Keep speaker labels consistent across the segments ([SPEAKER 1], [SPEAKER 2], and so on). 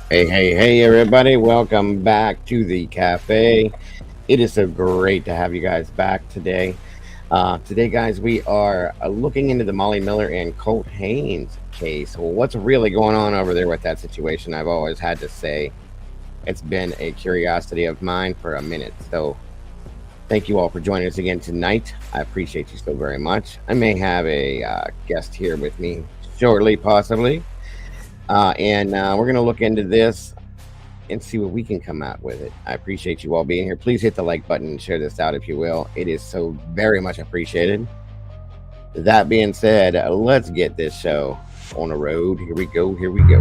[SPEAKER 1] Hey, everybody. Welcome back to the cafe. It is so great to have you guys back today. Today, guys, we are looking into the Molly Miller and Colt Haynes case. Well, what's really going on over there with that situation? I've always had to say it's been a curiosity of mine for a minute. So, thank you all for joining us again tonight. I appreciate you so very much. I may have a guest here with me shortly, possibly. And we're going to look into this and see what we can come out with it. I appreciate you all being here. Please hit the like button and share this out if you will. It is so very much appreciated. That being said, let's get this show on the road. Here we go. Here we go.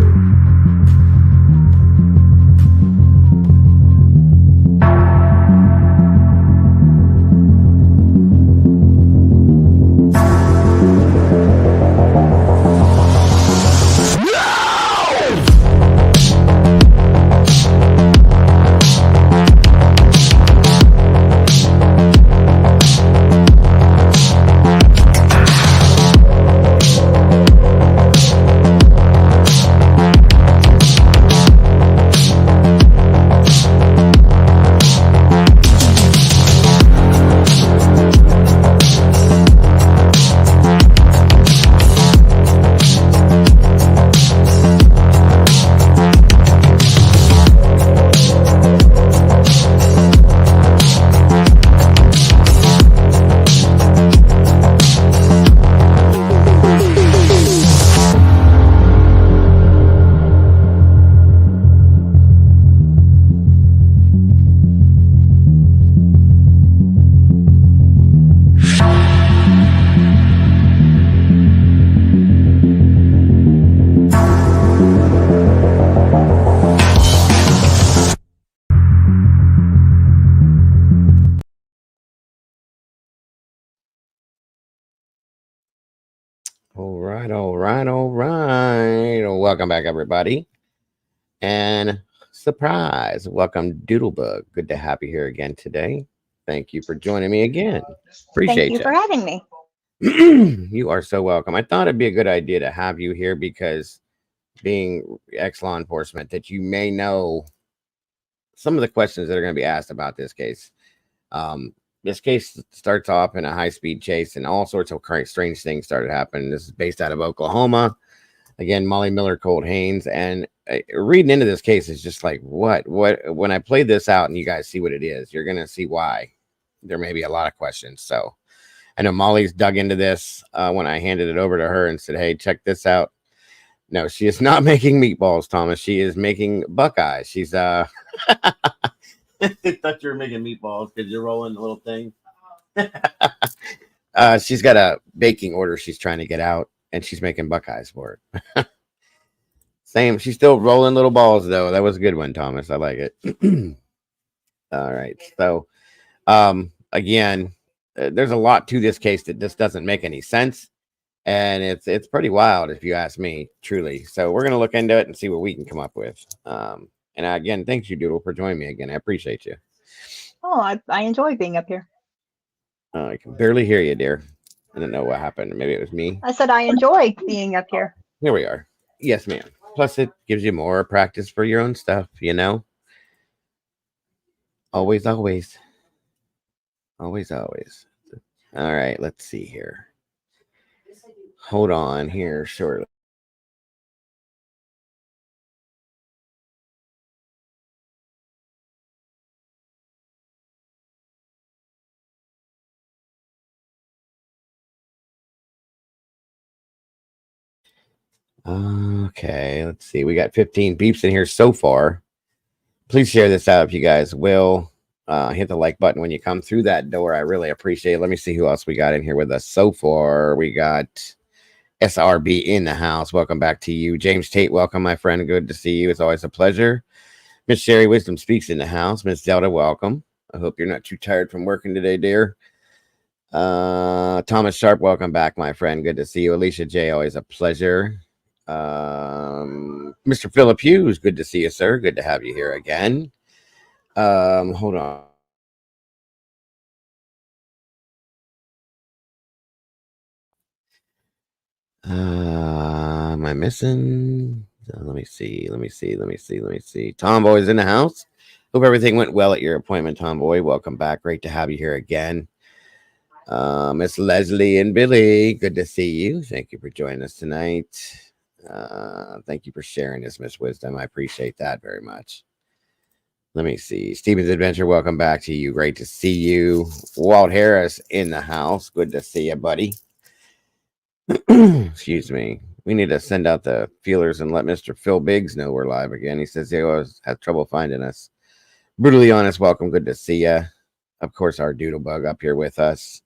[SPEAKER 1] All right. Welcome back, everybody. And surprise, welcome, Doodlebug. Good to have you here again today. Thank you for joining me again.
[SPEAKER 2] Thank
[SPEAKER 1] Appreciate
[SPEAKER 2] you for having me.
[SPEAKER 1] you. You are so welcome. I thought it'd be a good idea to have you here because being ex law enforcement, that you may know some of the questions that are going to be asked about this case. This case starts off in a high speed chase, and all sorts of strange things started happening. This is based out of Oklahoma. Again, Molly Miller, Colt Haynes, and reading into this case is just like what. When I play this out and you guys see what it is, you're going to see why there may be a lot of questions. So I know Molly's dug into this when I handed it over to her and said, "Hey, check this out." No, she is not making meatballs, Thomas. She is making Buckeyes. She's I thought you were making meatballs because you're rolling the little thing. She's got a baking order she's trying to get out, and she's making Buckeyes for it. Same. She's still rolling little balls though. That was a good one, Thomas. I like it. All right. So, again, there's a lot to this case that just doesn't make any sense, and it's pretty wild if you ask me, truly. So we're gonna look into it and see what we can come up with. And again, thanks you, Doodle, for joining me again. I appreciate you.
[SPEAKER 2] Oh, I enjoy being up here.
[SPEAKER 1] I can barely hear you, dear. I don't know what happened. Maybe it was me.
[SPEAKER 2] I said I enjoy being up here.
[SPEAKER 1] Here we are. Yes, ma'am. Plus, it gives you more practice for your own stuff, you know? Always, always. Always, always. All right, let's see here. Hold on here shortly. Okay, let's see. We got 15 beeps in here so far. Please share this out if you guys will. Hit the like button when you come through that door. I really appreciate it. Let me see who else we got in here with us so far. We got SRB in the house. Welcome back to you. James Tate, welcome, my friend. Good to see you. It's always a pleasure. Miss Sherry Wisdom speaks in the house. Miss Delta, welcome. I hope you're not too tired from working today, dear. Thomas Sharp, welcome back, my friend. Good to see you. Alicia J, always a pleasure. Mr. Philip Hughes, good to see you, sir. Good to have you here again. Hold on. Am I missing? Let me see. Tomboy is in the house. Hope everything went well at your appointment, Tomboy. Welcome back. Great to have you here again. Miss Leslie and Billy, good to see you. Thank you for joining us tonight. Thank you for sharing this, Miss Wisdom. I appreciate that very much. Let me see. Steven's Adventure, welcome back to you. Great to see you. Walt Harris in the house. Good to see you, buddy. Excuse me. We need to send out the feelers and let Mr. Phil Biggs know we're live again. He says he always has trouble finding us. Brutally Honest, welcome. Good to see you. Of course, our doodle bug up here with us.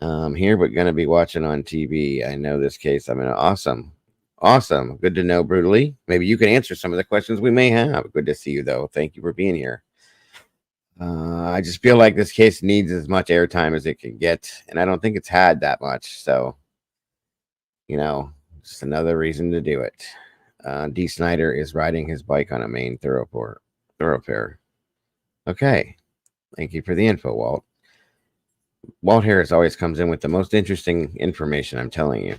[SPEAKER 1] Here, but going to be watching on TV. I know this case. I mean, awesome. Awesome. Good to know, Brutally. Maybe you can answer some of the questions we may have. Good to see you, though. Thank you for being here. I just feel like this case needs as much airtime as it can get, and I don't think it's had that much. So, you know, just another reason to do it. D. Snyder is riding his bike on a main thoroughfare. Okay. Thank you for the info, Walt. Walt Harris always comes in with the most interesting information, I'm telling you.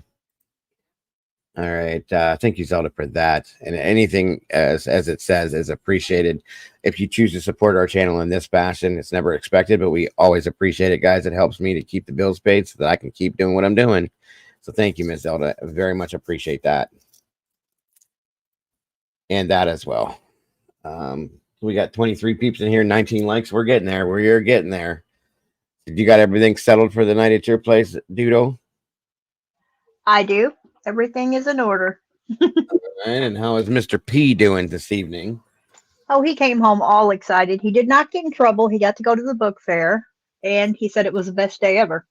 [SPEAKER 1] All right. Thank you, Zelda, for that. And anything, as it says, is appreciated. If you choose to support our channel in this fashion, it's never expected, but we always appreciate it, guys. It helps me to keep the bills paid so that I can keep doing what I'm doing. So thank you, Ms. Zelda. I very much appreciate that. And that as well. We got 23 peeps in here, 19 likes. We're getting there. We're getting there. Did you got everything settled for the night at your place, Dudo?
[SPEAKER 2] I do. Everything is in order.
[SPEAKER 1] All right, and how is Mr. P doing this evening?
[SPEAKER 2] Oh, he came home all excited. He did not get in trouble. He got to go to the book fair, and he said it was the best day ever.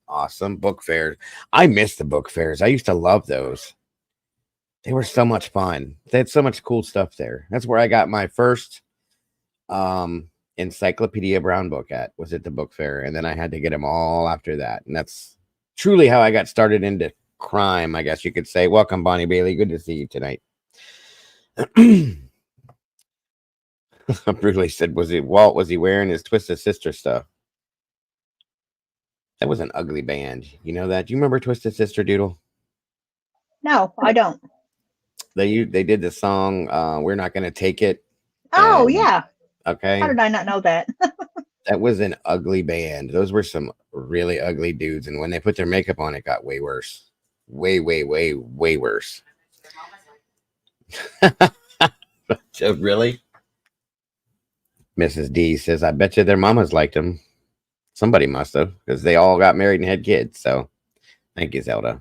[SPEAKER 1] Awesome. Book fairs. I miss the book fairs. I used to love those. They were so much fun. They had so much cool stuff there. That's where I got my first Encyclopedia Brown book was at the book fair, and then I had to get them all after that. And that's truly how I got started into crime, I guess you could say. Welcome, Bonnie Bailey. Good to see you tonight. Brutally said, was he wearing his Twisted Sister stuff? That was an ugly band. You know that? Do you remember Twisted Sister, Doodle?
[SPEAKER 2] No, I don't.
[SPEAKER 1] They did the song We're Not Gonna Take It.
[SPEAKER 2] Oh, yeah.
[SPEAKER 1] Okay.
[SPEAKER 2] How did I not know that?
[SPEAKER 1] That was an ugly band. Those were some really ugly dudes, and when they put their makeup on, it got way worse. Way worse. So really? Mrs. D says, I bet you their mamas liked them. Somebody must have, because they all got married and had kids. So thank you, Zelda.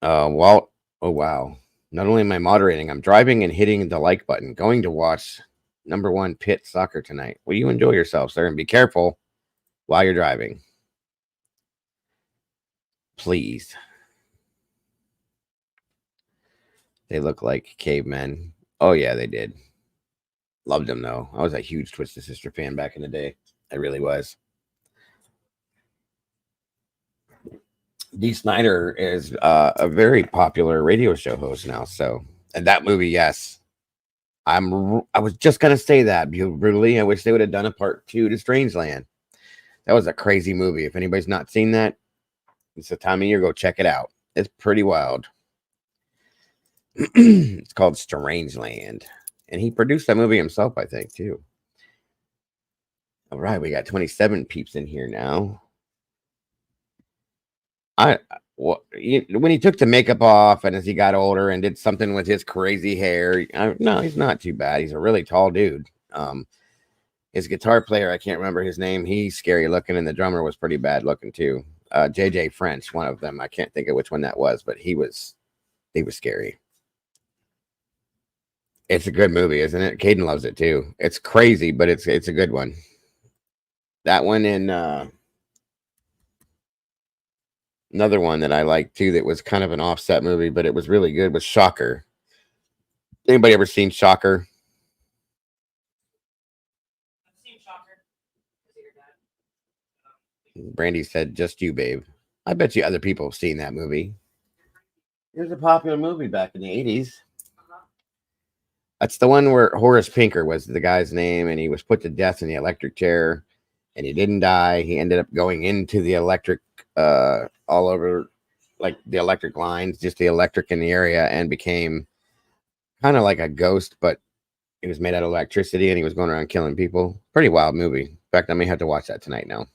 [SPEAKER 1] Walt, oh wow. Not only am I moderating, I'm driving and hitting the like button. Going to watch #1 Pitt soccer tonight. Will you enjoy yourself, sir? And be careful while you're driving. Please. They look like cavemen. Oh, yeah, they did. Loved them, though. I was a huge Twisted Sister fan back in the day. I really was. Dee Snider is a very popular radio show host now. So, and that movie, yes. I was just going to say that, brutally. I wish they would have done a part 2 to Strangeland. That was a crazy movie. If anybody's not seen that, it's the time of year, go check it out. It's pretty wild. It's called Strangeland. And he produced that movie himself, I think, too. All right, we got 27 peeps in here now. When he took the makeup off and as he got older and did something with his crazy hair, no, he's not too bad. He's a really tall dude. His guitar player, I can't remember his name. He's scary looking, and the drummer was pretty bad looking too. JJ French, one of them. I can't think of which one that was, but he was scary. It's a good movie, isn't it? Caden loves it too. It's crazy, but it's a good one. That one and another one that I like too that was kind of an offset movie, but it was really good, was Shocker. Anybody ever seen Shocker?
[SPEAKER 3] I've seen Shocker.
[SPEAKER 1] Brandy said, just you, babe. I bet you other people have seen that movie. It was a popular movie back in the 80s. That's the one where Horace Pinker was the guy's name, and he was put to death in the electric chair, and he didn't die. He ended up going into the electric all over like the electric lines, just the electric in the area, and became kind of like a ghost, but it was made out of electricity, and he was going around killing people. Pretty wild movie. In fact, I may have to watch that tonight now.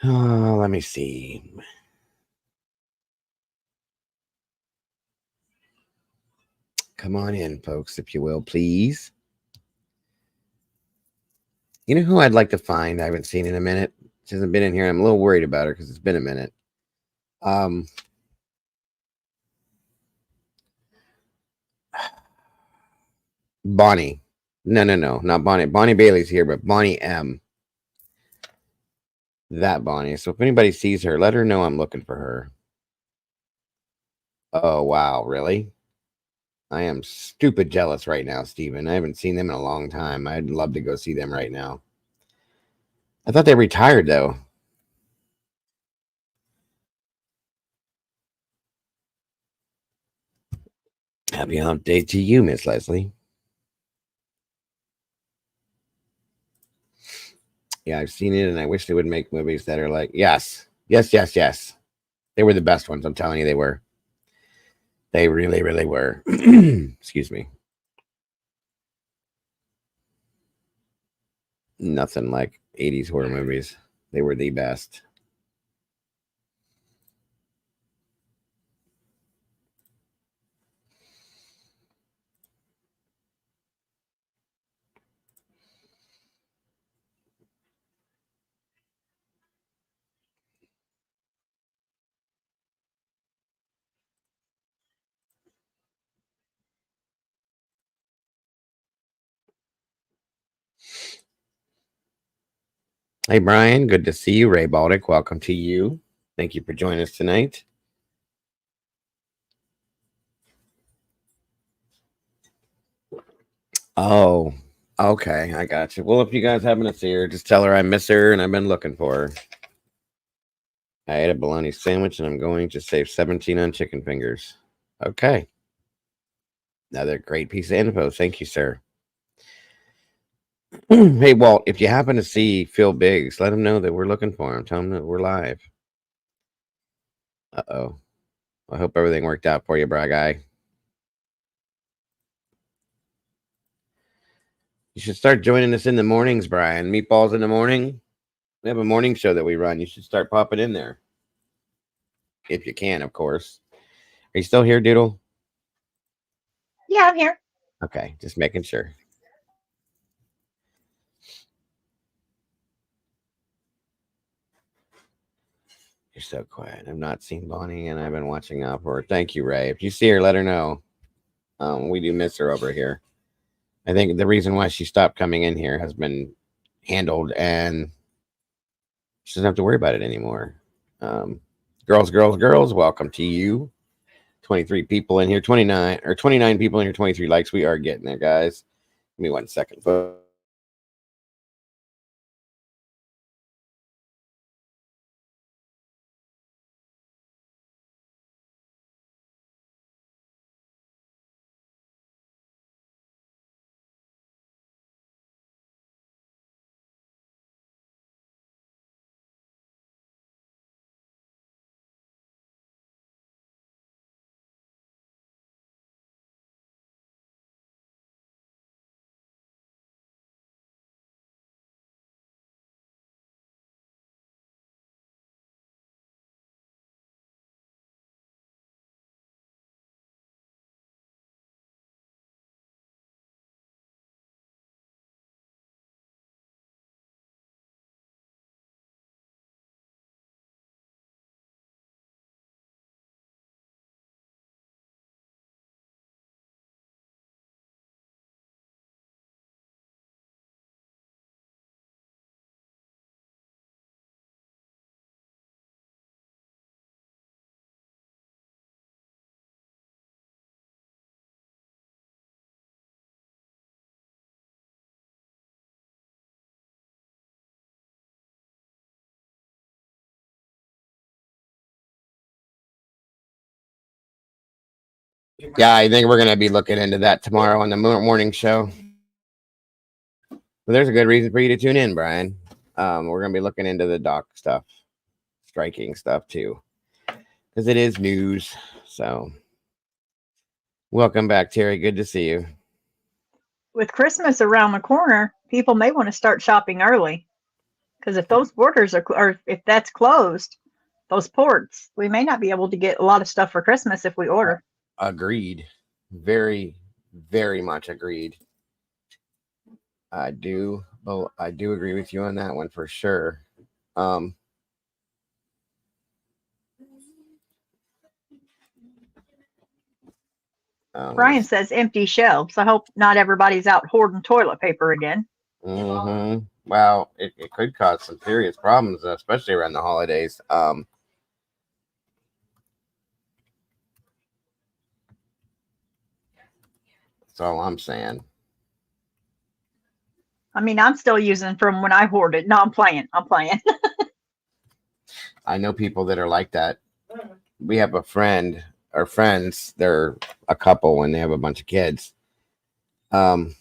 [SPEAKER 1] Oh, let me see. Come on in, folks, if you will, please. You know who I'd like to find? I haven't seen in a minute. She hasn't been in here. I'm a little worried about her because it's been a minute. Bonnie. No, not Bonnie. Bonnie Bailey's here, but Bonnie M. That Bonnie. So if anybody sees her, let her know I'm looking for her. Oh, wow. Really? I am stupid jealous right now, Steven. I haven't seen them in a long time. I'd love to go see them right now. I thought they retired, though. Happy hump day to you, Miss Leslie. Yeah, I've seen it, and I wish they would make movies that are like, yes. They were the best ones. I'm telling you, they were. They really, really were. Excuse me. Nothing like 80s horror movies. They were the best. Hey, Brian. Good to see you. Ray Baldick, welcome to you. Thank you for joining us tonight. Oh, okay. I got you. Well, if you guys happen to see her, just tell her I miss her and I've been looking for her. I ate a bologna sandwich and I'm going to save 17 on chicken fingers. Okay. Another great piece of info. Thank you, sir. Hey, Walt, if you happen to see Phil Biggs, let him know that we're looking for him. Tell him that we're live. Uh-oh. I hope everything worked out for you, bra guy. You should start joining us in the mornings, Brian. Meatballs in the morning. We have a morning show that we run. You should start popping in there. If you can, of course. Are you still here, Doodle?
[SPEAKER 2] Yeah, I'm here.
[SPEAKER 1] Okay, just making sure. You're so quiet. I've not seen Bonnie, and I've been watching out for her. Thank you, Ray. If you see her, let her know. We do miss her over here. I think the reason why she stopped coming in here has been handled, and she doesn't have to worry about it anymore. Girls, welcome to you. 23 people in here, 29 people in here, 23 likes. We are getting there, guys. Give me 1 second. Yeah, I think we're going to be looking into that tomorrow on the morning show. Well, there's a good reason for you to tune in, Brian. We're going to be looking into the doc stuff. striking stuff too, because it is news. So, welcome back, Terry. Good to see you.
[SPEAKER 2] With Christmas around the corner, people may want to start shopping early because if those borders are, or if that's closed, those ports, we may not be able to get a lot of stuff for Christmas if we order.
[SPEAKER 1] Agreed. Very, very much agreed. I do. Well, I do agree with you on that one for sure. Um,
[SPEAKER 2] Brian says empty shelves. I hope not everybody's out hoarding toilet paper again.
[SPEAKER 1] Mm-hmm. Well, it could cause some serious problems, especially around the holidays. That's all I'm saying.
[SPEAKER 2] I mean, I'm still using from when I hoarded. No, I'm playing.
[SPEAKER 1] I know people that are like that. We have a friend or friends. They're a couple and they have a bunch of kids. And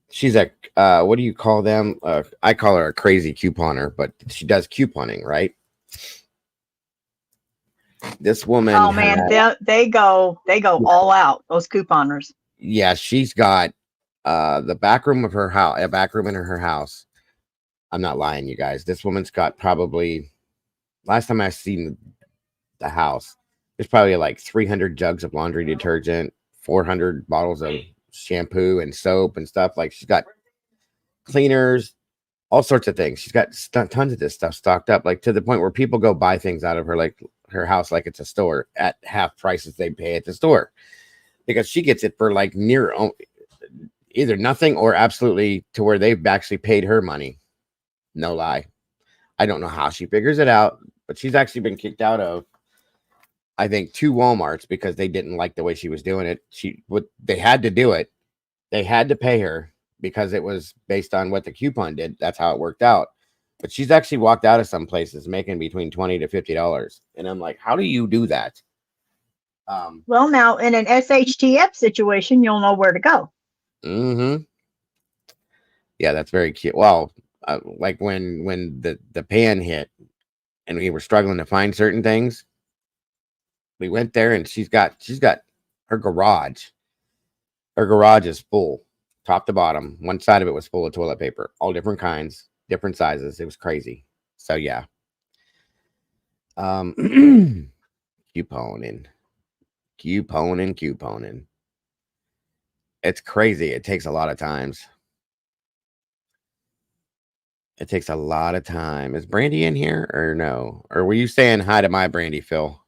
[SPEAKER 1] she's a what do you call them? I call her a crazy couponer, but she does couponing, right? This woman.
[SPEAKER 2] Oh man, they go all out. Those couponers.
[SPEAKER 1] Yeah, she's got the back room of her house, a back room in her house. I'm not lying, you guys. This woman's got probably, last time I seen the house, there's probably like 300 jugs of laundry detergent, 400 bottles of shampoo and soap and stuff. Like she's got cleaners, all sorts of things. She's got tons of this stuff stocked up, like to the point where people go buy things out of her, like her house, like it's a store at half prices they pay at the store, because she gets it for like near either nothing or absolutely to where they've actually paid her money. No lie. I don't know how she figures it out, but she's actually been kicked out of, I think, 2 Walmarts because they didn't like the way she was doing it. They had to do it. They had to pay her because it was based on what the coupon did. That's how it worked out. But she's actually walked out of some places making between $20 to $50. And I'm like, how do you do that?
[SPEAKER 2] Well, now in an SHTF situation, you'll know where to go.
[SPEAKER 1] Mm-hmm. Yeah, that's very cute. Well, like when the pan hit and we were struggling to find certain things, we went there and she's got her garage. Her garage is full, top to bottom. One side of it was full of toilet paper, all different kinds, different sizes. It was crazy. So yeah. Couponing. It's crazy. It takes a lot of times. It takes a lot of time. Is Brandy in here or no? Or were you saying hi to my Brandy, Phil?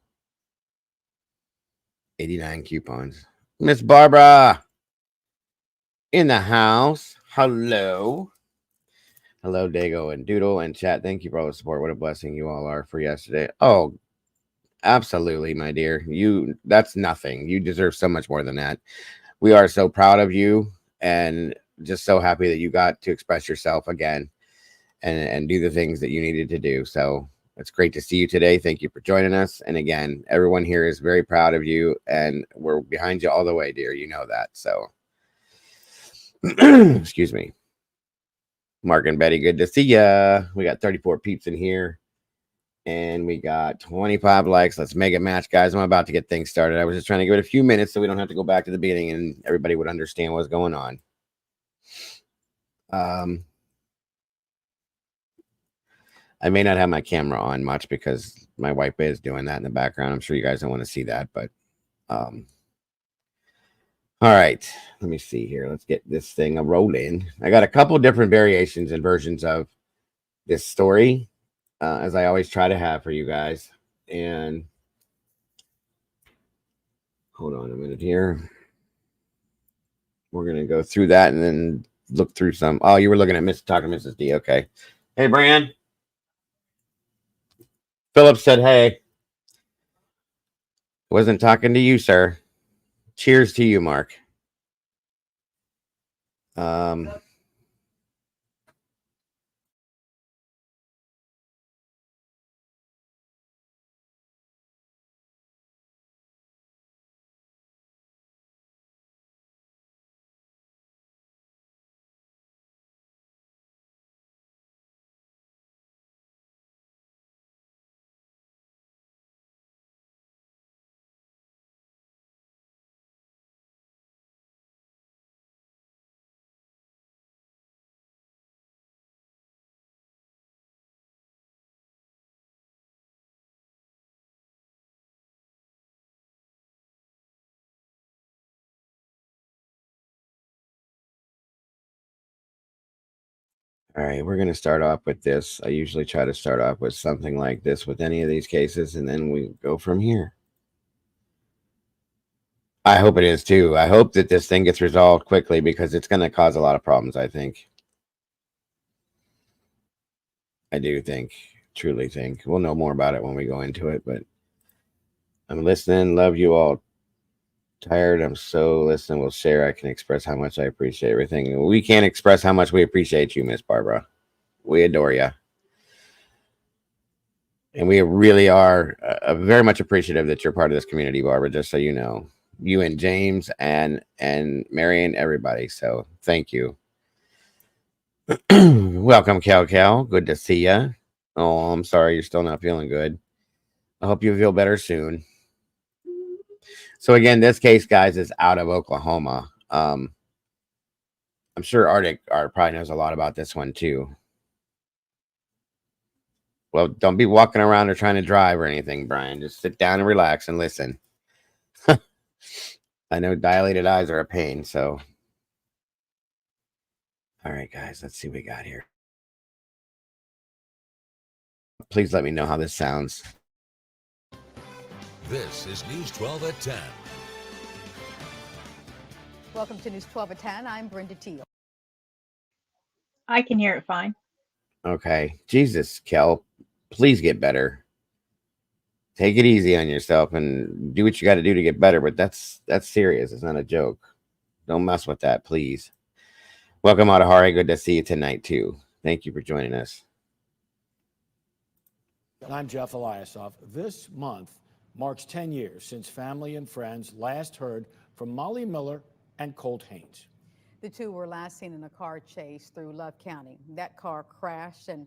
[SPEAKER 1] 89 coupons. Miss Barbara in the house. Hello. Hello, Dago and Doodle and chat. Thank you for all the support. What a blessing you all are for yesterday. Oh, absolutely, my dear. That's nothing. You deserve so much more than that. We are so proud of you and just so happy that you got to express yourself again and do the things that you needed to do. So it's great to see you today. Thank you for joining us. And again, everyone here is very proud of you and we're behind you all the way, dear. You know that. So excuse me. Mark and Betty, good to see ya. We got 34 peeps in here. And we got 25 likes. Let's make it match, guys. I'm about to get things started. I was just trying to give it a few minutes so we don't have to go back to the beginning and everybody would understand what's going on. I may not have my camera on much because my wife is doing that in the background. I'm sure you guys don't want to see that, but all right. Let me see here. Let's get this thing rolling. I got a couple different variations and versions of this story, as I always try to have for you guys. And hold on a minute here. We're gonna go through that and then look through some. Oh, you were looking at talking to Mrs. D. Okay. Hey, Brian. Philip said, "Hey." Wasn't talking to you, sir. Cheers to you, Mark. All right, we're going to start off with this. I usually try to start off with something like this with any of these cases, and then we go from here. I hope it is too. I hope that this thing gets resolved quickly because it's going to cause a lot of problems, I think. I do think, truly think. We'll know more about it when we go into it, but I'm listening. Love you all. Tired. I'm so listening. We'll share. I can express how much I appreciate everything. We can't express how much we appreciate you, Miss Barbara. We adore you. And we really are very much appreciative that you're part of this community, Barbara, just so you know. You and James and Mary and everybody. So thank you. Welcome, Cal. Good to see you. Oh, I'm sorry you're still not feeling good. I hope you feel better soon. So again, this case, guys, is out of Oklahoma. I'm sure Art probably knows a lot about this one too. Well, don't be walking around or trying to drive or anything, Brian. Just sit down and relax and listen. I know dilated eyes are a pain, so. All right, guys, let's see what we got here. Please let me know how this sounds.
[SPEAKER 4] This is News 12 at 10.
[SPEAKER 5] Welcome to News 12 at 10. I'm Brenda Teal.
[SPEAKER 2] I can hear it fine.
[SPEAKER 1] Okay. Jesus, Kel, please get better. Take it easy on yourself and do what you got to do to get better, but that's serious. It's not a joke. Don't mess with that, please. Welcome, Adahari. Good to see you tonight, too. Thank you for joining us.
[SPEAKER 6] And I'm Jeff Eliasoff. This month marks 10 years since family and friends last heard from Molly Miller and Colt Haynes.
[SPEAKER 5] The two were last seen in a car chase through Love County. That car crashed, and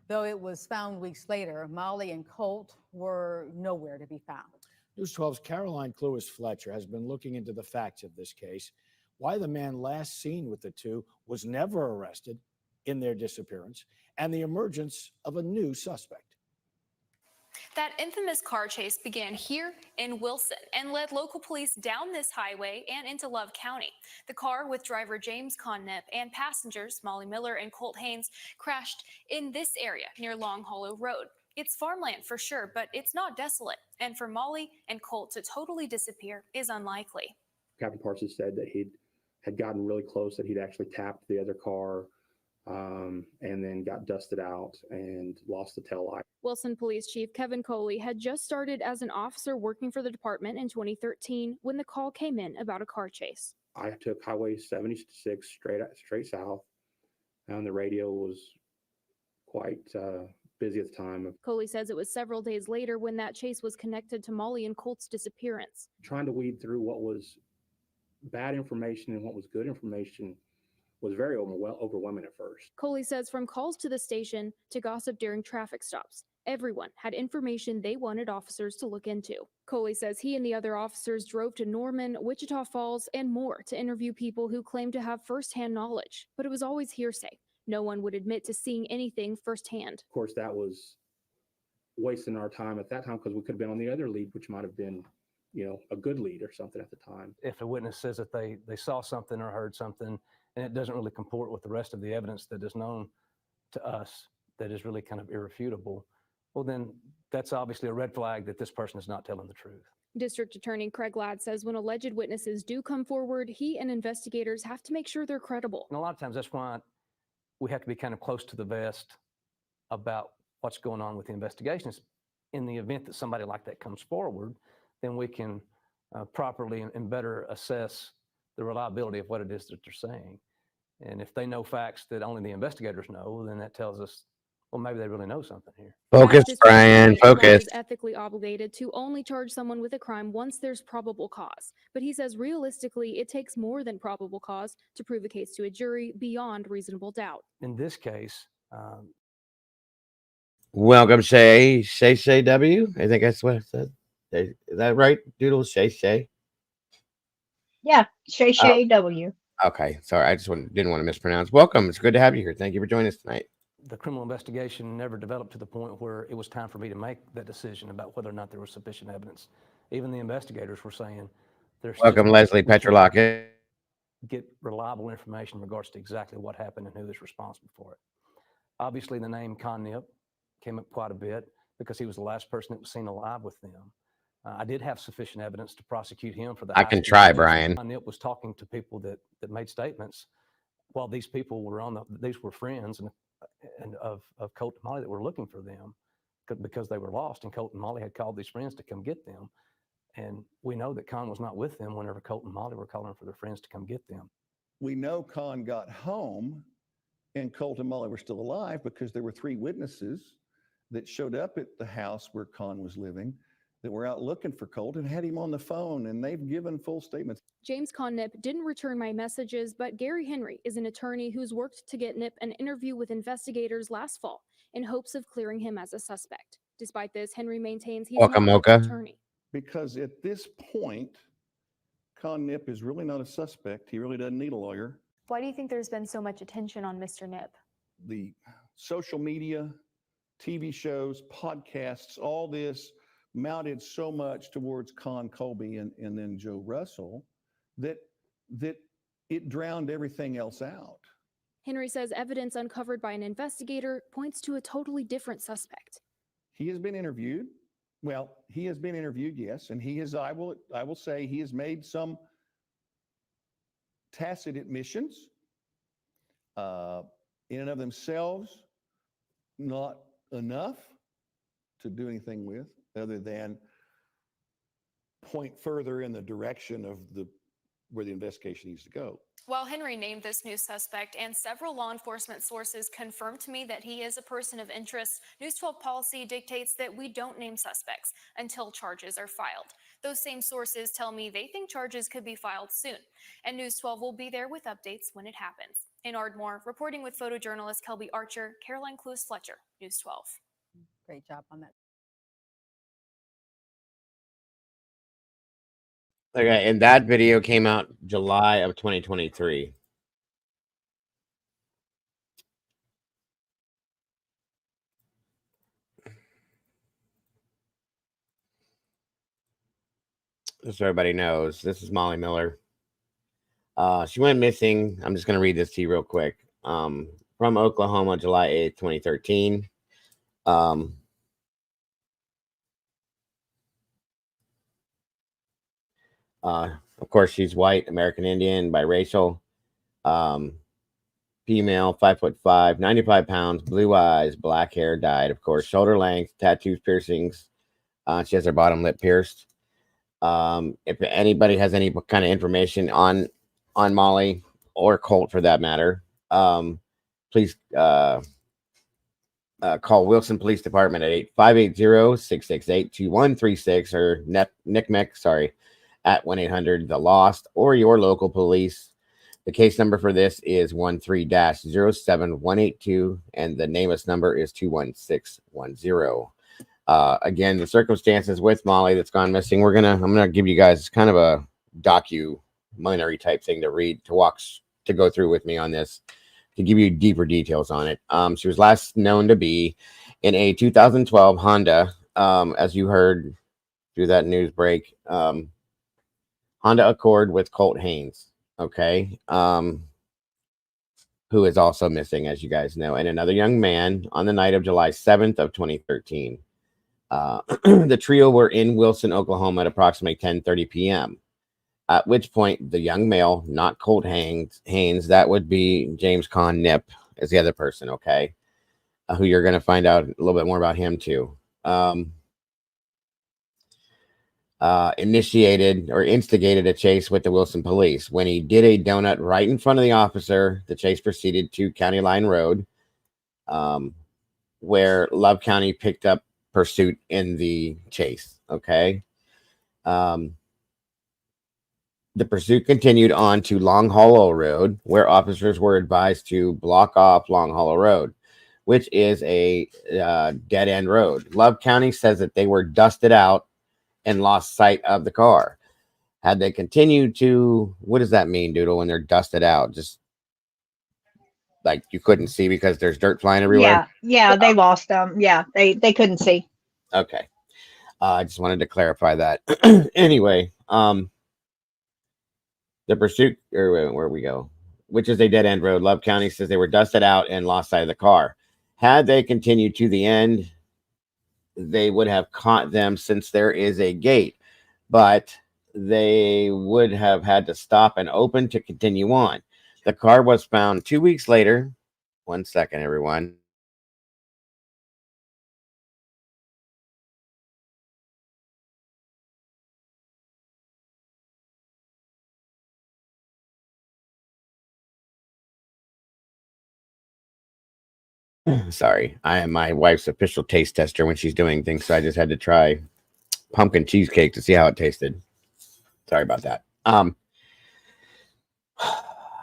[SPEAKER 5] though it was found weeks later, Molly and Colt were nowhere to be found.
[SPEAKER 6] News 12's Caroline Cluis Fletcher has been looking into the facts of this case, why the man last seen with the two was never arrested in their disappearance, and the emergence of a new suspect.
[SPEAKER 7] That infamous car chase began here in Wilson and led local police down this highway and into Love County. The car with driver James Conniff and passengers Molly Miller and Colt Haynes crashed in this area near Long Hollow Road. It's farmland for sure, but it's not desolate. And for Molly and Colt to totally disappear is unlikely.
[SPEAKER 8] Captain Parsons said that he had gotten really close, that he'd actually tapped the other car, and then got dusted out and lost the tail light.
[SPEAKER 9] Wilson Police Chief Kevin Coley had just started as an officer working for the department in 2013 when the call came in about a car chase.
[SPEAKER 8] I took Highway 76 straight south, and the radio was quite busy at the time.
[SPEAKER 9] Coley says it was several days later when that chase was connected to Molly and Colt's disappearance.
[SPEAKER 8] Trying to weed through what was bad information and what was good information was very overwhelming at first.
[SPEAKER 9] Coley says from calls to the station to gossip during traffic stops, everyone had information they wanted officers to look into. Coley says he and the other officers drove to Norman, Wichita Falls, and more to interview people who claimed to have firsthand knowledge, but it was always hearsay. No one would admit to seeing anything firsthand.
[SPEAKER 8] Of course, that was wasting our time at that time because we could have been on the other lead, which might have been, a good lead or something at the time.
[SPEAKER 10] If a witness says that they saw something or heard something, and it doesn't really comport with the rest of the evidence that is known to us, that is really kind of irrefutable, well, then that's obviously a red flag that this person is not telling the truth.
[SPEAKER 9] District Attorney Craig Ladd says when alleged witnesses do come forward, he and investigators have to make sure they're credible.
[SPEAKER 10] And a lot of times that's why we have to be kind of close to the vest about what's going on with the investigations. In the event that somebody like that comes forward, then we can properly and better assess the reliability of what it is that they're saying. And if they know facts that only the investigators know, then that tells us, well, maybe they really know something here.
[SPEAKER 1] Focus, Brian, focus.
[SPEAKER 9] Is ethically obligated to only charge someone with a crime once there's probable cause. But he says realistically, it takes more than probable cause to prove a case to a jury beyond reasonable doubt.
[SPEAKER 10] In this case,
[SPEAKER 1] welcome, Shay W. I think that's what it said. Is that right, Doodle? Shay?
[SPEAKER 2] Yeah, Shay W.
[SPEAKER 1] Okay, sorry, I just didn't want to mispronounce. Welcome, it's good to have you here. Thank you for joining us tonight.
[SPEAKER 10] The criminal investigation never developed to the point where it was time for me to make that decision about whether or not there was sufficient evidence. Even the investigators were saying there's
[SPEAKER 1] welcome, Leslie Petrolock.
[SPEAKER 10] Get reliable information in regards to exactly what happened and who is responsible for it. Obviously, the name Con Nip came up quite a bit because he was the last person that was seen alive with them. I did have sufficient evidence to prosecute him for the
[SPEAKER 1] I can
[SPEAKER 10] high-speed
[SPEAKER 1] try,
[SPEAKER 10] chase.
[SPEAKER 1] Brian.
[SPEAKER 10] Con Nip was talking to people that made statements while these people were these were friends and of Colt and Molly that were looking for them because they were lost, and Colt and Molly had called these friends to come get them. And we know that Con was not with them whenever Colt and Molly were calling for their friends to come get them.
[SPEAKER 11] We know Con got home and Colt and Molly were still alive because there were 3 witnesses that showed up at the house where Con was living that were out looking for Colt and had him on the phone, and they've given full statements.
[SPEAKER 9] James Con Nip didn't return my messages, but Gary Henry is an attorney who's worked to get Nip an interview with investigators last fall in hopes of clearing him as a suspect. Despite this, Henry maintains he's
[SPEAKER 1] Welcome,
[SPEAKER 9] not Nip's
[SPEAKER 1] Mocha.
[SPEAKER 9] attorney.
[SPEAKER 11] Because at this point, Con Nip is really not a suspect. He really doesn't need a lawyer.
[SPEAKER 12] Why do you think there's been so much attention on Mr. Nip?
[SPEAKER 11] The social media, TV shows, podcasts, all this mounted so much towards Con Colby and then Joe Russell that it drowned everything else out.
[SPEAKER 9] Henry says evidence uncovered by an investigator points to a totally different suspect.
[SPEAKER 11] He has been interviewed. Well, he has been interviewed, yes, and he has, I will say, he has made some tacit admissions in and of themselves, not enough to do anything with, other than point further in the direction of where the investigation needs to go.
[SPEAKER 7] While Henry named this new suspect and several law enforcement sources confirmed to me that he is a person of interest, News 12 policy dictates that we don't name suspects until charges are filed. Those same sources tell me they think charges could be filed soon, and News 12 will be there with updates when it happens. In Ardmore, reporting with photojournalist Kelby Archer, Caroline Clues-Fletcher, News 12.
[SPEAKER 5] Great job on that.
[SPEAKER 1] Okay, and that video came out July of 2023. Just so everybody knows, this is Molly Miller. She went missing. I'm just going to read this to you real quick. From Oklahoma, July 8th, 2013. Of course, she's white, American Indian, biracial, female, 5'5", 95 pounds, blue eyes, black hair, dyed, of course, shoulder length, tattoos, piercings. She has her bottom lip pierced. If anybody has any kind of information on Molly or Colt for that matter, please call Wilson Police Department at 580-668-2136 or NICMEC, sorry, at 1-800-THE-LOST or your local police. The case number for this is 13-07182, and the NamUs number is 21610. Again, the circumstances with Molly that's gone missing, I'm gonna give you guys kind of a documentary type thing to read, to go through with me on this, to give you deeper details on it. She was last known to be in a 2012 Honda, as you heard through that news break, Honda Accord with Colt Haynes, okay, who is also missing, as you guys know, and another young man on the night of July 7th of 2013. The trio were in Wilson, Oklahoma at approximately 10:30 p.m., at which point the young male, not Colt Haynes, that would be James Con Nip, is the other person, okay, who you're going to find out a little bit more about him too. Initiated or instigated a chase with the Wilson police. When he did a donut right in front of the officer, the chase proceeded to County Line Road, where Love County picked up pursuit in the chase, okay? The pursuit continued on to Long Hollow Road, where officers were advised to block off Long Hollow Road, which is a dead-end road. Love County says that they were dusted out and lost sight of the car. Had they continued to, what does that mean, Doodle, when they're dusted out? Just like you couldn't see because there's dirt flying everywhere?
[SPEAKER 2] Yeah, they lost them. Yeah, they couldn't see.
[SPEAKER 1] Okay. I just wanted to clarify that. Anyway, the pursuit, or where we go, which is a dead-end road. Love County says they were dusted out and lost sight of the car. Had they continued to the end, they would have caught them since there is a gate, but they would have had to stop and open to continue on. The car was found 2 weeks later. 1 second, everyone. Sorry, I am my wife's official taste tester when she's doing things, so I just had to try pumpkin cheesecake to see how it tasted. Sorry about that.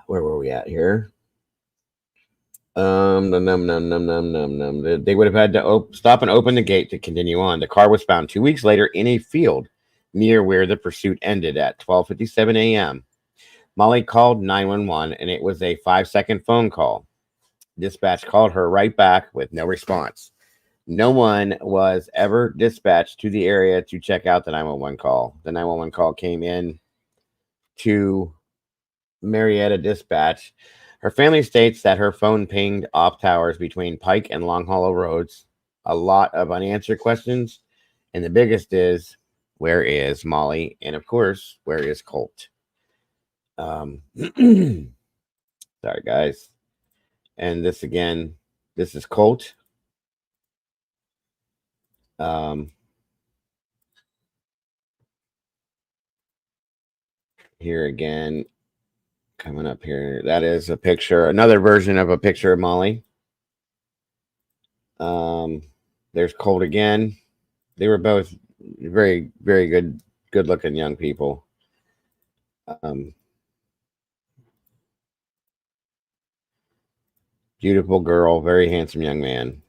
[SPEAKER 1] Where were we at here? They would have had to stop and open the gate to continue on. The car was found 2 weeks later in a field near where the pursuit ended at 12:57 a.m. Molly called 911, and it was a 5-second phone call. Dispatch called her right back with no response. No one was ever dispatched to the area to check out the 911 call. The 911 call came in to Marietta Dispatch. Her family states that her phone pinged off towers between Pike and Long Hollow Roads. A lot of unanswered questions. And the biggest is, where is Molly? And of course, where is Colt? Sorry, guys. And this again, this is Colt. Here again, coming up here. That is a picture, another version of a picture of Molly. There's Colt again. They were both very, very good looking young people. Beautiful girl, very handsome young man.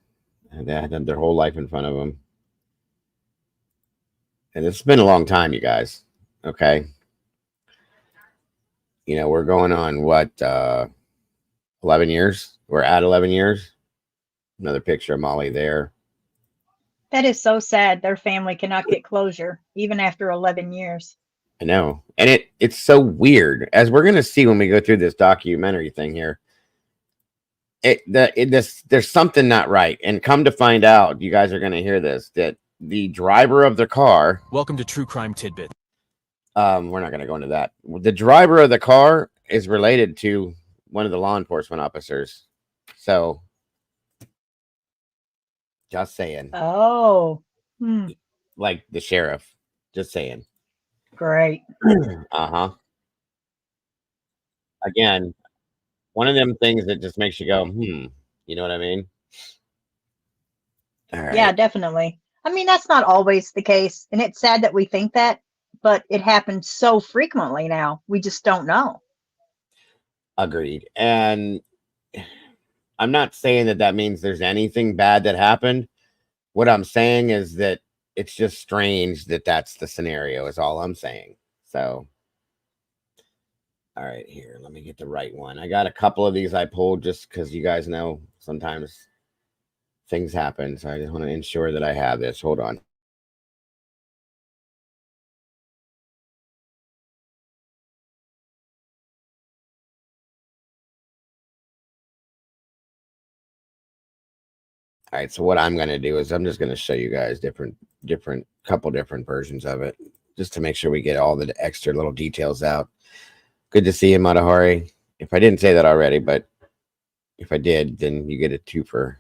[SPEAKER 1] And they had their whole life in front of them. And it's been a long time, you guys. Okay. You know, we're going on what, 11 years? We're at 11 years. Another picture of Molly there.
[SPEAKER 2] That is so sad. Their family cannot get closure, even after 11 years.
[SPEAKER 1] I know. And it's so weird. As we're going to see when we go through this documentary thing here, there's something not right. And come to find out, you guys are going to hear this, that the driver of the car.
[SPEAKER 13] Welcome to True Crime Tidbit.
[SPEAKER 1] We're not going to go into that. The driver of the car is related to one of the law enforcement officers. So, just saying.
[SPEAKER 2] Oh.
[SPEAKER 1] Like the sheriff. Just saying.
[SPEAKER 2] Great.
[SPEAKER 1] Uh-huh. Again, one of them things that just makes you go, you know what I mean? All right.
[SPEAKER 2] Yeah, definitely. I mean, that's not always the case. And it's sad that we think that, but it happens so frequently now. We just don't know.
[SPEAKER 1] Agreed. And I'm not saying that means there's anything bad that happened. What I'm saying is that it's just strange that that's the scenario is all I'm saying. So, all right, here, let me get the right one. I got a couple of these I pulled just because you guys know sometimes things happen. So I just want to ensure that I have this. Hold on. All right, so what I'm going to do is I'm just going to show you guys couple different versions of it, just to make sure we get all the extra little details out. Good to see you, Matahari. If I didn't say that already, but if I did, then you get a twofer.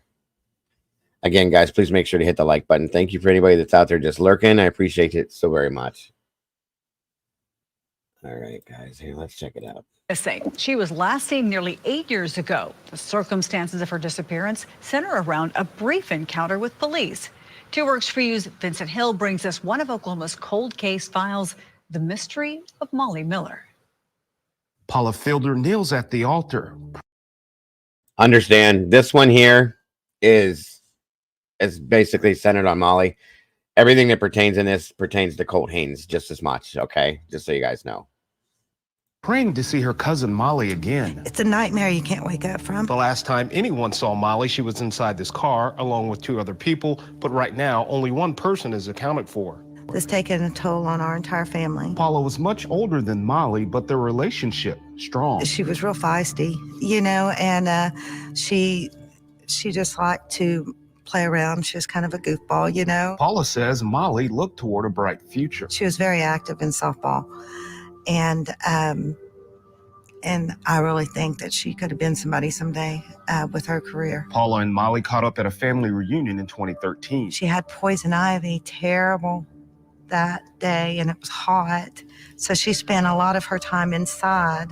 [SPEAKER 1] Again, guys, please make sure to hit the like button. Thank you for anybody that's out there just lurking. I appreciate it so very much. All right, guys, here, let's check it out.
[SPEAKER 14] She was last seen nearly 8 years ago. The circumstances of her disappearance center around a brief encounter with police. 2 Works for You's Vincent Hill brings us one of Oklahoma's cold case files, the mystery of Molly Miller.
[SPEAKER 15] Paula Fielder kneels at the altar.
[SPEAKER 1] Understand, this one here is basically centered on Molly. Everything that pertains in this pertains to Colt Haynes just as much, okay? Just so you guys know.
[SPEAKER 15] Praying to see her cousin Molly again.
[SPEAKER 16] It's a nightmare you can't wake up from.
[SPEAKER 15] The last time anyone saw Molly, she was inside this car along with 2 other people, but right now only 1 person is accounted for.
[SPEAKER 16] It's taken a toll on our entire family.
[SPEAKER 15] Paula was much older than Molly, but their relationship strong.
[SPEAKER 16] She was real feisty, you know, and she she just liked to play around. She was kind of a goofball, you know.
[SPEAKER 15] Paula says Molly looked toward a bright future.
[SPEAKER 16] She was very active in softball. And I really think that she could have been somebody someday with her career.
[SPEAKER 15] Paula and Molly caught up at a family reunion in 2013.
[SPEAKER 16] She had poison ivy, terrible, that day, and it was hot. So she spent a lot of her time inside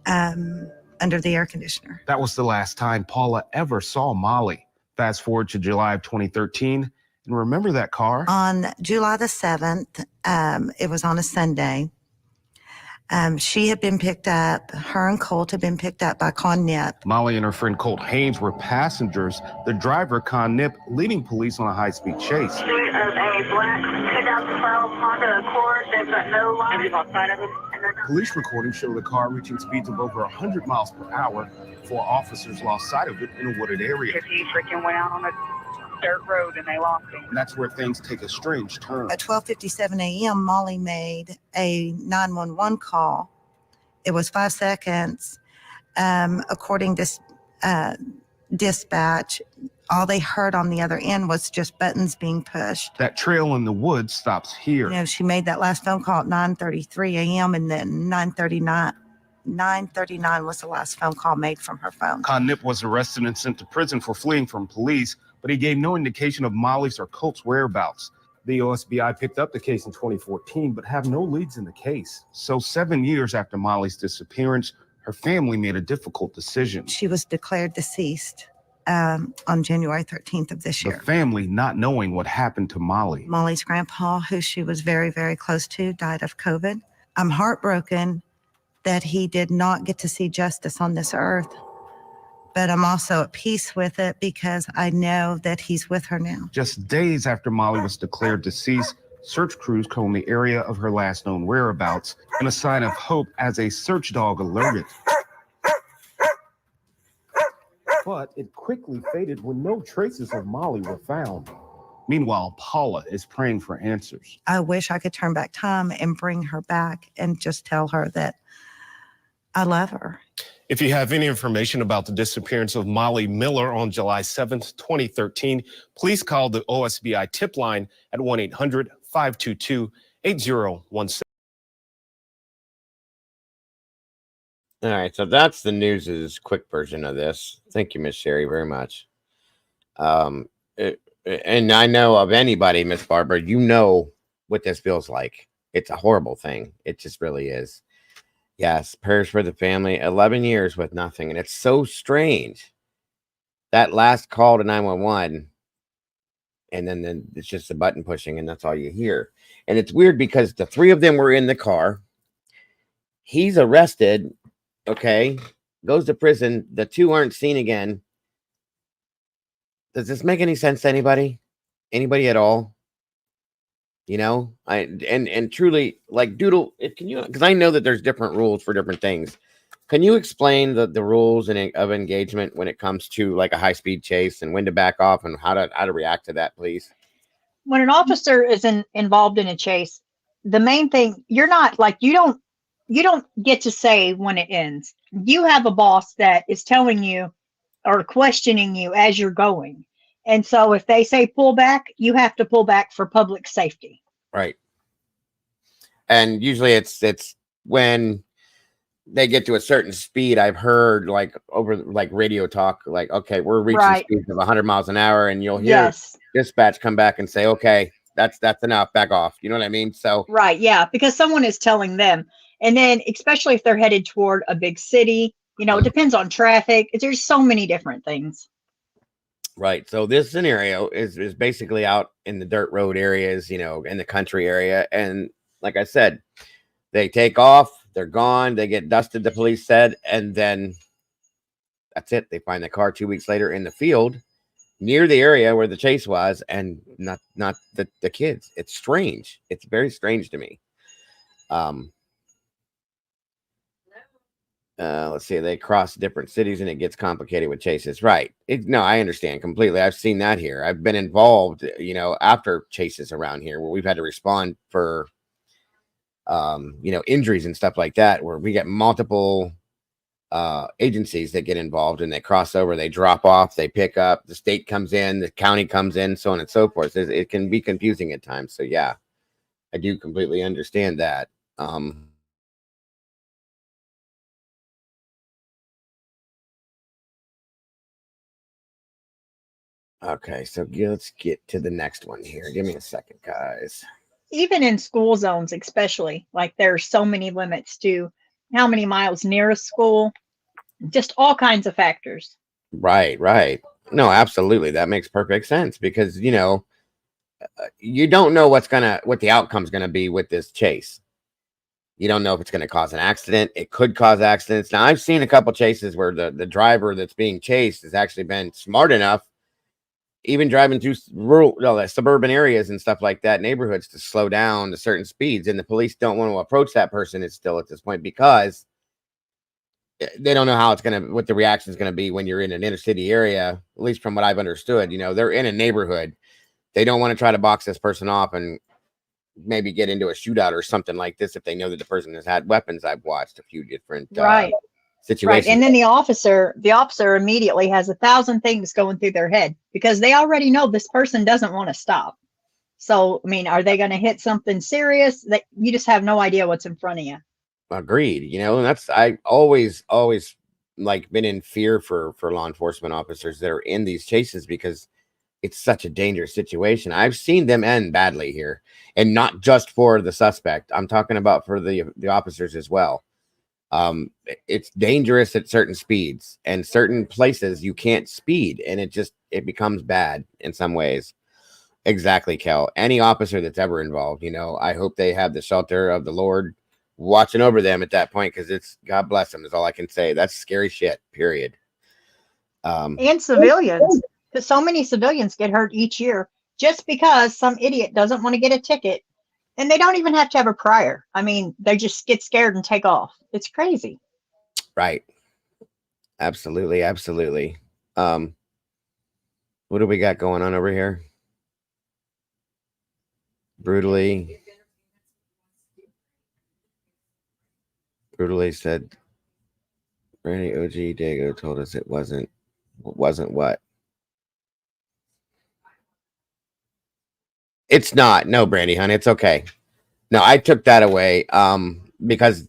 [SPEAKER 16] under the air conditioner.
[SPEAKER 15] That was the last time Paula ever saw Molly. Fast forward to July of 2013. And remember that car?
[SPEAKER 16] On July the 7th, it was on a Sunday. She had been picked up, her and Colt had been picked up by Con Nip.
[SPEAKER 15] Molly and her friend Colt Haynes were passengers. The driver, Con Nip, leading police on a high-speed chase.
[SPEAKER 13] A black 2012 Honda Accord. They've got no lights outside of it.
[SPEAKER 15] Police recordings show the car reaching speeds of over 100 miles per hour before officers lost sight of it in a wooded area.
[SPEAKER 13] He freaking went out on a dirt road and they lost him.
[SPEAKER 15] And that's where things take a strange turn.
[SPEAKER 16] At 12:57 a.m., Molly made a 911 call. It was 5 seconds. According to dispatch, all they heard on the other end was just buttons being pushed.
[SPEAKER 15] That trail in the woods stops here.
[SPEAKER 16] You know, she made that last phone call at 9:33 a.m. and then 9:39 was the last phone call made from her phone.
[SPEAKER 15] Con Nip was arrested and sent to prison for fleeing from police, but he gave no indication of Molly's or Colt's whereabouts. The OSBI picked up the case in 2014, but have no leads in the case. So 7 years after Molly's disappearance, her family made a difficult decision.
[SPEAKER 16] She was declared deceased on January 13th of this year.
[SPEAKER 15] The family not knowing what happened to Molly.
[SPEAKER 16] Molly's grandpa, who she was very, very close to, died of COVID. I'm heartbroken that he did not get to see justice on this earth, but I'm also at peace with it because I know that he's with her now.
[SPEAKER 15] Just days after Molly was declared deceased, search crews combed the area of her last known whereabouts in a sign of hope as a search dog alerted. But it quickly faded when no traces of Molly were found. Meanwhile, Paula is praying for answers.
[SPEAKER 16] I wish I could turn back time and bring her back and just tell her that I love her.
[SPEAKER 15] If you have any information about the disappearance of Molly Miller on July 7th, 2013, please call the OSBI tip line at 1-800-522-8017.
[SPEAKER 1] All right, so that's the news's quick version of this. Thank you, Miss Sherry, very much. And I know of anybody, Miss Barbara, you know what this feels like. It's a horrible thing. It just really is. Yes, prayers for the family. 11 years with nothing, and it's so strange. That last call to 911, and then it's just a button pushing, and that's all you hear. And it's weird because the three of them were in the car. He's arrested. Okay, goes to prison. The two aren't seen again. Does this make any sense to anybody? Anybody at all? You know, and truly, like, Doodle, can you, because I know that there's different rules for different things. Can you explain the rules of engagement when it comes to like a high-speed chase and when to back off and how to react to that, please?
[SPEAKER 2] When an officer is involved in a chase, the main thing, you're not like, you don't get to say when it ends. You have a boss that is telling you or questioning you as you're going. And so if they say pull back, you have to pull back for public safety.
[SPEAKER 1] Right. And usually it's when they get to a certain speed. I've heard like over like radio talk, like, okay, we're reaching speeds of 100 miles an hour, and you'll hear dispatch come back and say, okay, that's enough, back off. You know what I mean? So
[SPEAKER 2] right, yeah, because someone is telling them. And then especially if they're headed toward a big city, you know, it depends on traffic. There's so many different things.
[SPEAKER 1] Right. So this scenario is basically out in the dirt road areas, you know, in the country area. And like I said, they take off, they're gone, they get dusted, the police said, and then that's it. They find the car 2 weeks later in the field near the area where the chase was, and not the kids. It's strange. It's very strange to me. Let's see, they cross different cities and it gets complicated with chases. Right. No, I understand completely. I've seen that here. I've been involved, you know, after chases around here where we've had to respond for, you know, injuries and stuff like that, where we get multiple agencies that get involved, and they cross over, they drop off, they pick up, the state comes in, the county comes in, so on and so forth. It can be confusing at times. So yeah, I do completely understand that. Okay, so let's get to the next one here. Give me a second, guys.
[SPEAKER 2] Even in school zones, especially, like there's so many limits to how many miles near a school, just all kinds of factors.
[SPEAKER 1] Right, right. No, absolutely. That makes perfect sense because, you know, you don't know what the outcome's gonna be with this chase. You don't know if it's gonna cause an accident. It could cause accidents. Now, I've seen a couple chases where the driver that's being chased has actually been smart enough, even driving through suburban areas and stuff like that, neighborhoods, to slow down to certain speeds, and the police don't want to approach that person. It's still at this point because they don't know how what the reaction is gonna be when you're in an inner city area. At least from what I've understood, you know, they're in a neighborhood. They don't want to try to box this person off and maybe get into a shootout or something like this if they know that the person has had weapons. I've watched a few different situations.
[SPEAKER 2] Right. And then the officer immediately has 1,000 things going through their head because they already know this person doesn't want to stop. So, I mean, are they going to hit something serious? That you just have no idea what's in front of you.
[SPEAKER 1] Agreed. You know, and I always like been in fear for law enforcement officers that are in these chases because it's such a dangerous situation. I've seen them end badly here, and not just for the suspect. I'm talking about for the officers as well. It's dangerous at certain speeds, and certain places you can't speed, and it becomes bad in some ways. Exactly, Kel. Any officer that's ever involved, you know, I hope they have the shelter of the Lord watching over them at that point, because it's God bless them is all I can say. That's scary shit, period.
[SPEAKER 2] And civilians, because so many civilians get hurt each year just because some idiot doesn't want to get a ticket, and they don't even have to have a prior. I mean, they just get scared and take off. It's crazy.
[SPEAKER 1] Right. Absolutely, absolutely. What do we got going on over here? Brutally said, Brandy OG Dago told us it wasn't what? It's not. No, Brandy, honey, it's okay. No, I took that away because a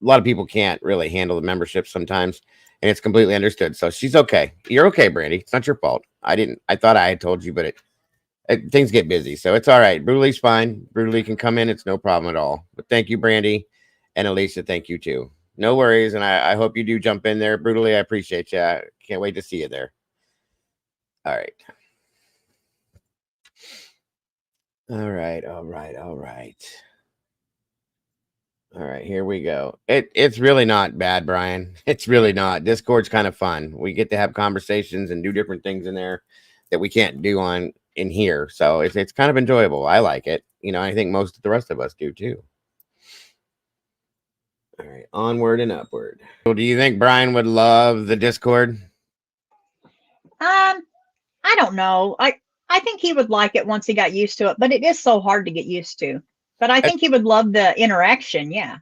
[SPEAKER 1] lot of people can't really handle the membership sometimes, and it's completely understood. So she's okay. You're okay, Brandy. It's not your fault. I thought I had told you, but things get busy, so it's all right. Brutally's fine. Brutally can come in. It's no problem at all. But thank you, Brandy, and Alicia. Thank you too. No worries, and I hope you do jump in there. Brutally, I appreciate you. I can't wait to see you there. All right. All right. Here we go. It's really not bad, Brian. It's really not. Discord's kind of fun. We get to have conversations and do different things in there that we can't do in here. So it's kind of enjoyable. I like it. You know, I think most of the rest of us do too. All right, onward and upward. So do you think Brian would love the Discord?
[SPEAKER 2] I don't know. I think he would like it once he got used to it, but it is so hard to get used to. But I think he would love the interaction. Yeah.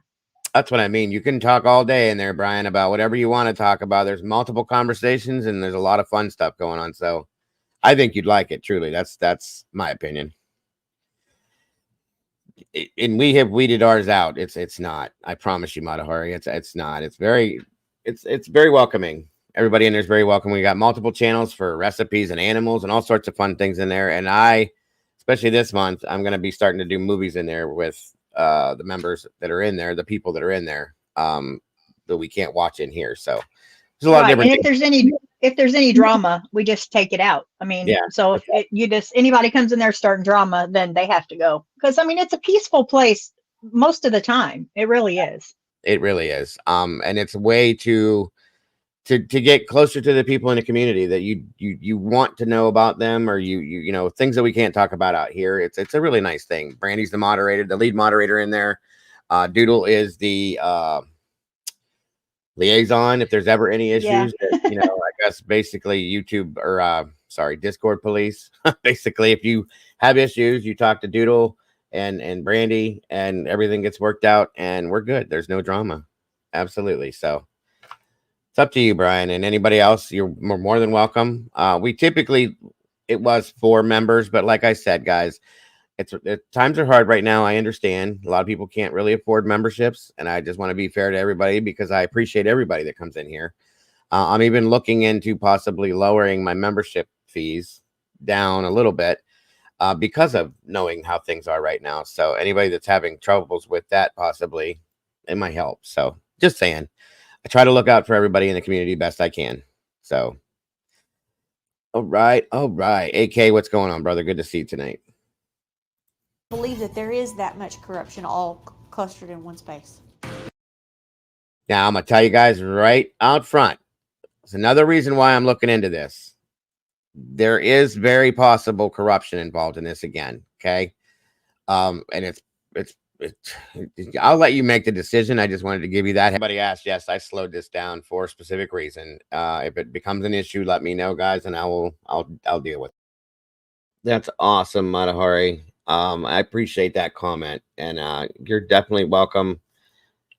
[SPEAKER 1] That's what I mean. You can talk all day in there, Brian, about whatever you want to talk about. There's multiple conversations and there's a lot of fun stuff going on. So I think you'd like it. Truly. That's my opinion. And we have weeded ours out. It's not. I promise you, Matahari. It's not. It's very welcoming. Everybody in there is very welcome. We got multiple channels for recipes and animals and all sorts of fun things in there. And especially this month, I'm going to be starting to do movies in there with the members that are in there, the people that are in there that we can't watch in here. So there's a lot of different
[SPEAKER 2] things. If there's any drama, we just take it out. I mean, yeah, so if anybody comes in there starting drama, then they have to go. Because I mean, it's a peaceful place most of the time. It really is.
[SPEAKER 1] It really is. And it's a way to get closer to the people in the community that you want to know about them, or you know, things that we can't talk about out here. It's a really nice thing. Brandy's the moderator, the lead moderator in there. Doodle is the liaison if there's ever any issues. That, you know, I guess basically YouTube or Discord police. Basically, if you have issues, you talk to Doodle and Brandy, and everything gets worked out, and we're good. There's no drama. Absolutely. So It's up to you, Brian, and anybody else. You're more than welcome. We typically, it was 4 members, but like I said, guys, times are hard right now. I understand a lot of people can't really afford memberships, and I just want to be fair to everybody because I appreciate everybody that comes in here. I'm even looking into possibly lowering my membership fees down a little bit because of knowing how things are right now. So anybody that's having troubles with that, possibly it might help. So just saying. I try to look out for everybody in the community best I can. So, all right. AK, what's going on, brother? Good to see you tonight.
[SPEAKER 17] I believe that there is that much corruption all clustered in one space.
[SPEAKER 1] Now, I'm going to tell you guys right out front. It's another reason why I'm looking into this. There is very possible corruption involved in this again. Okay. And it's I'll let you make the decision. I just wanted to give you that. Everybody asked, yes, I slowed this down for a specific reason. If it becomes an issue, let me know, guys, and I'll deal with it. That's awesome, Matahari. I appreciate that comment, and you're definitely welcome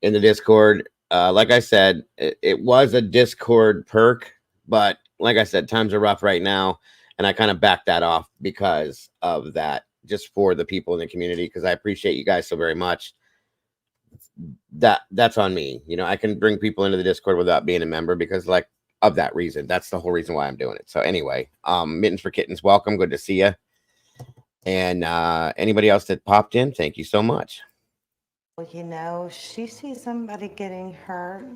[SPEAKER 1] in the Discord. Like I said, it was a Discord perk, but like I said, times are rough right now, and I kind of backed that off because of that. Just for the people in the community, because I appreciate you guys so very much. That's on me. You know, I can bring people into the Discord without being a member because like of that reason. That's the whole reason why I'm doing it. So anyway, Mittens for Kittens, welcome. Good to see you. And anybody else that popped in, thank you so much.
[SPEAKER 16] Well, you know, she sees somebody getting hurt.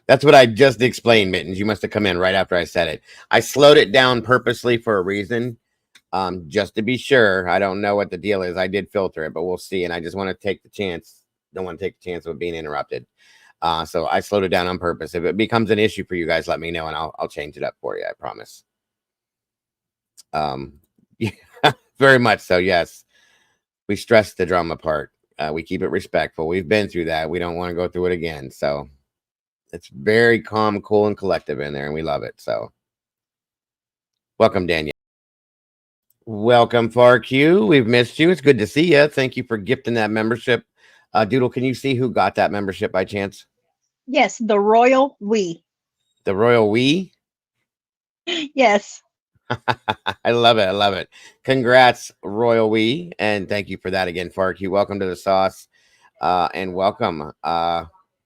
[SPEAKER 1] That's what I just explained, Mittens. You must have come in right after I said it. I slowed it down purposely for a reason. Just to be sure. I don't know what the deal is. I did filter it, but we'll see. And I just want to take the chance. Don't want to take the chance of being interrupted. So I slowed it down on purpose. If it becomes an issue for you guys, let me know and I'll change it up for you. I promise. Yeah, very much so. Yes. We stress the drama part. We keep it respectful. We've been through that. We don't want to go through it again. So it's very calm, cool, and collective in there, and we love it. So welcome, Danielle. Welcome, FarQ. We've missed you. It's good to see you. Thank you for gifting that membership. Doodle, can you see who got that membership by chance?
[SPEAKER 2] Yes, the Royal We.
[SPEAKER 1] The Royal We?
[SPEAKER 2] Yes.
[SPEAKER 1] I love it. I love it. Congrats, Royal We. And thank you for that again, FarQ. Welcome to the sauce. And welcome,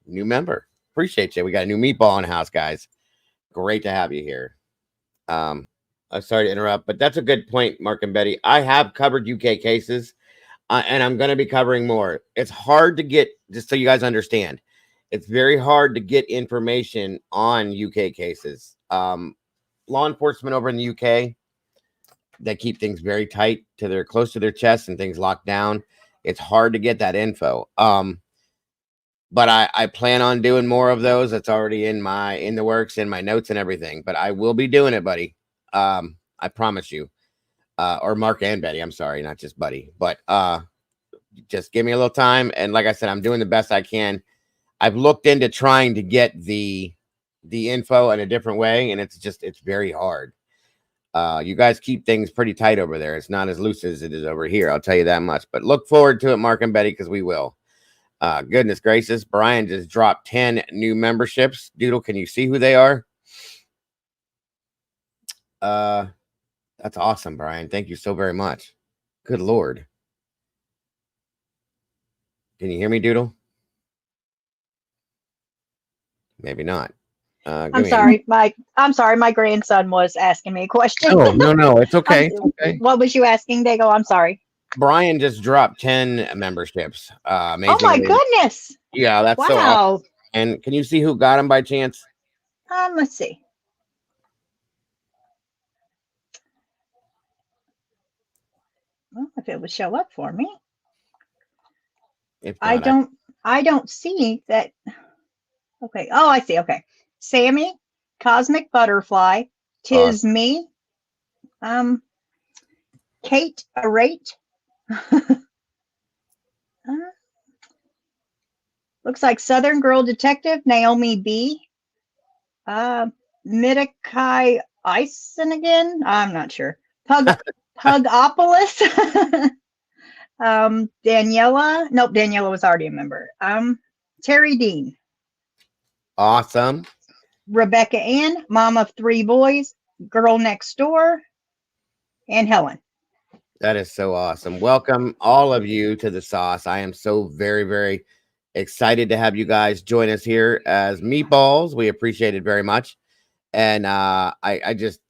[SPEAKER 1] new member. Appreciate you. We got a new meatball in the house, guys. Great to have you here. I'm sorry to interrupt, but that's a good point, Mark and Betty. I have covered UK cases, and I'm going to be covering more. It's hard to get, just so you guys understand, it's very hard to get information on UK cases. Law enforcement over in the UK, they keep things very tight to their close to their chest and things locked down. It's hard to get that info. But I plan on doing more of those. It's already in the works, in my notes and everything. But I will be doing it, buddy. I promise you. Or Mark and Betty. I'm sorry, not just Buddy. But just give me a little time. And like I said, I'm doing the best I can. I've looked into trying to get the info in a different way, and it's very hard. You guys keep things pretty tight over there. It's not as loose as it is over here. I'll tell you that much. But look forward to it, Mark and Betty, because we will. Goodness gracious, Brian just dropped 10 new memberships. Doodle, can you see who they are? That's awesome, Brian. Thank you so very much. Good Lord. Can you hear me, Doodle? Maybe not.
[SPEAKER 2] I'm sorry. My grandson was asking me a question.
[SPEAKER 1] Oh, no. It's okay. It's okay.
[SPEAKER 2] What was you asking, Dago? I'm sorry.
[SPEAKER 1] Brian just dropped 10 memberships. Amazing.
[SPEAKER 2] Oh my goodness.
[SPEAKER 1] Yeah, that's so awesome. And can you see who got them by chance?
[SPEAKER 2] Let's see. Well, if it would show up for me.
[SPEAKER 1] If not,
[SPEAKER 2] I don't see that. Okay. Oh, I see. Okay. Sammy, Cosmic Butterfly, Tis Me, Kate Arate. Looks like Southern Girl Detective, Naomi B. Midakai Ison again. I'm not sure. Pugopolis. Daniela. Nope, Daniela was already a member. Terry Dean.
[SPEAKER 1] Awesome.
[SPEAKER 2] Rebecca Ann, mom of 3 boys, girl next door, and Helen.
[SPEAKER 1] That is so awesome. Welcome all of you to the sauce. I am so very, very excited to have you guys join us here as meatballs. We appreciate it very much. And I just,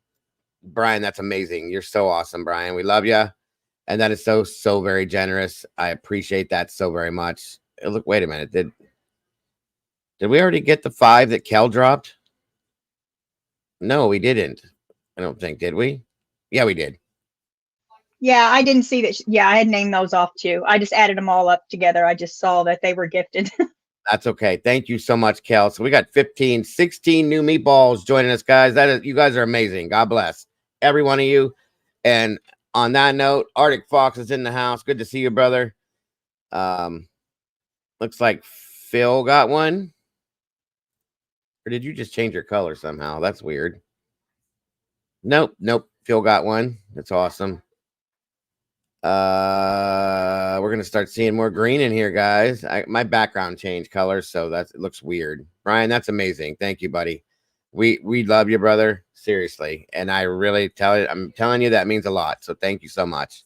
[SPEAKER 1] Brian, that's amazing. You're so awesome, Brian. We love you. And that is so very generous. I appreciate that so very much. Look, wait a minute. Did we already get the 5 that Kel dropped? No, we didn't. I don't think, did we? Yeah, we did.
[SPEAKER 2] Yeah, I didn't see that. Yeah, I had named those off too. I just added them all up together. I just saw that they were gifted.
[SPEAKER 1] That's okay. Thank you so much, Kel. So we got 16 new meatballs joining us, guys. You guys are amazing. God bless every one of you. And on that note, Arctic Fox is in the house. Good to see you, brother. Looks like Phil got one. Or did you just change your color somehow? That's weird. Nope. Phil got one. That's awesome. We're gonna start seeing more green in here, guys. My background changed colors, so it looks weird. Brian, that's amazing. Thank you, buddy. We love you, brother. Seriously, and I really I'm telling you that means a lot. So thank you so much.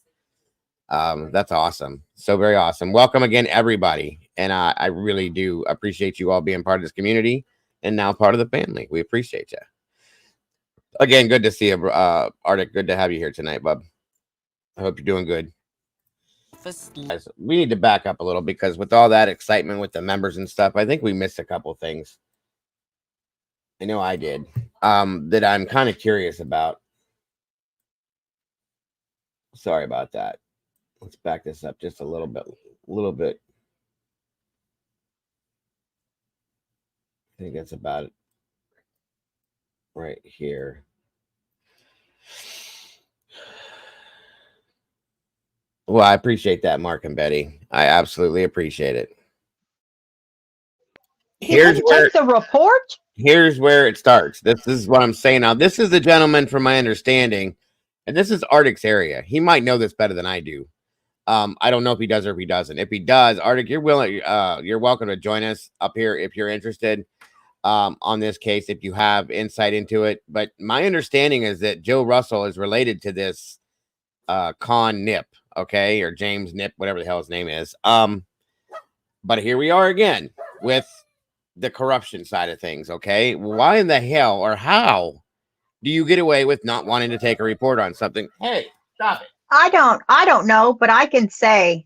[SPEAKER 1] That's awesome. So very awesome. Welcome again, everybody. And I really do appreciate you all being part of this community and now part of the family. We appreciate you. Again, good to see you, Arctic. Good to have you here tonight, bub. I hope you're doing good. Guys, we need to back up a little because with all that excitement with the members and stuff, I think we missed a couple things. I know I did. That I'm kind of curious about. Sorry about that. Let's back this up just a little bit. I think that's about it right here. Well, I appreciate that, Mark and Betty. I absolutely appreciate it.
[SPEAKER 2] Here's where the report.
[SPEAKER 1] Here's where it starts. This is what I'm saying now. This is the gentleman, from my understanding, and this is Arctic's area. He might know this better than I do. I don't know if he does or if he doesn't. If he does, Arctic, you're welcome to join us up here if you're interested on this case, if you have insight into it. But my understanding is that Joe Russell is related to this Con Nip, okay, or James Nip, whatever the hell his name is. But here we are again with the corruption side of things, okay? Why in the hell or how do you get away with not wanting to take a report on something? Hey, stop it.
[SPEAKER 2] I don't know, but I can say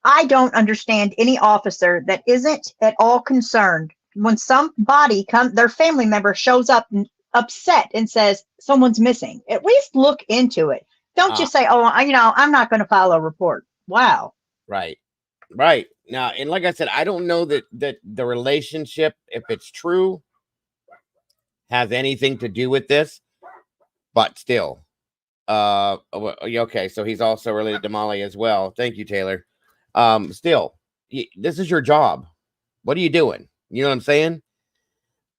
[SPEAKER 2] I don't understand any officer that isn't at all concerned when somebody their family member shows up upset and says someone's missing. At least look into it. Don't just say, "Oh, I'm not going to file a report." Wow.
[SPEAKER 1] Right. Now, and like I said, I don't know that the relationship, if it's true, has anything to do with this, but still. Okay, so he's also related to Molly as well. Thank you, Taylor. Still, this is your job. What are you doing? You know what I'm saying?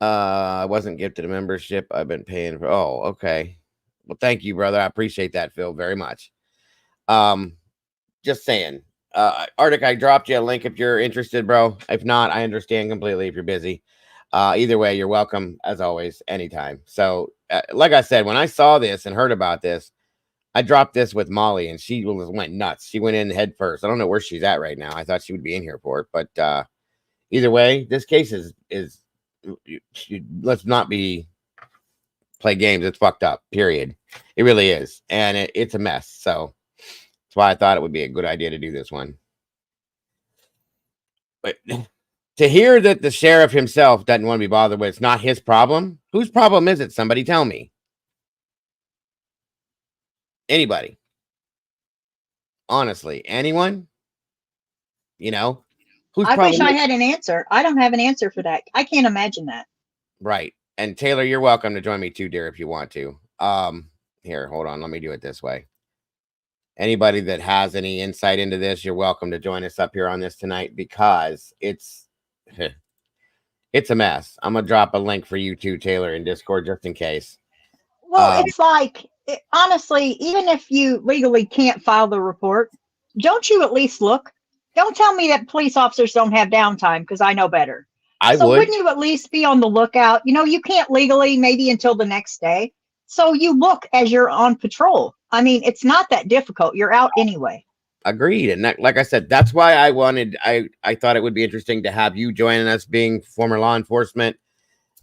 [SPEAKER 1] I wasn't gifted a membership. I've been paying for. Oh, okay. Well, thank you, brother. I appreciate that, Phil, very much. Just saying. Arctic, I dropped you a link if you're interested, bro. If not, I understand completely if you're busy. Either way, you're welcome as always, anytime. So, like I said, when I saw this and heard about this, I dropped this with Molly, and she went nuts. She went in head first. I don't know where she's at right now. I thought she would be in here for it, but either way, this case is let's not play games. It's fucked up. Period. It really is, and it's a mess. So that's why I thought it would be a good idea to do this one. But to hear that the sheriff himself doesn't want to be bothered with, it's not his problem. Whose problem is it? Somebody tell me. Anybody. Honestly, anyone? Whose
[SPEAKER 2] I wish
[SPEAKER 1] problem
[SPEAKER 2] I had an answer. I don't have an answer for that. I can't imagine that.
[SPEAKER 1] Right. And Taylor, you're welcome to join me too, dear, if you want to. Here, hold on. Let me do it this way. Anybody that has any insight into this, you're welcome to join us up here on this tonight, because it's a mess. I'm gonna drop a link for you too, Taylor, in Discord, just in case.
[SPEAKER 2] Well, it's like, honestly, even if you legally can't file the report, don't you at least look? Don't tell me that police officers don't have downtime, because I know better.
[SPEAKER 1] I
[SPEAKER 2] So
[SPEAKER 1] would.
[SPEAKER 2] wouldn't you at least be on the lookout? You know, you can't legally maybe until the next day. So you look as you're on patrol. I mean, it's not that difficult. You're out anyway.
[SPEAKER 1] Agreed. And that, like I said, that's why I thought it would be interesting to have you joining us, being former law enforcement.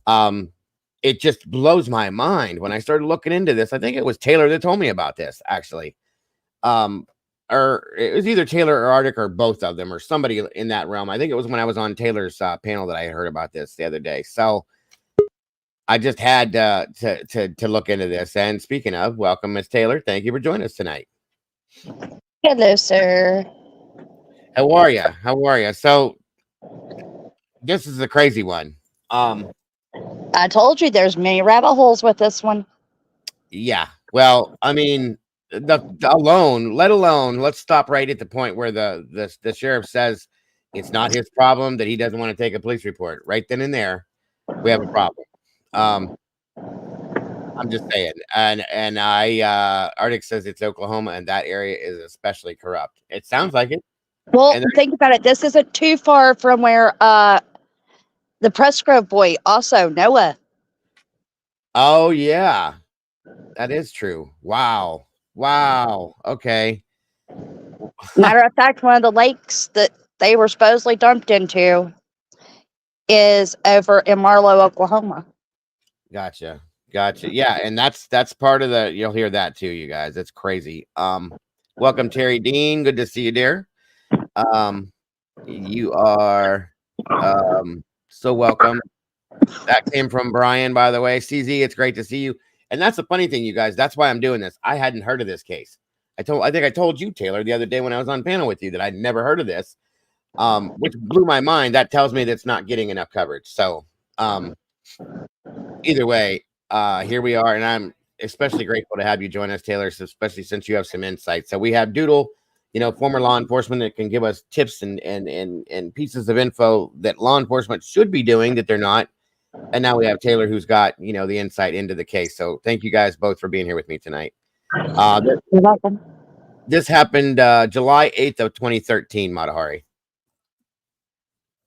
[SPEAKER 1] It just blows my mind when I started looking into this. I think it was Taylor that told me about this, actually. Or it was either Taylor or Arctic or both of them or somebody in that realm. I think it was when I was on Taylor's panel that I heard about this the other day. So I just had to look into this. And speaking of, welcome, Miss Taylor. Thank you for joining us tonight.
[SPEAKER 18] Hello, sir.
[SPEAKER 1] How are you? How are you? So this is a crazy one.
[SPEAKER 18] I told you there's many rabbit holes with this one.
[SPEAKER 1] Yeah. Well, I mean, let alone, let's stop right at the point where the sheriff says it's not his problem, that he doesn't want to take a police report. Right then and there, we have a problem. I'm just saying. And Arctic says it's Oklahoma, and that area is especially corrupt. It sounds like it.
[SPEAKER 18] Well, think about it. This isn't too far from where the Press Grove boy, also Noah.
[SPEAKER 1] Oh yeah, that is true. Wow. Okay.
[SPEAKER 18] Matter of fact, one of the lakes that they were supposedly dumped into is over in Marlow, Oklahoma.
[SPEAKER 1] Gotcha. Yeah, and that's part of the. You'll hear that too, you guys. It's crazy. Welcome, Terry Dean. Good to see you, dear. You are so welcome. That came from Brian, by the way. CZ, it's great to see you. And that's the funny thing, you guys. That's why I'm doing this. I hadn't heard of this case. I think I told you, Taylor, the other day when I was on panel with you that I'd never heard of this, which blew my mind. That tells me that's not getting enough coverage. So either way, here we are, and I'm especially grateful to have you join us, Taylor, especially since you have some insight. So we have Doodle, former law enforcement that can give us tips and pieces of info that law enforcement should be doing that they're not. And now we have Taylor, who's got, the insight into the case. So thank you guys both for being here with me tonight.
[SPEAKER 18] You're welcome.
[SPEAKER 1] This happened July 8th of 2013, Matahari.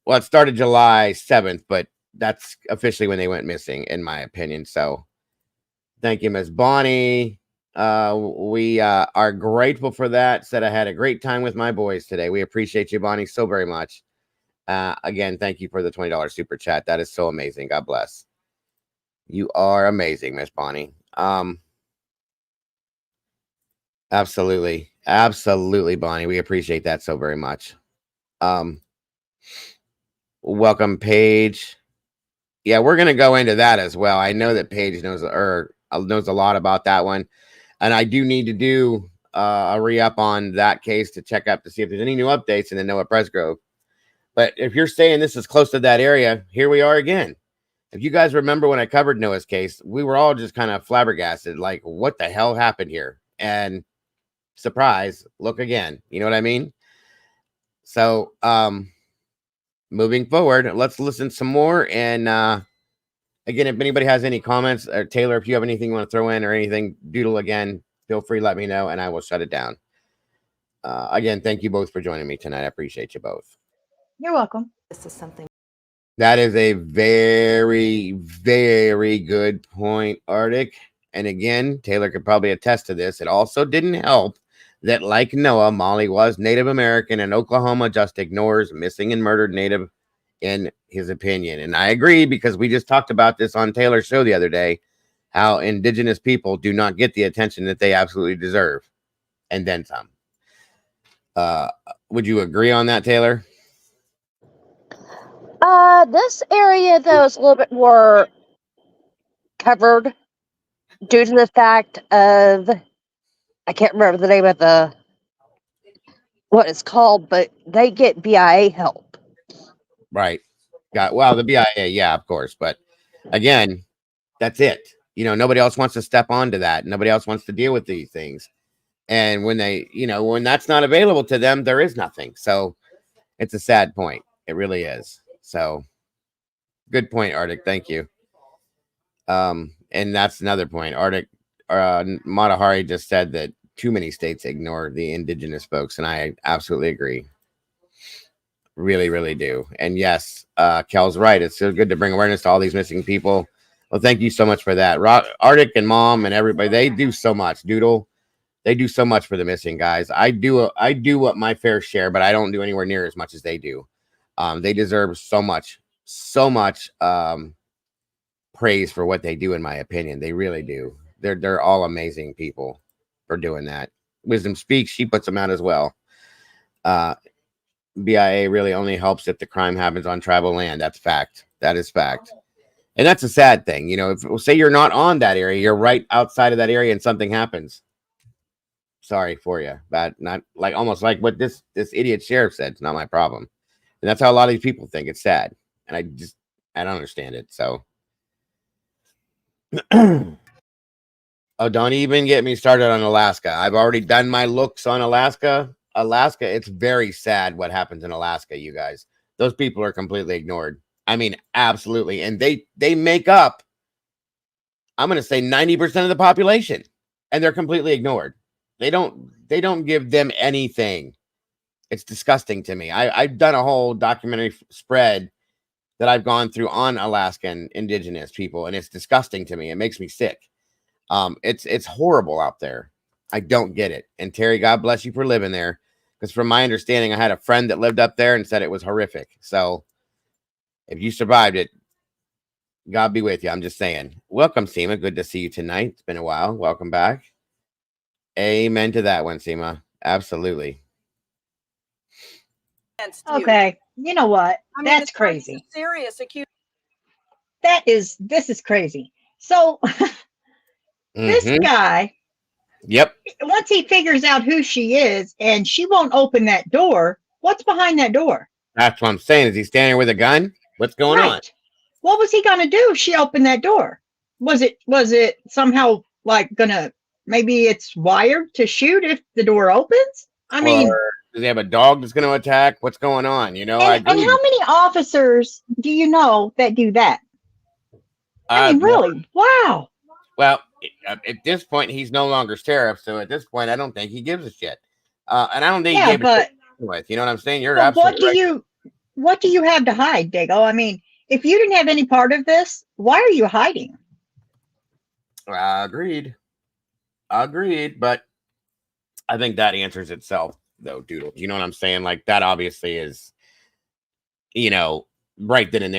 [SPEAKER 1] Well, it started July 7th, but that's officially when they went missing, in my opinion. So thank you, Miss Bonnie. We are grateful for that. Said I had a great time with my boys today. We appreciate you, Bonnie, so very much. Again, thank you for the $20 super chat. That is so amazing. God bless. You are amazing, Miss Bonnie. Absolutely, Bonnie. We appreciate that so very much. Welcome, Paige. Yeah, we're gonna go into that as well. I know that Paige knows a lot about that one, and I do need to do a re-up on that case to check up to see if there's any new updates in the Noah Presgrove. But if you're saying this is close to that area, here we are again. If you guys remember when I covered Noah's case, we were all just kind of flabbergasted, like, what the hell happened here? And surprise, look again. You know what I mean? So, moving forward, let's listen some more. And again, if anybody has any comments, or Taylor, if you have anything you want to throw in or anything, Doodle, again, feel free, let me know, and I will shut it down. Again, thank you both for joining me tonight. I appreciate you both.
[SPEAKER 2] You're welcome.
[SPEAKER 19] This is something.
[SPEAKER 1] That is a very, very good point, Arctic. And again, Taylor could probably attest to this. It also didn't help that, like Noah, Molly was Native American, and Oklahoma just ignores missing and murdered Native, in his opinion. And I agree, because we just talked about this on Taylor's show the other day, how indigenous people do not get the attention that they absolutely deserve, and then some. Would you agree on that, Taylor?
[SPEAKER 18] This area, though, is a little bit more covered due to the fact of, I can't remember the name of what it's called, but they get BIA help.
[SPEAKER 1] Right. Well, the BIA, yeah, of course. But again, that's it. Nobody else wants to step onto that. Nobody else wants to deal with these things. And when when that's not available to them, there is nothing. So it's a sad point. It really is. So good point, Arctic. Thank you. And that's another point. Arctic, Matahari just said that too many states ignore the indigenous folks, and I absolutely agree. Really, really do. And yes, Kel's right. It's so good to bring awareness to all these missing people. Well, thank you so much for that. Arctic and Mom and everybody, they do so much. Doodle, they do so much for the missing guys. I do what my fair share, but I don't do anywhere near as much as they do. They deserve so much praise for what they do, in my opinion. They really do. They're all amazing people for doing that. Wisdom Speaks, she puts them out as well. BIA really only helps if the crime happens on tribal land. That's fact. That is fact. And that's a sad thing. You know, if say you're not on that area, you're right outside of that area and something happens. Sorry for you. But not like almost like what this idiot sheriff said. It's not my problem. And that's how a lot of these people think. It's sad. And I don't understand it. So oh, don't even get me started on Alaska. I've already done my looks on Alaska. It's very sad what happens in Alaska, you guys. Those people are completely ignored. I mean, absolutely. And they make up, I'm going to say 90% of the population, and they're completely ignored. They don't give them anything. It's disgusting to me. I've done a whole documentary spread that I've gone through on Alaskan indigenous people, and it's disgusting to me. It makes me sick. It's horrible out there. I don't get it. And Terry, God bless you for living there. Because from my understanding, I had a friend that lived up there and said it was horrific. So if you survived it, God be with you. I'm just saying. Welcome, Seema. Good to see you tonight. It's been a while. Welcome back. Amen to that one, Seema. Absolutely.
[SPEAKER 2] Okay. You know what?
[SPEAKER 19] I mean,
[SPEAKER 2] That's crazy.
[SPEAKER 19] Serious accusation.
[SPEAKER 2] This is crazy. So this guy,
[SPEAKER 1] yep.
[SPEAKER 2] Once he figures out who she is and she won't open that door, what's behind that door?
[SPEAKER 1] That's what I'm saying. Is he standing with a gun? What's going on?
[SPEAKER 2] What was he gonna do if she opened that door? Was it somehow like gonna, maybe it's wired to shoot if the door opens? I mean,
[SPEAKER 1] or does he have a dog that's going to attack? What's going on? You know,
[SPEAKER 2] and how many officers do you know that do that? I mean, really? Wow.
[SPEAKER 1] Well, at this point, he's no longer sheriff, so at this point, I don't think he gives a shit. And I don't think he gave a shit with. You know what I'm saying? You're absolutely right.
[SPEAKER 2] What do you have to hide, Dago? I mean, if you didn't have any part of this, why are you hiding?
[SPEAKER 1] Agreed. But I think that answers itself, though, Doodle. You know what I'm saying? Like, that obviously is, you know, right then and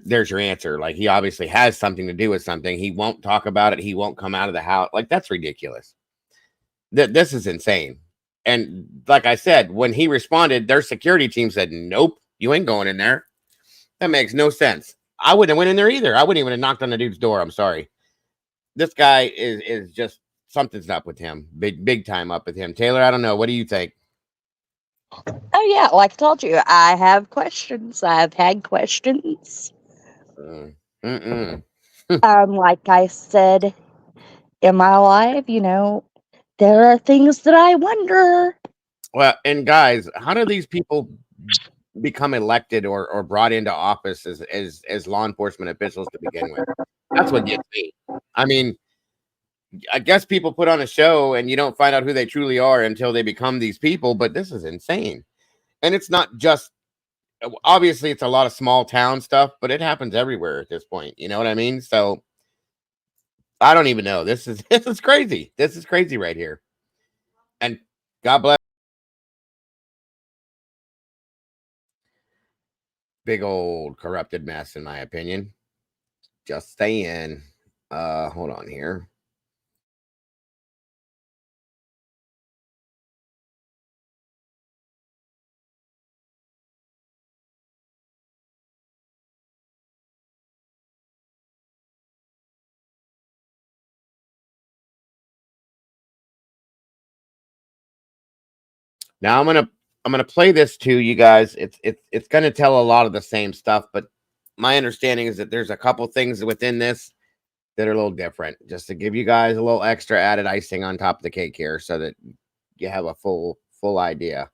[SPEAKER 1] there's your answer. Like, he obviously has something to do with something. He won't talk about it. He won't come out of the house. Like, that's ridiculous. This is insane. And like I said, when he responded, their security team said, nope, you ain't going in there. That makes no sense. I wouldn't have went in there either. I wouldn't even have knocked on the dude's door. I'm sorry. This guy is just, something's up with him. Big time up with him. Taylor, I don't know. What do you think?
[SPEAKER 18] Oh yeah, like I told you, I have questions. I've had questions. Like I said in my life, you know, there are things that I wonder.
[SPEAKER 1] Well, and guys, how do these people become elected or brought into office as law enforcement officials to begin with? That's what gets me. I mean, I guess people put on a show and you don't find out who they truly are until they become these people, but this is insane. And it's not just, obviously it's a lot of small town stuff, but it happens everywhere at this point. You know what I mean? So I don't even know. This is crazy. This is crazy right here. And God bless. Big old corrupted mess, in my opinion. Just saying. Hold on here. Now I'm gonna play this to you guys. It's gonna tell a lot of the same stuff, but my understanding is that there's a couple things within this that are a little different, just to give you guys a little extra added icing on top of the cake here, so that you have a full idea.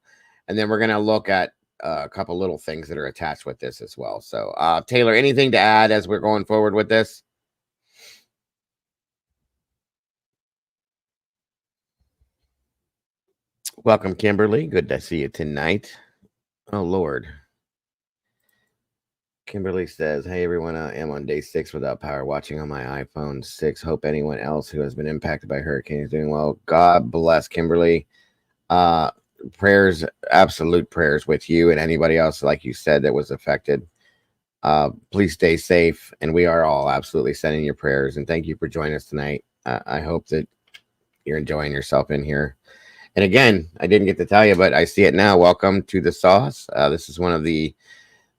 [SPEAKER 1] And then we're gonna look at a couple little things that are attached with this as well. So, Taylor, anything to add as we're going forward with this? Welcome, Kimberly. Good to see you tonight. Oh, Lord. Kimberly says, "Hey everyone, I am on day 6 without power, watching on my iPhone 6. Hope anyone else who has been impacted by hurricane is doing well. God bless, Kimberly. Prayers, absolute prayers with you and anybody else, like you said, that was affected. Please stay safe, and we are all absolutely sending your prayers. And thank you for joining us tonight. I hope that you're enjoying yourself in here. And again, I didn't get to tell you, but I see it now. Welcome to the Sauce. This is one of the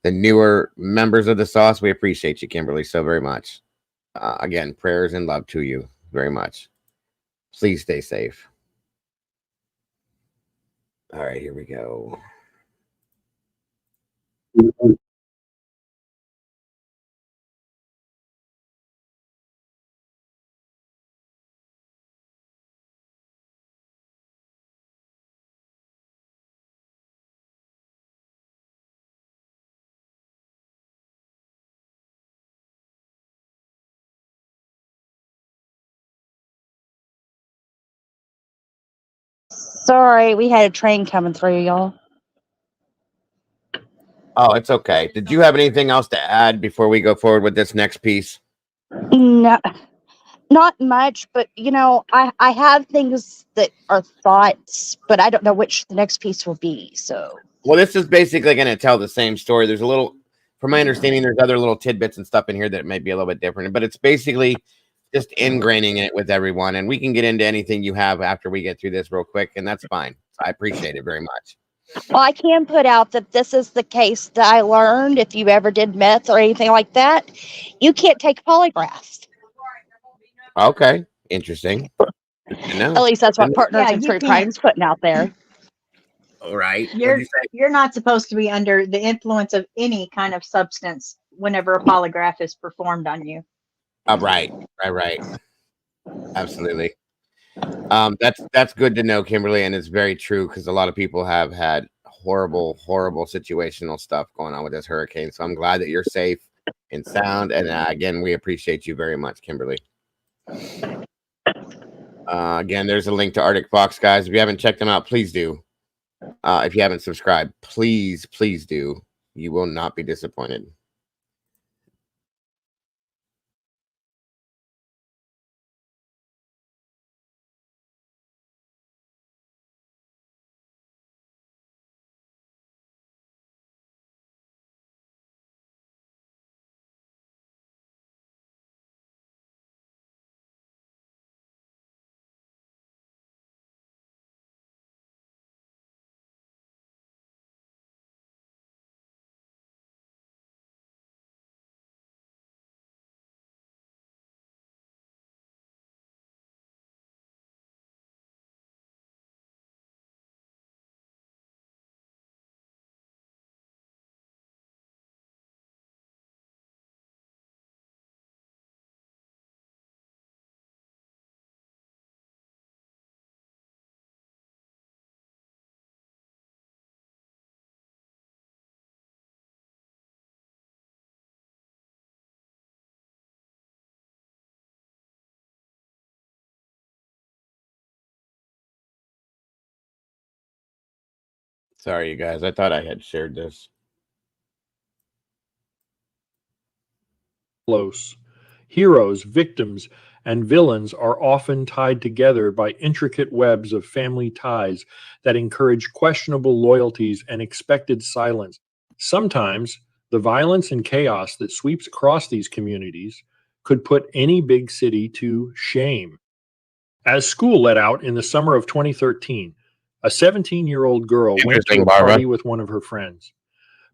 [SPEAKER 1] newer members of the Sauce. We appreciate you, Kimberly, so very much. Again, prayers and love to you very much. Please stay safe. All right, here we go.
[SPEAKER 18] Sorry, we had a train coming through, y'all.
[SPEAKER 1] Oh, it's okay. Did you have anything else to add before we go forward with this next piece?
[SPEAKER 18] No, not much, but I have things that are thoughts, but I don't know which the next piece will be. So,
[SPEAKER 1] Well, this is basically going to tell the same story. There's a little, from my understanding, there's other little tidbits and stuff in here that may be a little bit different, but it's basically just ingraining it with everyone. And we can get into anything you have after we get through this real quick, and that's fine. I appreciate it very much.
[SPEAKER 18] well, I can put out that this is the case that I learned. If you ever did meth or anything like that, you can't take polygraphs.
[SPEAKER 1] Okay, interesting. No,
[SPEAKER 18] At least that's what Partners
[SPEAKER 2] Yeah,
[SPEAKER 18] in
[SPEAKER 2] you
[SPEAKER 18] True
[SPEAKER 2] can't.
[SPEAKER 18] Crime's putting out there.
[SPEAKER 1] All right. What'd
[SPEAKER 2] You're
[SPEAKER 1] you say?
[SPEAKER 2] you're not supposed to be under the influence of any kind of substance whenever a polygraph is performed on you.
[SPEAKER 1] Oh, right. Absolutely. That's good to know, Kimberly, and it's very true because a lot of people have had horrible situational stuff going on with this hurricane. So I'm glad that you're safe and sound. And again, we appreciate you very much, Kimberly. Again, there's a link to Arctic Fox, guys. If you haven't checked them out, please do. If you haven't subscribed, please do. You will not be disappointed. Sorry, you guys. I thought I had shared this.
[SPEAKER 19] Close. Heroes, victims, and villains are often tied together by intricate webs of family ties that encourage questionable loyalties and expected silence. Sometimes, the violence and chaos that sweeps across these communities could put any big city to shame. As school let out in the summer of 2013, a 17-year-old girl went to
[SPEAKER 1] Interesting,
[SPEAKER 19] a
[SPEAKER 1] Barbara.
[SPEAKER 19] party with one of her friends.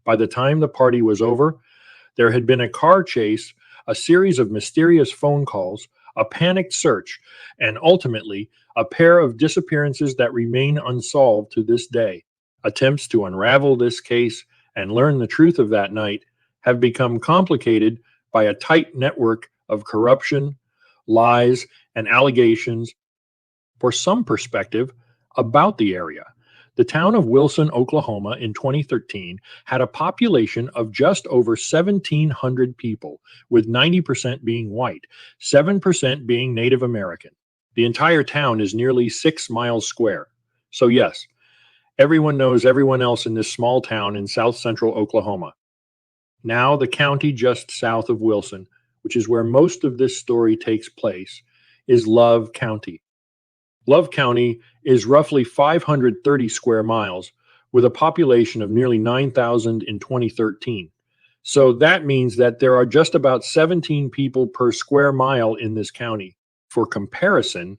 [SPEAKER 19] By the time the party was over, there had been a car chase, a series of mysterious phone calls, a panicked search, and ultimately a pair of disappearances that remain unsolved to this day. Attempts to unravel this case and learn the truth of that night have become complicated by a tight network of corruption, lies, and allegations. For some perspective about the area, the town of Wilson, Oklahoma in 2013 had a population of just over 1,700 people, with 90% being white, 7% being Native American. The entire town is nearly 6 miles square. So yes, everyone knows everyone else in this small town in south central Oklahoma. Now the county just south of Wilson, which is where most of this story takes place, is Love County. Love County is roughly 530 square miles with a population of nearly 9,000 in 2013. So that means that there are just about 17 people per square mile in this county. For comparison,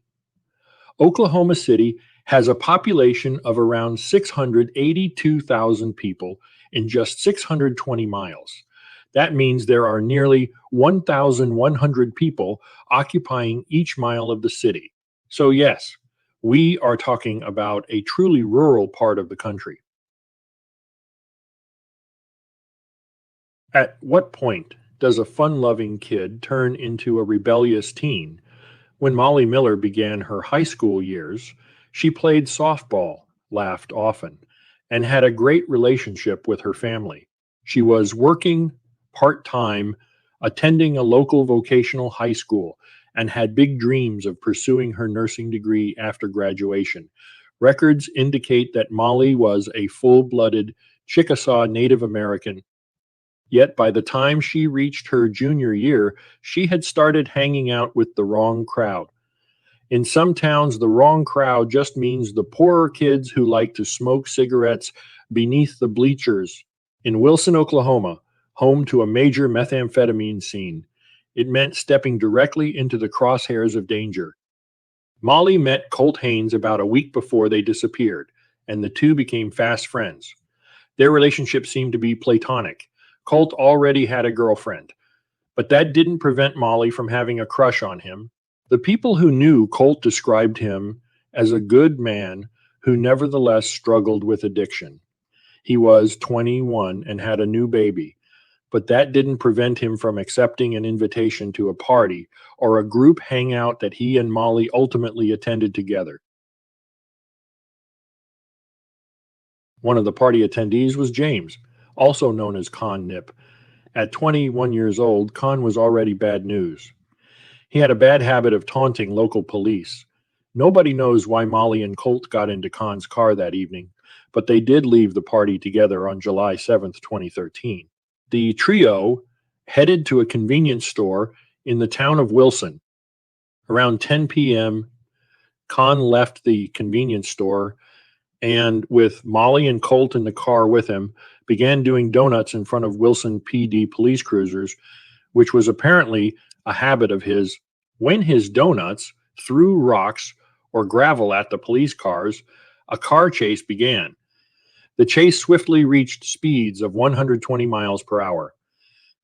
[SPEAKER 19] Oklahoma City has a population of around 682,000 people in just 620 miles. That means there are nearly 1,100 people occupying each mile of the city. So yes, we are talking about a truly rural part of the country. At what point does a fun-loving kid turn into a rebellious teen? When Molly Miller began her high school years, she played softball, laughed often, and had a great relationship with her family. She was working part-time, attending a local vocational high school, and had big dreams of pursuing her nursing degree after graduation. Records indicate that Molly was a full-blooded Chickasaw Native American. Yet by the time she reached her junior year, she had started hanging out with the wrong crowd. In some towns, the wrong crowd just means the poorer kids who like to smoke cigarettes beneath the bleachers. In Wilson, Oklahoma, home to a major methamphetamine scene, it meant stepping directly into the crosshairs of danger. Molly met Colt Haynes about a week before they disappeared, and the two became fast friends. Their relationship seemed to be platonic. Colt already had a girlfriend, but that didn't prevent Molly from having a crush on him. The people who knew Colt described him as a good man who nevertheless struggled with addiction. He was 21 and had a new baby, but that didn't prevent him from accepting an invitation to a party or a group hangout that he and Molly ultimately attended together. One of the party attendees was James, also known as Con Nip. At 21 years old, Con was already bad news. He had a bad habit of taunting local police. Nobody knows why Molly and Colt got into Con's car that evening, but they did leave the party together on July 7th, 2013. The trio headed to a convenience store in the town of Wilson. Around 10 p.m., Con left the convenience store and, with Molly and Colt in the car with him, began doing donuts in front of Wilson PD police cruisers, which was apparently a habit of his. When his donuts threw rocks or gravel at the police cars, a car chase began. The chase swiftly reached speeds of 120 miles per hour.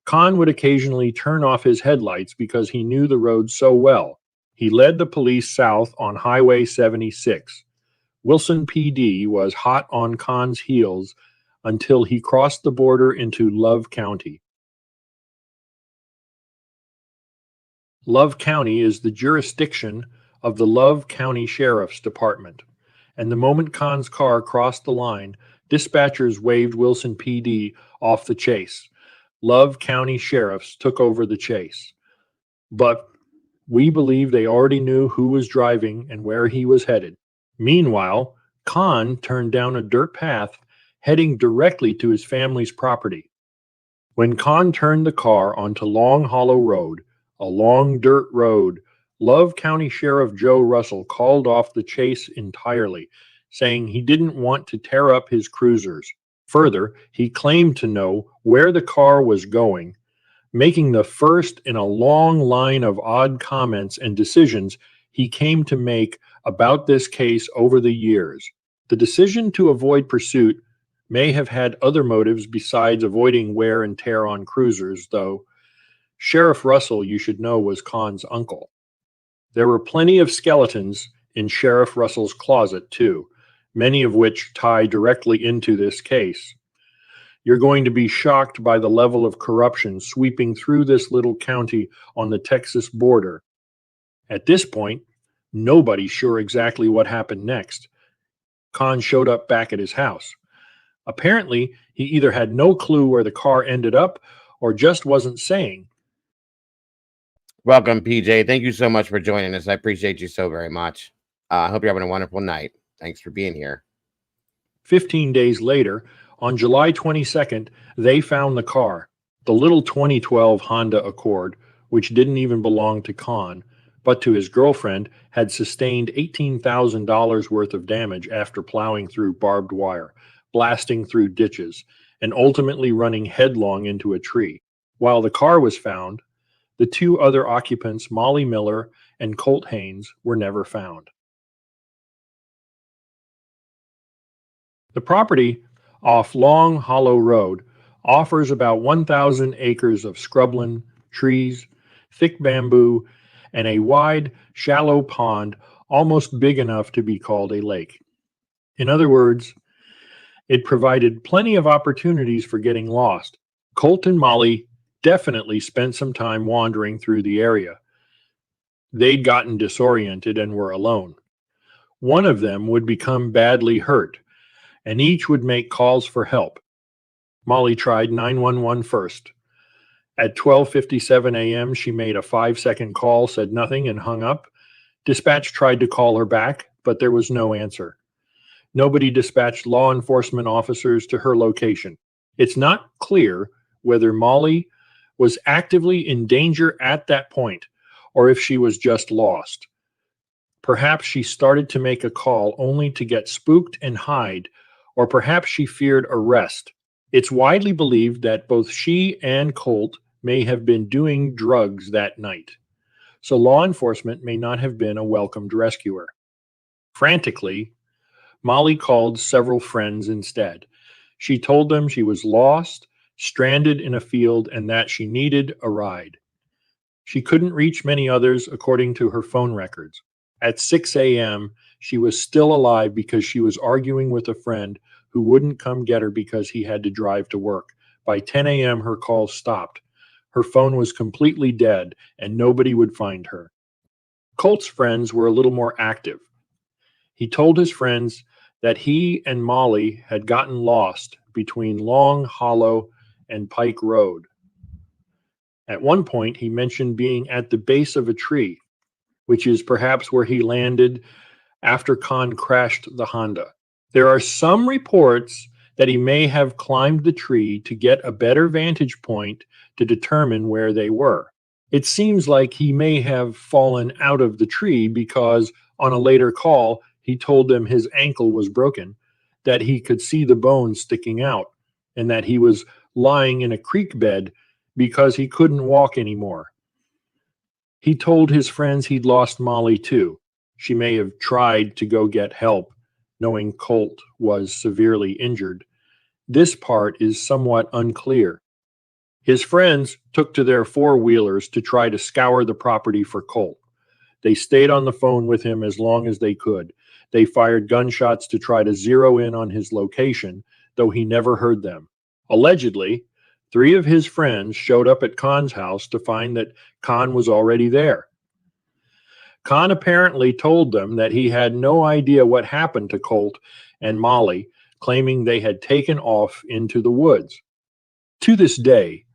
[SPEAKER 19] Con would occasionally turn off his headlights because he knew the road so well. He led the police south on Highway 76. Wilson PD was hot on Con's heels until he crossed the border into Love County. Love County is the jurisdiction of the Love County Sheriff's Department, and the moment Con's car crossed the line, dispatchers waved Wilson PD off the chase. Love County sheriffs took over the chase. But we believe they already knew who was driving and where he was headed. Meanwhile, Con turned down a dirt path heading directly to his family's property. When Con turned the car onto Long Hollow Road, a long dirt road, Love County Sheriff Joe Russell called off the chase entirely, saying he didn't want to tear up his cruisers. Further, he claimed to know where the car was going, making the first in a long line of odd comments and decisions he came to make about this case over the years. The decision to avoid pursuit may have had other motives besides avoiding wear and tear on cruisers, though. Sheriff Russell, you should know, was Con's uncle. There were plenty of skeletons in Sheriff Russell's closet, too, many of which tie directly into this case. You're going to be shocked by the level of corruption sweeping through this little county on the Texas border. At this point, nobody's sure exactly what happened next. Con showed up back at his house. Apparently, he either had no clue where the car ended up or just wasn't saying.
[SPEAKER 1] Welcome, PJ. Thank you so much for joining us. I appreciate you so very much. I hope you're having a wonderful night. Thanks for being here.
[SPEAKER 19] 15 days later, on July 22nd, they found the car. The little 2012 Honda Accord, which didn't even belong to Con, but to his girlfriend, had sustained $18,000 worth of damage after plowing through barbed wire, blasting through ditches, and ultimately running headlong into a tree. While the car was found, the two other occupants, Molly Miller and Colt Haynes, were never found. The property off Long Hollow Road offers about 1,000 acres of scrubland, trees, thick bamboo, and a wide, shallow pond almost big enough to be called a lake. In other words, it provided plenty of opportunities for getting lost. Colt and Molly definitely spent some time wandering through the area. They'd gotten disoriented and were alone. One of them would become badly hurt, and each would make calls for help. Molly tried 911 first. At 12:57 a.m., she made a 5-second call, said nothing, and hung up. Dispatch tried to call her back, but there was no answer. Nobody dispatched law enforcement officers to her location. It's not clear whether Molly was actively in danger at that point, or if she was just lost. Perhaps she started to make a call only to get spooked and hide, or perhaps she feared arrest. It's widely believed that both she and Colt may have been doing drugs that night, so law enforcement may not have been a welcomed rescuer. Frantically, Molly called several friends instead. She told them she was lost, stranded in a field, and that she needed a ride. She couldn't reach many others according to her phone records. At 6 a.m., she was still alive because she was arguing with a friend who wouldn't come get her because he had to drive to work. By 10 a.m., her calls stopped. Her phone was completely dead, and nobody would find her. Colt's friends were a little more active. He told his friends that he and Molly had gotten lost between Long Hollow and Pike Road. At one point, he mentioned being at the base of a tree, which is perhaps where he landed after Con crashed the Honda. There are some reports that he may have climbed the tree to get a better vantage point to determine where they were. It seems like he may have fallen out of the tree because on a later call, he told them his ankle was broken, that he could see the bones sticking out, and that he was lying in a creek bed because he couldn't walk anymore. He told his friends he'd lost Molly too. She may have tried to go get help, knowing Colt was severely injured. This part is somewhat unclear. His friends took to their four-wheelers to try to scour the property for Colt. They stayed on the phone with him as long as they could. They fired gunshots to try to zero in on his location, though he never heard them. Allegedly, 3 of his friends showed up at Con's house to find that Con was already there. Con apparently told them that he had no idea what happened to Colt and Molly, claiming they had taken off into the woods. To this day,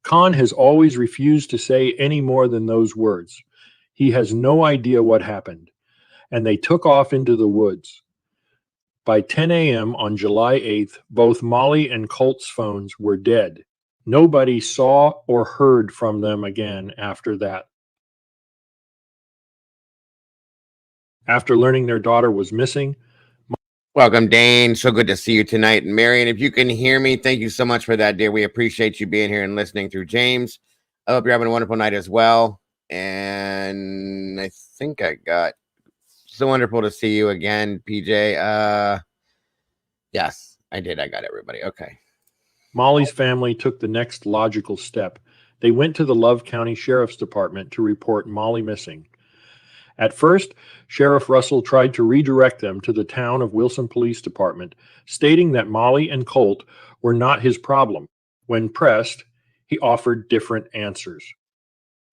[SPEAKER 19] Con has always refused to say any more than those words. He has no idea what happened, and they took off into the woods. By 10 a.m. on July 8th, both Molly and Colt's phones were dead. Nobody saw or heard from them again after that. After learning their daughter was missing,
[SPEAKER 1] welcome, Dane. So good to see you tonight. And Marion, if you can hear me, thank you so much for that, dear. We appreciate you being here and listening through James. I hope you're having a wonderful night as well. And I think I got so wonderful to see you again, PJ. Yes, I did. I got everybody. Okay.
[SPEAKER 19] Molly's family took the next logical step. They went to the Love County Sheriff's Department to report Molly missing. At first, Sheriff Russell tried to redirect them to the town of Wilson Police Department, stating that Molly and Colt were not his problem. When pressed, he offered different answers.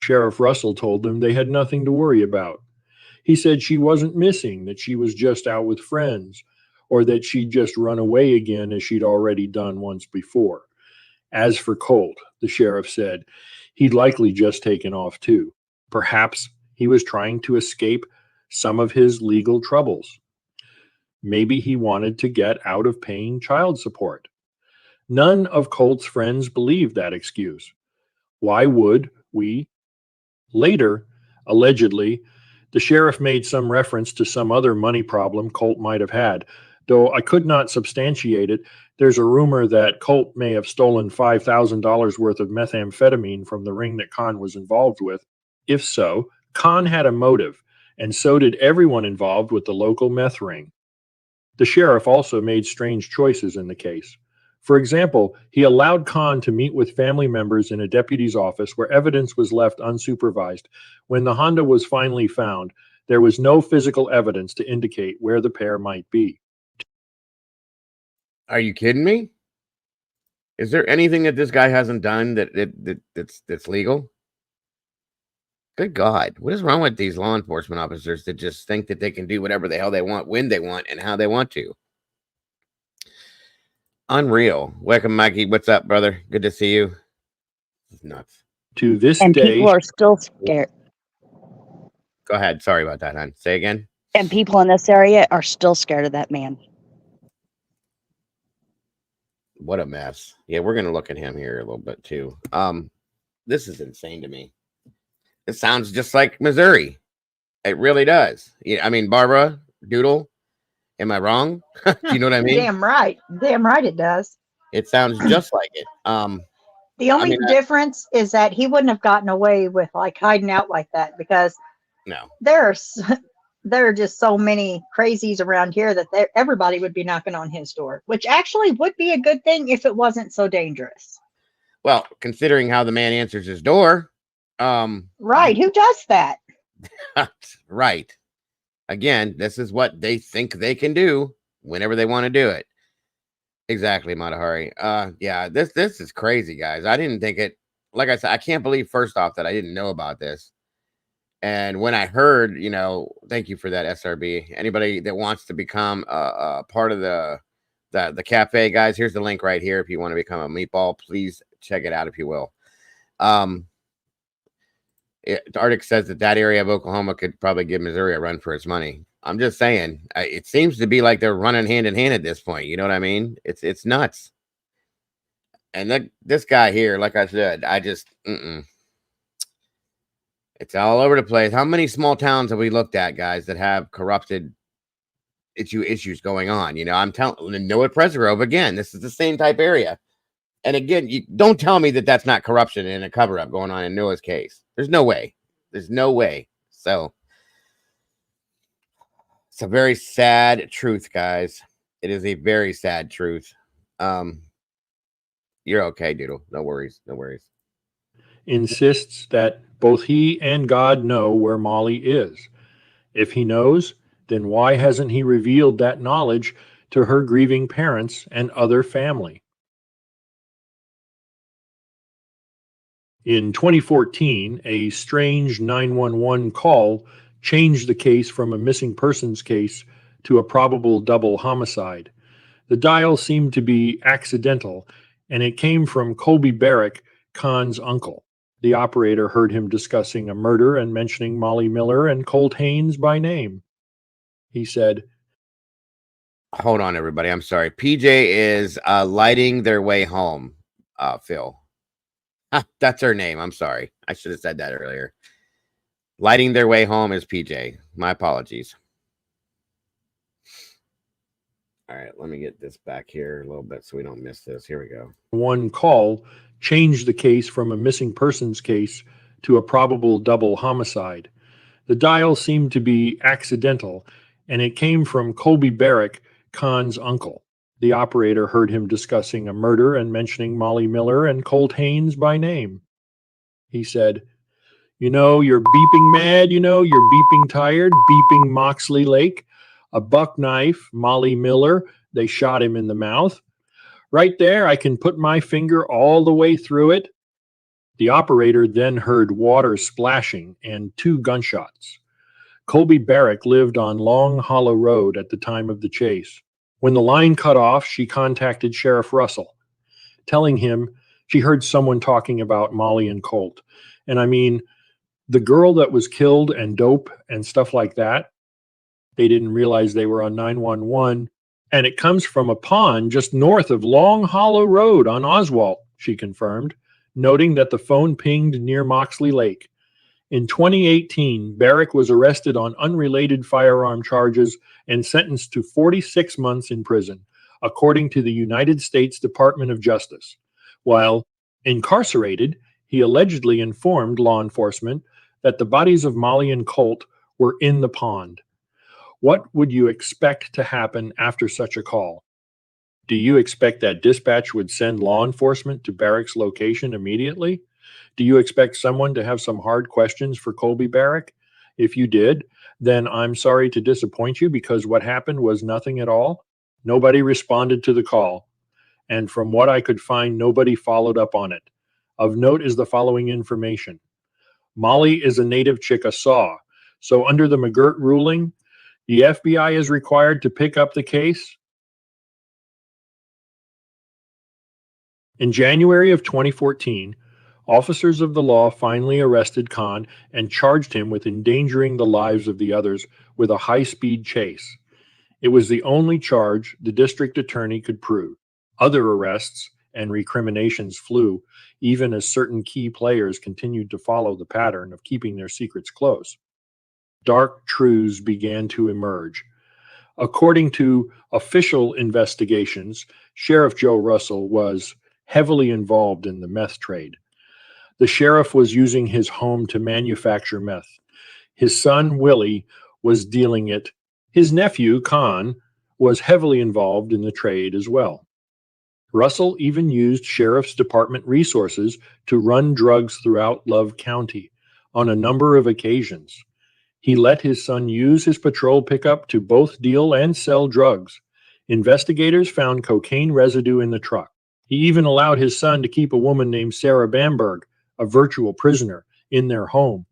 [SPEAKER 19] Sheriff Russell told them they had nothing to worry about. He said she wasn't missing, that she was just out with friends, or that she'd just run away again as she'd already done once before. As for Colt, the sheriff said, he'd likely just taken off too. Perhaps he was trying to escape some of his legal troubles. Maybe he wanted to get out of paying child support. None of Colt's friends believed that excuse. Why would we? Later, allegedly, the sheriff made some reference to some other money problem Colt might have had. Though I could not substantiate it, there's a rumor that Colt may have stolen $5,000 worth of methamphetamine from the ring that Kahn was involved with. If so, Kahn had a motive, and so did everyone involved with the local meth ring. The sheriff also made strange choices in the case. For example, he allowed Kahn to meet with family members in a deputy's office where evidence was left unsupervised. When the Honda was finally found, there was no physical evidence to indicate where the pair might be.
[SPEAKER 1] Are you kidding me? Is there anything that this guy hasn't done that's legal? Good God, what is wrong with these law enforcement officers that just think that they can do whatever the hell they want, when they want, and how they want to? Unreal. Welcome, Mikey. What's up, brother? Good to see you. It's nuts.
[SPEAKER 19] To this
[SPEAKER 18] And
[SPEAKER 19] day,
[SPEAKER 18] people are still scared.
[SPEAKER 1] Go ahead. Sorry about that, hon. Say again.
[SPEAKER 18] And people in this area are still scared of that man.
[SPEAKER 1] What a mess. Yeah, we're gonna look at him here a little bit too. This is insane to me. It sounds just like Missouri. It really does. Yeah, I mean, Barbara Doodle. Am I wrong? Do you know what I mean?
[SPEAKER 2] Damn right. Damn right it does.
[SPEAKER 1] It sounds just like it.
[SPEAKER 2] The only difference is that he wouldn't have gotten away with like hiding out like that because
[SPEAKER 1] no,
[SPEAKER 2] there are just so many crazies around here that everybody would be knocking on his door, which actually would be a good thing if it wasn't so dangerous.
[SPEAKER 1] Well, considering how the man answers his door,
[SPEAKER 2] right? Who does that?
[SPEAKER 1] Right. Again, this is what they think they can do whenever they want to do it. Exactly, Matahari. Yeah, this is crazy, guys. I didn't think it. Like I said, I can't believe first off that I didn't know about this. And when I heard, thank you for that, SRB. Anybody that wants to become a part of the cafe, guys, here's the link right here. If you want to become a meatball, please check it out, if you will. Arctic says that area of Oklahoma could probably give Missouri a run for its money. I'm just saying, it seems to be like they're running hand in hand at this point. You know what I mean? It's nuts. And this guy here, like I said, I just, it's all over the place. How many small towns have we looked at, guys, that have corrupted issues going on? I'm telling Noah Presgrove again. This is the same type area. And again, you don't tell me that that's not corruption and a cover-up going on in Noah's case. There's no way. There's no way. So it's a very sad truth, guys. It is a very sad truth. You're okay, Doodle. No worries. No worries.
[SPEAKER 19] Insists that both he and God know where Molly is. If he knows, then why hasn't he revealed that knowledge to her grieving parents and other family? In 2014, a strange 911 call changed the case from a missing persons case to a probable double homicide. The dial seemed to be accidental, and it came from Colby Barrick, Kahn's uncle. The operator heard him discussing a murder and mentioning Molly Miller and Colt Haynes by name. He said,
[SPEAKER 1] hold on, everybody. I'm sorry. PJ is lighting their way home, Phil. That's her name. I'm sorry. I should have said that earlier. Lighting their way home is PJ. My apologies. All right, let me get this back here a little bit so we don't miss this. Here we go.
[SPEAKER 19] One call changed the case from a missing persons case to a probable double homicide. The dial seemed to be accidental, and it came from Colby Barrick, Kahn's uncle. The operator heard him discussing a murder and mentioning Molly Miller and Colt Haynes by name. He said, you're beeping mad, you're beeping tired, beeping Moxley Lake, a buck knife, Molly Miller, they shot him in the mouth. Right there, I can put my finger all the way through it. The operator then heard water splashing and 2 gunshots. Colby Barrick lived on Long Hollow Road at the time of the chase. When the line cut off, she contacted Sheriff Russell, telling him she heard someone talking about Molly and Colt. And I mean, the girl that was killed and dope and stuff like that, they didn't realize they were on 911 And it comes from a pond just north of Long Hollow Road on Oswalt, she confirmed, noting that the phone pinged near Moxley Lake. In 2018, Barrick was arrested on unrelated firearm charges and sentenced to 46 months in prison, according to the United States Department of Justice. While incarcerated, he allegedly informed law enforcement that the bodies of Molly and Colt were in the pond. What would you expect to happen after such a call? Do you expect that dispatch would send law enforcement to Barrick's location immediately? Do you expect someone to have some hard questions for Colby Barrick? If you did, then I'm sorry to disappoint you, because what happened was nothing at all. Nobody responded to the call. And from what I could find, nobody followed up on it. Of note is the following information. Molly is a native Chickasaw, so under the McGirt ruling, the FBI is required to pick up the case. In January of 2014, officers of the law finally arrested Khan and charged him with endangering the lives of the others with a high-speed chase. It was the only charge the district attorney could prove. Other arrests and recriminations flew, even as certain key players continued to follow the pattern of keeping their secrets close. Dark truths began to emerge. According to official investigations, Sheriff Joe Russell was heavily involved in the meth trade. The sheriff was using his home to manufacture meth. His son, Willie, was dealing it. His nephew, Con, was heavily involved in the trade as well. Russell even used Sheriff's Department resources to run drugs throughout Love County on a number of occasions. He let his son use his patrol pickup to both deal and sell drugs. Investigators found cocaine residue in the truck. He even allowed his son to keep a woman named Sarah Bamberg, a virtual prisoner, in their home.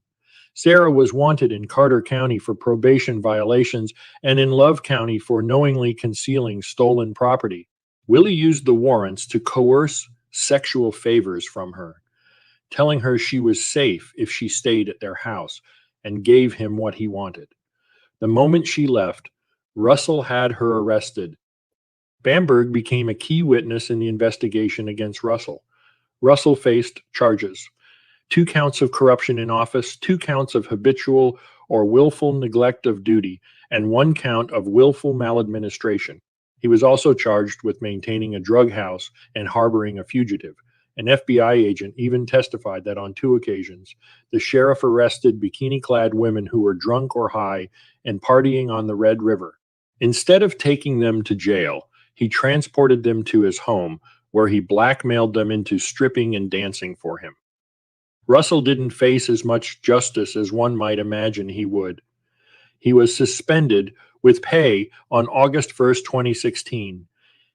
[SPEAKER 19] Sarah was wanted in Carter County for probation violations and in Love County for knowingly concealing stolen property. Willie used the warrants to coerce sexual favors from her, telling her she was safe if she stayed at their house, and gave him what he wanted. The moment she left, Russell had her arrested. Bamberg became a key witness in the investigation against Russell. Russell faced charges: 2 counts of corruption in office, 2 counts of habitual or willful neglect of duty, and 1 count of willful maladministration. He was also charged with maintaining a drug house and harboring a fugitive. An FBI agent even testified that on 2 occasions, the sheriff arrested bikini-clad women who were drunk or high and partying on the Red River. Instead of taking them to jail, he transported them to his home, where he blackmailed them into stripping and dancing for him. Russell didn't face as much justice as one might imagine he would. He was suspended with pay on August 1st, 2016.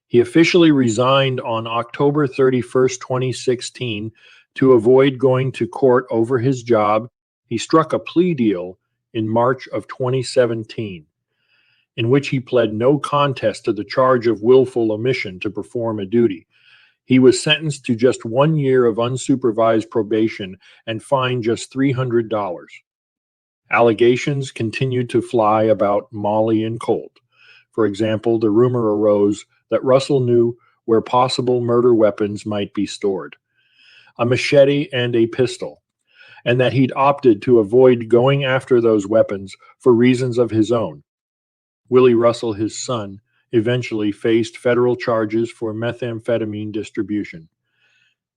[SPEAKER 19] He officially resigned on October 31st, 2016 to avoid going to court over his job. He struck a plea deal in March of 2017, in which he pled no contest to the charge of willful omission to perform a duty. He was sentenced to just 1 year of unsupervised probation and fined just $300. Allegations continued to fly about Molly and Colt. For example, the rumor arose that Russell knew where possible murder weapons might be stored, a machete and a pistol, and that he'd opted to avoid going after those weapons for reasons of his own. Willie Russell, his son, eventually faced federal charges for methamphetamine distribution.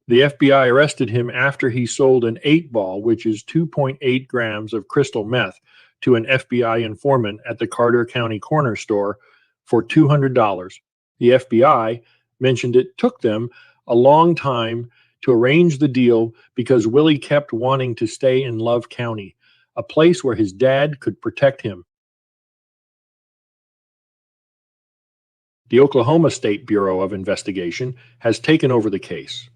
[SPEAKER 19] The FBI arrested him after he sold an 8-ball, which is 2.8 grams of crystal meth, to an FBI informant at the Carter County corner store for $200. The FBI mentioned it took them a long time to arrange the deal because Willie kept wanting to stay in Love County, a place where his dad could protect him. The Oklahoma State Bureau of Investigation has taken over the case.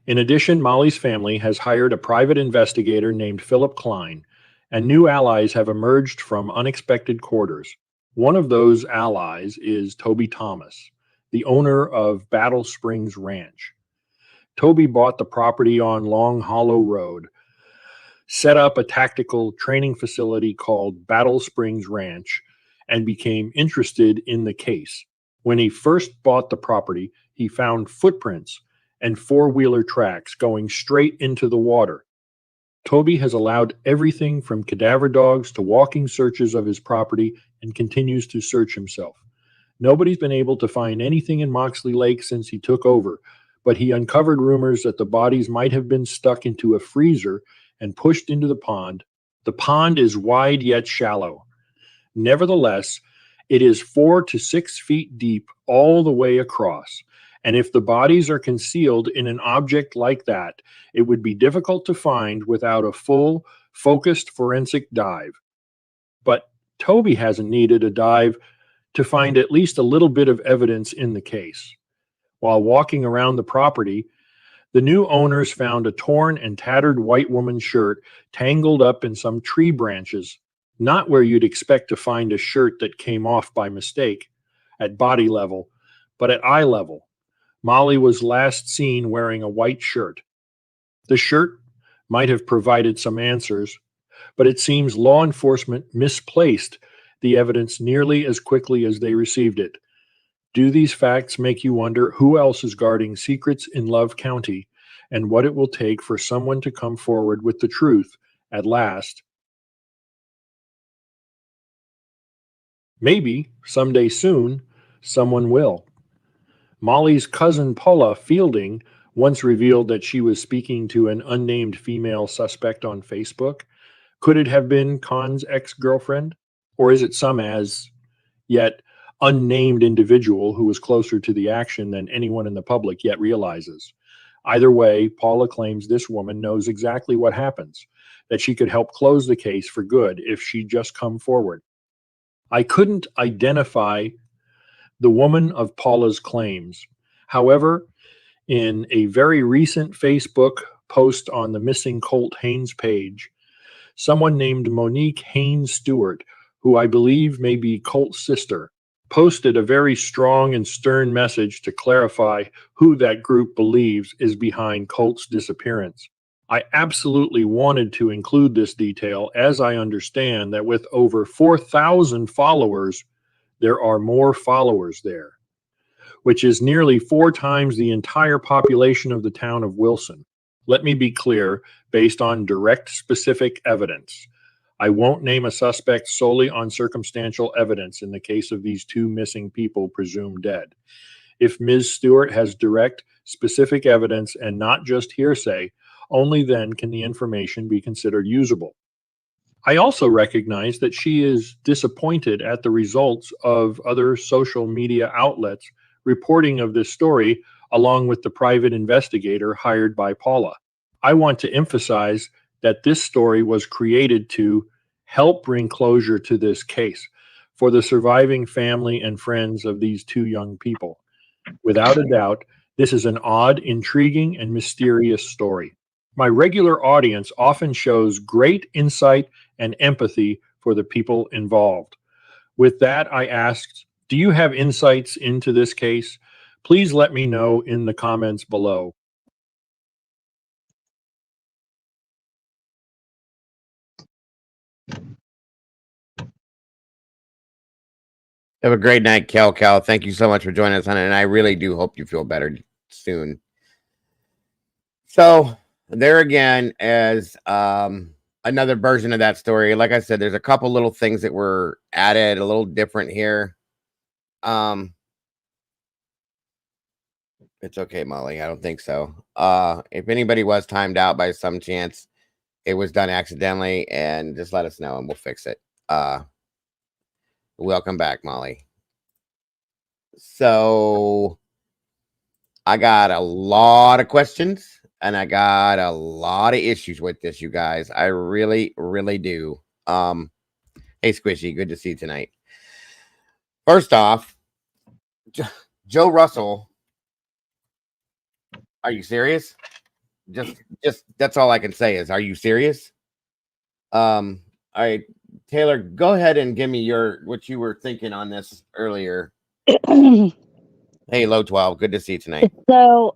[SPEAKER 19] In addition, Molly's family has hired a private investigator named Philip Klein, and new allies have emerged from unexpected quarters. One of those allies is Toby Thomas, the owner of Battle Springs Ranch. Toby bought the property on Long Hollow Road, set up a tactical training facility called Battle Springs Ranch, and became interested in the case. When he first bought the property, he found footprints and four-wheeler tracks going straight into the water. Toby has allowed everything from cadaver dogs to walking searches of his property and continues to search himself. Nobody's been able to find anything in Moxley Lake since he took over, but he uncovered rumors that the bodies might have been stuck into a freezer and pushed into the pond. The pond is wide yet shallow. Nevertheless, it is 4 to 6 feet deep all the way across. And if the bodies are concealed in an object like that, it would be difficult to find without a full, focused forensic dive. But Toby hasn't needed a dive to find at least a little bit of evidence in the case. While walking around the property, the new owners found a torn and tattered white woman's shirt tangled up in some tree branches, not where you'd expect to find a shirt that came off by mistake, at body level, but at eye level. Molly was last seen wearing a white shirt. The shirt might have provided some answers, but it seems law enforcement misplaced the evidence nearly as quickly as they received it. Do these facts make you wonder who else is guarding secrets in Love County and what it will take for someone to come forward with the truth at last? Maybe someday soon, someone will. Molly's cousin Paula Fielding once revealed that she was speaking to an unnamed female suspect on Facebook. Could it have been Khan's ex-girlfriend? Or is it some as yet unnamed individual who was closer to the action than anyone in the public yet realizes? Either way, Paula claims this woman knows exactly what happens, that she could help close the case for good if she'd just come forward. I couldn't identify the woman of Paula's claims. However, in a very recent Facebook post on the Missing Colt Haynes page, someone named Monique Haynes Stewart, who I believe may be Colt's sister, posted a very strong and stern message to clarify who that group believes is behind Colt's disappearance. I absolutely wanted to include this detail, as I understand that with over 4,000 followers, there are more followers there, which is nearly 4 times the entire population of the town of Wilson. Let me be clear, based on direct specific evidence. I won't name a suspect solely on circumstantial evidence in the case of these 2 missing people presumed dead. If Ms. Stewart has direct, specific evidence and not just hearsay, only then can the information be considered usable. I also recognize that she is disappointed at the results of other social media outlets reporting of this story, along with the private investigator hired by Paula. I want to emphasize that this story was created to help bring closure to this case for the surviving family and friends of these 2 young people. Without a doubt, this is an odd, intriguing, and mysterious story. My regular audience often shows great insight and empathy for the people involved. With that, I asked, do you have insights into this case? Please let me know in the comments below.
[SPEAKER 1] Have a great night, Cal. Thank you so much for joining us on it, and I really do hope you feel better soon. So there again is another version of that story. Like I said, there's a couple little things that were added a little different here. It's okay, Molly. I don't think so. If anybody was timed out by some chance, it was done accidentally, and just let us know and we'll fix it. Welcome back, Molly. So I got a lot of questions and I got a lot of issues with this, you guys. I really, really do. Hey, Squishy, good to see you tonight. First off, Joe Russell, are you serious? Just that's all I can say is, are you serious? All right, Taylor, go ahead and give me what you were thinking on this earlier. Hey, Low 12, good to see you tonight.
[SPEAKER 18] So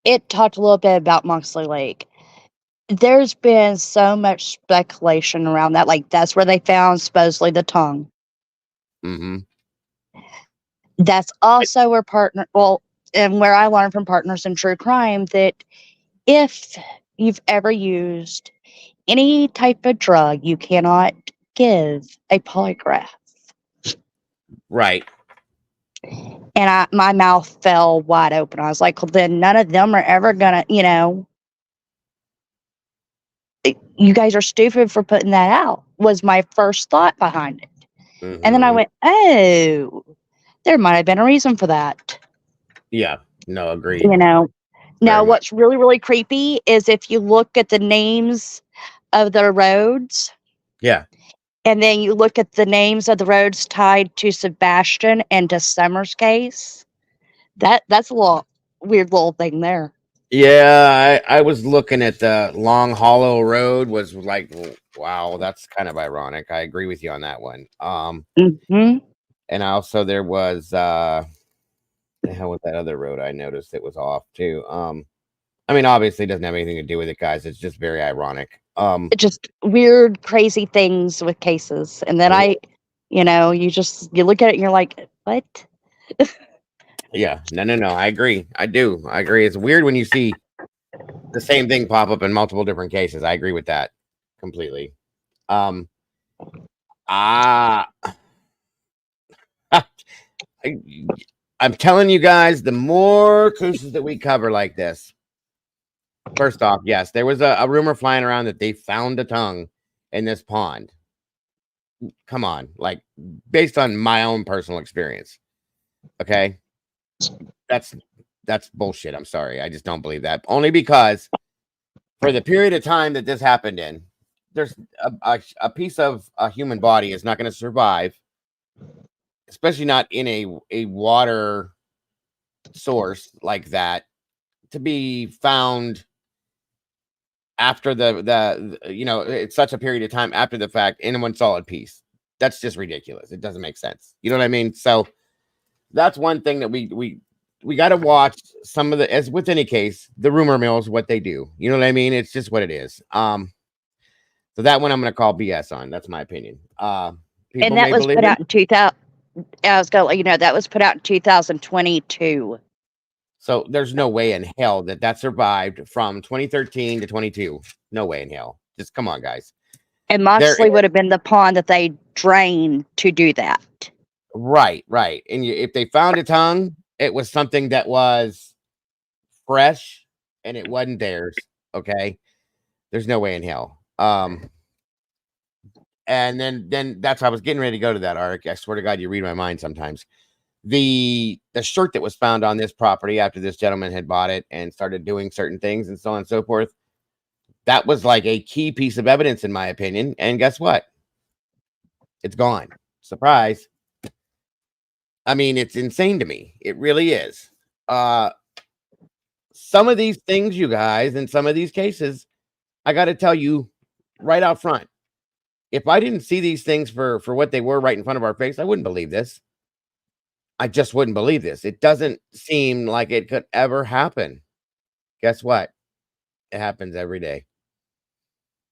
[SPEAKER 18] it talked a little bit about Moxley Lake. There's been so much speculation around that. Like, that's where they found supposedly the tongue.
[SPEAKER 1] Mm-hmm.
[SPEAKER 18] That's also where and where I learned from Partners in True Crime that if you've ever used any type of drug, you cannot give a polygraph.
[SPEAKER 1] Right.
[SPEAKER 18] And my mouth fell wide open. I was like, well, then none of them are ever gonna, you guys are stupid for putting that out, was my first thought behind it. And then I went, oh, there might have been a reason for that.
[SPEAKER 1] Yeah. No, agreed.
[SPEAKER 18] Now,
[SPEAKER 1] Very much.
[SPEAKER 18] what's really, really creepy is if you look at the names of the roads.
[SPEAKER 1] Yeah.
[SPEAKER 18] And then you look at the names of the roads tied to Sebastian and to Summer's case. That's a little weird little thing there.
[SPEAKER 1] Yeah, I was looking at the Long Hollow Road. Was like, wow, that's kind of ironic. I agree with you on that one. And also there was the hell with that other road. I noticed it was off too. I mean, obviously, it doesn't have anything to do with it, guys. It's just very ironic.
[SPEAKER 18] Just weird, crazy things with cases, and then you look at it and you're like, what?
[SPEAKER 1] Yeah, no. I agree. I do. I agree. It's weird when you see the same thing pop up in multiple different cases. I agree with that completely. I'm telling you guys, the more cases that we cover like this, first off, yes, there was a rumor flying around that they found a tongue in this pond. Come on, like based on my own personal experience. Okay, that's bullshit. I'm sorry, I just don't believe that. Only because for the period of time that this happened in, there's a piece of a human body is not going to survive, especially not in a water source like that, to be found after it's such a period of time after the fact in one solid piece. That's just ridiculous. It doesn't make sense. You know what I mean? So that's one thing that we got to watch. Some of the, as with any case, the rumor mills, what they do. You know what I mean? It's just what it is. So that one I'm going to call BS on. That's my opinion.
[SPEAKER 18] And that was put out in 2000. I was going to let you know that was put out in 2022.
[SPEAKER 1] So there's no way in hell that survived from 2013 to 22. No way in hell. Just come on, guys.
[SPEAKER 18] And Moxley would have been the pond that they drained to do that.
[SPEAKER 1] Right. And if they found a tongue, it was something that was fresh and it wasn't theirs. Okay. There's no way in hell. And then that's why I was getting ready to go to that arc. I swear to God, you read my mind sometimes. The shirt that was found on this property after this gentleman had bought it and started doing certain things and so on and so forth, that was like a key piece of evidence in my opinion. And guess what? It's gone. Surprise. I mean, it's insane to me. It really is. Some of these things, you guys, in some of these cases, I got to tell you right out front, if I didn't see these things for what they were right in front of our face, I wouldn't believe this. I just wouldn't believe this. It doesn't seem like it could ever happen. Guess what? It happens every day.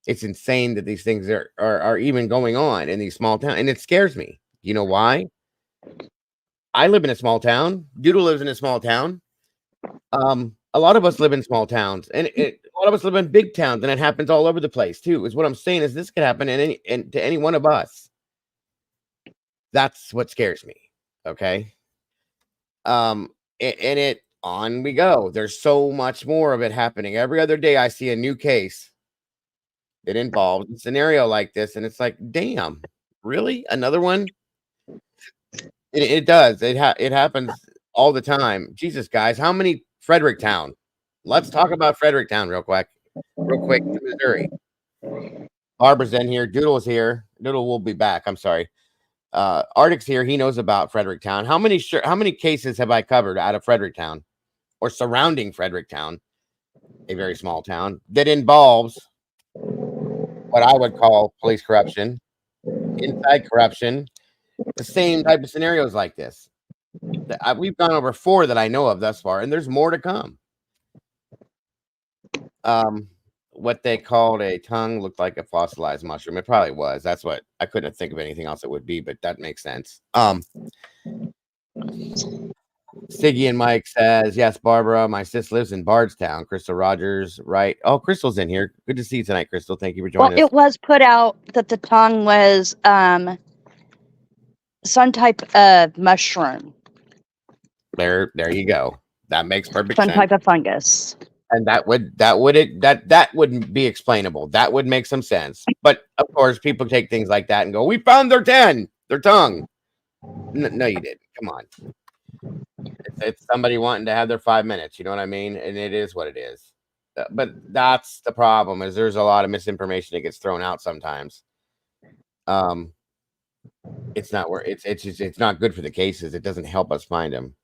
[SPEAKER 1] It's insane that these things are even going on in these small towns, and it scares me. You know why? I live in a small town. Doodle lives in a small town. A lot of us live in small towns, and a lot of us live in big towns, and it happens all over the place too. Is what I'm saying. Is this could happen to any one of us? That's what scares me. Okay. And it on we go. There's so much more of it happening every other day. I see a new case that involves a scenario like this, and it's like, damn, really? Another one? It does. It happens all the time. Jesus, guys, how many Fredericktown? Let's talk about Fredericktown real quick, Missouri. Barbara's in here. Doodle's here. Doodle will be back. I'm sorry. Arctic's here. He knows about Fredericktown. How many cases have I covered out of Fredericktown or surrounding Fredericktown, a very small town that involves what I would call police corruption, inside corruption, the same type of scenarios like this. We've gone over 4 that I know of thus far, and there's more to come. what they called a tongue looked like a fossilized mushroom. It probably was. That's what I couldn't think of anything else it would be, but that makes sense. Siggy and Mike says, yes, Barbara, my sis lives in Bardstown. Crystal Rogers, right? Oh, Crystal's in here. Good to see you tonight, Crystal. Thank you for
[SPEAKER 18] Well,
[SPEAKER 1] joining us.
[SPEAKER 18] it was put out that the tongue was some type of mushroom,
[SPEAKER 1] There you go. That makes perfect
[SPEAKER 18] some
[SPEAKER 1] sense.
[SPEAKER 18] type of fungus.
[SPEAKER 1] And that wouldn't be explainable. That would make some sense. But of course, people take things like that and go, "We found their tongue." No, you didn't. Come on. It's somebody wanting to have their 5 minutes. You know what I mean? And it is what it is. But that's the problem. Is there's a lot of misinformation that gets thrown out sometimes. It's not where it's not good for the cases. It doesn't help us find them.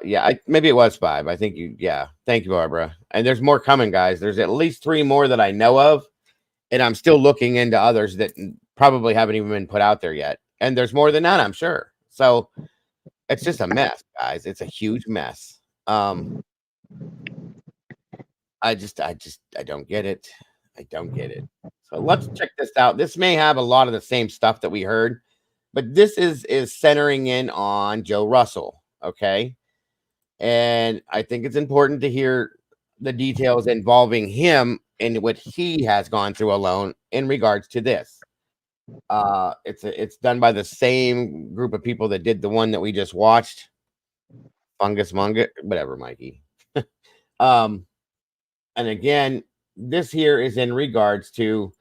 [SPEAKER 1] Yeah, maybe it was 5. I think thank you, Barbara. And there's more coming, guys. There's at least 3 more that I know of, and I'm still looking into others that probably haven't even been put out there yet. And there's more than that, I'm sure. So it's just a mess, guys. It's a huge mess. I don't get it. I don't get it. So let's check this out. This may have a lot of the same stuff that we heard, but this is centering in on Joe Russell. Okay. And I think it's important to hear the details involving him and what he has gone through alone in regards to this. It's done by the same group of people that did the one that we just watched. Fungus Munga, whatever, Mikey. And again, this here is in regards to,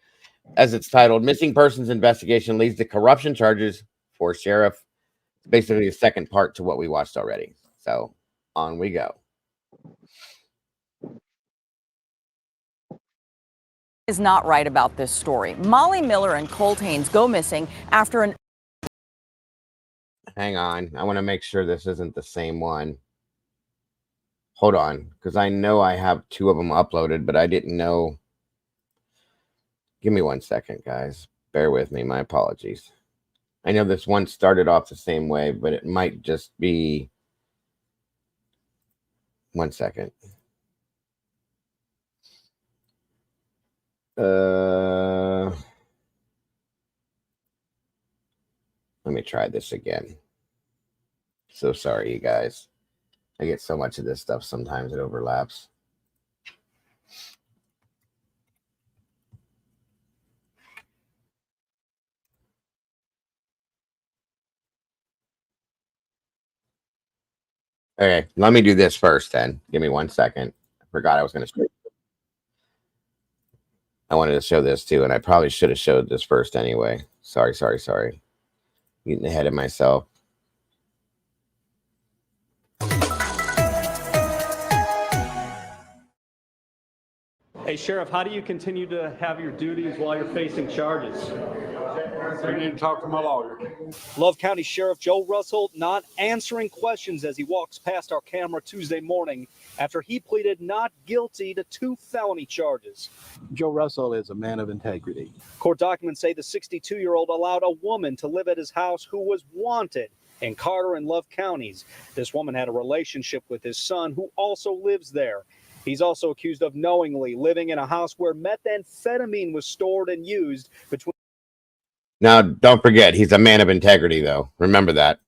[SPEAKER 1] as it's titled, Missing Persons Investigation Leads to Corruption Charges for Sheriff. It's basically the second part to what we watched already. So on we go.
[SPEAKER 20] Is not right about this story. Molly Miller and Colt Haynes go missing after an...
[SPEAKER 1] Hang on. I want to make sure this isn't the same one. Hold on, because I know I have 2 of them uploaded, but I didn't know. Give me 1 second, guys. Bear with me. My apologies. I know this one started off the same way, but it might just be... 1 second. Let me try this again. So sorry, you guys. I get so much of this stuff, sometimes it overlaps. Okay, let me do this first then. Give me 1 second. I forgot I was going to show you. I wanted to show this too, and I probably should have showed this first anyway. Sorry. Getting ahead of myself.
[SPEAKER 21] Hey, Sheriff, how do you continue to have your duties while you're facing charges?
[SPEAKER 22] We need to talk to my lawyer.
[SPEAKER 21] Love County Sheriff Joe Russell not answering questions as he walks past our camera Tuesday morning after he pleaded not guilty to 2 felony charges.
[SPEAKER 22] Joe Russell is a man of integrity.
[SPEAKER 21] Court documents say the 62-year-old allowed a woman to live at his house who was wanted in Carter and Love counties. This woman had a relationship with his son, who also lives there. He's also accused of knowingly living in a house where methamphetamine was stored and used between...
[SPEAKER 1] Now, don't forget, he's a man of integrity, though. Remember that.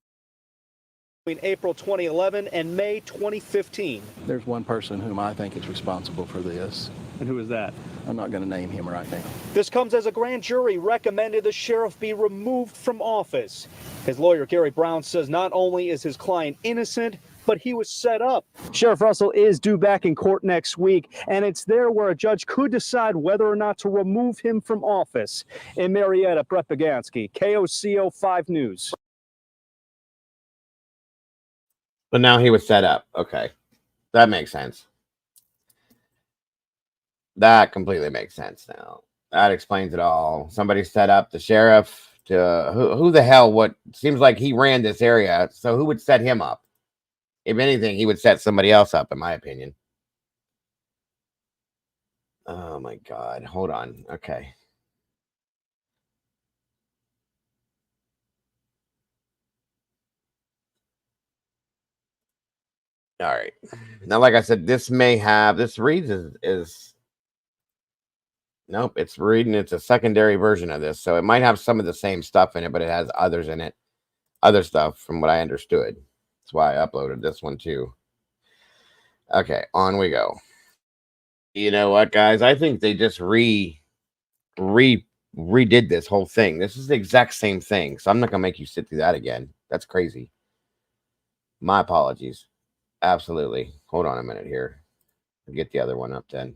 [SPEAKER 21] Between April 2011 and May 2015.
[SPEAKER 22] There's one person whom I think is responsible for this.
[SPEAKER 21] And who is that?
[SPEAKER 22] I'm not going to name him right now.
[SPEAKER 21] This comes as a grand jury recommended the sheriff be removed from office. His lawyer, Gary Brown, says not only is his client innocent, but he was set up. Sheriff Russell is due back in court next week, and it's there where a judge could decide whether or not to remove him from office. In Marietta, Brett Bagansky, KOCO 5 News.
[SPEAKER 1] But now he was set up. Okay. That makes sense. That completely makes sense now. That explains it all. Somebody set up the sheriff to... Who the hell? What seems like he ran this area, so who would set him up? If anything, he would set somebody else up, in my opinion. Oh, my God. Hold on. Okay. All right. Now, like I said, this reads is Nope, it's reading. It's a secondary version of this, so it might have some of the same stuff in it, but it has others in it, other stuff from what I understood. That's why I uploaded this one too. Okay, on we go. You know what, guys? I think they just redid this whole thing. This is the exact same thing, so I'm not gonna make you sit through that again. That's crazy. My apologies. Absolutely. Hold on a minute here. I'll get the other one up then.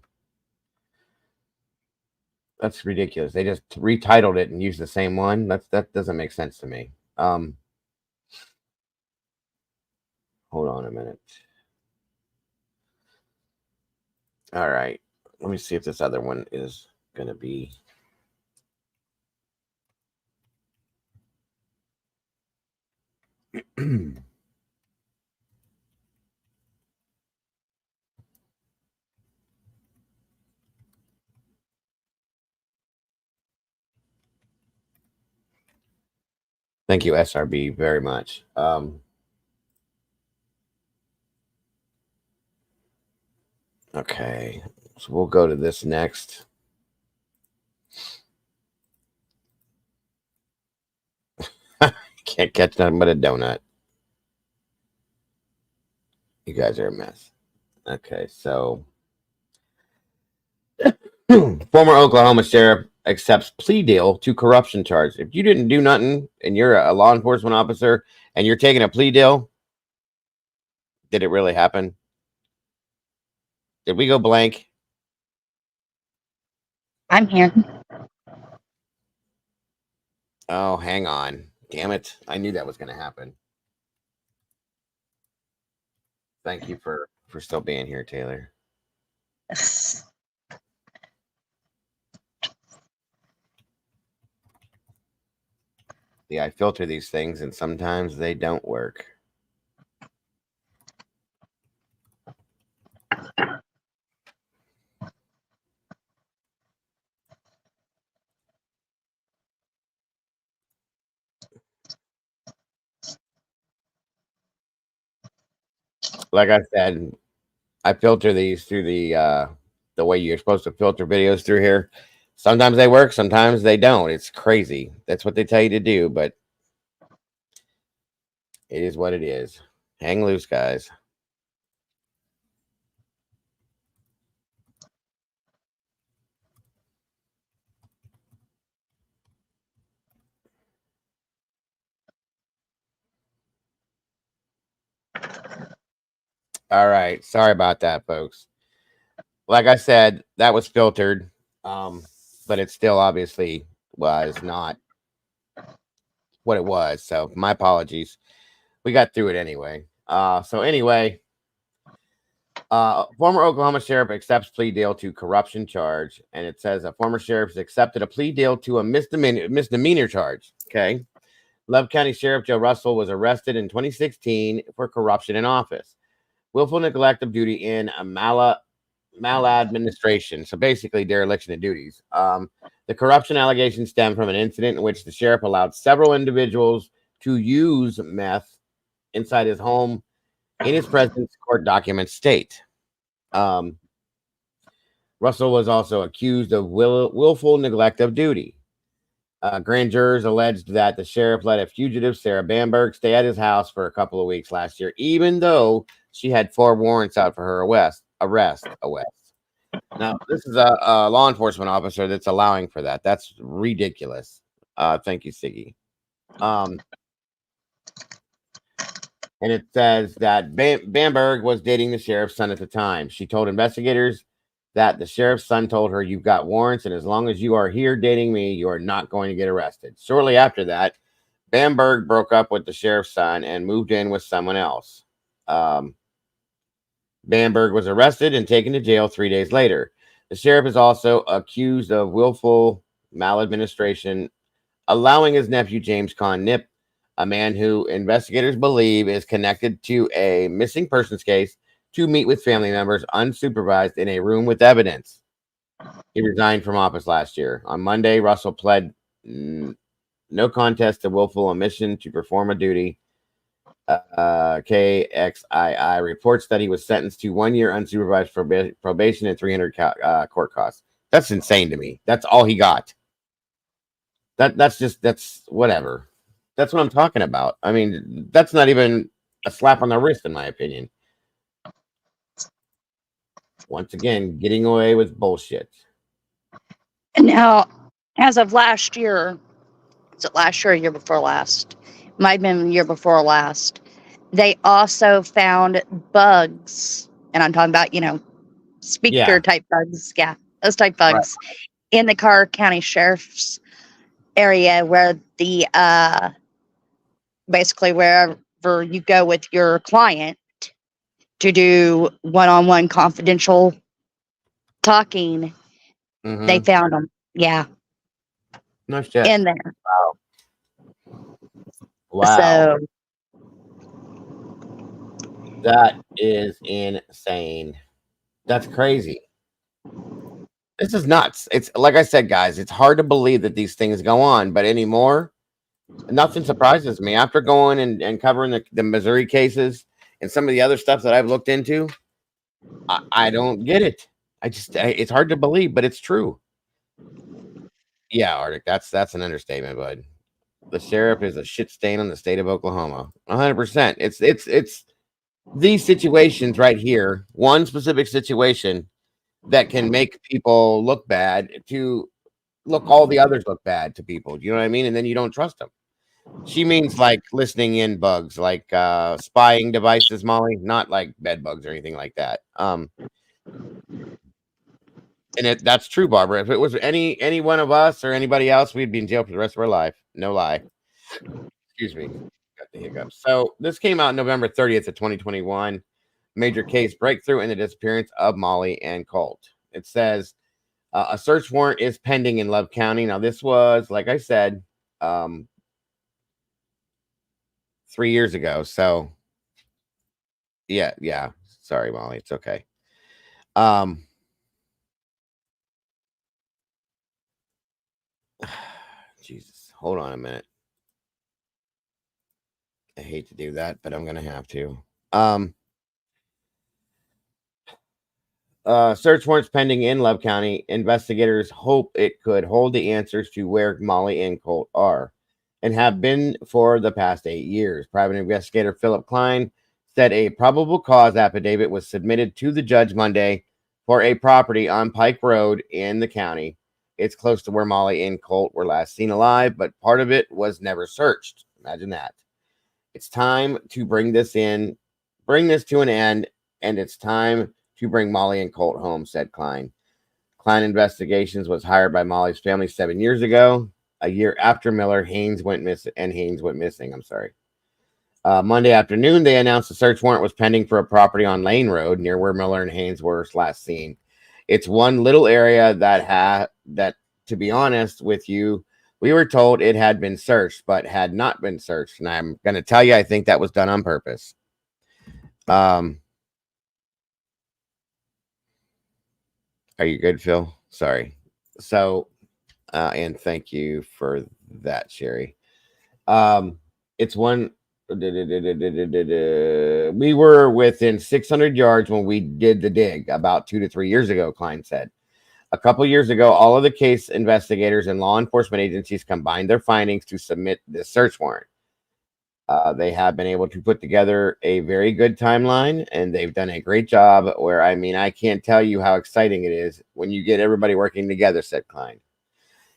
[SPEAKER 1] That's ridiculous. They just retitled it and used the same one. That doesn't make sense to me. Hold on a minute. All right. Let me see if this other one is gonna be. Thank you, SRB, very much. Okay, so we'll go to this next. Can't catch nothing but a donut. You guys are a mess. Okay, so former Oklahoma sheriff accepts plea deal to corruption charge. If you didn't do nothing and you're a law enforcement officer and you're taking a plea deal, did it really happen? Did we go blank?
[SPEAKER 18] I'm here.
[SPEAKER 1] Oh, hang on. Damn it. I knew that was going to happen. Thank you for still being here, Taylor. Yeah, I filter these things and sometimes they don't work. Like I said, I filter these through the way you're supposed to filter videos through here. Sometimes they work, sometimes they don't. It's crazy. That's what they tell you to do, but it is what it is. Hang loose, guys. All right. Sorry about that, folks. Like I said, that was filtered, but it still obviously was not what it was. So my apologies. We got through it anyway. Former Oklahoma sheriff accepts plea deal to corruption charge, and it says a former sheriff has accepted a plea deal to a misdemeanor charge. Okay. Love County Sheriff Joe Russell was arrested in 2016 for corruption in office, willful neglect of duty in a maladministration. So basically, dereliction of duties. The corruption allegations stem from an incident in which the sheriff allowed several individuals to use meth inside his home in his presence, court documents state. Russell was also accused of willful neglect of duty. Grand jurors alleged that the sheriff let a fugitive, Sarah Bamberg, stay at his house for a couple of weeks last year, even though she had 4 warrants out for her arrest. Now, this is a law enforcement officer that's allowing for that. That's ridiculous. Thank you, Siggy. And it says that Bamberg was dating the sheriff's son at the time. She told investigators that the sheriff's son told her, "You've got warrants, and as long as you are here dating me, you are not going to get arrested." Shortly after that, Bamberg broke up with the sheriff's son and moved in with someone else. Bamberg was arrested and taken to jail 3 days later. The sheriff is also accused of willful maladministration, allowing his nephew James Nip, a man who investigators believe is connected to a missing persons case, to meet with family members unsupervised in a room with evidence. He resigned from office last year. On Monday, Russell pled no contest to willful omission to perform a duty. KXII reports that he was sentenced to 1 year unsupervised probation and 300 court costs. That's insane to me. That's all he got. That's whatever. That's what I'm talking about. I mean, that's not even a slap on the wrist, in my opinion. Once again, getting away with bullshit.
[SPEAKER 18] Now, as of last year, was it last year or year before last? Might have been the year before last. They also found bugs, and I'm talking about, speaker type bugs. Yeah, those type bugs in the Carr County Sheriff's area where the basically wherever you go with your client to do one-on-one confidential talking, they found them. Yeah.
[SPEAKER 1] No shit.
[SPEAKER 18] In there.
[SPEAKER 1] Wow.
[SPEAKER 18] So
[SPEAKER 1] that is insane. That's crazy. This is nuts. It's like I said, guys, it's hard to believe that these things go on, but anymore, nothing surprises me. After going and covering the Missouri cases and some of the other stuff that I've looked into, I don't get it. It's hard to believe, but it's true. Yeah, Arctic, that's an understatement, bud. The sheriff is a shit stain on the state of Oklahoma. 100%. It's these situations right here, one specific situation that can make people look bad to look all the others look bad to people. You know what I mean? And then you don't trust them. She means like listening in bugs, like spying devices, Molly, not like bed bugs or anything like that. And that's true, Barbara. If it was any one of us or anybody else, we'd be in jail for the rest of our life. No lie. Excuse me. Got the hiccups. So this came out November 30th of 2021. Major case breakthrough in the disappearance of Molly and Colt. It says a search warrant is pending in Love County. Now, this was, like I said, 3 years ago. So, yeah. Sorry, Molly. It's okay. Jesus, hold on a minute. I hate to do that, but I'm gonna have to. Search warrants pending in Love County. Investigators hope it could hold the answers to where Molly and Colt are and have been for the past 8 years. Private investigator Philip Klein said a probable cause affidavit was submitted to the judge Monday for a property on Pike Road in the county. It's close to where Molly and Colt were last seen alive, but part of it was never searched. Imagine that. It's time to bring this to an end, and it's time to bring Molly and Colt home, said Klein. Klein Investigations was hired by Molly's family 7 years ago, a year after Haynes went missing. I'm sorry. Monday afternoon, they announced a search warrant was pending for a property on Lane Road near where Miller and Haynes were last seen. It's one little area that, to be honest with you, we were told it had been searched, but had not been searched. And I'm going to tell you, I think that was done on purpose. Are you good, Phil? Sorry. So, and thank you for that, Sherry. It's one. We were within 600 yards when we did the dig about 2 to 3 years ago, Klein said. A couple years ago, all of the case investigators and law enforcement agencies combined their findings to submit this search warrant. They have been able to put together a very good timeline, and they've done a great job where, I mean, I can't tell you how exciting it is when you get everybody working together, said Klein.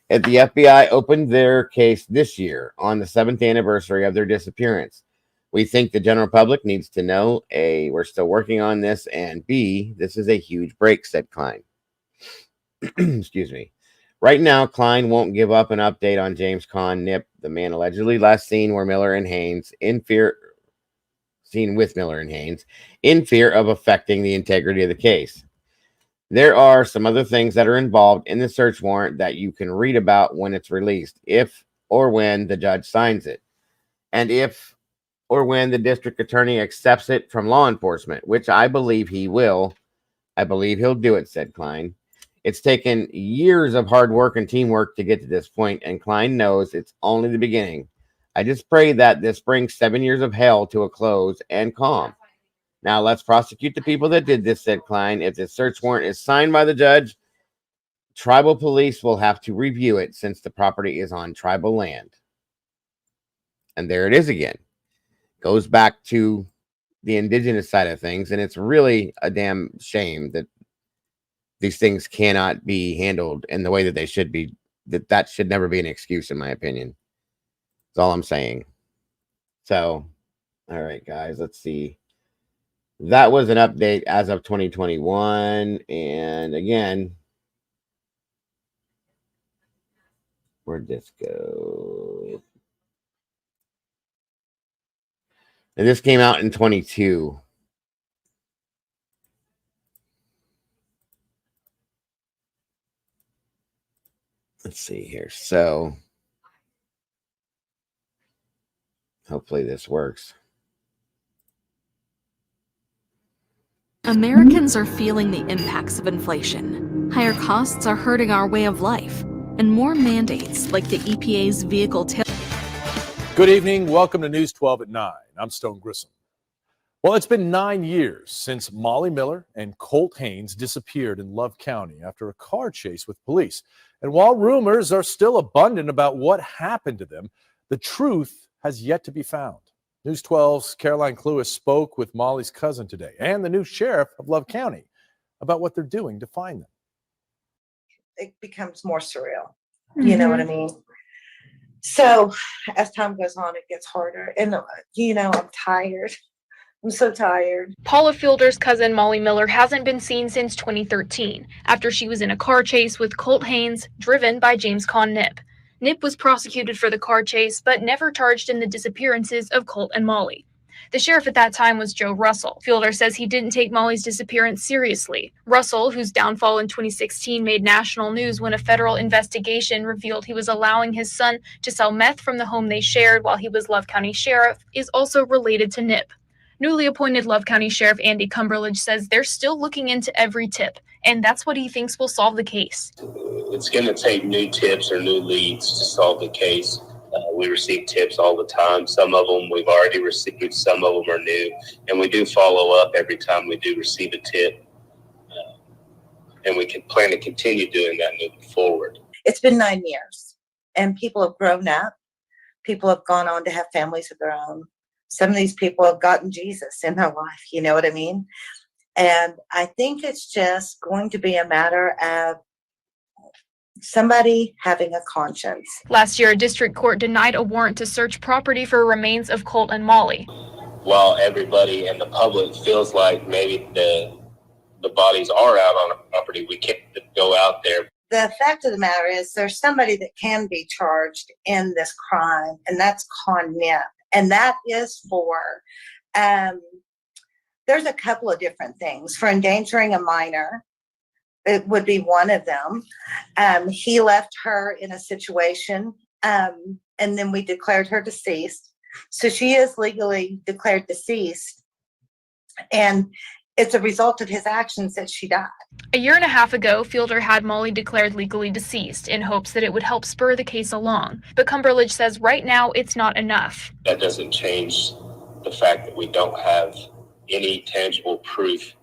[SPEAKER 1] The FBI opened their case this year on the 7th anniversary of their disappearance. We think the general public needs to know, A, we're still working on this, and B, this is a huge break, said Klein. Excuse me. Right now, Klein won't give up an update on James Conn Nip, the man allegedly last seen with Miller and Haynes, in fear of affecting the integrity of the case. There are some other things that are involved in the search warrant that you can read about when it's released, if or when the judge signs it, and if or when the district attorney accepts it from law enforcement, which I believe he will. I believe he'll do it, said Klein. It's taken years of hard work and teamwork to get to this point, and Klein knows it's only the beginning. I just pray that this brings 7 years of hell to a close and calm. Now let's prosecute the people that did this, said Klein. If the search warrant is signed by the judge, tribal police will have to review it since the property is on tribal land. And there it is again. Goes back to the indigenous side of things, and it's really a damn shame that these things cannot be handled in the way that they should be. That should never be an excuse, in my opinion. That's all I'm saying. So, all right, guys, let's see. That was an update as of 2021. And again, where'd this go? And this came out in 22. Let's see here. So hopefully this works.
[SPEAKER 3] Americans are feeling the impacts of inflation. Higher costs are hurting our way of life, and more mandates like the EPA's vehicle tail.
[SPEAKER 4] Good evening. Welcome to News 12 at 9. I'm Stone Grissom. Well, it's been 9 years since Molly Miller and Colt Haynes disappeared in Love County after a car chase with police. And while rumors are still abundant about what happened to them, the truth has yet to be found. News 12's Caroline Cluess spoke with Molly's cousin today and the new sheriff of Love County about what they're doing to find them.
[SPEAKER 16] It becomes more surreal. You know what I mean? So as time goes on, it gets harder. And, I'm tired. I'm so tired.
[SPEAKER 9] Paula Fielder's cousin Molly Miller hasn't been seen since 2013 after she was in a car chase with Colt Haynes, driven by James Nip. Nip was prosecuted for the car chase, but never charged in the disappearances of Colt and Molly. The sheriff at that time was Joe Russell. Fielder says he didn't take Molly's disappearance seriously. Russell, whose downfall in 2016 made national news when a federal investigation revealed he was allowing his son to sell meth from the home they shared while he was Love County Sheriff, is also related to Nip. Newly appointed Love County Sheriff Andy Cumberledge says they're still looking into every tip, and that's what he thinks will solve the case.
[SPEAKER 23] It's going to take new tips or new leads to solve the case. We receive tips all the time. Some of them we've already received, some of them are new, and we do follow up every time we do receive a tip, and we can plan to continue doing that moving forward.
[SPEAKER 16] It's been 9 years, and people have grown up. People have gone on to have families of their own. Some of these people have gotten Jesus in their life, you know what I mean? And I think it's just going to be a matter of somebody having a conscience.
[SPEAKER 9] Last year, a district court denied a warrant to search property for remains of Colt and Molly.
[SPEAKER 23] While everybody and the public feels like maybe the bodies are out on a property, we can't go out there.
[SPEAKER 16] The fact of the matter is there's somebody that can be charged in this crime, and that's Nip. And that is for, there's a couple of different things. For endangering a minor, it would be one of them. He left her in a situation, and then we declared her deceased. So she is legally declared deceased. And it's a result of his actions that she died.
[SPEAKER 9] A year and a half ago, Fielder had Molly declared legally deceased in hopes that it would help spur the case along. But Cumberledge says right now it's not enough.
[SPEAKER 23] That doesn't change the fact that we don't have any tangible proof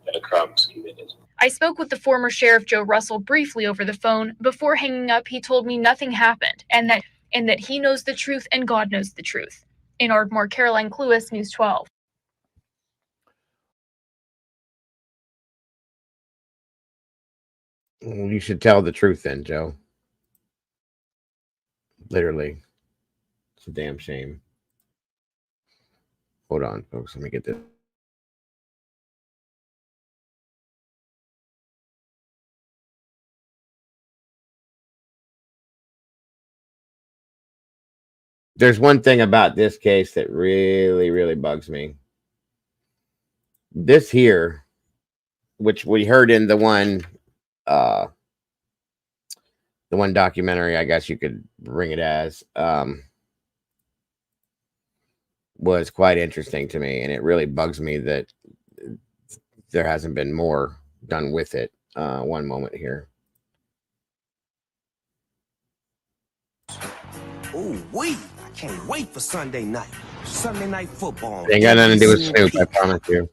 [SPEAKER 23] that a crime was committed.
[SPEAKER 9] I spoke with the former Sheriff Joe Russell briefly over the phone. Before hanging up, he told me nothing happened and that he knows the truth and God knows the truth. In Ardmore, Caroline Cluess, News 12.
[SPEAKER 1] You should tell the truth then, Joe. Literally. It's a damn shame. Hold on, folks. Let me get this. There's one thing about this case that really, really bugs me. This here, which we heard in the one documentary, I guess you could bring it as, was quite interesting to me, and it really bugs me that there hasn't been more done with it. One moment here.
[SPEAKER 24] Oh, wait. I can't wait for Sunday night. Sunday night football.
[SPEAKER 1] Ain't got nothing to do with Snoop, I promise you.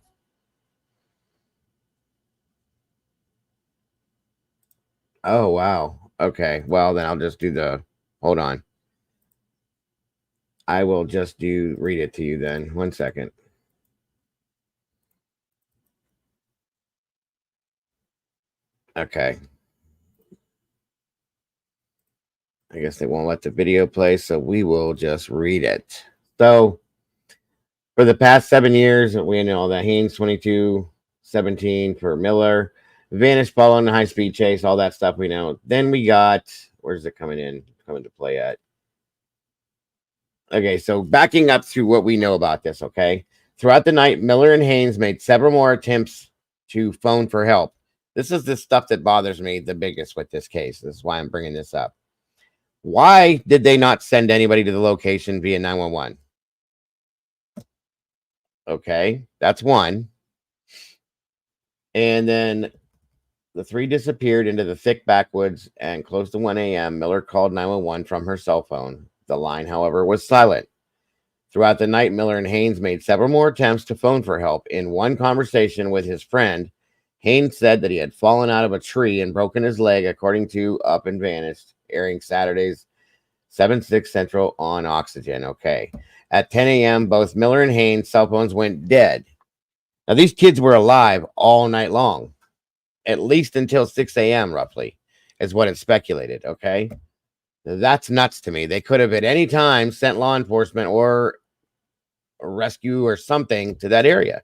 [SPEAKER 1] Oh, wow. Okay. Well, then I'll just do hold on. I will just read it to you then. 1 second. Okay. I guess they won't let the video play, so we will just read it. So, for the past 7 years, we know that Haynes 22-17 for Miller, vanished following the high-speed chase, all that stuff we know. Then we got, where's it coming to play at? Okay, so backing up to what we know about this, okay? Throughout the night, Miller and Haynes made several more attempts to phone for help. This is the stuff that bothers me the biggest with this case. This is why I'm bringing this up. Why did they not send anybody to the location via 911? Okay, that's one. And then the three disappeared into the thick backwoods, and close to 1 a.m., Miller called 911 from her cell phone. The line, however, was silent. Throughout the night, Miller and Haynes made several more attempts to phone for help. In one conversation with his friend, Haynes said that he had fallen out of a tree and broken his leg, according to Up and Vanished, airing Saturdays, 7/6 Central on Oxygen. Okay. At 10 a.m., both Miller and Haynes' cell phones went dead. Now, these kids were alive all night long, at least until 6 a.m., roughly, is what it's speculated. Okay. Now, that's nuts to me. They could have at any time sent law enforcement or a rescue or something to that area.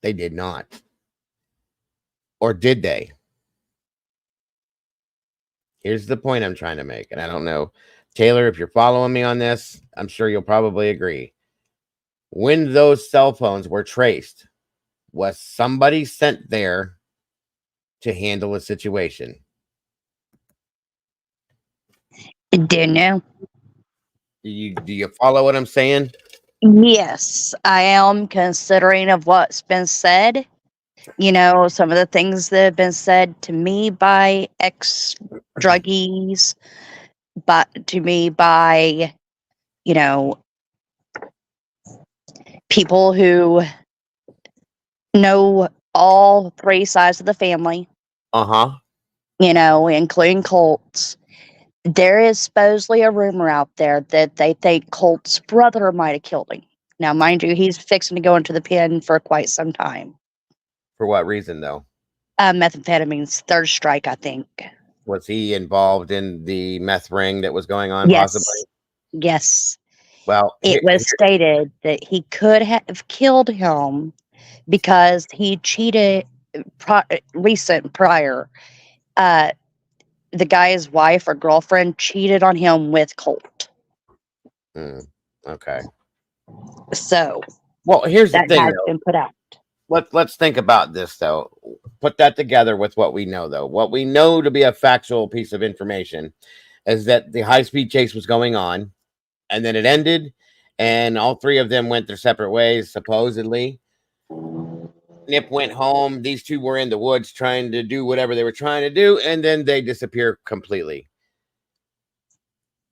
[SPEAKER 1] They did not. Or did they? Here's the point I'm trying to make. And I don't know, Taylor, if you're following me on this, I'm sure you'll probably agree. When those cell phones were traced, was somebody sent there to handle a situation?
[SPEAKER 18] Don't know.
[SPEAKER 1] Do you follow what I'm saying?
[SPEAKER 18] Yes, I am, considering of what's been said. You know, some of the things that have been said to me by ex-druggies, but to me by, you know, people who know all three sides of the family,
[SPEAKER 1] Uh-huh.
[SPEAKER 18] you know, including Colt's. There is supposedly a rumor out there that they think Colt's brother might have killed him. Now, mind you, he's fixing to go into the pen for quite some time.
[SPEAKER 1] For what reason, though?
[SPEAKER 18] Methamphetamine's third strike, I think.
[SPEAKER 1] Was he involved in the meth ring that was going on,
[SPEAKER 18] Yes.
[SPEAKER 1] possibly?
[SPEAKER 18] Yes.
[SPEAKER 1] Well,
[SPEAKER 18] It was stated that he could have killed him because he cheated recent prior. The guy's wife or girlfriend cheated on him with Colt.
[SPEAKER 1] Okay.
[SPEAKER 18] So,
[SPEAKER 1] well, here's the
[SPEAKER 18] that
[SPEAKER 1] thing,
[SPEAKER 18] has
[SPEAKER 1] though.
[SPEAKER 18] been put out.
[SPEAKER 1] Let's think about this, though. Put that together with what we know, though. What we know to be a factual piece of information is that the high-speed chase was going on, and then it ended, and all three of them went their separate ways, supposedly. Nip went home. These two were in the woods trying to do whatever they were trying to do, and then they disappear completely.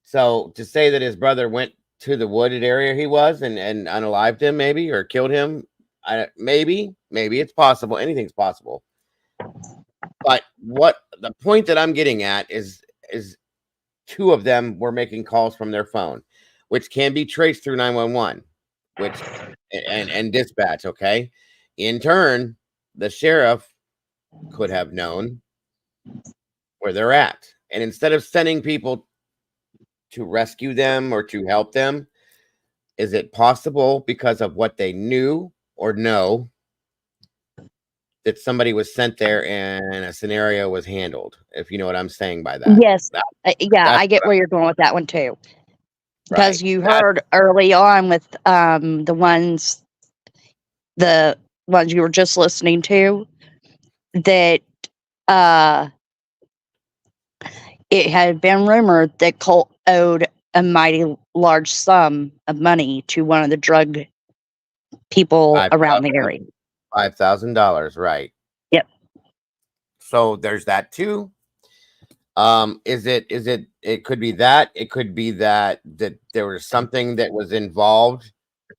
[SPEAKER 1] So to say that his brother went to the wooded area he was and unalived him, maybe, or killed him, maybe it's possible. Anything's possible. But what the point that I'm getting at is two of them were making calls from their phone, which can be traced through 911, which and dispatch. Okay. In turn, the sheriff could have known where they're at. And instead of sending people to rescue them or to help them, is it possible because of what they knew or know that somebody was sent there and a scenario was handled? If you know what I'm saying by that.
[SPEAKER 18] Yes. Yeah, I get where you're going with that one too. Because you heard early on with the ones you were just listening to, that it had been rumored that Colt owed a mighty large sum of money to one of the drug people around the area.
[SPEAKER 1] $5,000, right?
[SPEAKER 18] Yep.
[SPEAKER 1] So there's that too. It could be that. It could be that there was something that was involved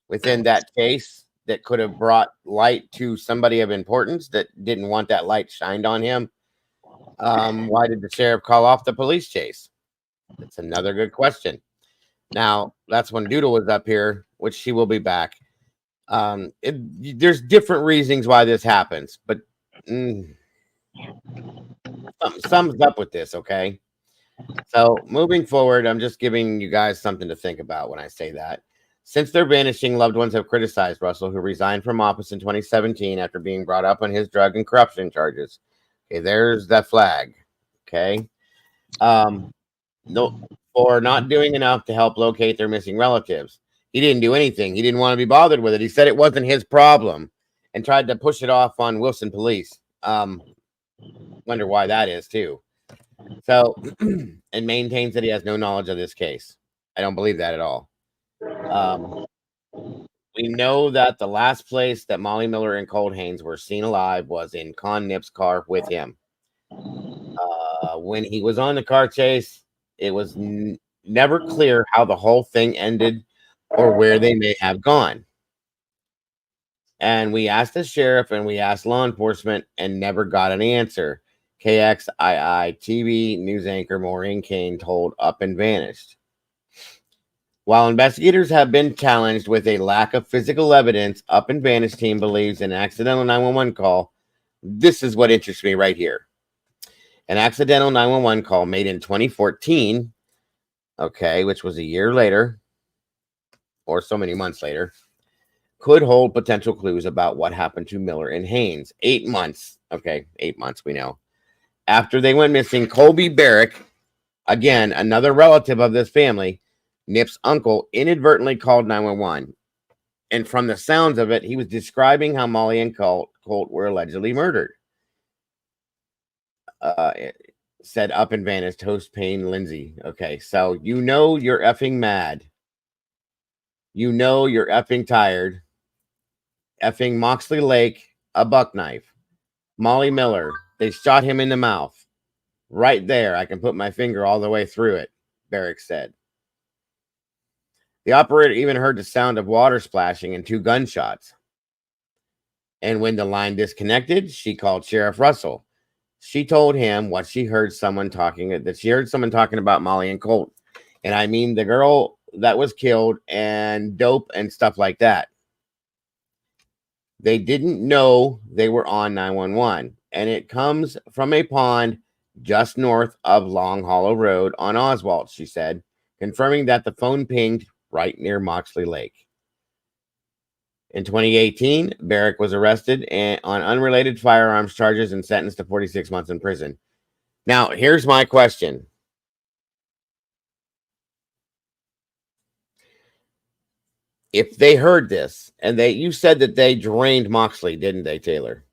[SPEAKER 1] within that case that could have brought light to somebody of importance that didn't want that light shined on him, why did the sheriff call off the police chase? That's another good question. Now, that's when Doodle was up here, which she will be back. There's different reasons why this happens, but something's up with this, okay? So moving forward, I'm just giving you guys something to think about when I say that. Since their vanishing, loved ones have criticized Russell, who resigned from office in 2017 after being brought up on his drug and corruption charges. Okay, there's that flag. Okay. No, for not doing enough to help locate their missing relatives. He didn't do anything. He didn't want to be bothered with it. He said it wasn't his problem and tried to push it off on Wilson police. Wonder why that is too. So, and maintains that he has no knowledge of this case. I don't believe that at all. We know that the last place that Molly Miller and Colt Haynes were seen alive was in Con Nip's car with him. When he was on the car chase, it was never clear how the whole thing ended or where they may have gone. And we asked the sheriff and we asked law enforcement and never got an answer. KXII TV news anchor Maureen Kane told Up and Vanished. While investigators have been challenged with a lack of physical evidence, Up and Vanished team believes an accidental 911 call. This is what interests me right here. An accidental 911 call made in 2014, okay, which was a year later, or so many months later, could hold potential clues about what happened to Miller and Haynes. 8 months, okay, 8 months, we know. After they went missing, Colby Barrick, again, another relative of this family, Nip's uncle, inadvertently called 911. And from the sounds of it, he was describing how Molly and Colt were allegedly murdered. Said Up and Vanished host Payne Lindsay. Okay, so you know you're effing mad. You know you're effing tired. Effing Moxley Lake, a buck knife. Molly Miller, they shot him in the mouth. Right there, I can put my finger all the way through it, Barrick said. The operator even heard the sound of water splashing and 2 gunshots. And when the line disconnected, she called Sheriff Russell. She told him what she heard someone talking about Molly and Colt. And I mean the girl that was killed and dope and stuff like that. They didn't know they were on 911. And it comes from a pond just north of Long Hollow Road on Oswald, she said, confirming that the phone pinged right near Moxley Lake. In 2018, Barrick was arrested on unrelated firearms charges and sentenced to 46 months in prison. Now, here's my question. If they heard this, and you said that they drained Moxley, didn't they, Taylor?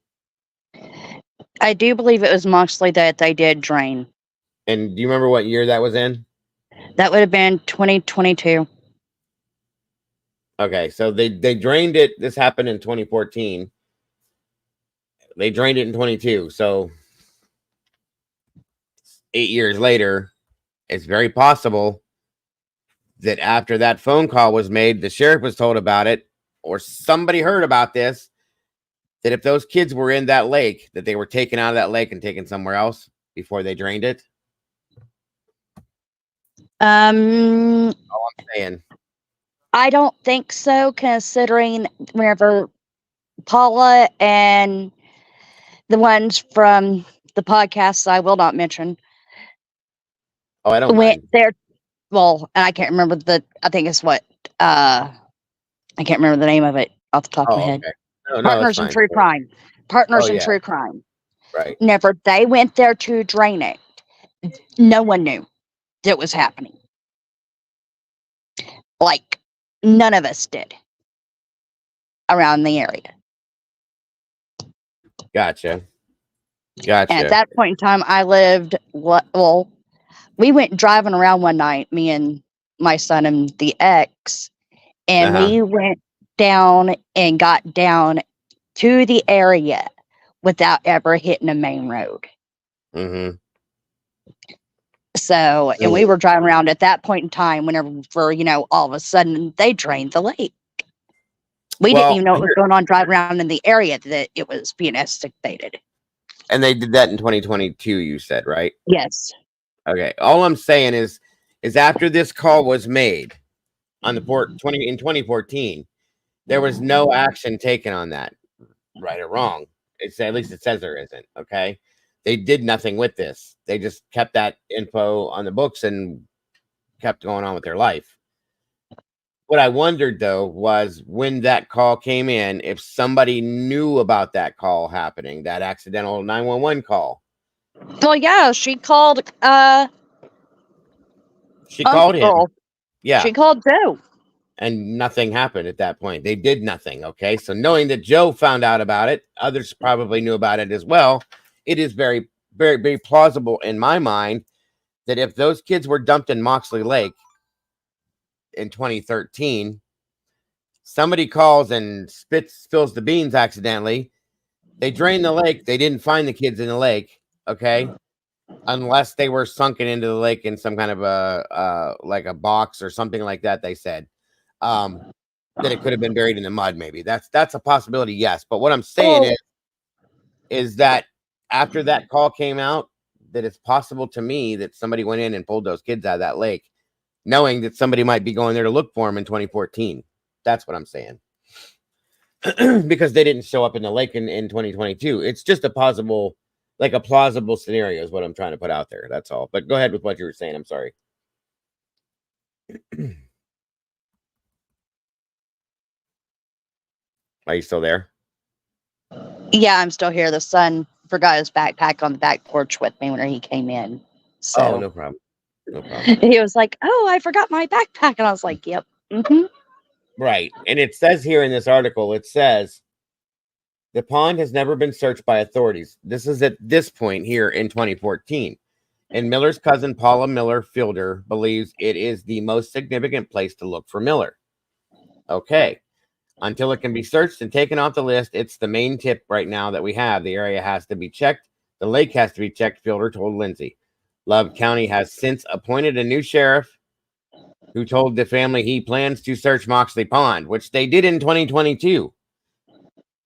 [SPEAKER 18] I do believe it was Moxley that they did drain.
[SPEAKER 1] And do you remember what year that was in?
[SPEAKER 18] That would have been 2022.
[SPEAKER 1] Okay, so they drained it. This happened in 2014. They drained it in 22. So 8 years later, it's very possible that after that phone call was made, the sheriff was told about it, or somebody heard about this, that if those kids were in that lake, that they were taken out of that lake and taken somewhere else before they drained it. All I'm saying.
[SPEAKER 18] I don't think so, considering whenever Paula and the ones from the podcasts I will not mention.
[SPEAKER 1] Oh, I don't
[SPEAKER 18] went there. Well, and I can't remember I think it's what I can't remember the name of it off the top of my head.
[SPEAKER 1] Okay. No,
[SPEAKER 18] Partners in True Crime. Partners in True Crime.
[SPEAKER 1] Right.
[SPEAKER 18] Whenever they went there to drain it, no one knew that was happening. Like, none of us did around the area.
[SPEAKER 1] Gotcha.
[SPEAKER 18] And at that point in time, I lived, we went driving around one night, me and my son and the ex, and we went down and got down to the area without ever hitting a main road.
[SPEAKER 1] Mm-hmm.
[SPEAKER 18] So, and we were driving around at that point in time whenever, all of a sudden they drained the lake. We
[SPEAKER 1] Well,
[SPEAKER 18] didn't even know what was going on driving around in the area that it was being excavated.
[SPEAKER 1] and they did that in 2022, you said, right?
[SPEAKER 18] Yes.
[SPEAKER 1] Okay. All I'm saying is after this call was made on the port in 2014, there was no action taken on that, right or wrong. It's at least it says there isn't. Okay. They did nothing with this. They just kept that info on the books and kept going on with their life. What I wondered though was when that call came in, if somebody knew about that call happening, that accidental 911 call.
[SPEAKER 18] Well, yeah, she called
[SPEAKER 1] She called him.
[SPEAKER 18] Uncle.
[SPEAKER 1] Yeah.
[SPEAKER 18] She called Joe.
[SPEAKER 1] And nothing happened at that point. They did nothing. Okay. So knowing that Joe found out about it, others probably knew about it as well. It is very, very, very plausible in my mind that if those kids were dumped in Moxley Lake in 2013, somebody calls and spills the beans accidentally. They drain the lake. They didn't find the kids in the lake. Okay. Unless they were sunken into the lake in some kind of a like a box or something like that, they said. That it could have been buried in the mud, maybe. That's a possibility, yes. But what I'm saying is that after that call came out, that it's possible to me that somebody went in and pulled those kids out of that lake, knowing that somebody might be going there to look for them in 2014. That's what I'm saying. Because they didn't show up in the lake in 2022. It's just a plausible scenario is what I'm trying to put out there. That's all. But go ahead with what you were saying. I'm sorry. Are you still there?
[SPEAKER 18] Yeah, I'm still here. The son forgot his backpack on the back porch with me when he came in. So
[SPEAKER 1] Oh, no problem. No problem.
[SPEAKER 18] he was like, "Oh, I forgot my backpack," and I was like, "Yep." Mm-hmm.
[SPEAKER 1] Right. And it says here in this article, it says the pond has never been searched by authorities. This is at this point here in 2014. And Miller's cousin, Paula Miller Fielder, believes it is the most significant place to look for Miller. Okay. Until it can be searched and taken off the list, it's the main tip right now that we have. The area has to be checked. The lake has to be checked, Fielder told Lindsay. Love County has since appointed a new sheriff who told the family he plans to search Moxley Pond, which they did in 2022.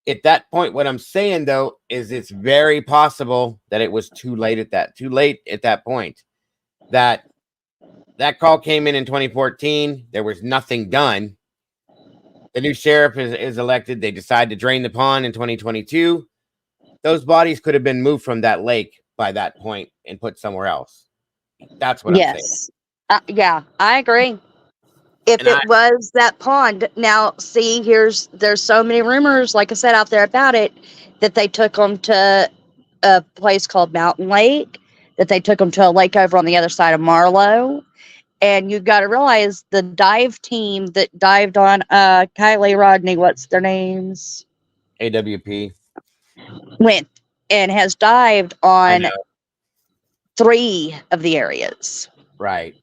[SPEAKER 1] At that point, what I'm saying, though, is it's very possible that it was too late at that point. That call came in 2014. There was nothing done. The new sheriff is elected. They decide to drain the pond in 2022. Those bodies could have been moved from that lake by that point and put somewhere else. That's what I'm saying.
[SPEAKER 18] Yeah, I agree. If it was that pond, now see, there's so many rumors, like I said, out there about it, that they took them to a place called Mountain Lake, that they took them to a lake over on the other side of Marlowe. And you've got to realize the dive team that dived on Kylie, Rodney, what's their names?
[SPEAKER 1] AWP.
[SPEAKER 18] Went and has dived on 3 of the areas.
[SPEAKER 1] Right.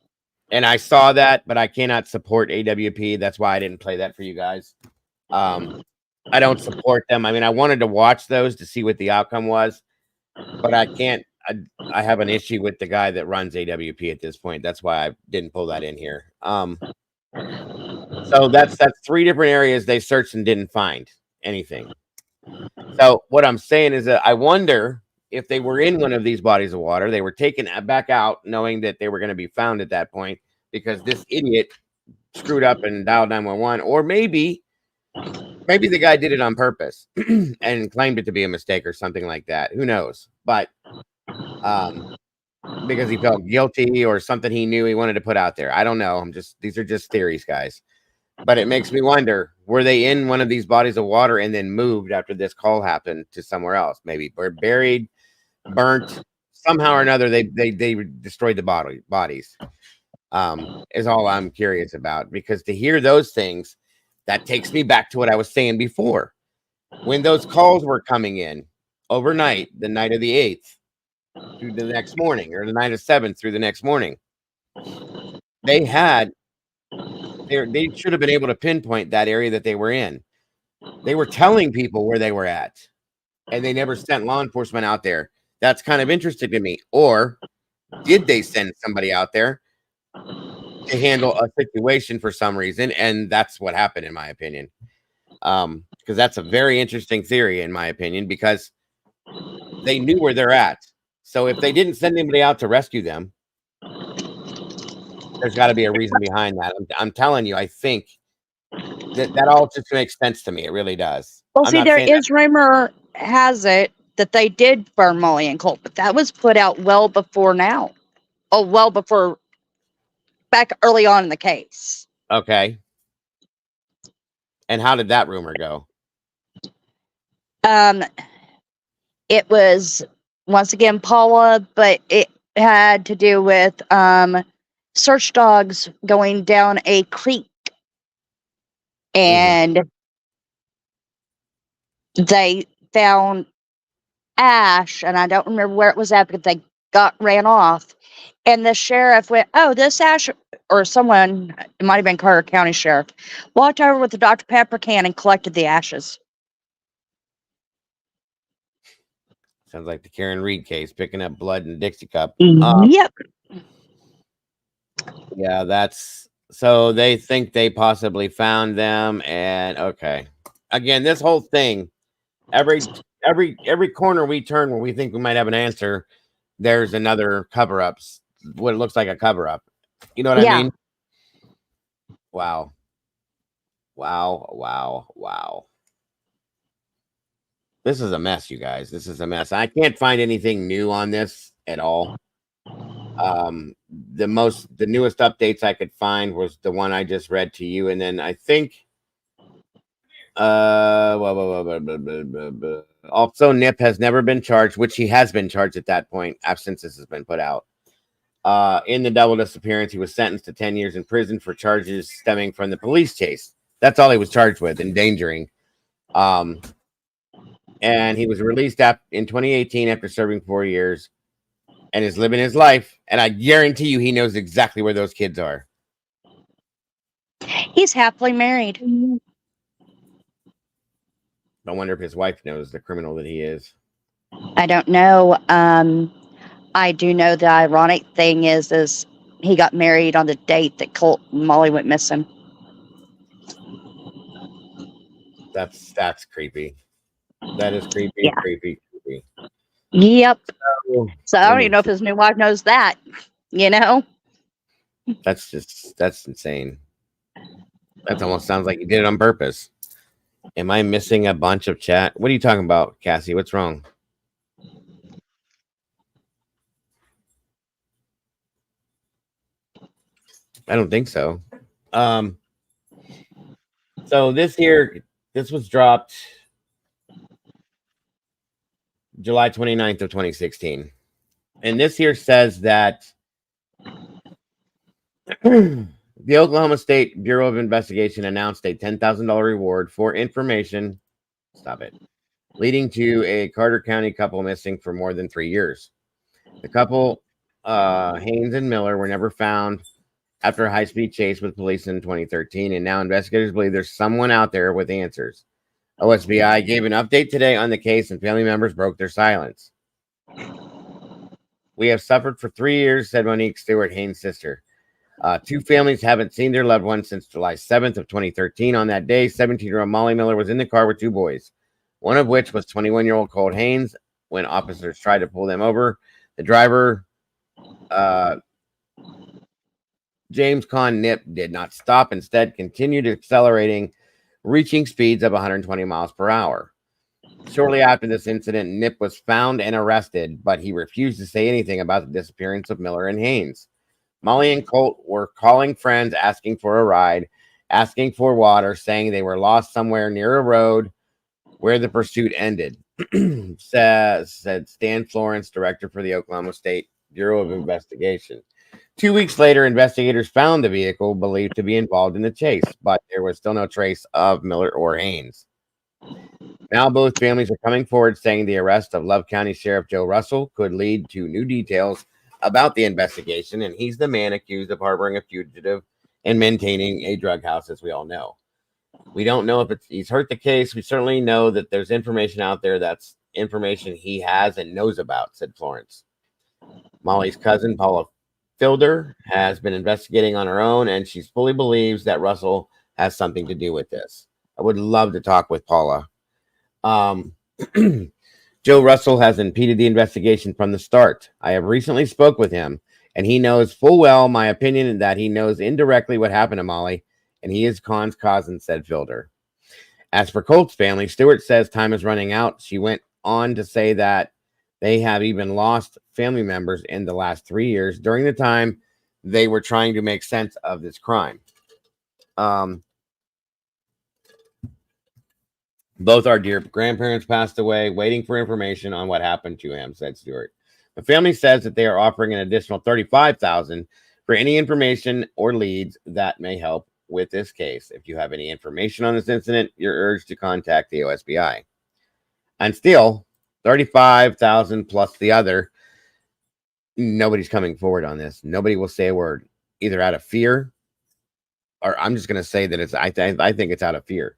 [SPEAKER 1] And I saw that, but I cannot support AWP. That's why I didn't play that for you guys. I don't support them. I mean, I wanted to watch those to see what the outcome was, but I can't. I have an issue with the guy that runs AWP at this point. That's why I didn't pull that in here. So that's 3 different areas they searched and didn't find anything. So what I'm saying is that I wonder if they were in one of these bodies of water, they were taken back out knowing that they were going to be found at that point because this idiot screwed up and dialed 911, or maybe the guy did it on purpose and claimed it to be a mistake or something like that. Who knows? But because he felt guilty or something he knew he wanted to put out there. I don't know. These are just theories, guys. But it makes me wonder, were they in one of these bodies of water and then moved after this call happened to somewhere else? Maybe were buried, burnt, somehow or another they destroyed the bodies. Is all I'm curious about, because to hear those things, that takes me back to what I was saying before. When those calls were coming in overnight, the night of the 8th through the next morning, or the night of 7th through the next morning, they should have been able to pinpoint that area that they were in. They were telling people where they were at, and they never sent law enforcement out there. That's kind of interesting to me. Or did they send somebody out there to handle a situation for some reason? And that's what happened, in my opinion. Because that's a very interesting theory, in my opinion, because they knew where they're at. So if they didn't send anybody out to rescue them, there's got to be a reason behind that. I'm telling you, I think that all just makes sense to me. It really does.
[SPEAKER 18] Well,
[SPEAKER 1] I'm
[SPEAKER 18] see,
[SPEAKER 1] not
[SPEAKER 18] there
[SPEAKER 1] saying
[SPEAKER 18] is rumor has it that they did burn Molly and Colt, but that was put out well before now. Oh, well before back early on in the case.
[SPEAKER 1] okay. And how did that rumor go?
[SPEAKER 18] It was once again Paula, but it had to do with search dogs going down a creek, and they found ash, and I don't remember where it was at because they ran off. And the sheriff went, "Oh, this ash," or someone, it might have been Carter County Sheriff, walked over with the Dr. Pepper can and collected the ashes.
[SPEAKER 1] Sounds like the Karen Reed case, picking up blood in a Dixie cup.
[SPEAKER 18] Yep.
[SPEAKER 1] Yeah, that's so they think they possibly found them, and okay. Again, this whole thing, every corner we turn where we think we might have an answer, there's another cover-ups. What it looks like a cover-up. You know what I mean? Wow. Wow. This is a mess, you guys. This is a mess. I can't find anything new on this at all. The newest updates I could find was the one I just read to you, and then I think also Nip has never been charged, which he has been charged at that point since this has been put out. In the double disappearance, he was sentenced to 10 years in prison for charges stemming from the police chase. That's all he was charged with, endangering. And he was released in 2018 after serving 4 years and is living his life. And I guarantee you he knows exactly where those kids are.
[SPEAKER 18] He's happily married.
[SPEAKER 1] I wonder if his wife knows the criminal that he is.
[SPEAKER 18] I don't know. I do know the ironic thing is he got married on the date that Colt and Molly went missing.
[SPEAKER 1] That's creepy. That is creepy, creepy.
[SPEAKER 18] Yep. So I don't even know if his new wife knows that, you know?
[SPEAKER 1] That's insane. That almost sounds like you did it on purpose. Am I missing a bunch of chat? What are you talking about, Cassie? What's wrong? I don't think so. So this was dropped July 29th of 2016. And this here says that the Oklahoma State Bureau of Investigation announced a $10,000 reward for information. Stop it. Leading to a Carter County couple missing for more than 3 years. The couple, Haynes and Miller, were never found after a high-speed chase with police in 2013, and now investigators believe there's someone out there with answers. OSBI gave an update today on the case, and family members broke their silence. "We have suffered for 3 years," said Monique Stewart, Haynes' sister. Two families haven't seen their loved ones since July 7th of 2013. On that day, 17-year-old Molly Miller was in the car with two boys, one of which was 21-year-old Colt Haynes. When officers tried to pull them over, the driver, James Con Nip, did not stop. Instead, continued accelerating, reaching speeds of 120 miles per hour. Shortly after this incident, Nip was found and arrested, but he refused to say anything about the disappearance of Miller and Haynes. Molly and Colt were calling friends, asking for a ride, asking for water, saying they were lost somewhere near a road where the pursuit ended, said Stan Florence, director for the Oklahoma State Bureau of Investigation. 2 weeks later, investigators found the vehicle believed to be involved in the chase, but there was still no trace of Miller or Haynes. Now both families are coming forward saying the arrest of Love County Sheriff Joe Russell could lead to new details about the investigation, and he's the man accused of harboring a fugitive and maintaining a drug house, as we all know. We don't know if he's hurt the case. We certainly know that there's information out there that's information he has and knows about, said Florence. Molly's cousin, Paula Fielder, has been investigating on her own, and she fully believes that Russell has something to do with this. I would love to talk with Paula. Joe Russell has impeded the investigation from the start. I have recently spoke with him, and he knows full well my opinion that he knows indirectly what happened to Molly, and he is Khan's cousin, said Fielder. As for Colt's family, Stewart says time is running out. She went on to say that they have even lost family members in the last 3 years during the time they were trying to make sense of this crime. Both our dear grandparents passed away, waiting for information on what happened to him, said Stewart. The family says that they are offering an additional $35,000 for any information or leads that may help with this case. If you have any information on this incident, you're urged to contact the OSBI. And still, $35,000 plus the other. Nobody's coming forward on this. Nobody will say a word, either out of fear, or I'm just going to say that it's. I think it's out of fear.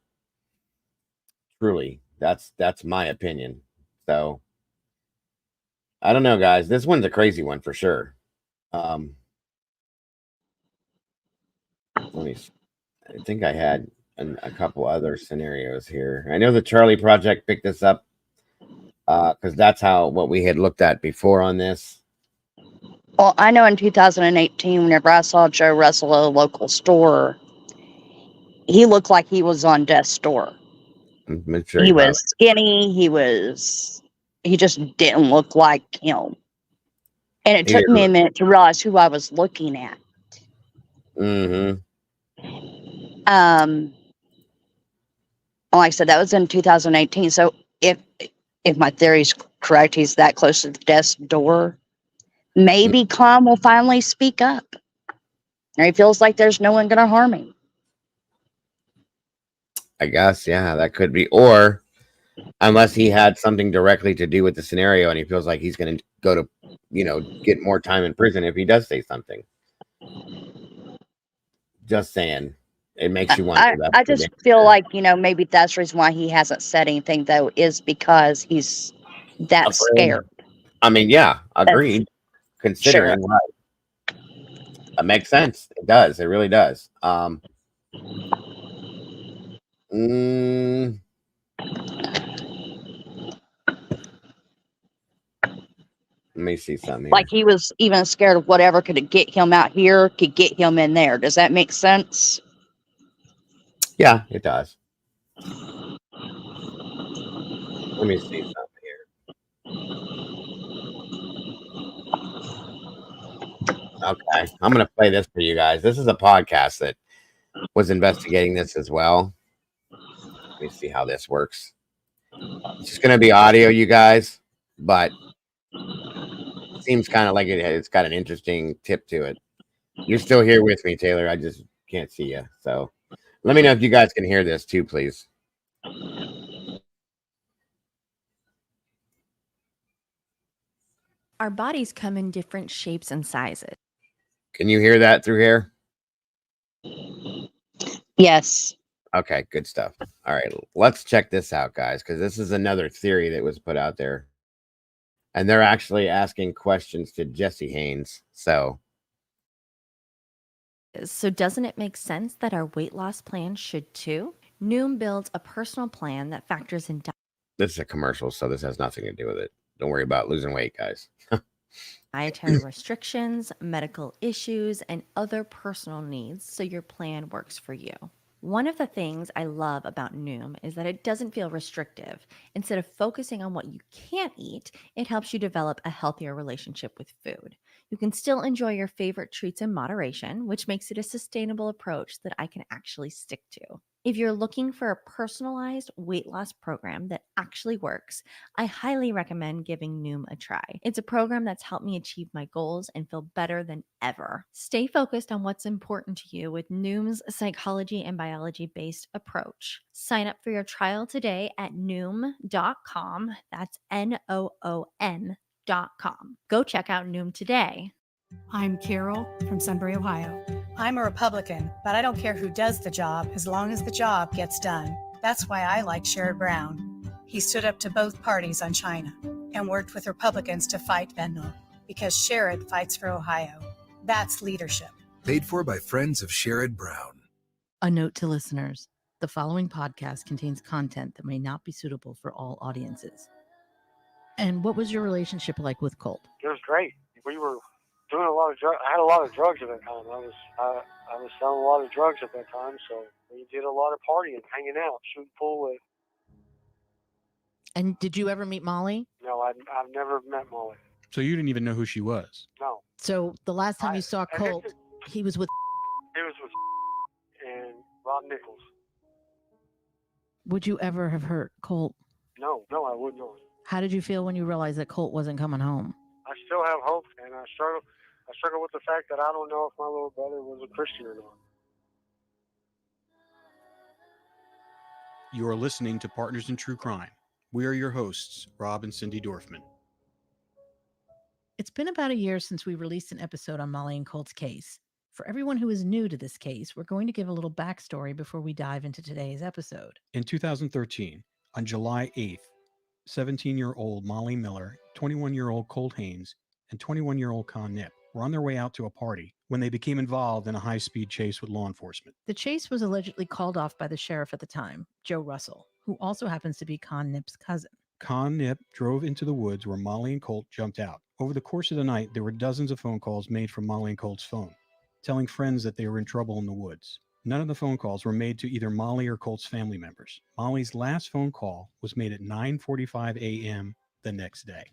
[SPEAKER 1] Truly, that's my opinion. So I don't know, guys. This one's a crazy one for sure. Let me. I think I had a couple other scenarios here. I know the Charlie Project picked this up because that's what we had looked at before on this.
[SPEAKER 18] Well, I know in 2018, whenever I saw Joe Russell at a local store, he looked like he was on death's door.
[SPEAKER 1] Sure
[SPEAKER 18] he was skinny. He just didn't look like him. And it took me a minute to realize who I was looking at.
[SPEAKER 1] Mm-hmm.
[SPEAKER 18] Like I said, that was in 2018. So if my theory's correct, he's that close to the death's door. Maybe Khan will finally speak up. Or he feels like there's no one going to harm him.
[SPEAKER 1] I guess, yeah, that could be. Or unless he had something directly to do with the scenario and he feels like he's going to go to, get more time in prison if he does say something. Just saying. It makes you wonder.
[SPEAKER 18] I just feel like, maybe that's the reason why he hasn't said anything, though, is because he's that scared.
[SPEAKER 1] I mean, yeah, agreed. Considering,
[SPEAKER 18] Sure.
[SPEAKER 1] Right. That makes sense. It does. It really does. Let me see something here.
[SPEAKER 18] Like he was even scared of whatever could get him out here, could get him in there. Does that make sense?
[SPEAKER 1] Yeah, it does. Let me see something here. Okay, I'm going to play this for you guys. This is a podcast that was investigating this as well. Let me see how this works. It's just going to be audio, you guys, but it seems kind of like it's got an interesting tip to it. You're still here with me, Taylor. I just can't see you. So let me know if you guys can hear this too, please.
[SPEAKER 6] Our bodies come in different shapes and sizes.
[SPEAKER 1] Can you hear that through here?
[SPEAKER 18] Yes.
[SPEAKER 1] Okay, good stuff. All right, let's check this out, guys, because this is another theory that was put out there. And they're actually asking questions to Jesse Haynes. So
[SPEAKER 6] doesn't it make sense that our weight loss plan should too? Noom builds a personal plan that factors in
[SPEAKER 1] this is a commercial, so this has nothing to do with it. Don't worry about losing weight, guys.
[SPEAKER 6] dietary restrictions, medical issues, and other personal needs so your plan works for you. One of the things I love about Noom is that it doesn't feel restrictive. Instead of focusing on what you can't eat, it helps you develop a healthier relationship with food. You can still enjoy your favorite treats in moderation, which makes it a sustainable approach that I can actually stick to. If you're looking for a personalized weight loss program that actually works, I highly recommend giving Noom a try. It's a program that's helped me achieve my goals and feel better than ever. Stay focused on what's important to you with Noom's psychology and biology-based approach. Sign up for your trial today at Noom.com. That's Noon.com. Go check out Noom today.
[SPEAKER 8] I'm Carol from Sunbury, Ohio. I'm a Republican, but I don't care who does the job as long as the job gets done. That's why I like Sherrod Brown. He stood up to both parties on China and worked with Republicans to fight fentanyl because Sherrod fights for Ohio. That's leadership.
[SPEAKER 10] Paid for by Friends of Sherrod Brown.
[SPEAKER 12] A note to listeners.
[SPEAKER 7] The following podcast contains content that may not be suitable for all audiences. And what was your relationship like with Colt?
[SPEAKER 10] It was great. We were doing a lot of drugs. I had a lot of drugs at that time. I was selling a lot of drugs at that time, so we did a lot of partying, hanging out, shooting pool with.
[SPEAKER 7] And did you ever meet Molly?
[SPEAKER 10] No, I've never met Molly.
[SPEAKER 11] So you didn't even know who she was?
[SPEAKER 10] No.
[SPEAKER 7] So the last time you saw Colt, he was with.
[SPEAKER 10] He was with and Rob Nichols.
[SPEAKER 7] Would you ever have hurt Colt?
[SPEAKER 10] No, I would not.
[SPEAKER 7] How did you feel when you realized that Colt wasn't coming home?
[SPEAKER 10] I still have hope, and I struggle with the fact that I don't know if my little brother was a Christian or not.
[SPEAKER 11] You are listening to Partners in True Crime. We are your hosts, Rob and Cindy Dorfman.
[SPEAKER 7] It's been about a year since we released an episode on Molly and Colt's case. For everyone who is new to this case, we're going to give a little backstory before we dive into today's episode.
[SPEAKER 11] In 2013, on July 8th, 17-year-old Molly Miller, 21-year-old Colt Haynes, and 21-year-old Con Nip were on their way out to a party when they became involved in a high-speed chase with law enforcement.
[SPEAKER 7] The chase was allegedly called off by the sheriff at the time, Joe Russell, who also happens to be Con Nip's cousin.
[SPEAKER 11] Con Nip drove into the woods where Molly and Colt jumped out. Over the course of the night, there were dozens of phone calls made from Molly and Colt's phone, telling friends that they were in trouble in the woods. None of the phone calls were made to either Molly or Colt's family members. Molly's last phone call was made at 9:45 a.m. the next day.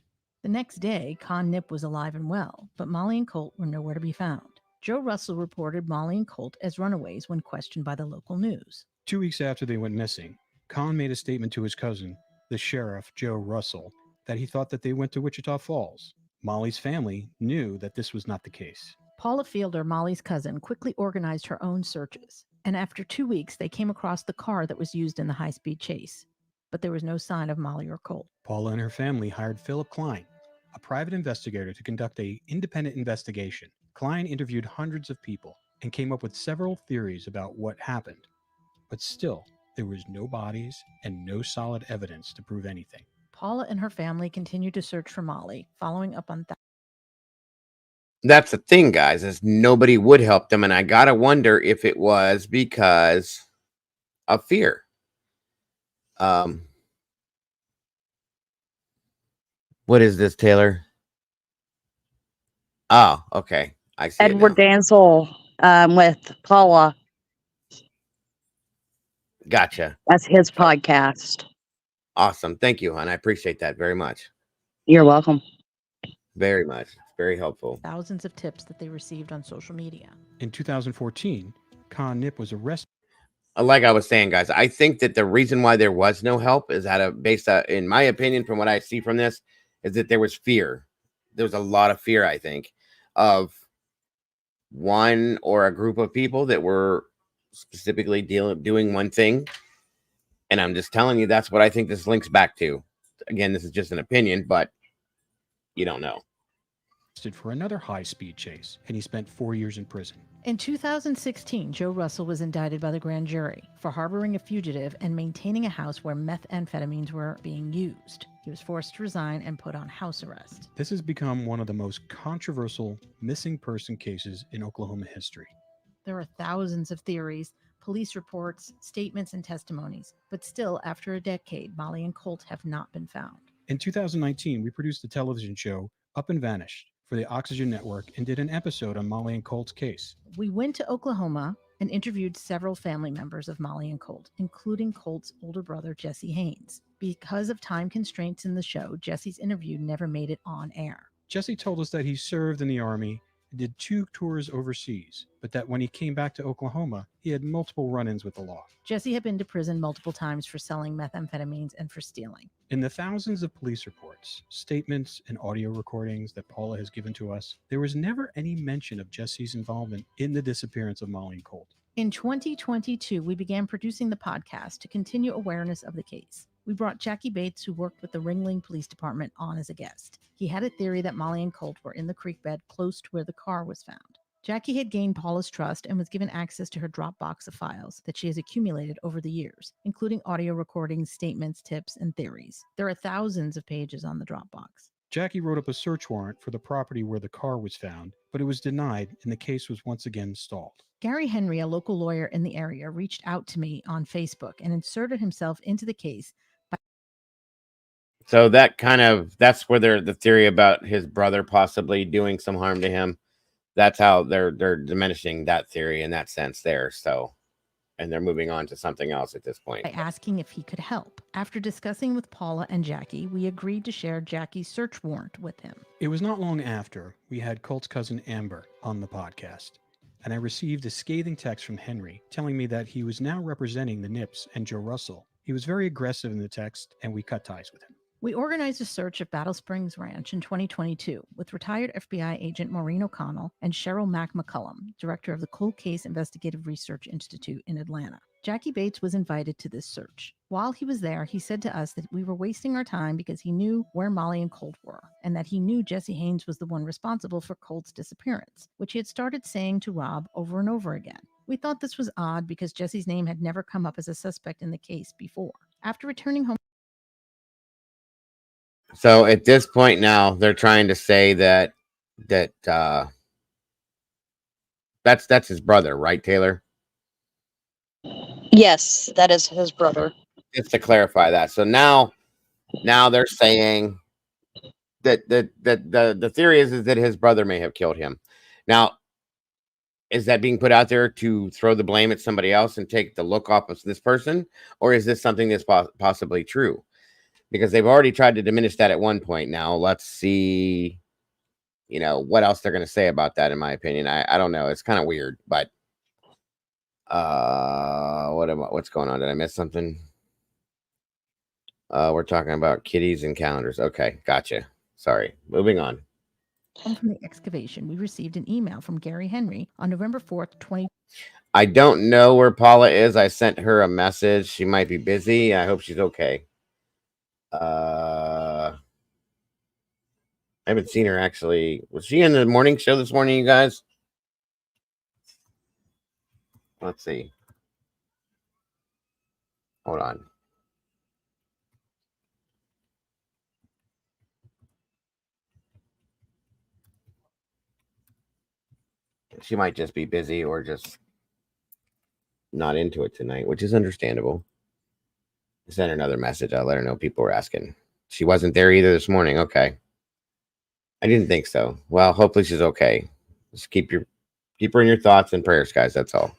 [SPEAKER 7] The next day, Con Nip was alive and well, but Molly and Colt were nowhere to be found. Joe Russell reported Molly and Colt as runaways when questioned by the local news.
[SPEAKER 11] 2 weeks after they went missing, Con made a statement to his cousin, the sheriff, Joe Russell, that he thought that they went to Wichita Falls. Molly's family knew that this was not the case.
[SPEAKER 7] Paula Fielder, Molly's cousin, quickly organized her own searches, and after 2 weeks, they came across the car that was used in the high-speed chase, but there was no sign of Molly or Colt.
[SPEAKER 11] Paula and her family hired Philip Klein, a private investigator, to conduct an independent investigation. Klein interviewed hundreds of people and came up with several theories about what happened, but still, there was no bodies and no solid evidence to prove anything.
[SPEAKER 7] Paula and her family continued to search for Molly, following up on
[SPEAKER 1] That's the thing, guys, is nobody would help them. And I got to wonder if it was because of fear. What is this, Taylor? Oh, okay. I see.
[SPEAKER 18] Edward Dansel with Paula.
[SPEAKER 1] Gotcha.
[SPEAKER 18] That's his podcast.
[SPEAKER 1] Awesome. Thank you, hon. I appreciate that very much.
[SPEAKER 18] You're welcome.
[SPEAKER 1] Very much. It's very helpful.
[SPEAKER 7] thousands of tips that they received on social media.
[SPEAKER 11] In 2014, Con Nip was arrested.
[SPEAKER 1] Like I was saying, guys, I think that the reason why there was no help is based in my opinion, from what I see from this, is that there was fear. There was a lot of fear, I think, of one or a group of people that were specifically doing one thing. And I'm just telling you, that's what I think this links back to. Again, this is just an opinion, but you don't know.
[SPEAKER 11] For another high-speed chase, and he spent 4 years in prison.
[SPEAKER 7] In 2016, Joe Russell was indicted by the grand jury for harboring a fugitive and maintaining a house where methamphetamines were being used. He was forced to resign and put on house arrest.
[SPEAKER 11] This has become one of the most controversial missing person cases in Oklahoma history.
[SPEAKER 7] There are thousands of theories, police reports, statements, and testimonies, but still, after a decade, Molly and Colt have not been found.
[SPEAKER 11] In 2019, we produced a television show, Up and Vanished, for the Oxygen Network and did an episode on Molly and Colt's case.
[SPEAKER 7] We went to Oklahoma and interviewed several family members of Molly and Colt, including Colt's older brother, Jesse Haynes. Because of time constraints in the show, Jesse's interview never made it on air.
[SPEAKER 11] Jesse told us that he served in the Army and did 2 tours overseas, but that when he came back to Oklahoma, he had multiple run-ins with the law.
[SPEAKER 7] Jesse had been to prison multiple times for selling methamphetamines and for stealing.
[SPEAKER 11] In the thousands of police reports, statements, and audio recordings that Paula has given to us, there was never any mention of Jesse's involvement in the disappearance of Molly and Colt.
[SPEAKER 7] In 2022, we began producing the podcast to continue awareness of the case. We brought Jackie Bates, who worked with the Ringling Police Department, on as a guest. He had a theory that Molly and Colt were in the creek bed close to where the car was found. Jackie had gained Paula's trust and was given access to her Dropbox of files that she has accumulated over the years, including audio recordings, statements, tips, and theories. There are thousands of pages on the Dropbox.
[SPEAKER 11] Jackie wrote up a search warrant for the property where the car was found, but it was denied and the case was once again stalled.
[SPEAKER 7] Gary Henry, a local lawyer in the area, reached out to me on Facebook and inserted himself into the case.
[SPEAKER 1] So that's where the theory about his brother possibly doing some harm to him. That's how they're diminishing that theory in that sense there. So, and they're moving on to something else at this point.
[SPEAKER 7] By asking if he could help. After discussing with Paula and Jackie, we agreed to share Jackie's search warrant with him.
[SPEAKER 11] It was not long after we had Colt's cousin Amber on the podcast, and I received a scathing text from Henry telling me that he was now representing the Nips and Joe Russell. He was very aggressive in the text, and we cut ties with him. We organized a search of Battle Springs Ranch in 2022 with retired FBI agent Maureen O'Connell and Cheryl Mack McCullum, director of the Cold Case Investigative Research Institute in Atlanta. Jackie Bates was invited to this search. While he was there, he said to us that we were wasting our time because he knew where Molly and Colt were, and that he knew Jesse Haynes was the one responsible for Colt's disappearance, which he had started saying to Rob over and over again. We thought this was odd because Jesse's name had never come up as a suspect in the case before. After returning home,
[SPEAKER 1] so at this point now, they're trying to say that that's his brother, right, Taylor?
[SPEAKER 18] Yes, that is his brother.
[SPEAKER 1] Just to clarify that. So now they're saying that the theory is that his brother may have killed him. Now, is that being put out there to throw the blame at somebody else and take the look off of this person, or is this something that's possibly true? Because they've already tried to diminish that at one point. Now let's see, what else they're going to say about that. In my opinion, I don't know. It's kind of weird, but what's going on? Did I miss something? We're talking about kitties and calendars. Okay, gotcha. Sorry. Moving on.
[SPEAKER 7] from the excavation, we received an email from Gary Henry on November 4th, 2020.
[SPEAKER 1] I don't know where Paula is. I sent her a message. She might be busy. I hope she's okay. I haven't seen her actually. Was she in the morning show this morning, you guys? Let's see. Hold on. She might just be busy or just not into it tonight, which is understandable. I sent her another message. I'll let her know people were asking. She wasn't there either this morning. Okay. I didn't think so. Well, hopefully she's okay. Just keep her in your thoughts and prayers, guys. That's all.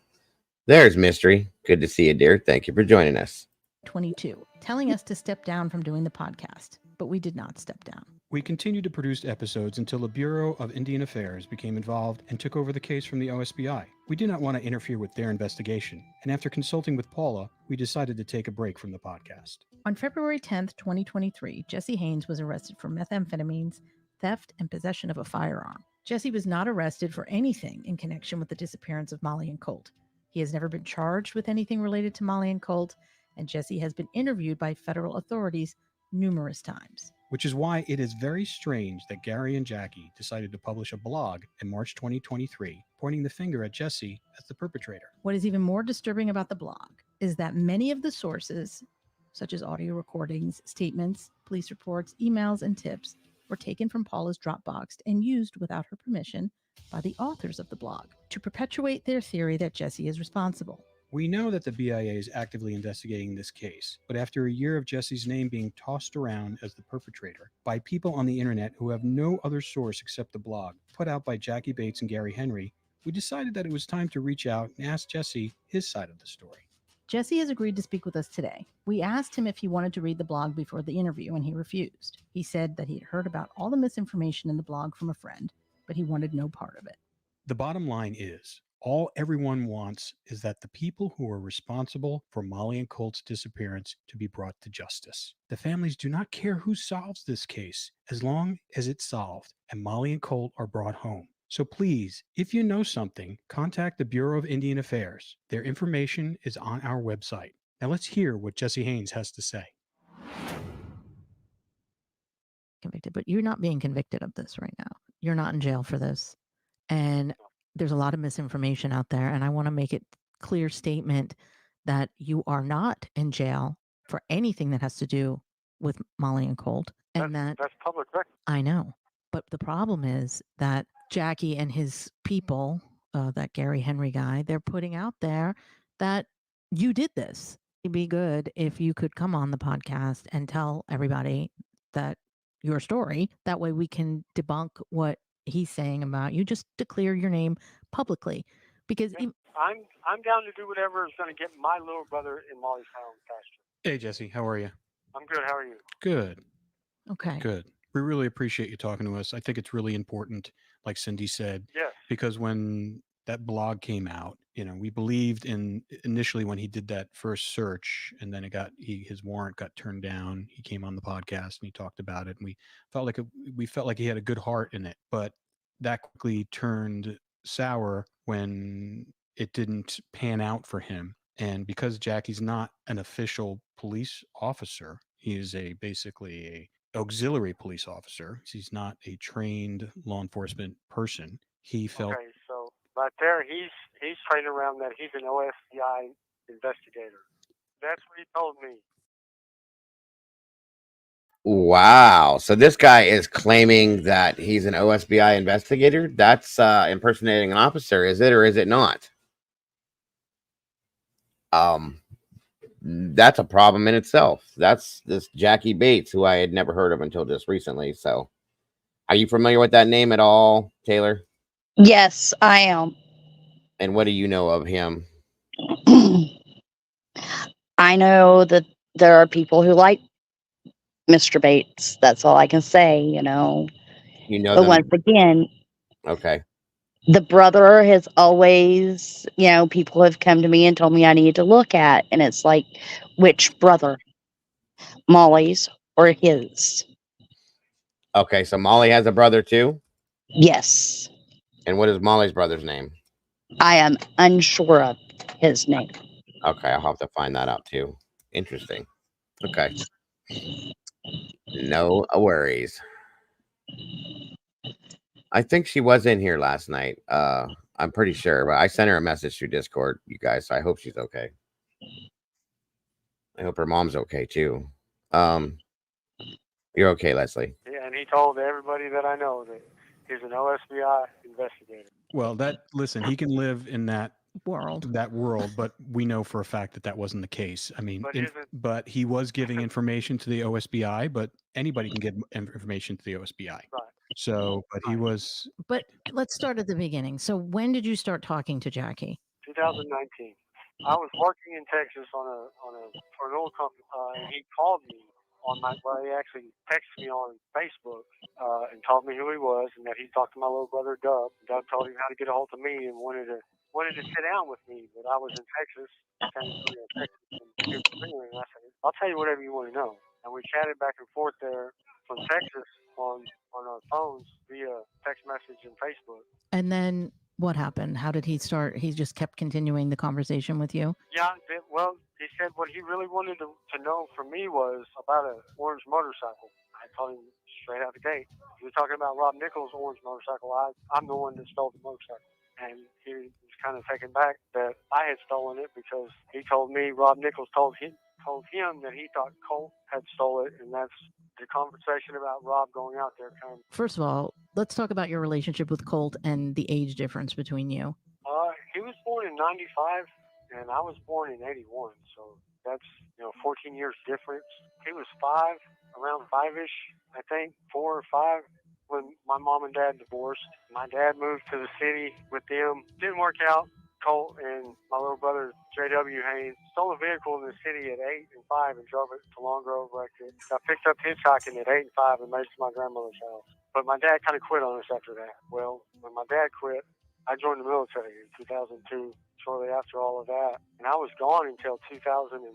[SPEAKER 1] There's Mystery. Good to see you, dear. Thank you for joining us.
[SPEAKER 7] 22, telling us to step down from doing the podcast, but we did not step down.
[SPEAKER 11] We continued to produce episodes until the Bureau of Indian Affairs became involved and took over the case from the OSBI. We did not want to interfere with their investigation, and after consulting with Paula, we decided to take a break from the podcast.
[SPEAKER 7] On February 10th, 2023, Jesse Haynes was arrested for methamphetamines, theft, and possession of a firearm. Jesse was not arrested for anything in connection with the disappearance of Molly and Colt. He has never been charged with anything related to Molly and Colt, and Jesse has been interviewed by federal authorities numerous times.
[SPEAKER 11] Which is why it is very strange that Gary and Jackie decided to publish a blog in March 2023, pointing the finger at Jesse as the perpetrator.
[SPEAKER 7] What is even more disturbing about the blog is that many of the sources, such as audio recordings, statements, police reports, emails, and tips, were taken from Paula's Dropbox and used without her permission by the authors of the blog to perpetuate their theory that Jesse is responsible.
[SPEAKER 11] We know that the BIA is actively investigating this case, but after a year of Jesse's name being tossed around as the perpetrator by people on the internet who have no other source except the blog put out by Jackie Bates and Gary Henry, we decided that it was time to reach out and ask Jesse his side of the story.
[SPEAKER 7] Jesse has agreed to speak with us today. We asked him if he wanted to read the blog before the interview, and he refused. He said that he had heard about all the misinformation in the blog from a friend, but he wanted no part of it.
[SPEAKER 11] The bottom line is, all everyone wants is that the people who are responsible for Molly and Colt's disappearance to be brought to justice. The families do not care who solves this case, as long as it's solved and Molly and Colt are brought home. So please, if you know something, contact the Bureau of Indian Affairs. Their information is on our website. Now let's hear what Jesse Haynes has to say.
[SPEAKER 7] Convicted, but you're not being convicted of this right now. You're not in jail for this. And there's a lot of misinformation out there, and I want to make it clear statement that you are not in jail for anything that has to do with Molly and Colt, and
[SPEAKER 10] That's public record.
[SPEAKER 7] I know. But the problem is that Jackie and his people, that Gary Henry guy, they're putting out there that you did this. It'd be good if you could come on the podcast and tell everybody that your story. That way we can debunk what he's saying about you. Just declare your name publicly. Because
[SPEAKER 10] I'm down to do whatever is going to get my little brother in Molly's home faster.
[SPEAKER 11] Hey, Jesse, how are you?
[SPEAKER 10] I'm good. How are you?
[SPEAKER 11] Good.
[SPEAKER 7] Okay.
[SPEAKER 11] Good. We really appreciate you talking to us. I think it's really important, like Cindy said,
[SPEAKER 10] Yes.
[SPEAKER 11] because when that blog came out, we believed initially when he did that first search, and then his warrant got turned down. He came on the podcast and he talked about it, and we felt like he had a good heart in it, but that quickly turned sour when it didn't pan out for him. And because Jackie's not an official police officer, he is basically a auxiliary police officer. He's not a trained law enforcement person. He felt
[SPEAKER 10] Okay, so right there, he's trading around that he's an OFBI investigator. That's what he told me.
[SPEAKER 1] Wow. So this guy is claiming that he's an OSBI investigator. That's impersonating an officer, is it, or is it not? That's a problem in itself. That's this Jackie Bates, who I had never heard of until just recently. So are you familiar with that name at all, Taylor?
[SPEAKER 18] Yes, I am.
[SPEAKER 1] And what do you know of him?
[SPEAKER 18] I know that there are people who like Mr. Bates. That's all I can say,
[SPEAKER 1] You know
[SPEAKER 18] But
[SPEAKER 1] them?
[SPEAKER 18] once again,
[SPEAKER 1] Okay.
[SPEAKER 18] the brother has always, people have come to me and told me I need to look at, and it's like, which brother? Molly's or his?
[SPEAKER 1] Okay, so Molly has a brother too?
[SPEAKER 18] Yes.
[SPEAKER 1] And what is Molly's brother's name?
[SPEAKER 18] I am unsure of his name.
[SPEAKER 1] Okay, I'll have to find that out too. Interesting. Okay. No worries. I think she was in here last night. I'm pretty sure, but I sent her a message through Discord, you guys, so I hope she's okay. I hope her mom's okay too. You're okay, Leslie.
[SPEAKER 10] Yeah, and he told everybody that I know that he's an OSBI investigator.
[SPEAKER 11] Well, listen, he can live in that
[SPEAKER 7] world,
[SPEAKER 11] but we know for a fact that wasn't the case. I mean,
[SPEAKER 10] But
[SPEAKER 11] but he was giving information to the OSBI, but anybody can give information to the OSBI.
[SPEAKER 10] Right.
[SPEAKER 11] So, but he was.
[SPEAKER 7] But let's start at the beginning. So when did you start talking to Jackie?
[SPEAKER 10] 2019. I was working in Texas for an oil company, and he called me he actually texted me on Facebook and told me who he was and that he talked to my little brother Doug. Doug told him how to get a hold of me and wanted to sit down with me, but I was in Texas, San Antonio, Texas, and he was ringing, and I said, "I'll tell you whatever you want to know." And we chatted back and forth there from Texas on our phones via text message and Facebook.
[SPEAKER 7] And then what happened? How did he start? He just kept continuing the conversation with you?
[SPEAKER 10] Yeah, well, he said what he really wanted to know from me was about an orange motorcycle. I told him straight out the gate. He was talking about Rob Nichols' orange motorcycle. I'm the one that stole the motorcycle. And he was kind of taken back that I had stolen it because he told me Rob Nichols told him that he thought Colt had stole it, and that's the conversation about Rob going out there.
[SPEAKER 7] First of all, let's talk about your relationship with Colt and the age difference between you.
[SPEAKER 10] He was born in 95, and I was born in 81, so that's 14 years difference. He was around five-ish, I think, 4 or 5, when my mom and dad divorced. My dad moved to the city with them. Didn't work out. Colt and my little brother, J.W. Haynes, stole a vehicle in the city at 8 and 5 and drove it to Long Grove. I picked up hitchhiking at 8 and 5 and made it to my grandmother's house. But my dad kind of quit on us after that. Well, when my dad quit, I joined the military in 2002, shortly after all of that. And I was gone until 2011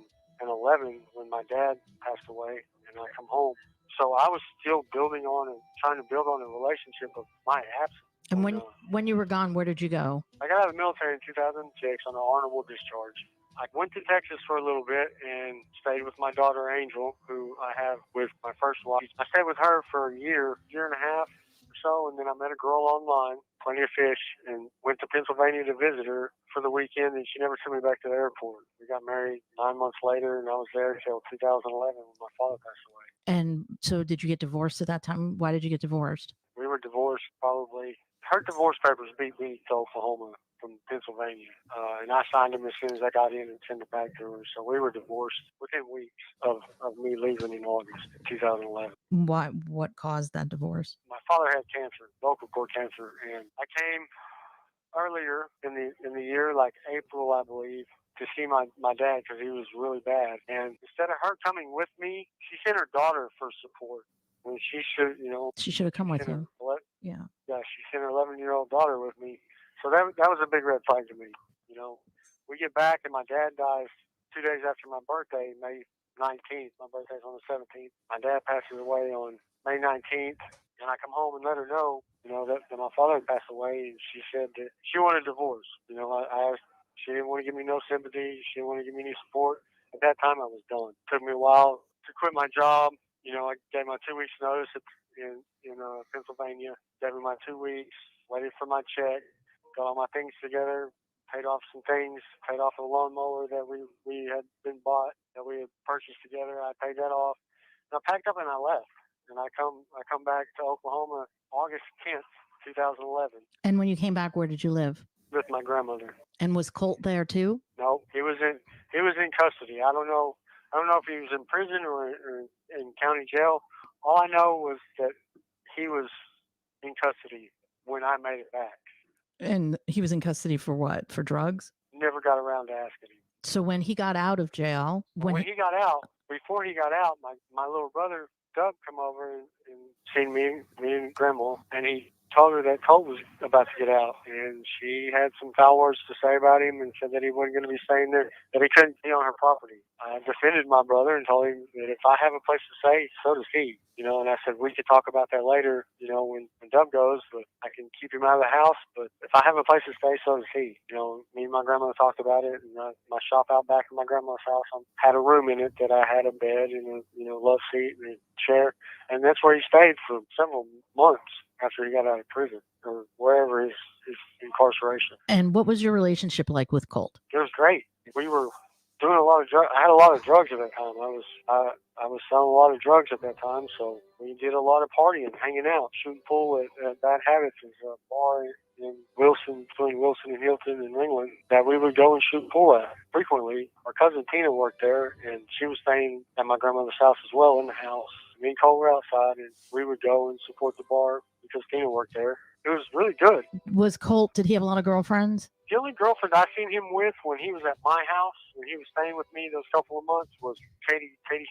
[SPEAKER 10] when my dad passed away and I come home. So I was still trying to build on a relationship of my absence.
[SPEAKER 7] And when you were gone, where did you go?
[SPEAKER 10] I got out of the military in 2006 on an honorable discharge. I went to Texas for a little bit and stayed with my daughter Angel, who I have with my first wife. I stayed with her for a year and a half or so, and then I met a girl online, Plenty of Fish, and went to Pennsylvania to visit her for the weekend, and she never took me back to the airport. We got married 9 months later, and I was there until 2011 when my father passed away.
[SPEAKER 7] And so did you get divorced at that time? Why did you get divorced?
[SPEAKER 10] We were divorced probably. Her divorce papers beat me to Oklahoma from Pennsylvania. And I signed them as soon as I got in and sent it back to her. So we were divorced within weeks of me leaving in August 2011.
[SPEAKER 7] Why? What caused that divorce?
[SPEAKER 10] My father had cancer, vocal cord cancer, and I came earlier in the year, like April, I believe, to see my dad because he was really bad. And instead of her coming with me, she sent her daughter for support. When she should,
[SPEAKER 7] She should have come with you.
[SPEAKER 10] Yeah, she sent her 11-year-old daughter with me. So that was a big red flag to me. We get back and my dad dies 2 days after my birthday, May 19th. My birthday's on the 17th. My dad passes away on May 19th, and I come home and let her know, that my father had passed away, and she said that she wanted a divorce. I asked, she didn't want to give me no sympathy. She didn't want to give me any support. At that time, I was done. It took me a while to quit my job. I gave my 2 weeks notice in Pennsylvania, gave me my 2 weeks, waited for my check, got all my things together, paid off some things, paid off a lawnmower that we had been bought, that we had purchased together. I paid that off. And I packed up and I left. And I come back to Oklahoma August 10th, 2011.
[SPEAKER 7] And when you came back, where did you live?
[SPEAKER 10] With my grandmother.
[SPEAKER 7] And was Colt there too?
[SPEAKER 10] No, he was in custody. I don't know if he was in prison or in county jail. All I know was that he was in custody when I made it back.
[SPEAKER 7] And he was in custody for what? For drugs?
[SPEAKER 10] Never got around to asking him.
[SPEAKER 7] So when he got out of jail,
[SPEAKER 10] When he got out, before he got out, my little brother Doug come over and seen me and Grandma, and he told her that Colt was about to get out, and she had some foul words to say about him and said that he wasn't going to be staying there, that he couldn't be on her property. I defended my brother and told him that if I have a place to stay, so does he. And I said we could talk about that later, when Doug goes, but I can keep him out of the house, but if I have a place to stay, so does he. Me and my grandmother talked about it, and my shop out back in my grandma's house had a room in it that I had a bed and a love seat and a chair, and that's where he stayed for several months after he got out of prison or wherever his incarceration.
[SPEAKER 7] And what was your relationship like with Colt?
[SPEAKER 10] It was great. We were doing a lot of drugs. I had a lot of drugs at that time. I was selling a lot of drugs at that time, so we did a lot of partying, hanging out, shooting pool at Bad Habits, a bar in Wilson, between Wilson and Hilton and Ringland, that we would go and shoot pool at frequently. Our cousin Tina worked there, and she was staying at my grandmother's house as well in the house. Me and Cole were outside, and we would go and support the bar because Tina worked there. It was really good.
[SPEAKER 7] Was Colt, did he have a lot of girlfriends?
[SPEAKER 10] The only girlfriend I seen him with when he was at my house, when he was staying with me those couple of months, was Katie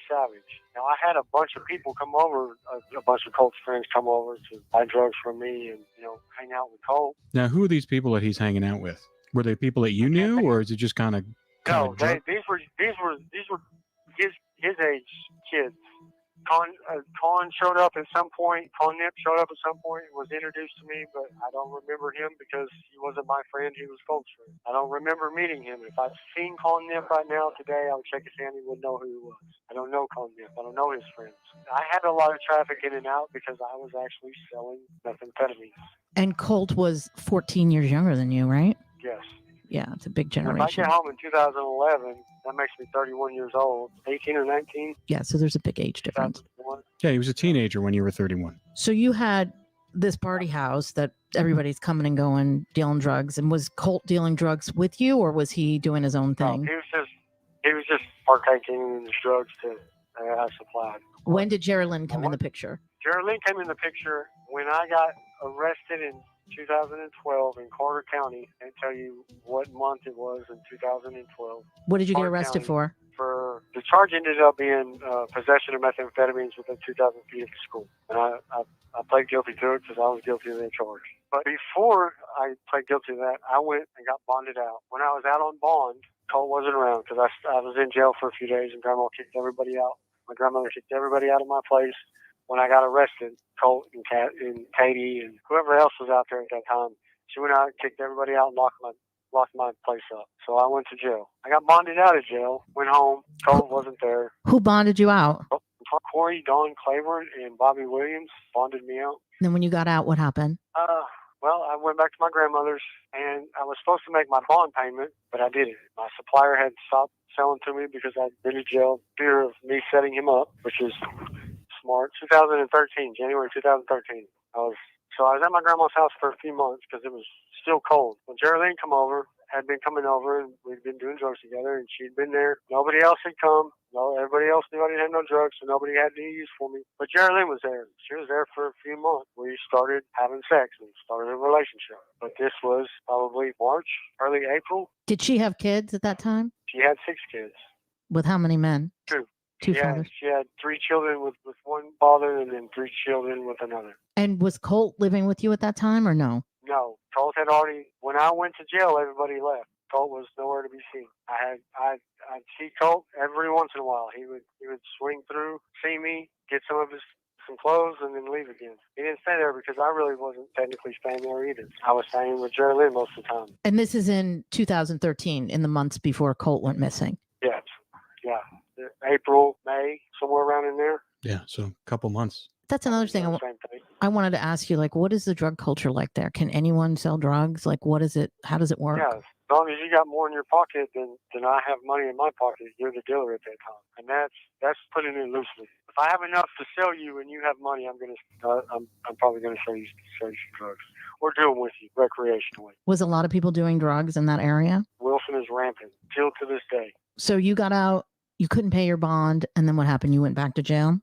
[SPEAKER 10] Savage. Now, I had a bunch of people come over, a bunch of Colt's friends come over to buy drugs from me and, hang out with Colt.
[SPEAKER 11] Now, who are these people that he's hanging out with? Were they people that you knew, or is it just kind of?
[SPEAKER 10] No, these were his age kids. Con showed up at some point. Con Nip showed up at some point and was introduced to me, but I don't remember him because he wasn't my friend. He was Colt's friend. I don't remember meeting him. If I'd seen Con Nip right now today, I would shake his hand and would know who he was. I don't know Con Nip. I don't know his friends. I had a lot of traffic in and out because I was actually selling methamphetamines.
[SPEAKER 7] And Colt was 14 years younger than you, right?
[SPEAKER 10] Yes.
[SPEAKER 7] Yeah, it's a big
[SPEAKER 10] If I
[SPEAKER 7] generation.
[SPEAKER 10] get home in 2011, that makes me 31 years old. 18 or 19.
[SPEAKER 7] Yeah, so there's a big age difference.
[SPEAKER 11] Yeah, he was a teenager when you were 31.
[SPEAKER 7] So you had this party house that everybody's coming and going, dealing drugs. And was Colt dealing drugs with you, or was he doing his own thing?
[SPEAKER 10] No, he was just partaking in the drugs that I supplied.
[SPEAKER 7] When did Geraldine come in the picture?
[SPEAKER 10] Geraldine came in the picture when I got arrested in 2012 in Carter County. I can't tell you what month it was in 2012.
[SPEAKER 7] What did you get
[SPEAKER 10] Carter
[SPEAKER 7] arrested
[SPEAKER 10] County.
[SPEAKER 7] for?
[SPEAKER 10] The charge ended up being possession of methamphetamines within 2,000 feet of the school. And I pled guilty to it because I was guilty of that charge. But before I pled guilty to that, I went and got bonded out. When I was out on bond, Colt wasn't around because I was in jail for a few days and Grandma kicked everybody out. My grandmother kicked everybody out of my place. When I got arrested, Colt and Katie and whoever else was out there at that time, she went out and kicked everybody out and locked my place up. So I went to jail. I got bonded out of jail, went home. Colt wasn't there.
[SPEAKER 7] Who bonded you out?
[SPEAKER 10] Corey, Don Claiborne, and Bobby Williams bonded me out.
[SPEAKER 7] And then when you got out, what happened?
[SPEAKER 10] Well, I went back to my grandmother's, and I was supposed to make my bond payment, but I didn't. My supplier had stopped selling to me because I'd been in jail, fear of me setting him up, which is March 2013, January 2013. I was at my grandma's house for a few months because it was still cold. When Geraldine come over, had been coming over, and we'd been doing drugs together, and she'd been there. Nobody else had come. No, everybody else knew I didn't have no drugs, so nobody had any use for me. But Geraldine was there. She was there for a few months. We started having sex and started a relationship. But this was probably March, early April.
[SPEAKER 7] Did she have kids at that time?
[SPEAKER 10] She had 6 kids.
[SPEAKER 7] With how many men?
[SPEAKER 10] 2.
[SPEAKER 7] Two
[SPEAKER 10] She
[SPEAKER 7] fathers.
[SPEAKER 10] had 3 children with one father and then 3 children with another.
[SPEAKER 7] And was Colt living with you at that time or no?
[SPEAKER 10] No, Colt had already. When I went to jail, everybody left. Colt was nowhere to be seen. I'd see Colt every once in a while. He would swing through, see me, get some clothes, and then leave again. He didn't stay there because I really wasn't technically staying there either. I was staying with Geraldine most of the time.
[SPEAKER 7] And this is in 2013, in the months before Colt went missing.
[SPEAKER 10] Yes, yeah, April, May, somewhere around in there.
[SPEAKER 11] Yeah, so a couple months.
[SPEAKER 7] That's another thing
[SPEAKER 10] Same thing.
[SPEAKER 7] I wanted to ask you, like, what is the drug culture like there? Can anyone sell drugs? Like, what is it? How does it work?
[SPEAKER 10] Yeah, as long as you got more in your pocket than I have money in my pocket, you're the dealer at that time. And that's putting it loosely. If I have enough to sell you and you have money, I'm probably gonna sell you some drugs or deal with you recreationally. Was
[SPEAKER 7] a lot of people doing drugs in that area?
[SPEAKER 10] Wilson is rampant still to this day.
[SPEAKER 7] So you got out, you couldn't pay your bond, and then what happened? You went back to jail?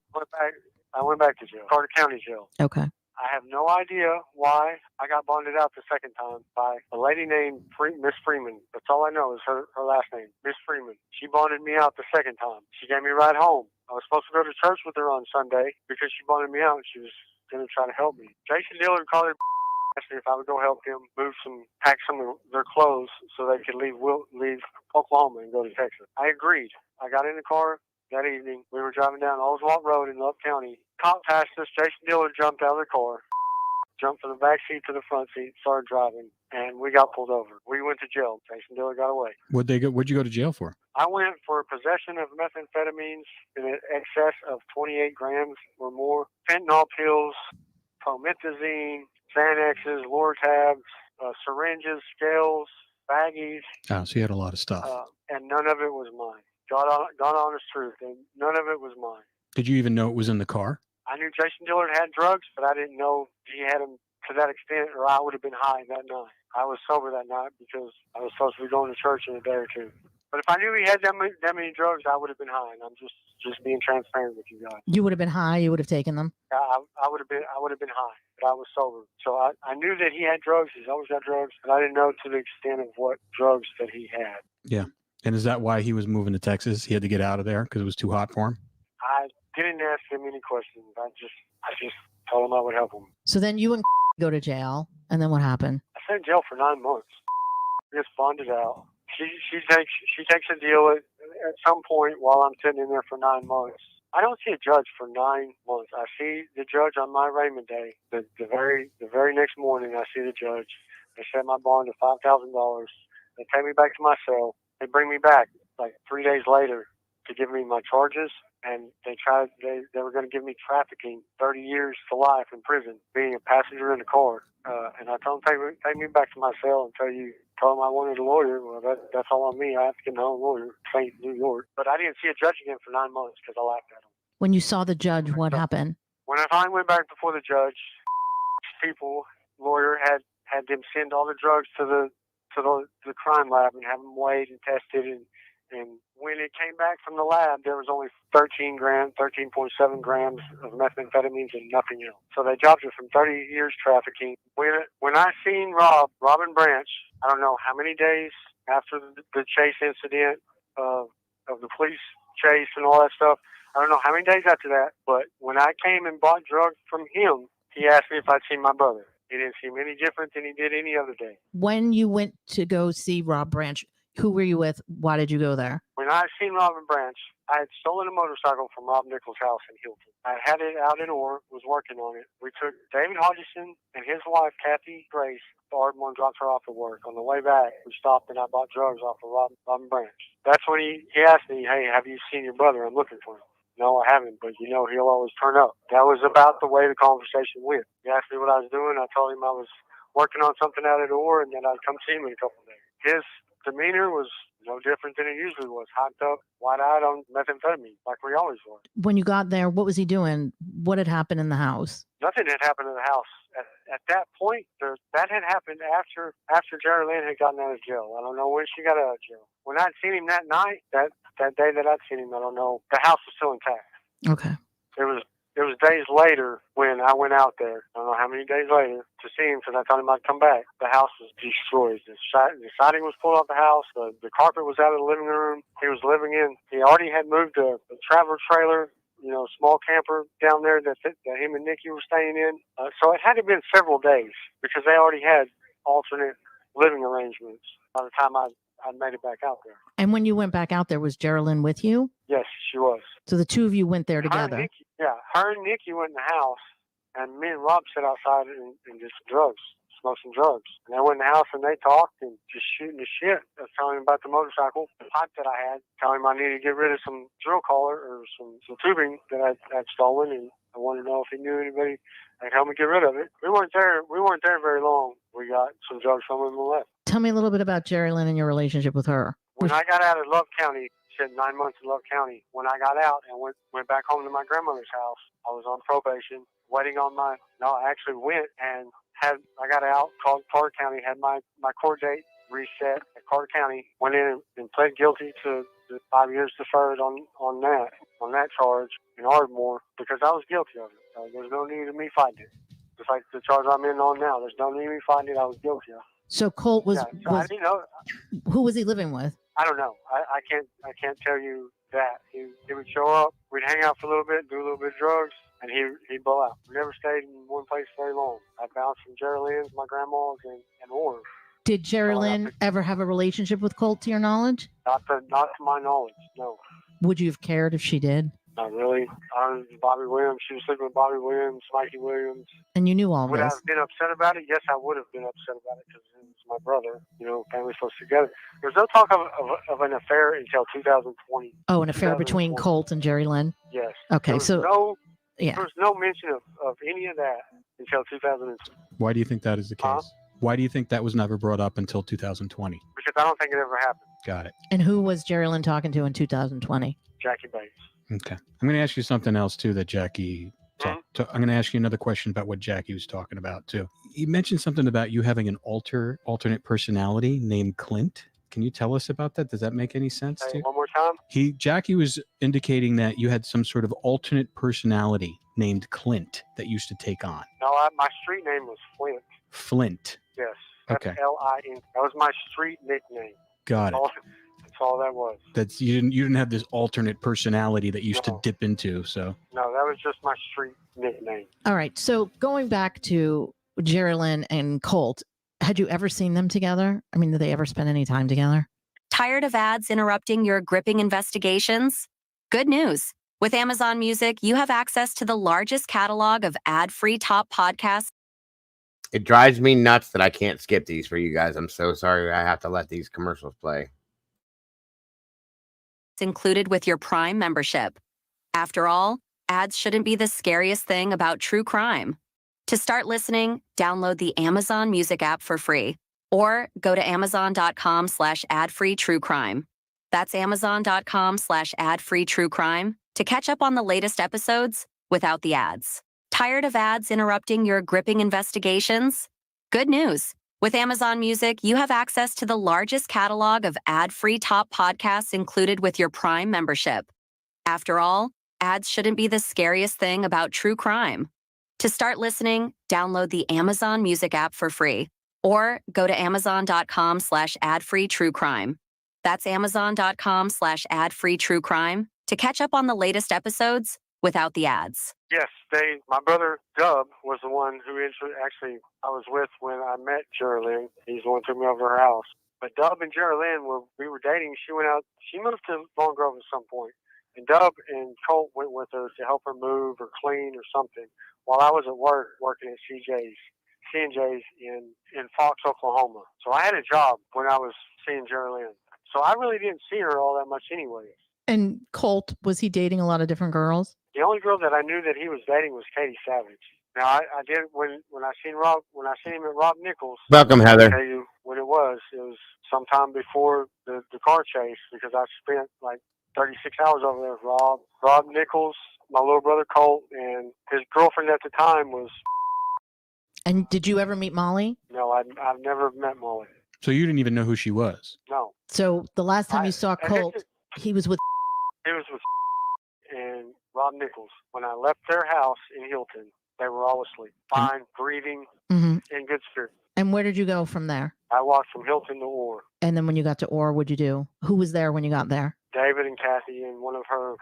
[SPEAKER 10] I went back to jail, Carter County Jail.
[SPEAKER 7] Okay.
[SPEAKER 10] I have no idea why I got bonded out the second time by a lady named Miss Freeman. That's all I know is her last name, Miss Freeman. She bonded me out the second time. She gave me a ride home. I was supposed to go to church with her on Sunday because she bonded me out and she was going to try to help me. Jason Dillard called her, asked me if I would go help them pack some of their clothes so they could leave Oklahoma and go to Texas. I agreed. I got in the car that evening. We were driving down Oswald Road in Love County. Cop passed us. Jason Dillard jumped out of the car, jumped from the back seat to the front seat, started driving, and we got pulled over. We went to jail. Jason Dillard got away.
[SPEAKER 11] What'd you go to jail for?
[SPEAKER 10] I went for possession of methamphetamines in excess of 28 grams or more, fentanyl pills, promethazine, Xanaxes, Lortabs, syringes, scales, baggies.
[SPEAKER 11] Oh, so you had a lot of stuff.
[SPEAKER 10] And none of it was mine. God honest truth, and none of it was mine.
[SPEAKER 11] Did you even know it was in the car?
[SPEAKER 10] I knew Jason Dillard had drugs, but I didn't know he had them to that extent, or I would have been high that night. I was sober that night because I was supposed to be going to church in a day or two. But if I knew he had that many drugs, I would have been high, and I'm just being transparent with you guys.
[SPEAKER 7] You would have been high. You would have taken them.
[SPEAKER 10] I would have been high, but I was sober. So I knew that he had drugs. He's always got drugs, but I didn't know to the extent of what drugs that he had.
[SPEAKER 11] Yeah. And is that why he was moving to Texas? He had to get out of there because it was too hot for him?
[SPEAKER 10] I didn't ask him any questions. I just told him I would help him.
[SPEAKER 7] So then you and go to jail, and then what happened?
[SPEAKER 10] I sat in jail for 9 months. Just bonded out. She takes a deal at some point while I'm sitting in there for 9 months. I don't see a judge for 9 months. I see the judge on my arraignment day. The very next morning, I see the judge. They set my bond to $5,000. They take me back to my cell. They bring me back like 3 days later to give me my charges, and they were going to give me trafficking, 30 years to life in prison, being a passenger in the car. And I told them, take me back to my cell and tell them I wanted a lawyer. Well, that's all on me. I have to get my own lawyer, St. New York. But I didn't see a judge again for 9 months because I laughed at him.
[SPEAKER 7] When you saw the judge, what happened?
[SPEAKER 10] When I finally went back before the judge, lawyer had them send all the drugs to the crime lab and have them weighed and tested, and when it came back from the lab, there was only 13.7 grams of methamphetamines and nothing else. So they dropped it from 30 years trafficking. When I seen Robin Branch, I don't know how many days after the chase incident of the police chase and all that stuff, I don't know how many days after that, but when I came and bought drugs from him, he asked me if I'd seen my brother. He didn't seem any different than he did any other day.
[SPEAKER 7] When you went to go see Rob Branch, who were you with? Why did you go there?
[SPEAKER 10] When I seen Robin Branch, I had stolen a motorcycle from Rob Nichols' house in Hilton. I had it out in Orr, was working on it. We took David Hodgson and his wife, Kathy Grace, to Ardmore and dropped her off at work. On the way back, we stopped and I bought drugs off of Robin Branch. That's when he asked me, hey, have you seen your brother? I'm looking for him. No, I haven't, but he'll always turn up. That was about the way the conversation went. He asked me what I was doing. I told him I was working on something out at Orr and then I'd come see him in a couple of days. His demeanor was no different than it usually was. Hopped up, wide-eyed on methamphetamine, like we always were.
[SPEAKER 7] When you got there, what was he doing? What had happened in the house?
[SPEAKER 10] Nothing had happened in the house. At that point, that had happened after Jerry Lynn had gotten out of jail. I don't know when she got out of jail. When I'd seen him that night, that day that I'd seen him, I don't know, the house was still intact.
[SPEAKER 7] Okay.
[SPEAKER 10] It was days later when I went out there. I don't know how many days later to see him because I thought he might come back. The house was destroyed. The siding was pulled off the house. The carpet was out of the living room. He was living in. He already had moved a traveler trailer, small camper down there that him and Nikki were staying in. So it had to have been several days because they already had alternate living arrangements by the time I made it back out there.
[SPEAKER 7] And when you went back out there, was Geraldine with you?
[SPEAKER 10] Yes, she was.
[SPEAKER 7] So the two of you went there together?
[SPEAKER 10] Her and Nikki went in the house, and me and Rob sat outside and did some drugs, smoked some drugs. And they went in the house and they talked and just shooting the shit. I was telling him about the motorcycle, the pipe that I had, telling him I needed to get rid of some drill collar or some tubing that I'd stolen, and I wanted to know if he knew anybody that could help me get rid of it. We weren't there very long. We got some drugs from him and left.
[SPEAKER 7] Tell me a little bit about Jerry Lynn and your relationship with her.
[SPEAKER 10] When I got out of Love County, spent 9 months in Love County. When I got out and went back home to my grandmother's house, I was on probation, waiting on I actually went and I got out, called Carter County, had my court date reset at Carter County, went in and pled guilty to 5 years deferred on that charge in Ardmore because I was guilty of it. There's no need of me fighting it. Just like the charge I'm in on now, there's no need of me fighting it. I was guilty of it.
[SPEAKER 7] So Colt was,
[SPEAKER 10] I didn't know.
[SPEAKER 7] Who was he living with?
[SPEAKER 10] I don't know. I can't tell you that. He would show up, we'd hang out for a little bit, do a little bit of drugs, and he'd blow out. We never stayed in one place very long. I bounced from Jerry Lynn's, my grandma's, and Warren's.
[SPEAKER 7] Did Jerry Lynn ever have a relationship with Colt, to your knowledge?
[SPEAKER 10] Not to my knowledge, no.
[SPEAKER 7] Would you have cared if she did?
[SPEAKER 10] Not really. Bobby Williams, she was sleeping with Bobby Williams, Mikey Williams.
[SPEAKER 7] And you knew all
[SPEAKER 10] Would I
[SPEAKER 7] this?
[SPEAKER 10] have been upset about it? Yes, I would have been upset about it because it was my brother. Family's close together. There's no talk of an affair until 2020.
[SPEAKER 7] Oh, an affair between Colt and Jerry Lynn?
[SPEAKER 10] Yes.
[SPEAKER 7] Okay,
[SPEAKER 10] There
[SPEAKER 7] yeah.
[SPEAKER 10] was no mention of any of that until 2020.
[SPEAKER 11] Why do you think that is the case? Why do you think that was never brought up until 2020?
[SPEAKER 10] Because I don't think it ever happened.
[SPEAKER 11] Got it.
[SPEAKER 7] And who was Jerry Lynn talking to in 2020?
[SPEAKER 10] Jackie Bates.
[SPEAKER 11] Okay. I'm going to ask you something else, too, that Jackie talked. I'm going to ask you another question about what Jackie was talking about, too. You mentioned something about you having an alternate personality named Clint. Can you tell us about that? Does that make any sense to you?
[SPEAKER 10] One more time?
[SPEAKER 11] Jackie was indicating that you had some sort of alternate personality named Clint that you used to take on.
[SPEAKER 10] No, my street name was Flint.
[SPEAKER 11] Flint.
[SPEAKER 10] Yes.
[SPEAKER 11] Okay.
[SPEAKER 10] F-L-I-N. That was my street nickname.
[SPEAKER 11] Got it.
[SPEAKER 10] That's all that was.
[SPEAKER 11] That's you didn't have this alternate personality that you used to dip into. So
[SPEAKER 10] no, that was just my street nickname.
[SPEAKER 7] All right. So going back to Jerry Lynn and Colt, had you ever seen them together? I mean, did they ever spend any time together?
[SPEAKER 5] Tired of ads interrupting your gripping investigations? Good news. With Amazon Music, you have access to the largest catalog of ad-free top podcasts.
[SPEAKER 1] It drives me nuts that I can't skip these for you guys. I'm so sorry I have to let these commercials play.
[SPEAKER 5] Included with your Prime membership. After all, ads shouldn't be the scariest thing about true crime. To start listening, download the Amazon Music app for free or go to amazon.com/ad-free true crime. That's amazon.com/ad-free true crime to catch up on the latest episodes without the ads. Tired of ads interrupting your gripping investigations? Good news. With Amazon Music, you have access to the largest catalog of ad-free top podcasts included with your Prime membership. After all, ads shouldn't be the scariest thing about true crime. To start listening, download the Amazon Music app for free or go to amazon.com/ad-free true crime. That's amazon.com/ad-free true crime to catch up on the latest episodes without the ads.
[SPEAKER 10] Yes, my brother Dub was the one who actually I was with when I met Jerry Lynn. He's the one who took me over to her house. But Dub and Jerry Lynn we were dating. She went out. She moved to Long Grove at some point, and Dub and Colt went with her to help her move or clean or something while I was at work working at C&J's in Fox, Oklahoma. So I had a job when I was seeing Jerry Lynn. So I really didn't see her all that much anyway.
[SPEAKER 7] And Colt, was he dating a lot of different girls?
[SPEAKER 10] The only girl that I knew that he was dating was Katie Savage. Now I did when I seen him at Rob Nichols.
[SPEAKER 1] Welcome, Heather.
[SPEAKER 10] I'll tell you when it was. was. It was sometime before the car chase, because I spent like 36 hours over there with Rob Nichols, my little brother Colt, and his girlfriend at the time was.
[SPEAKER 7] And did you ever meet Molly?
[SPEAKER 10] No, I've never met Molly.
[SPEAKER 11] So you didn't even know who she was?
[SPEAKER 10] No.
[SPEAKER 7] So the last time you saw Colt, he was with.
[SPEAKER 10] He was with and Rob Nichols. When I left their house in Hilton, they were all asleep, fine, breathing, in good spirit.
[SPEAKER 7] And where did you go from there?
[SPEAKER 10] I walked from Hilton to Orr.
[SPEAKER 7] And then when you got to Orr, what'd you do? Who was there when you got there?
[SPEAKER 10] David and Kathy, and one of her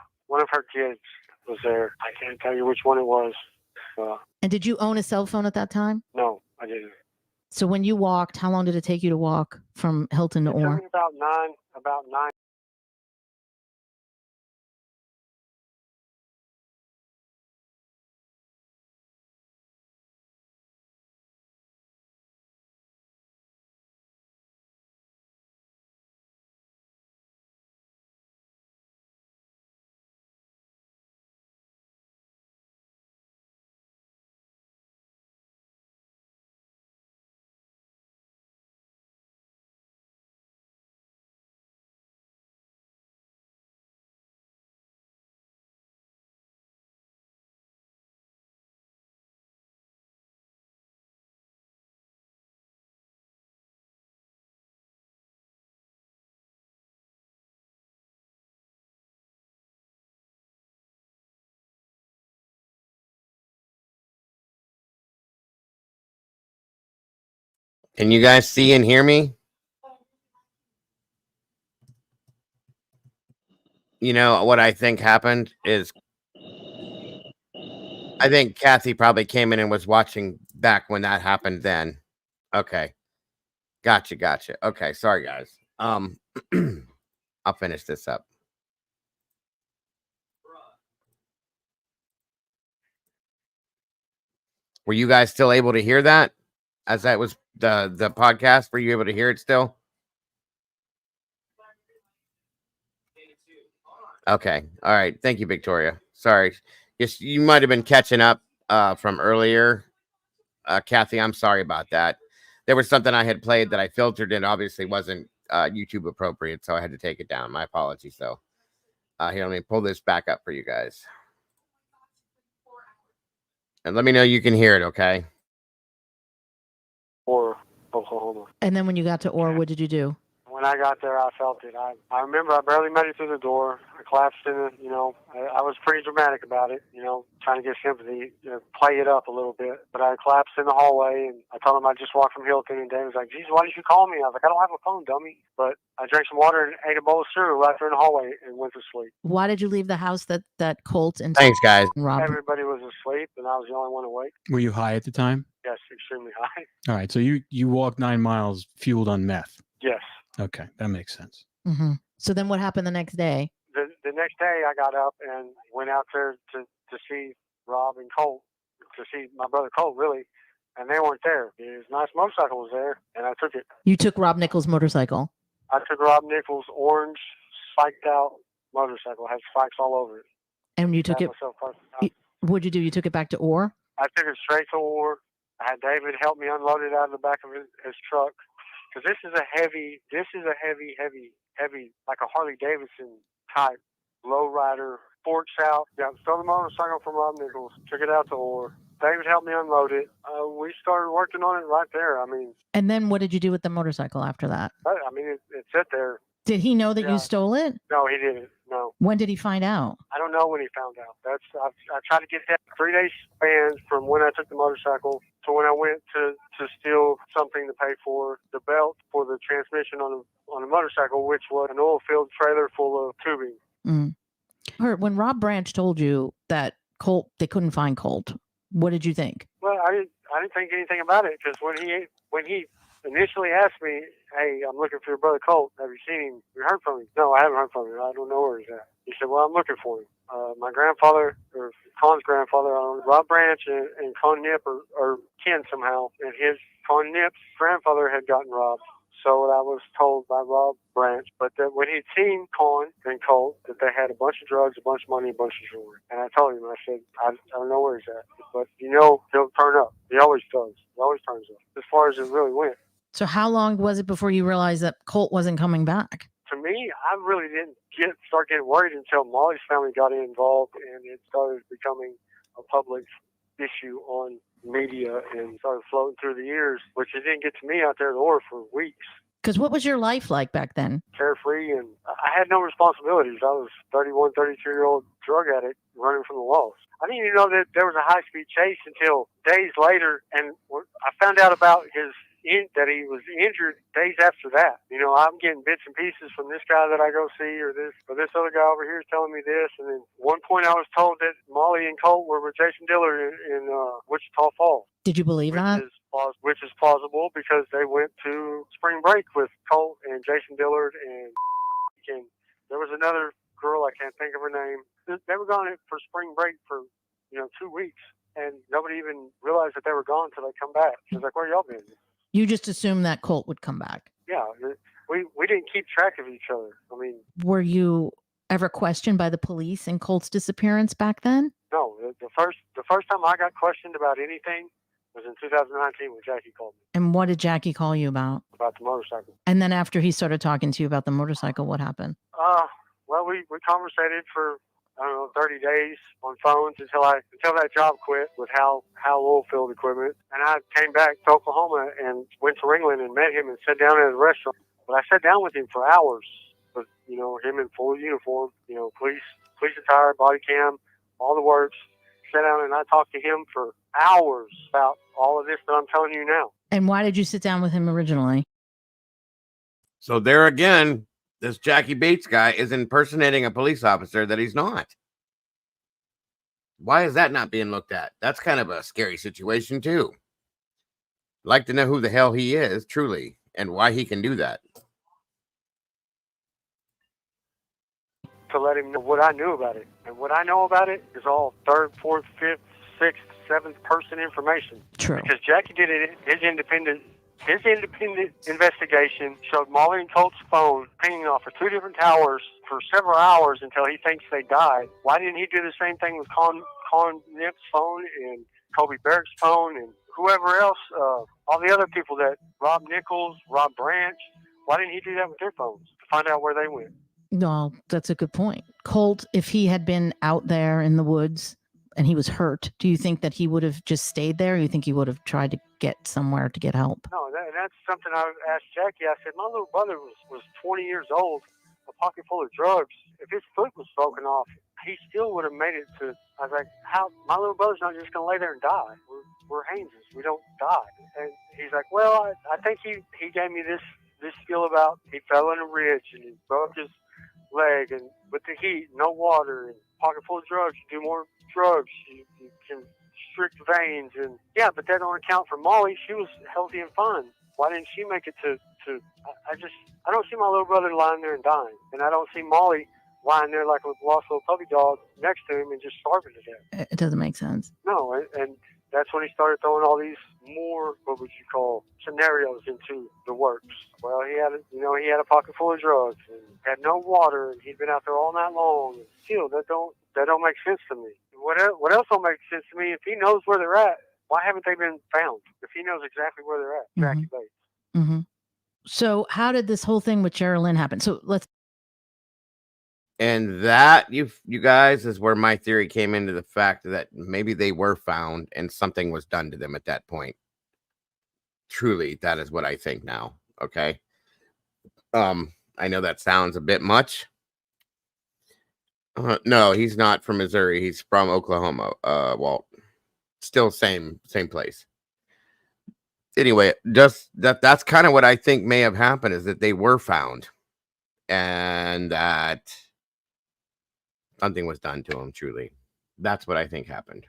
[SPEAKER 10] kids was there. I can't tell you which one it was.
[SPEAKER 7] And did you own a cell phone at that time?
[SPEAKER 10] No, I didn't.
[SPEAKER 7] So when you walked, how long did it take you to walk from Hilton to
[SPEAKER 10] It took
[SPEAKER 7] Orr?
[SPEAKER 10] me about nine.
[SPEAKER 1] Can you guys see and hear me? You know what I think happened is I think Kathy probably came in and was watching back when that happened then. Okay. Gotcha. Okay, sorry guys. I'll finish this up. Were you guys still able to hear that? As that was the podcast, were you able to hear it still? Okay. All right. Thank you, Victoria. Sorry. Yes, you might have been catching up from earlier. Kathy, I'm sorry about that. There was something I had played that I filtered and obviously wasn't YouTube appropriate, so I had to take it down. My apologies, though. Here, let me pull this back up for you guys. And let me know you can hear it, okay?
[SPEAKER 10] Or Oklahoma.
[SPEAKER 7] And then when you got to Orr, what did you do?
[SPEAKER 10] When I got there, I felt it. I remember I barely made it through the door. I collapsed in it, I was pretty dramatic about it, trying to get sympathy, play it up a little bit. But I collapsed in the hallway, and I told him I just walked from Hilton, and Dave was like, "Geez, why did you call me?" I was like, "I don't have a phone, dummy." But I drank some water and ate a bowl of cereal right there in the hallway and went to sleep.
[SPEAKER 7] Why did you leave the house that Colt and
[SPEAKER 1] Thanks, guys.
[SPEAKER 7] Rob?
[SPEAKER 10] Everybody was asleep, and I was the only one awake.
[SPEAKER 11] Were you high at the time?
[SPEAKER 10] Yes, extremely high.
[SPEAKER 11] All right, so you walked 9 miles fueled on meth.
[SPEAKER 10] Yes.
[SPEAKER 11] Okay, that makes sense.
[SPEAKER 7] Mm-hmm. So then what happened the next day?
[SPEAKER 10] The next day, I got up and went out there to see Rob and Colt, to see my brother Colt, really, and they weren't there. His nice motorcycle was there, and I took it.
[SPEAKER 7] You took Rob Nichols' motorcycle?
[SPEAKER 10] I took Rob Nichols' orange, spiked out motorcycle, had spikes all over it.
[SPEAKER 7] And you took it? What'd you do? You took it back to Orr?
[SPEAKER 10] I took it straight to Orr. I had David help me unload it out of the back of his truck. Because this is a heavy, like a Harley Davidson type lowrider, forks out. Yeah, stole the motorcycle from Rob Nichols, took it out to Orr. David helped me unload it. We started working on it right there.
[SPEAKER 7] And then what did you do with the motorcycle after that?
[SPEAKER 10] It sat there.
[SPEAKER 7] Did he know that you stole it?
[SPEAKER 10] No, he didn't. No.
[SPEAKER 7] When did he find out?
[SPEAKER 10] I don't know when he found out. I tried to get that 3-day span from when I took the motorcycle to when I went to steal something to pay for the belt for the transmission on a motorcycle, which was an oil-filled trailer full of tubing.
[SPEAKER 7] When Rob Branch told you that they couldn't find Colt, what did you think?
[SPEAKER 10] Well, I didn't think anything about it, because when he initially asked me, "Hey, I'm looking for your brother Colt. Have you seen him? Have you heard from him?" "No, I haven't heard from him. I don't know where he's at." He said, "Well, I'm looking for him." My grandfather, or Con's grandfather, Rob Branch and Con Nip are kin somehow, and Con Nip's grandfather had gotten robbed. So I was told by Rob Branch, but that when he'd seen Con and Colt, that they had a bunch of drugs, a bunch of money, a bunch of jewelry. And I told him, I said, I don't know where he's at, but he'll turn up. He always does. He always turns up. As far as it really went.
[SPEAKER 7] So how long was it before you realized that Colt wasn't coming back?
[SPEAKER 10] To me, I really didn't start getting worried until Molly's family got involved and it started becoming a public issue on media and started floating through the years, which it didn't get to me out there at the door for weeks.
[SPEAKER 7] Because what was your life like back then?
[SPEAKER 10] Carefree, and I had no responsibilities. I was 31, 32-year-old drug addict running from the laws. I didn't even know that there was a high-speed chase until days later, and I found out about that he was injured days after that. You know, I'm getting bits and pieces from this guy that I go see, or this other guy over here is telling me this. And then one point I was told that Molly and Colt were with Jason Dillard in Wichita Falls.
[SPEAKER 7] Did you believe that?
[SPEAKER 10] Which is plausible because they went to spring break with Colt and Jason Dillard and there was another girl, I can't think of her name. They were gone for spring break for 2 weeks, and nobody even realized that they were gone until they come back. She was like, "Where y'all been?"
[SPEAKER 7] You just assumed that Colt would come back.
[SPEAKER 10] Yeah, we didn't keep track of each other. I mean,
[SPEAKER 7] Were you ever questioned by the police in Colt's disappearance back then?
[SPEAKER 10] no. The first time I got questioned about anything was in 2019 when Jackie called me
[SPEAKER 7] And what did Jackie call you about?
[SPEAKER 10] about the motorcycle.
[SPEAKER 7] And then after he started talking to you about the motorcycle, what happened?
[SPEAKER 10] Well, we conversated for 30 days on phones until that job quit with Hal Oilfield Equipment, and I came back to Oklahoma and went to Ringland and met him and sat down at a restaurant. But I sat down with him for hours, with him in full uniform, police attire, body cam, all the works. Sat down and I talked to him for hours about all of this that I'm telling you now.
[SPEAKER 7] And why did you sit down with him originally?
[SPEAKER 1] So there again, this Jackie Bates guy is impersonating a police officer that he's not. Why is that not being looked at? That's kind of a scary situation too. I'd like to know who the hell he is, truly, and why he can do that.
[SPEAKER 10] To let him know what I knew about it. And what I know about it is all third, fourth, fifth, sixth, seventh person information.
[SPEAKER 7] True.
[SPEAKER 10] Because Jackie did it, his independent investigation showed Molly and Colt's phone pinging off of 2 different towers for several hours until he thinks they died. Why didn't he do the same thing with Con Nip's phone and Kobe Barrett's phone and whoever else, all the other people that Rob Nichols, Rob Branch, why didn't he do that with their phones to find out where they went?
[SPEAKER 7] No, that's a good point. Colt, if he had been out there in the woods and he was hurt, do you think that he would have just stayed there? Or you think he would have tried to get somewhere to get help?
[SPEAKER 10] No, that's something I asked Jackie. I said, my little brother was 20 years old, a pocket full of drugs. If his foot was broken off, he still would have made it to. I was like, how? My little brother's not just going to lay there and die. We're Hayneses. We don't die. And he's like, well, I think he gave me this skill about he fell in a ridge and he broke his leg, and with the heat, no water, and pocket full of drugs, you do more drugs, you can restrict veins, and yeah, but that don't account for Molly. She was healthy and fine. Why didn't she make it to I don't see my little brother lying there and dying, and I don't see Molly lying there like a lost little puppy dog next to him and just starving to death.
[SPEAKER 7] It doesn't make sense.
[SPEAKER 10] No, and that's when he started throwing all these more, what would you call, scenarios into the works. Well, he had a pocket full of drugs and had no water, and he'd been out there all night long. And still, that don't make sense to me. What else don't make sense to me? If he knows where they're at, why haven't they been found? If he knows exactly where they're at, Jackie Bates.
[SPEAKER 7] Mm-hmm. So how did this whole thing with Sherilyn happen? So let's.
[SPEAKER 1] And that, you guys, is where my theory came into the fact that maybe they were found and something was done to them at that point. Truly, that is what I think now. Okay. I know that sounds a bit much. No, he's not from Missouri. He's from Oklahoma. Walt. Still same place. Anyway, just that's kind of what I think may have happened, is that they were found and that something was done to him. Truly, that's what I think happened.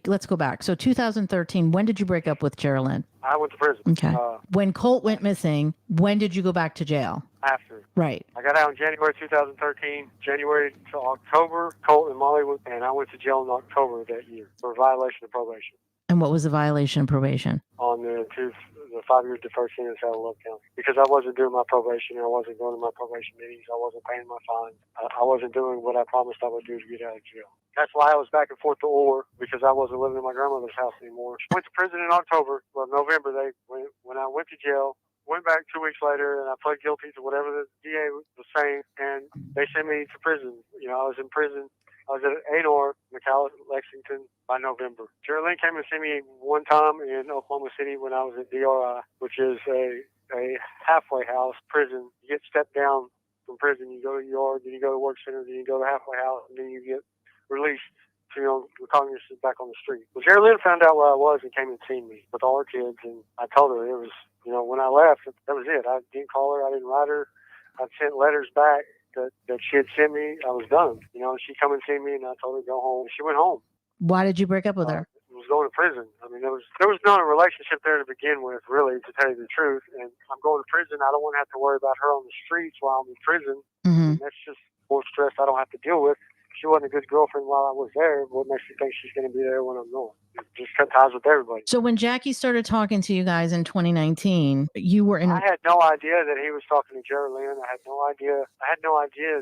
[SPEAKER 7] Let's go back. So 2013, when did you break up with Sherilyn?
[SPEAKER 10] I went to prison.
[SPEAKER 7] Okay. When Colt went missing, when did you go back to jail?
[SPEAKER 10] After.
[SPEAKER 7] Right.
[SPEAKER 10] I got out in January 2013. January to October, Colt and Molly and I went to jail in October of that year for violation of probation.
[SPEAKER 7] And what was the violation of probation?
[SPEAKER 10] On the 5-year deferred sentence out of Love County. Because I wasn't doing my probation, I wasn't going to my probation meetings, I wasn't paying my fines, I wasn't doing what I promised I would do to get out of jail. That's why I was back and forth to Orr, because I wasn't living in my grandmother's house anymore. Went to prison in October. Well, November they when I went to jail, went back 2 weeks later, and I pled guilty to whatever the DA was saying, and they sent me to prison. You know, I was in prison. I was at A&R, McAllen, Lexington by November. Geraldine came and see me one time in Oklahoma City when I was at DRI, which is a halfway house prison. You get stepped down from prison, you go to yard, then you go to work center, then you go to halfway house, and then you get released to, you know, recognizance back on the street. Well, Geraldine found out where I was and came and seen me with all her kids, and I told her it was, you know, when I left, that was it. I didn't call her, I didn't write her. I sent letters back that she had sent me. I was done. You know, she come and see me, and I told her to go home. She went home.
[SPEAKER 7] Why did you break up with her?
[SPEAKER 10] Was going to prison. I mean, there was not a relationship there to begin with, really, to tell you the truth. And I'm going to prison. I don't want to have to worry about her on the streets while I'm in prison. And that's just more stress I don't have to deal with. She wasn't a good girlfriend while I was there. What makes you think she's going to be there when I'm going? Just cut ties with everybody.
[SPEAKER 7] So when Jackie started talking to you guys in 2019, you were in.
[SPEAKER 10] I had no idea that he was talking to Geraldine. I had no idea.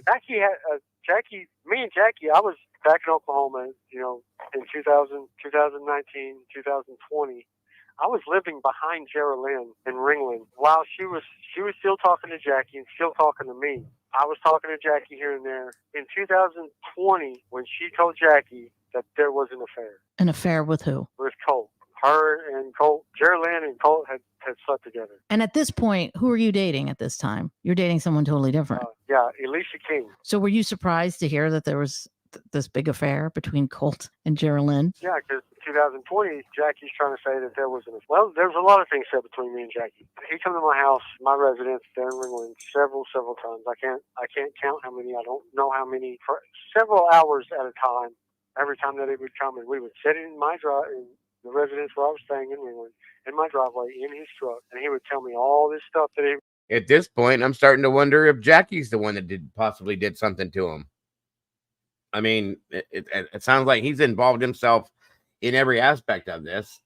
[SPEAKER 10] Jackie had Jackie. Me and Jackie. I was back in Oklahoma. You know, in 2019, 2020. I was living behind Geraldine in Ringland while she was still talking to Jackie and still talking to me. I was talking to Jackie here and there. In 2020, when she told Jackie that there was an affair.
[SPEAKER 7] An affair with who?
[SPEAKER 10] With Colt. Her and Colt, Geraldine and Colt had slept together.
[SPEAKER 7] And at this point, who are you dating at this time? You're dating someone totally different.
[SPEAKER 10] Yeah, Alicia King.
[SPEAKER 7] So were you surprised to hear that there was this big affair between Colt and Geraldine?
[SPEAKER 10] Yeah, because 2020, Jackie's trying to say that there was well, there's a lot of things said between me and Jackie. He come to my house, my residence there in Ringland, several times. I can't count how many. I don't know how many. For several hours at a time. Every time that he would come, and we would sit in my in the residence where I was staying in Ringland, in my driveway, in his truck, and he would tell me all this stuff that he.
[SPEAKER 1] At this point, I'm starting to wonder if Jackie's the one that possibly did something to him. I mean, it sounds like he's involved himself in every aspect of this,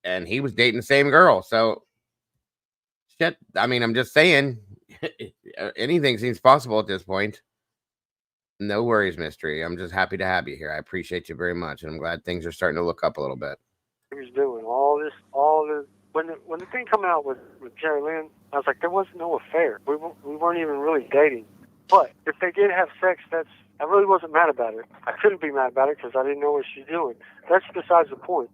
[SPEAKER 1] and he was dating the same girl. So, shit. I mean, I'm just saying, anything seems possible at this point. No worries, Mystery. I'm just happy to have you here. I appreciate you very much, and I'm glad things are starting to look up a little bit.
[SPEAKER 10] He was doing all this. When the thing come out with Geraldine, I was like, there was no affair. We weren't even really dating. But if they did have sex, I really wasn't mad about it. I couldn't be mad about it because I didn't know what she's doing. That's besides the point.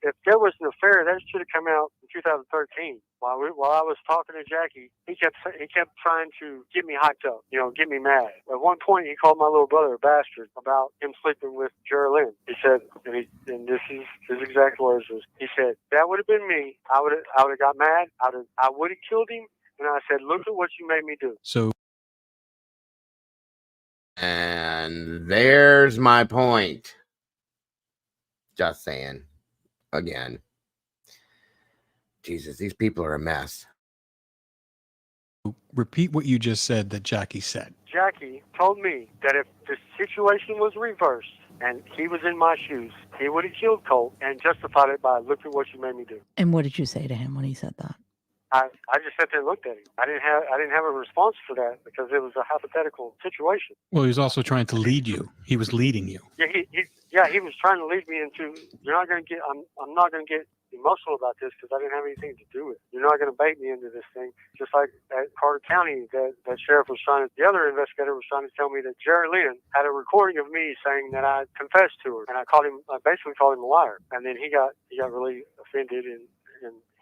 [SPEAKER 10] If there was an affair, that should have come out in 2013. While I was talking to Jackie, he kept trying to get me hyped up, you know, get me mad. At one point, he called my little brother a bastard about him sleeping with Geraldine. He said, and this is his exact words was, he said, that would have been me. I would have got mad. I would have killed him. And I said, look at what you made me do.
[SPEAKER 11] So.
[SPEAKER 1] And there's my point. Just saying. Again. Jesus, these people are a mess.
[SPEAKER 11] Repeat what you just said that Jackie said.
[SPEAKER 10] Jackie told me that if the situation was reversed and he was in my shoes, he would have killed Colt and justified it by look at what you made me do.
[SPEAKER 7] And what did you say to him when he said that?
[SPEAKER 10] I just sat there and looked at him. I didn't have a response for that because it was a hypothetical situation.
[SPEAKER 11] Well, he was also trying to lead you. He was leading you.
[SPEAKER 10] Yeah, he was trying to lead me into. You're not going to get. I'm not going to get emotional about this because I didn't have anything to do with it. You're not going to bait me into this thing. Just like at Carter County, that sheriff was the other investigator was trying to tell me that Geraldine had a recording of me saying that I confessed to her, and I basically called him a liar. And then he got really offended and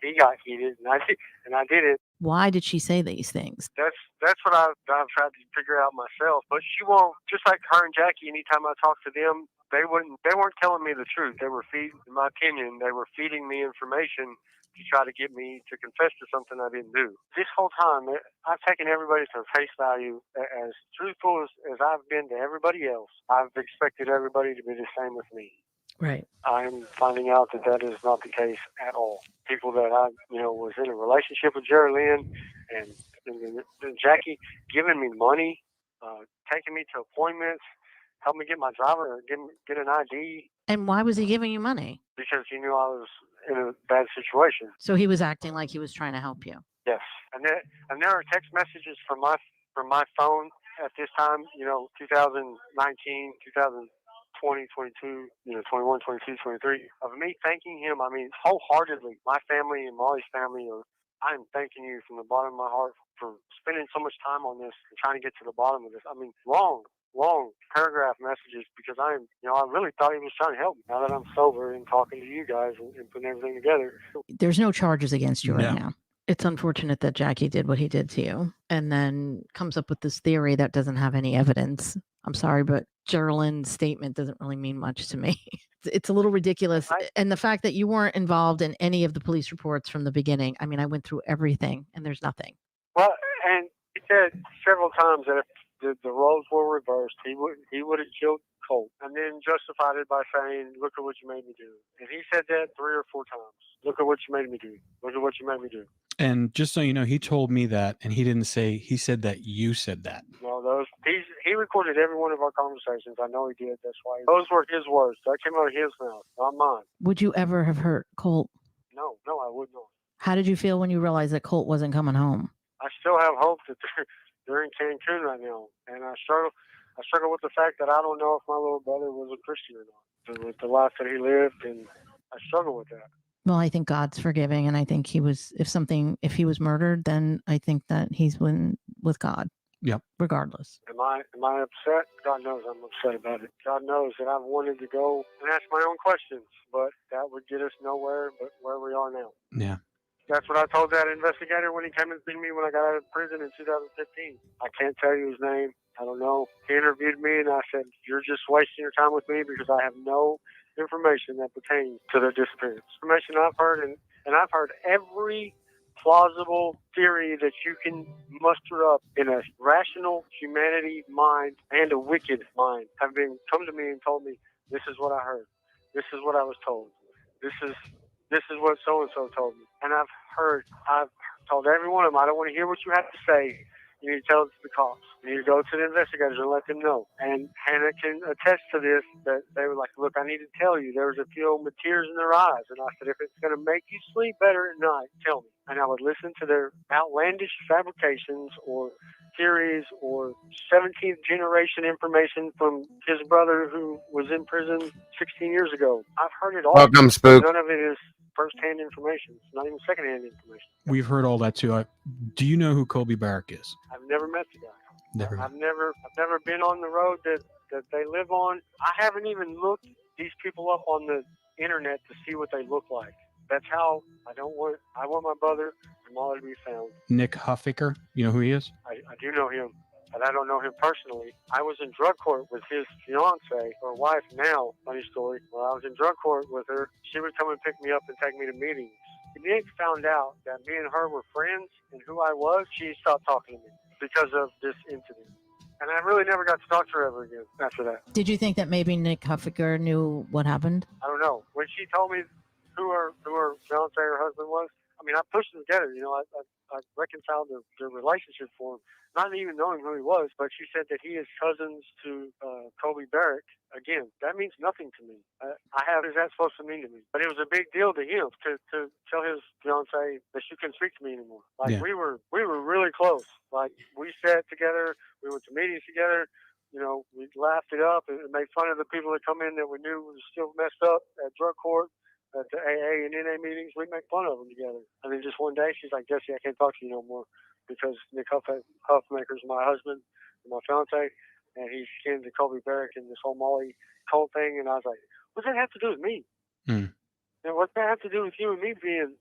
[SPEAKER 10] he got heated, and I did it.
[SPEAKER 7] Why did she say these things?
[SPEAKER 10] That's what I've tried to figure out myself. But she won't. Just like her and Jackie, anytime I talk to them, they weren't telling me the truth. They were in my opinion, they were feeding me information to try to get me to confess to something I didn't do. This whole time, I've taken everybody to face value. As truthful as I've been to everybody else, I've expected everybody to be the same with me.
[SPEAKER 7] Right.
[SPEAKER 10] I'm finding out that is not the case at all. People that I, was in a relationship with Geraldine and Jackie giving me money, taking me to appointments, helping me get my driver or get an ID.
[SPEAKER 7] And why was he giving you money?
[SPEAKER 10] Because he knew I was in a bad situation.
[SPEAKER 7] So he was acting like he was trying to help you.
[SPEAKER 10] Yes. And there are text messages from my phone at this time, 2019, 2020, 22, 21, 22, 23, of me thanking him. I mean, wholeheartedly. My family and Molly's family are I am thanking you from the bottom of my heart for spending so much time on this and trying to get to the bottom of this. I mean, long paragraph messages, because I really thought he was trying to help me. Now that I'm sober and talking to you guys and putting everything together.
[SPEAKER 7] There's no charges against you right now. It's unfortunate that Jackie did what he did to you and then comes up with this theory that doesn't have any evidence. I'm sorry, but Geraldine's statement doesn't really mean much to me. It's a little ridiculous. And the fact that you weren't involved in any of the police reports from the beginning. I mean, I went through everything and there's nothing.
[SPEAKER 10] Well, and he said several times that if the roles were reversed, he would have killed Colt, and then justified it by saying, "Look at what you made me do." And he said that 3 or 4 times. Look at what you made me do. Look at what you made me do.
[SPEAKER 11] And just so you know, he told me that, and he didn't say, he said that you said that.
[SPEAKER 10] No, he recorded every one of our conversations. I know he did. That's why those were his words. That came out of his mouth, not mine.
[SPEAKER 7] Would you ever have hurt Colt?
[SPEAKER 10] No, I would not.
[SPEAKER 7] How did you feel when you realized that Colt wasn't coming home?
[SPEAKER 10] I still have hope that they're in Cancun right now, and I struggle with the fact that I don't know if my little brother was a Christian or not. With the life that he lived, and I struggle with that.
[SPEAKER 7] Well, I think God's forgiving, and I think he was. If he was murdered, then I think that he's with God.
[SPEAKER 11] Yep.
[SPEAKER 7] Regardless.
[SPEAKER 10] Am I upset? God knows I'm upset about it. God knows that I've wanted to go and ask my own questions, but that would get us nowhere but where we are now.
[SPEAKER 11] Yeah.
[SPEAKER 10] That's what I told that investigator when he came and seen me when I got out of prison in 2015. I can't tell you his name. I don't know. He interviewed me, and I said, "You're just wasting your time with me because I have no information that pertains to their disappearance." Information I've heard, and I've heard every plausible theory that you can muster up in a rational humanity mind and a wicked mind have been come to me and told me, "This is what I heard. This is what I was told. This is what so-and-so told me." And I've told every one of them, I don't want to hear what you have to say. You need to tell it to the cops. You need to go to the investigators and let them know. And Hannah can attest to this, that they were like, "Look, I need to tell you." There was a few with tears in their eyes. And I said, "If it's going to make you sleep better at night, tell me." And I would listen to their outlandish fabrications or theories or 17th generation information from his brother who was in prison 16 years ago. I've heard it all.
[SPEAKER 1] Welcome, Spook.
[SPEAKER 10] None of it is first-hand information. It's not even second-hand information.
[SPEAKER 11] We've heard all that too. Do you know who Colby Barrack is?
[SPEAKER 10] I've never met the guy.
[SPEAKER 11] Never.
[SPEAKER 10] I've never been on the road that they live on. I haven't even looked these people up on the internet to see what they look like. That's how I want my brother and Molly to be found.
[SPEAKER 11] Nick Huffaker, you know who he is?
[SPEAKER 10] I do know him, but I don't know him personally. I was in drug court with his fiance, or wife now, funny story. When I was in drug court with her, she would come and pick me up and take me to meetings. Nick found out that me and her were friends and who I was. She stopped talking to me because of this incident. And I really never got to talk to her ever again after that.
[SPEAKER 7] Did you think that maybe Nick Huffaker knew what happened?
[SPEAKER 10] I don't know. When she told me who her fiance or husband was, I mean, I pushed them together. I reconciled their relationship for him, not even knowing who he was. But she said that he is cousins to Colby Barrack. Again, that means nothing to me. What is that supposed to mean to me? But it was a big deal to him to tell his fiance that she couldn't speak to me anymore. Like, yeah. we were really close. Like, we sat together, we went to meetings together. We laughed it up and made fun of the people that come in that we knew was still messed up at drug court. At the AA and NA meetings, we'd make fun of them together. And then just one day, she's like, "Jesse, I can't talk to you no more because Nick Huffmaker's my husband and my fiance, and he's kin to Colby Barrack and this whole MOLY Colt thing." And I was like, "What's that have to do with me? And what's that have to do with you and me being,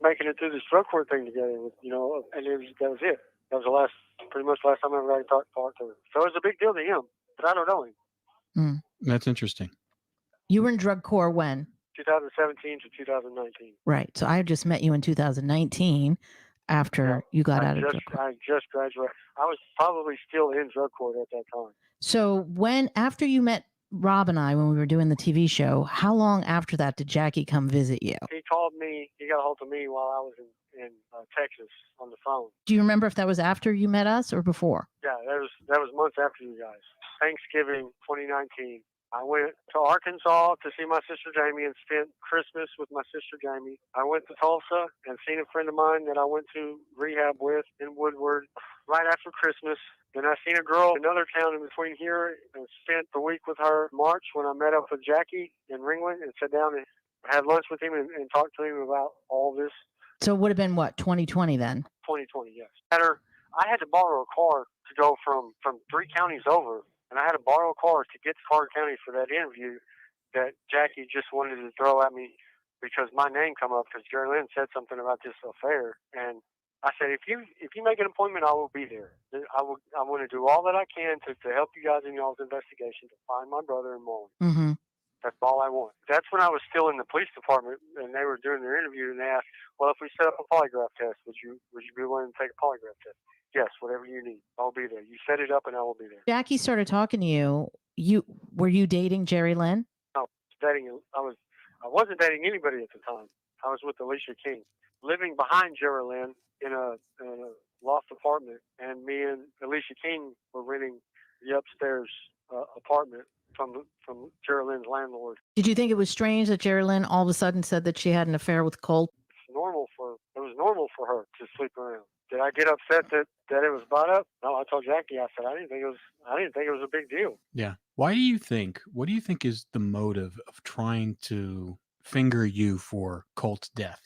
[SPEAKER 10] making it through this drug court thing together?" And that was it. That was pretty much the last time I ever got to talk to her. So it was a big deal to him, but I don't know him.
[SPEAKER 11] That's interesting.
[SPEAKER 7] You were in drug court when?
[SPEAKER 10] 2017 to 2019.
[SPEAKER 7] Right. So I just met you in 2019 after you got out of drug court.
[SPEAKER 10] I just graduated. I was probably still in drug court at that time.
[SPEAKER 7] So after you met Rob and I, when we were doing the TV show, how long after that did Jackie come visit you?
[SPEAKER 10] He called me. He got a hold of me while I was in Texas on the phone.
[SPEAKER 7] Do you remember if that was after you met us or before?
[SPEAKER 10] Yeah, that was months after you guys. Thanksgiving 2019. I went to Arkansas to see my sister Jamie and spent Christmas with my sister Jamie. I went to Tulsa and seen a friend of mine that I went to rehab with in Woodward right after Christmas. Then I seen a girl in another town in between here and spent the week with her in March when I met up with Jackie in Ringland and sat down and had lunch with him and talked to him about all this
[SPEAKER 7] So it would have been what, 2020 then?
[SPEAKER 10] 2020, yes. I had to borrow a car to go from 3 counties over, and I had to borrow a car to get to Carter County for that interview that Jackie just wanted to throw at me because my name come up because Jerry Lynn said something about this affair, and I said, if you make an appointment, I will be there. I want to do all that I can to help you guys in y'all's investigation to find my brother and MOLY.
[SPEAKER 7] Mm-hmm.
[SPEAKER 10] That's all I want. That's when I was still in the police department, and they were doing their interview, and they asked, well, if we set up a polygraph test, would you be willing to take a polygraph test? Yes, whatever you need. I'll be there. You set it up, and I will be there.
[SPEAKER 7] Jackie started talking to you. Were you dating Jerry Lynn?
[SPEAKER 10] No, I wasn't dating anybody at the time. I was with Alicia King, living behind Jerry Lynn in a loft apartment, and me and Alicia King were renting the upstairs apartment from Jerry Lynn's landlord.
[SPEAKER 7] Did you think it was strange that Jerry Lynn all of a sudden said that she had an affair with Colt?
[SPEAKER 10] It was normal for her to sleep around. Did I get upset that it was brought up? No, I told Jackie. I said I didn't think it was a big deal.
[SPEAKER 11] Yeah. What do you think is the motive of trying to finger you for Colt's death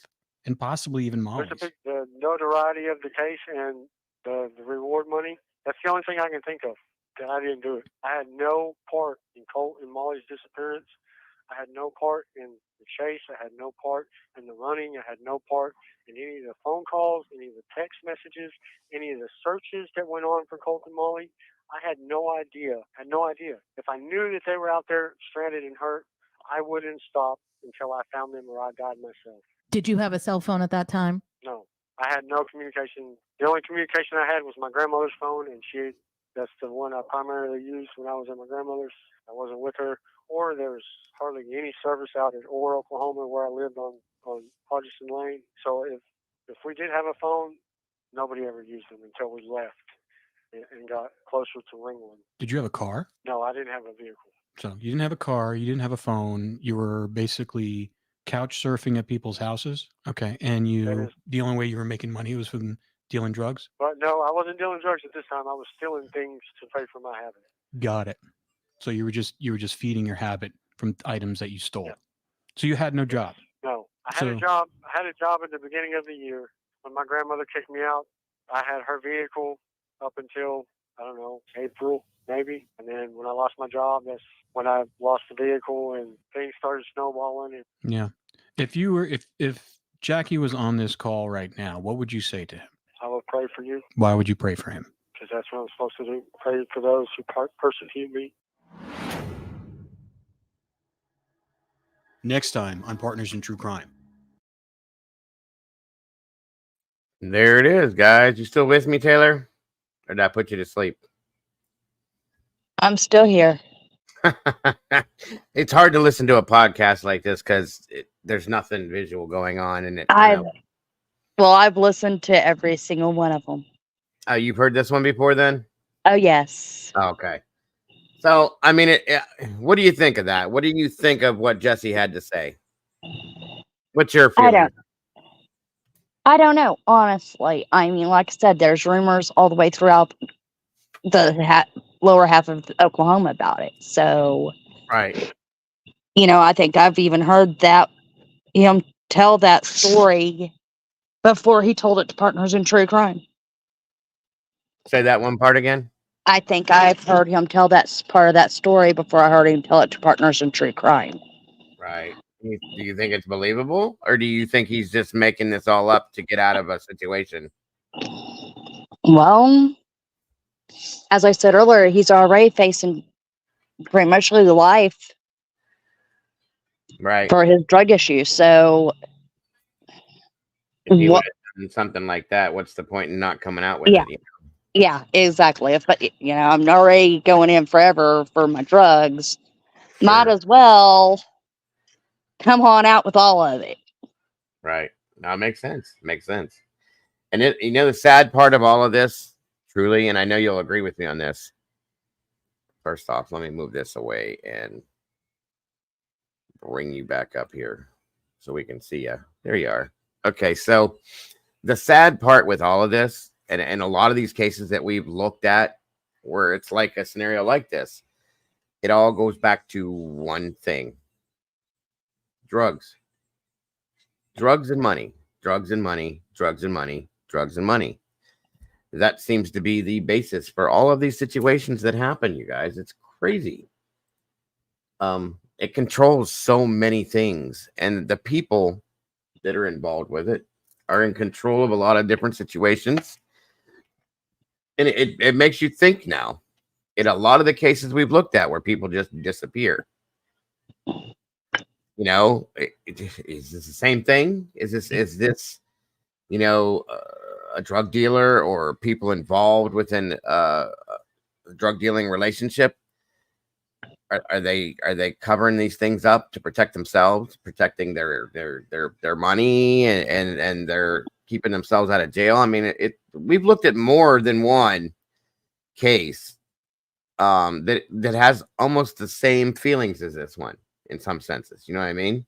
[SPEAKER 11] and possibly even Molly's?
[SPEAKER 10] The notoriety of the case and the reward money. That's the only thing I can think of. That I didn't do it. I had no part in Colt and Molly's disappearance. I had no part in the chase. I had no part in the running. I had no part in any of the phone calls, any of the text messages, any of the searches that went on for Colt and Molly. I had no idea. If I knew that they were out there stranded and hurt, I wouldn't stop until I found them or I died myself.
[SPEAKER 7] Did you have a cell phone at that time?
[SPEAKER 10] No. I had no communication. The only communication I had was my grandmother's phone, and that's the one I primarily used when I was at my grandmother's. I wasn't with her, or there was hardly any service out at Orr, Oklahoma, where I lived on Hodgson Lane. So if we did have a phone, nobody ever used them until we left and got closer to Ringwood.
[SPEAKER 11] Did you have a car?
[SPEAKER 10] No, I didn't have a vehicle.
[SPEAKER 11] So you didn't have a car, you didn't have a phone, you were basically couch surfing at people's houses? Okay. And the only way you were making money was from dealing drugs?
[SPEAKER 10] But no, I wasn't dealing drugs at this time. I was stealing things to pay for my habit.
[SPEAKER 11] Got it. So you were just feeding your habit from items that you stole.
[SPEAKER 10] Yeah.
[SPEAKER 11] So you had no job.
[SPEAKER 10] No, I had a job. I had a job at the beginning of the year when my grandmother kicked me out. I had her vehicle up until, I don't know, April maybe. And then when I lost my job, that's when I lost the vehicle and things started snowballing.
[SPEAKER 11] Yeah. If Jackie was on this call right now, what would you say to him?
[SPEAKER 10] I would pray for you.
[SPEAKER 11] Why would you pray for him?
[SPEAKER 10] Because that's what I'm supposed to do. Pray for those who persecute me.
[SPEAKER 11] Next time on Partners in True Crime.
[SPEAKER 1] There it is, guys. You still with me, Taylor? Or did I put you to sleep?
[SPEAKER 18] I'm still here.
[SPEAKER 1] It's hard to listen to a podcast like this because there's nothing visual going on, and
[SPEAKER 18] I've listened to every single one of them.
[SPEAKER 1] Oh, you've heard this one before, then?
[SPEAKER 18] Oh yes.
[SPEAKER 1] Okay. So, I mean, what do you think of that? What do you think of what Jesse had to say? What's your feeling?
[SPEAKER 18] I don't know, honestly. I mean, like I said, there's rumors all the way throughout the lower half of Oklahoma about it. So,
[SPEAKER 1] right.
[SPEAKER 18] I think I've even heard him tell that story before he told it to Partners in True Crime.
[SPEAKER 1] Say that one part again.
[SPEAKER 18] I think I've heard him tell that part of that story before I heard him tell it to Partners in True Crime.
[SPEAKER 1] Right. Do you think it's believable, or do you think he's just making this all up to get out of a situation?
[SPEAKER 18] Well, as I said earlier, he's already facing pretty much life,
[SPEAKER 1] right,
[SPEAKER 18] for his drug issues. So,
[SPEAKER 1] if he would have done something like that, what's the point in not coming out with it?
[SPEAKER 18] Yeah, exactly. If I'm already going in forever for my drugs, might as well come on out with all of it.
[SPEAKER 1] Right. Now, it makes sense. Makes sense. And the sad part of all of this, truly, and I know you'll agree with me on this. First off, let me move this away and bring you back up here so we can see you. There you are. Okay, so the sad part with all of this, and a lot of these cases that we've looked at where it's like a scenario like this, it all goes back to one thing. Drugs and money. drugs and money, drugs and money, drugs and money. That seems to be the basis for all of these situations that happen, you guys. It's crazy. It controls so many things, and the people that are involved with it are in control of a lot of different situations. And it makes you think now. In a lot of the cases we've looked at where people just disappear. You know, is this the same thing? Is this, you know, a drug dealer or people involved within a drug dealing relationship? Are they covering these things up to protect themselves, protecting their money, and they're keeping themselves out of jail? I mean, we've looked at more than one case that has almost the same feelings as this one in some senses. You know what I mean?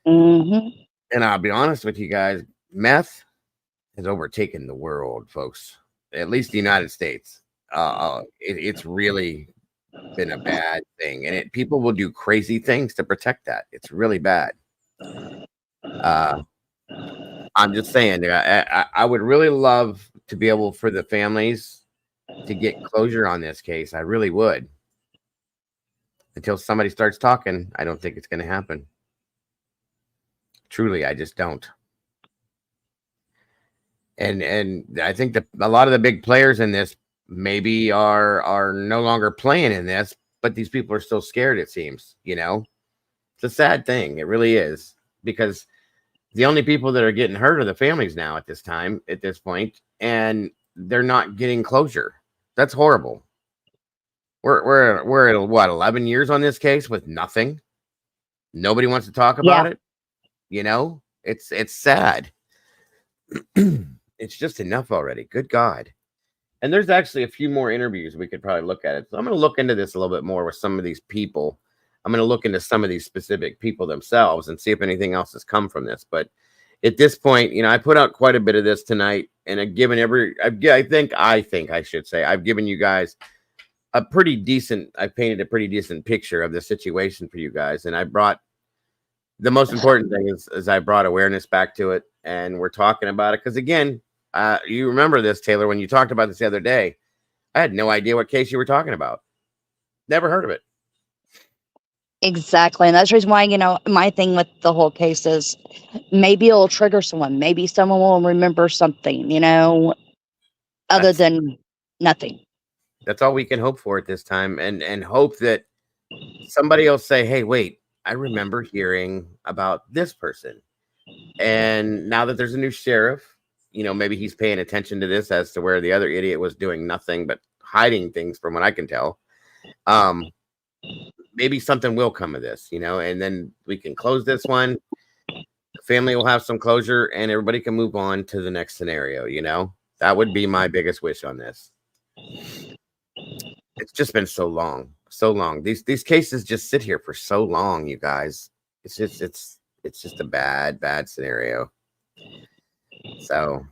[SPEAKER 18] Mm-hmm.
[SPEAKER 1] And I'll be honest with you guys, meth has overtaken the world, folks. At least the United States. It's really been a bad thing, and people will do crazy things to protect that. It's really bad. I'm just saying, I would really love to be able for the families to get closure on this case. I really would. Until somebody starts talking, I don't think it's going to happen. Truly, I just don't. And I think that a lot of the big players in this maybe are no longer playing in this, but these people are still scared, it seems. You know, it's a sad thing. It really is, because the only people that are getting hurt are the families now at this point, and they're not getting closure. That's horrible. We're at what, 11 years on this case with nothing. Nobody wants to talk about it. You know, it's sad. It's just enough already. Good God. And there's actually a few more interviews we could probably look at it. So I'm going to look into this a little bit more with some of these people. I'm going to look into some of these specific people themselves and see if anything else has come from this. But at this point, you know, I put out quite a bit of this tonight, and I've given I think I should say I've given you guys I painted a pretty decent picture of the situation for you guys. And I brought, the most important thing is I brought awareness back to it, and we're talking about it. Because again, you remember this, Taylor, when you talked about this the other day, I had no idea what case you were talking about. Never heard of it.
[SPEAKER 18] Exactly. And that's the reason why, you know, my thing with the whole case is maybe it'll trigger someone. Maybe someone will remember something, you know, other than nothing.
[SPEAKER 1] That's all we can hope for at this time, and hope that somebody will say, hey, wait, I remember hearing about this person. And now that there's a new sheriff, you know, maybe he's paying attention to this, as to where the other idiot was doing nothing but hiding things from what I can tell. Maybe something will come of this, you know, and then we can close this one. The family will have some closure, and everybody can move on to the next scenario, you know. That would be my biggest wish on this. It's just been so long. These cases just sit here for so long, you guys. It's just a bad scenario. So,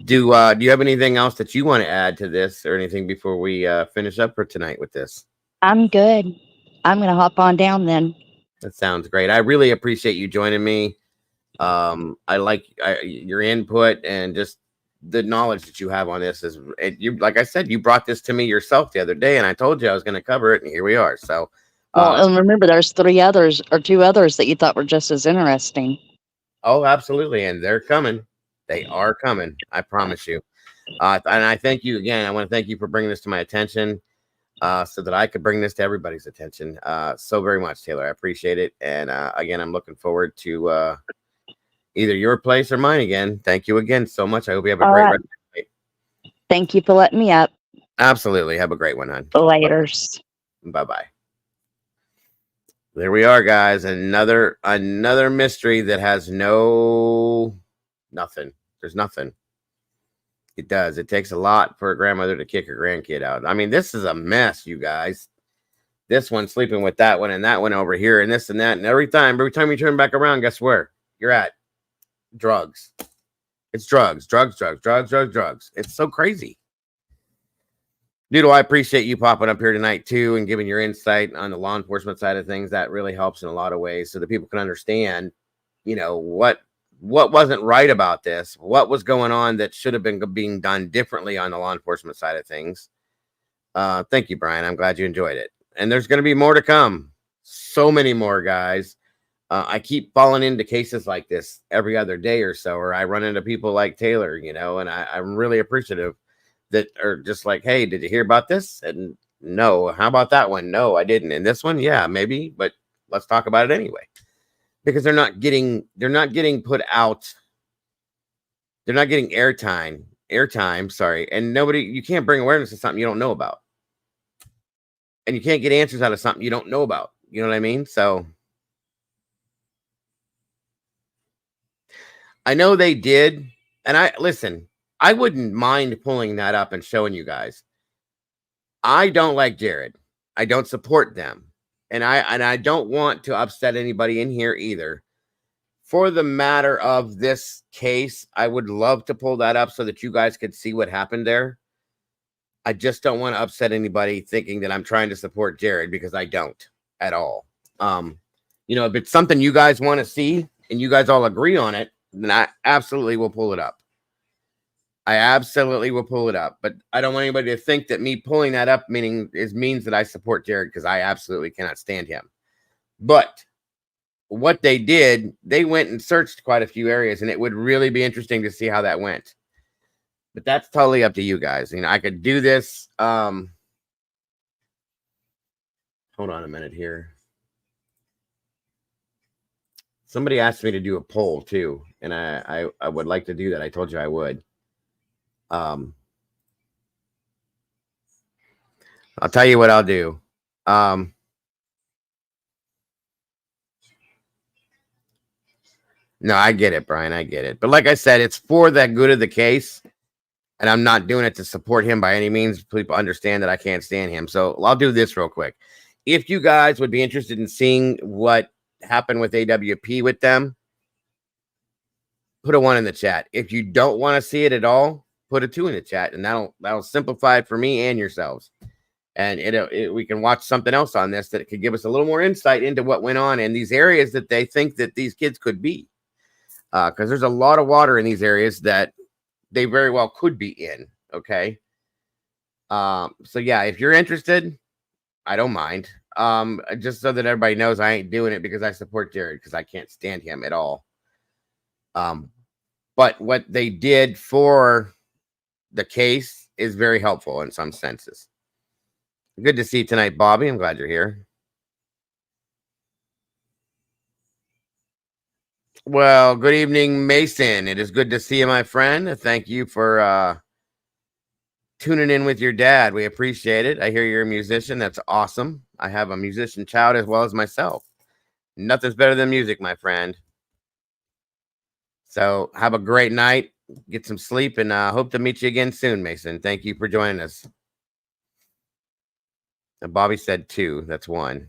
[SPEAKER 1] do you have anything else that you want to add to this, or anything before we finish up for tonight with this?
[SPEAKER 18] I'm good. I'm gonna hop on down then.
[SPEAKER 1] That sounds great. I really appreciate you joining me. I like your input, and just the knowledge that you have on this is you. Like I said, you brought this to me yourself the other day, and I told you I was going to cover it, and here we are. So,
[SPEAKER 18] well, and remember, there's 2 others that you thought were just as interesting.
[SPEAKER 1] Oh, absolutely, and they're coming. They are coming. I promise you. And I thank you again. I want to thank you for bringing this to my attention, so that I could bring this to everybody's attention. So very much, Taylor. I appreciate it. And again, I'm looking forward to either your place or mine again. Thank you again so much. I hope you have a great rest of the night.
[SPEAKER 18] Thank you for letting me up.
[SPEAKER 1] Absolutely. Have a great one, hon.
[SPEAKER 18] Laters.
[SPEAKER 1] Bye-bye. There we are, guys. Another mystery that has nothing. There's nothing. It does. It takes a lot for a grandmother to kick her grandkid out. I mean, this is a mess, you guys. This one sleeping with that one, and that one over here, and this and that. And every time you turn back around, guess where you're at? Drugs. It's drugs. It's so crazy. Doodle, I appreciate you popping up here tonight too, and giving your insight on the law enforcement side of things. That really helps in a lot of ways, so that people can understand, you know, what what wasn't right about this, what was going on that should have been being done differently on the law enforcement side of things. Thank you, Brian. I'm glad you enjoyed it. And there's going to be more to come. So many more, guys. I keep falling into cases like this every other day or so, or I run into people like Taylor, you know, and I'm really appreciative that are just like, hey, did you hear about this? And no, how about that one? No, I didn't. And this one, yeah, maybe, but let's talk about it anyway. Because they're not getting put out. They're not getting airtime, sorry. And you can't bring awareness to something you don't know about. And you can't get answers out of something you don't know about. You know what I mean? So I know they did. And I wouldn't mind pulling that up and showing you guys. I don't like Jared. I don't support them. And I don't want to upset anybody in here either. For the matter of this case, I would love to pull that up so that you guys could see what happened there. I just don't want to upset anybody thinking that I'm trying to support Jared, because I don't at all. You know, if it's something you guys want to see and you guys all agree on it, then I absolutely will pull it up. I absolutely will pull it up. But I don't want anybody to think that me pulling that up means that I support Jared, because I absolutely cannot stand him. But what they did, they went and searched quite a few areas, and it would really be interesting to see how that went. But that's totally up to you guys. You know, I could do this. Hold on a minute here. Somebody asked me to do a poll too, and I would like to do that. I told you I would. I'll tell you what I'll do. No, I get it, Brian. I get it. But like I said, it's for the good of the case. And I'm not doing it to support him by any means. People understand that I can't stand him. So I'll do this real quick. If you guys would be interested in seeing what happened with AWP with them, put a 1 in the chat. If you don't want to see it at all, put a 2 in the chat. And that'll simplify it for me and yourselves. And we can watch something else on this that could give us a little more insight into what went on in these areas that they think that these kids could be. Because there's a lot of water in these areas that they very well could be in. Okay. So yeah, if you're interested, I don't mind. Just so that everybody knows, I ain't doing it because I support Jared, because I can't stand him at all. But what they did for the case is very helpful in some senses. Good to see you tonight, Bobby. I'm glad you're here. Well, good evening, Mason. It is good to see you, my friend. Thank you for tuning in with your dad. We appreciate it. I hear you're a musician. That's awesome. I have a musician child as well as myself. Nothing's better than music, my friend. So have a great night. Get some sleep, and hope to meet you again soon, Mason. Thank you for joining us. And Bobby said 2. That's 1.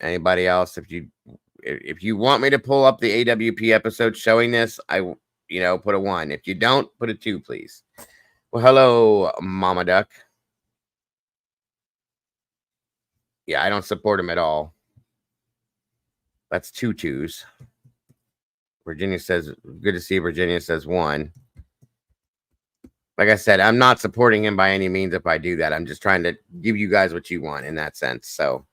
[SPEAKER 1] Anybody else? If you want me to pull up the AWP episode showing this, put a 1. If you don't, put a 2, please. Well, hello, Mama Duck. Yeah, I don't support him at all. That's 2 2s. Virginia says, good to see you. Virginia says 1. Like I said, I'm not supporting him by any means if I do that. I'm just trying to give you guys what you want in that sense. So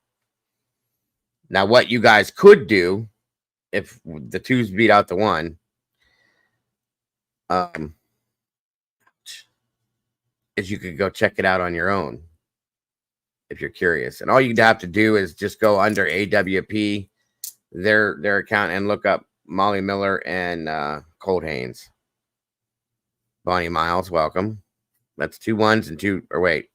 [SPEAKER 1] now what you guys could do, if the 2s beat out the 1, is you could go check it out on your own if you're curious. And all you'd have to do is just go under AWP, their account, and look up Molly Miller and Colt Haynes. Bonnie Miles, welcome. That's 2 1s and 2, or wait.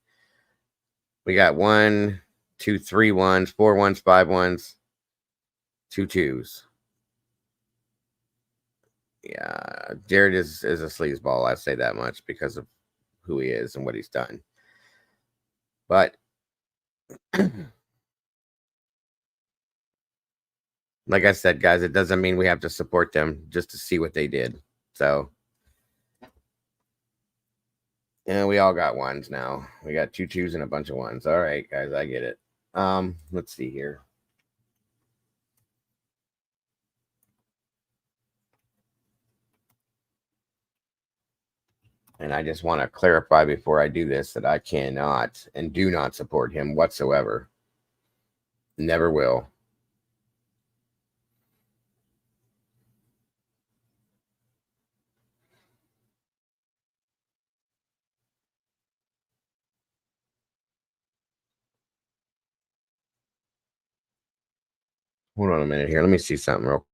[SPEAKER 1] We got 1, 2, 3 1s, 4 1s, 5 1s, 2 2s. Yeah, Jared is a sleazeball. I say that much because of who he is and what he's done. But like I said, guys, it doesn't mean we have to support them just to see what they did. So, yeah, we all got 1s now. We got 2 2s and a bunch of 1s. All right, guys, I get it. Let's see here. And I just want to clarify before I do this that I cannot and do not support him whatsoever. Never will. Hold on a minute here. Let me see something real.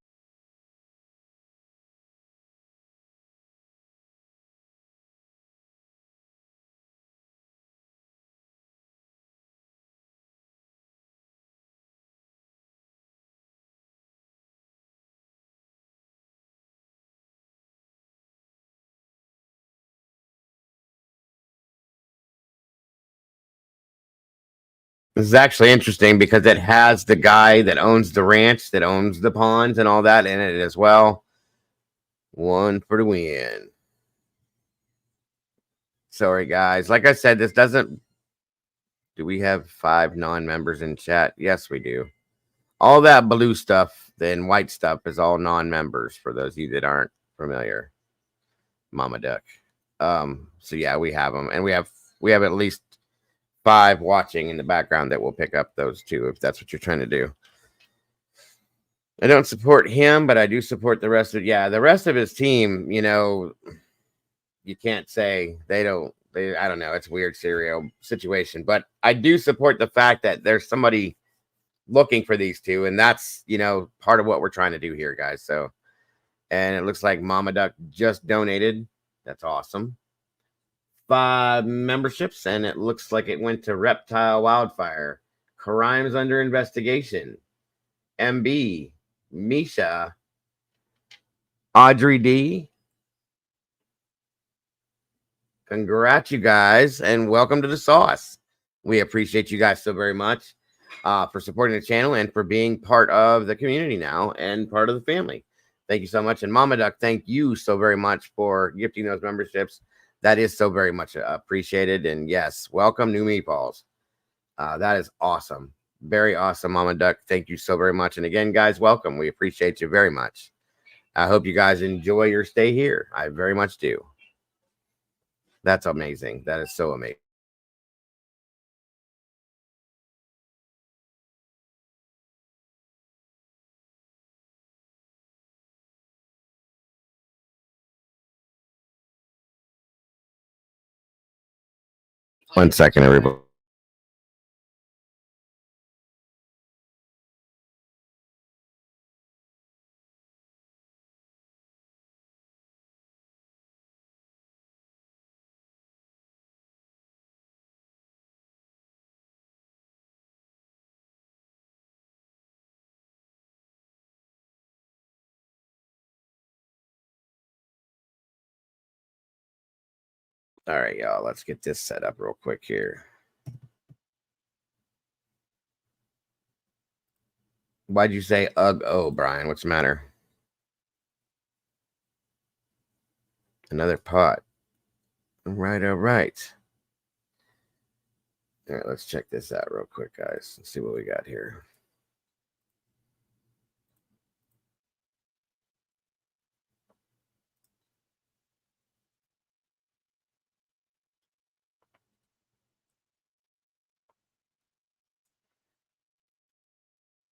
[SPEAKER 1] This is actually interesting because it has the guy that owns the ranch, that owns the ponds and all that in it as well. One for the win. Sorry, guys. Like I said, this doesn't... Do we have 5 non-members in chat? Yes, we do. All that blue stuff, then white stuff, is all non-members for those of you that aren't familiar. Mama Duck. So yeah, we have them, and we have at least 5 watching in the background that will pick up those 2 if that's what you're trying to do. I don't support him, but I do support the rest of the rest of his team. You know, you can't say they don't. I don't know. It's a weird situation, but I do support the fact that there's somebody looking for these 2, and that's, you know, part of what we're trying to do here, guys. So, and it looks like Mama Duck just donated. That's awesome. 5 memberships, and it looks like it went to Reptile Wildfire, Crimes Under Investigation, MB, Misha, Audrey D. Congrats, you guys, and welcome to the sauce. We appreciate you guys so very much for supporting the channel and for being part of the community now and part of the family. Thank you so much. And Mama Duck, thank you so very much for gifting those memberships. That is so very much appreciated. And yes, welcome, new meatballs. That is awesome. Very awesome, Mama Duck. Thank you so very much. And again, guys, welcome. We appreciate you very much. I hope you guys enjoy your stay here. I very much do. That's amazing. That is so amazing. One second, everybody. All right, y'all, let's get this set up real quick here. Why'd you say ugh? Oh, Brian, what's the matter? Another pot. All right, all right. All right, let's check this out real quick, guys. Let's see what we got here.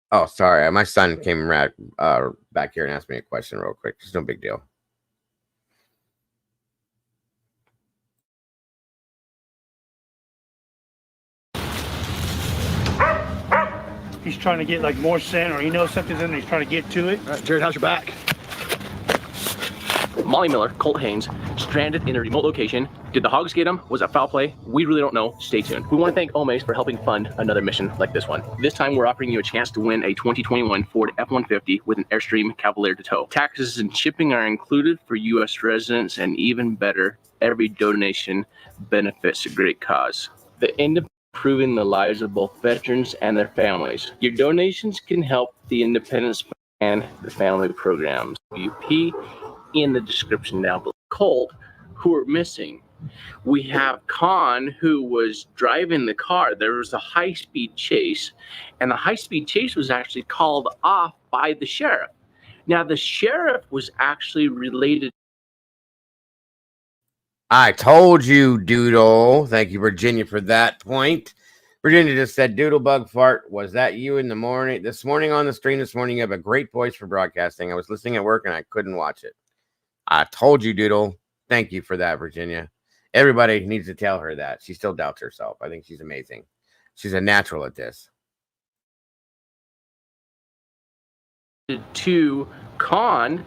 [SPEAKER 1] Oh, sorry. My son came back here and asked me a question real quick. It's no big deal.
[SPEAKER 12] He's trying to get like more scent, or he knows something's in there. He's trying to get to it.
[SPEAKER 22] All right, Jared, how's your back?
[SPEAKER 13] Molly Miller, Colt Haynes, stranded in a remote location. Did the hogs get him? Was it foul play? We really don't know. Stay tuned. We want to thank Omaze for helping fund another mission like this one. This time we're offering you a chance to win a 2021 Ford F-150 with an Airstream Cavalier to tow. Taxes and shipping are included for U.S. residents, and even better, every donation benefits a great cause. The end of improving the lives of both veterans and their families. Your donations can help the Independence and the family programs. WP in the description down below. Colt, who are missing. We have Khan, who was driving the car. There was a high-speed chase, and the high-speed chase was actually called off by the sheriff. Now, the sheriff was actually related.
[SPEAKER 1] I told you, Doodle. Thank you, Virginia, for that point. Virginia just said, Doodlebug fart. Was that you in the morning? This morning on the stream this morning, you have a great voice for broadcasting. I was listening at work and I couldn't watch it. I told you, Doodle. Thank you for that, Virginia. Everybody needs to tell her that. She still doubts herself. I think she's amazing. She's a natural at this.
[SPEAKER 13] To Con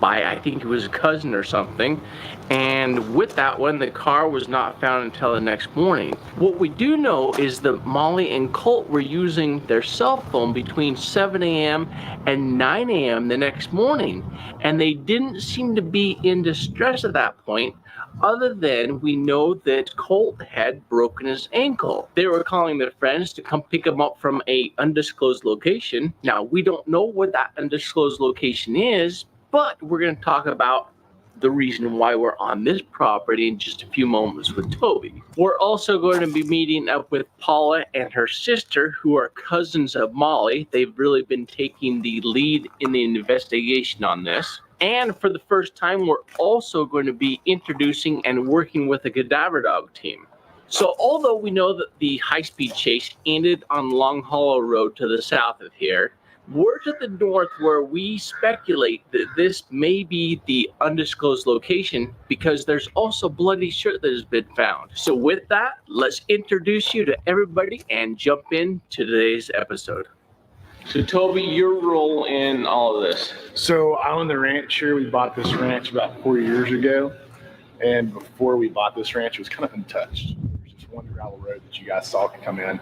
[SPEAKER 13] by, I think it was a cousin or something, and with that one the car was not found until the next morning. What we do know is that Molly and Colt were using their cell phone between 7 a.m. and 9 a.m. the next morning, and they didn't seem to be in distress at that point, other than we know that Colt had broken his ankle. They were calling their friends to come pick him up from a undisclosed location. Now, we don't know what that undisclosed location is, but we're going to talk about the reason why we're on this property in just a few moments with Toby. We're also going to be meeting up with Paula and her sister, who are cousins of Molly. They've really been taking the lead in the investigation on this. And for the first time, we're also going to be introducing and working with a cadaver dog team. So although we know that the high-speed chase ended on Long Hollow Road to the south of here, we're to the north where we speculate that this may be the undisclosed location because there's also bloody shirt that has been found. So with that, let's introduce you to everybody and jump into today's episode. So Toby, your role in all of this.
[SPEAKER 2] So I own the ranch here. We bought this ranch about 4 years ago. And before we bought this ranch, it was kind of untouched. There's just one gravel road that you guys saw could come in.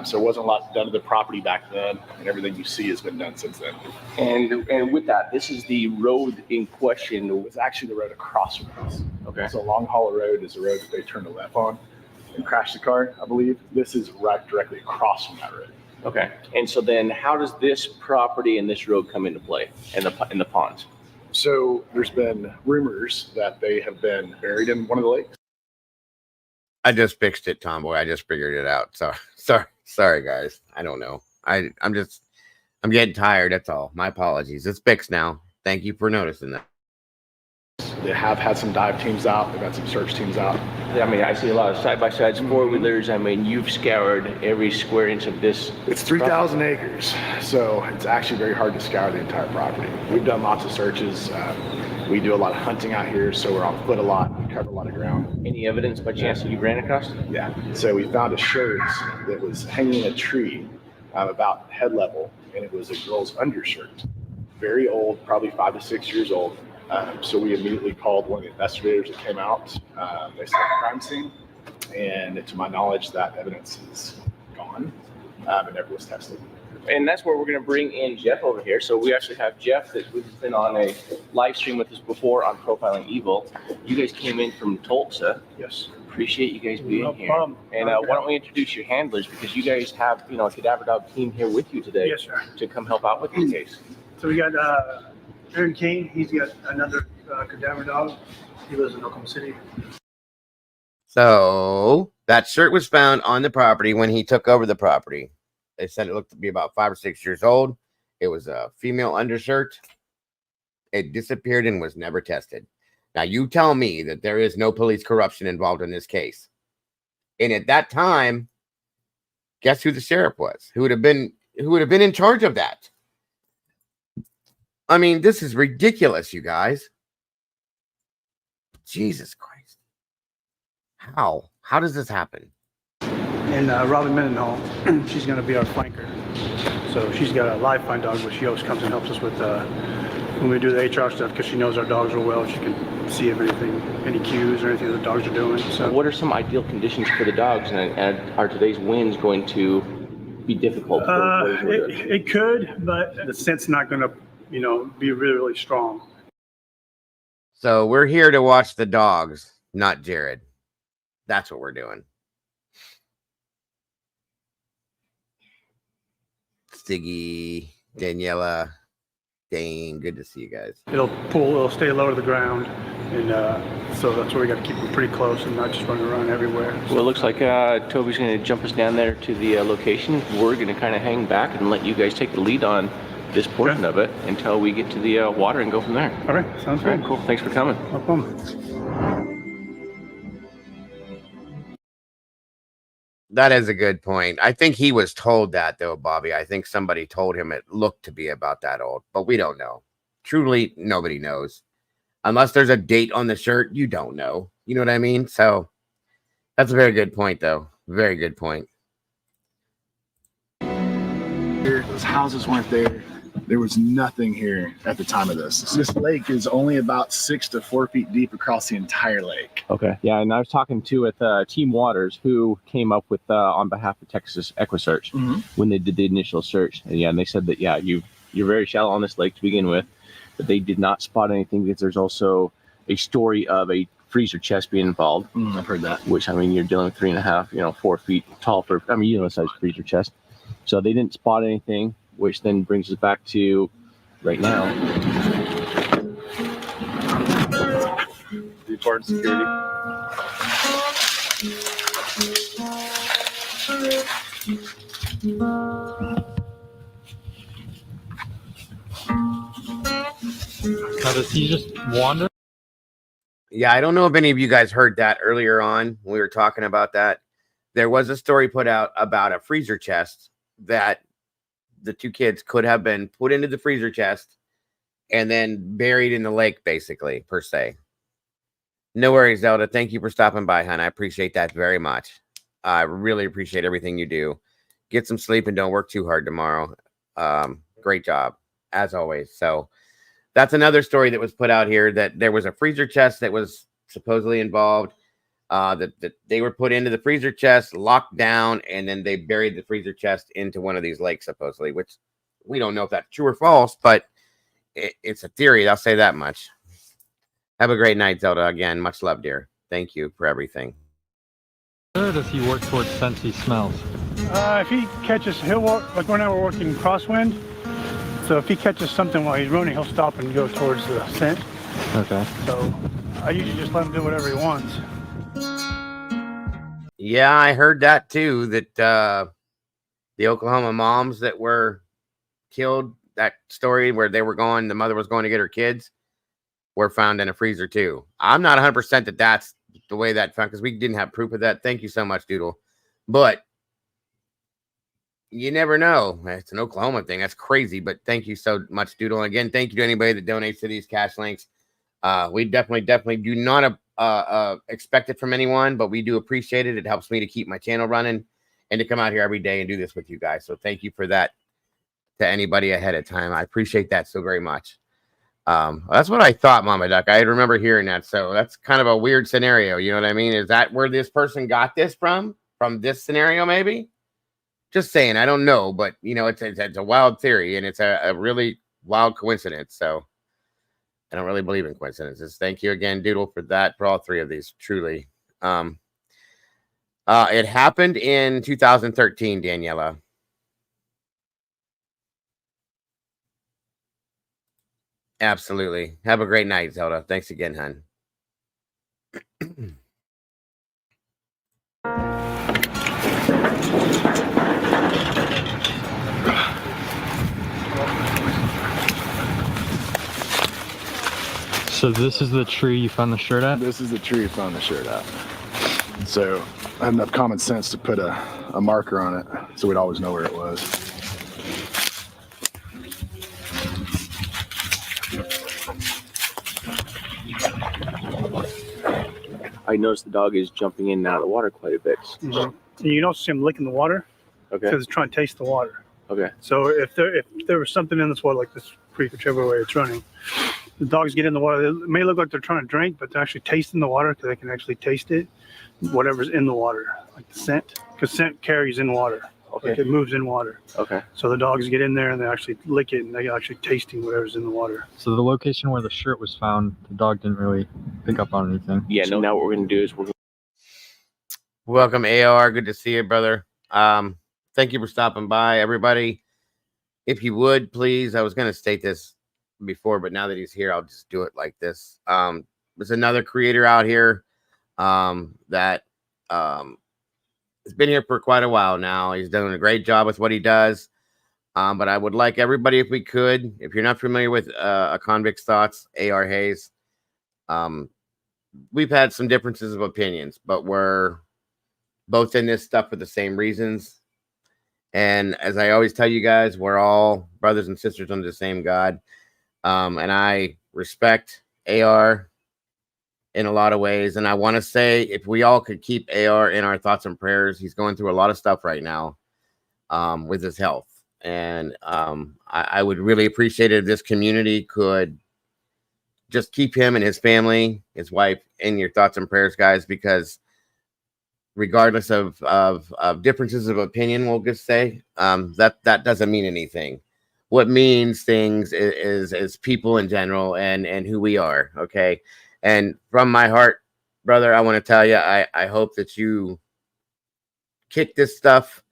[SPEAKER 2] So there wasn't a lot done to the property back then, and everything you see has been done since then.
[SPEAKER 13] And with that, this is the road in question.
[SPEAKER 2] It was actually the road across from us.
[SPEAKER 13] Okay.
[SPEAKER 2] So Long Hollow Road is the road that they turned the left on and crashed the car, I believe. This is right directly across from that road.
[SPEAKER 13] Okay. And so then how does this property and this road come into play in the ponds?
[SPEAKER 2] So there's been rumors that they have been buried in one of the lakes.
[SPEAKER 1] I just fixed it, Tomboy. I just figured it out. Sorry, guys. I don't know. I'm getting tired. That's all. My apologies. It's fixed now. Thank you for noticing that.
[SPEAKER 2] They have had some dive teams out. They've had some search teams out.
[SPEAKER 13] I mean, I see a lot of side-by-sides, four-wheelers. I mean, you've scoured every square inch of this.
[SPEAKER 2] It's 3,000 acres, so it's actually very hard to scour the entire property. We've done lots of searches. We do a lot of hunting out here, so we're on foot a lot. We cover a lot of ground.
[SPEAKER 13] Any evidence by chance that you ran across?
[SPEAKER 2] Yeah. So we found a shirt that was hanging in a tree about head level, and it was a girl's undershirt. Very old, probably 5 to 6 years old. So we immediately called one of the investigators that came out. They saw the crime scene, and to my knowledge, that evidence is gone and never was tested.
[SPEAKER 13] And that's where we're going to bring in Jeff over here. So we actually have Jeff that has been on a live stream with us before on Profiling Evil. You guys came in from Tulsa.
[SPEAKER 2] Yes.
[SPEAKER 13] Appreciate you guys being
[SPEAKER 12] No
[SPEAKER 13] here.
[SPEAKER 12] problem.
[SPEAKER 13] And why don't we introduce your handlers, because you guys have a cadaver dog team here with you today.
[SPEAKER 12] Yes, sir.
[SPEAKER 13] To come help out with the case.
[SPEAKER 12] So we got Aaron Kane. He's got another cadaver dog. He lives in Oklahoma City.
[SPEAKER 1] So that shirt was found on the property when he took over the property. They said it looked to be about 5 or 6 years old. It was a female undershirt. It disappeared and was never tested. Now you tell me that there is no police corruption involved in this case. And at that time, guess who the sheriff was? Who would have been in charge of that? I mean, this is ridiculous, you guys. Jesus Christ. How does this happen?
[SPEAKER 12] And Robin Mendenhall, she's going to be our flanker. So she's got a live find dog, which she always comes and helps us with when we do the HR stuff, because she knows our dogs real well. She can see if any cues or anything the dogs are doing. So
[SPEAKER 13] what are some ideal conditions for the dogs, and are today's winds going to be difficult?
[SPEAKER 12] It could, but the scent's not going to, be really, really strong.
[SPEAKER 1] So we're here to watch the dogs, not Jared. That's what we're doing. Stiggy, Daniela, Dane, good to see you guys.
[SPEAKER 12] It'll stay low to the ground, and so that's where we got to keep them pretty close and not just running around everywhere.
[SPEAKER 13] Well, it looks like Toby's going to jump us down there to the location. We're going to kind of hang back and let you guys take the lead on this portion of it until we get to the water and go from there.
[SPEAKER 12] All right, sounds good.
[SPEAKER 13] Cool. Thanks for coming.
[SPEAKER 12] No problem.
[SPEAKER 1] That is a good point. I think he was told that, though, Bobby. I think somebody told him it looked to be about that old, but we don't know. Truly, nobody knows. Unless there's a date on the shirt, you don't know. You know what I mean? So that's a very good point, though. Very good point.
[SPEAKER 2] Those houses weren't there. There was nothing here at the time of this. This lake is only about 6 to 4 feet deep across the entire lake.
[SPEAKER 13] Okay. Yeah, and I was talking to with Team Waters, who came up with on behalf of Texas EquiSearch when they did the initial search. And yeah, and they said that you're very shallow on this lake to begin with, but they did not spot anything because there's also a story of a freezer chest being involved.
[SPEAKER 2] I've heard that.
[SPEAKER 13] Which, I mean, you're dealing with 3.5, 4 feet tall for, I mean, size freezer chest. So they didn't spot anything, which then brings us back to right now.
[SPEAKER 2] Report security.
[SPEAKER 14] Now, does he just wander?
[SPEAKER 1] Yeah, I don't know if any of you guys heard that earlier on when we were talking about that. There was a story put out about a freezer chest that the two kids could have been put into the freezer chest and then buried in the lake, basically, per se. No worries, Zelda. Thank you for stopping by, hon. I appreciate that very much. I really appreciate everything you do. Get some sleep and don't work too hard tomorrow. Great job, as always. So that's another story that was put out here, that there was a freezer chest that was supposedly involved. That they were put into the freezer chest, locked down, and then they buried the freezer chest into one of these lakes, supposedly, which we don't know if that's true or false, but it's a theory. I'll say that much. Have a great night, Zelda. Again, much love, dear. Thank you for everything.
[SPEAKER 14] Or does he work towards scents he smells?
[SPEAKER 12] If he catches, he'll walk, like right now we're working crosswind. So if he catches something while he's running, he'll stop and go towards the scent.
[SPEAKER 14] Okay.
[SPEAKER 12] So I usually just let him do whatever he wants.
[SPEAKER 1] Yeah, I heard that too, that the Oklahoma moms that were killed, that story where they were going, the mother was going to get her kids, were found in a freezer too. I'm not 100% that that's the way that found, because we didn't have proof of that. Thank you so much, Doodle. But you never know. It's an Oklahoma thing. That's crazy. But thank you so much, Doodle. And again, thank you to anybody that donates to these cash links. We definitely do not expect it from anyone, but we do appreciate it. It helps me to keep my channel running and to come out here every day and do this with you guys. So thank you for that to anybody ahead of time. I appreciate that so very much. That's what I thought, Mama Duck. I remember hearing that. So that's kind of a weird scenario. You know what I mean? Is that where this person got this from this scenario? Maybe. Just saying. I don't know, but it's a wild theory, and it's a really wild coincidence. So I don't really believe in coincidences. Thank you again, Doodle, for that, for all three of these. Truly. It happened in 2013, Daniela. Absolutely. Have a great night, Zelda. Thanks again, hon.
[SPEAKER 14] So this is the tree you found the shirt at?
[SPEAKER 2] This is the tree you found the shirt at. So I had enough common sense to put a marker on it so we'd always know where it was.
[SPEAKER 13] I noticed the dog is jumping in and out of the water quite a bit.
[SPEAKER 12] And you don't see him licking the water.
[SPEAKER 13] Okay.
[SPEAKER 12] Because it's trying to taste the water.
[SPEAKER 13] Okay.
[SPEAKER 12] So if there was something in this water, like this creek, whichever way it's running, the dogs get in the water. It may look like they're trying to drink, but they're actually tasting the water because they can actually taste it, whatever's in the water, like the scent, because scent carries in water.
[SPEAKER 13] Okay.
[SPEAKER 12] Like it moves in water.
[SPEAKER 13] Okay.
[SPEAKER 12] So the dogs get in there and they actually lick it and they're actually tasting whatever's in the water.
[SPEAKER 14] So the location where the shirt was found, the dog didn't really pick up on anything.
[SPEAKER 13] Yeah, no, now what we're going to do is
[SPEAKER 1] Welcome, AR. Good to see you, brother. Thank you for stopping by, everybody. If you would, please, I was going to state this before, but now that he's here, I'll just do it like this. There's another creator out here that has been here for quite a while now. He's doing a great job with what he does. But I would like everybody, if we could, if you're not familiar with A Convict's Thoughts, AR Hayes, we've had some differences of opinions, but we're both in this stuff for the same reasons. And as I always tell you guys, we're all brothers and sisters under the same God. And I respect AR in a lot of ways. And I want to say, if we all could keep AR in our thoughts and prayers, he's going through a lot of stuff right now with his health. And I would really appreciate it if this community could just keep him and his family, his wife, in your thoughts and prayers, guys, because regardless of differences of opinion, we'll just say, that doesn't mean anything. What means things is people in general and who we are. Okay. And from my heart, brother, I want to tell you, I hope that you kick this stuff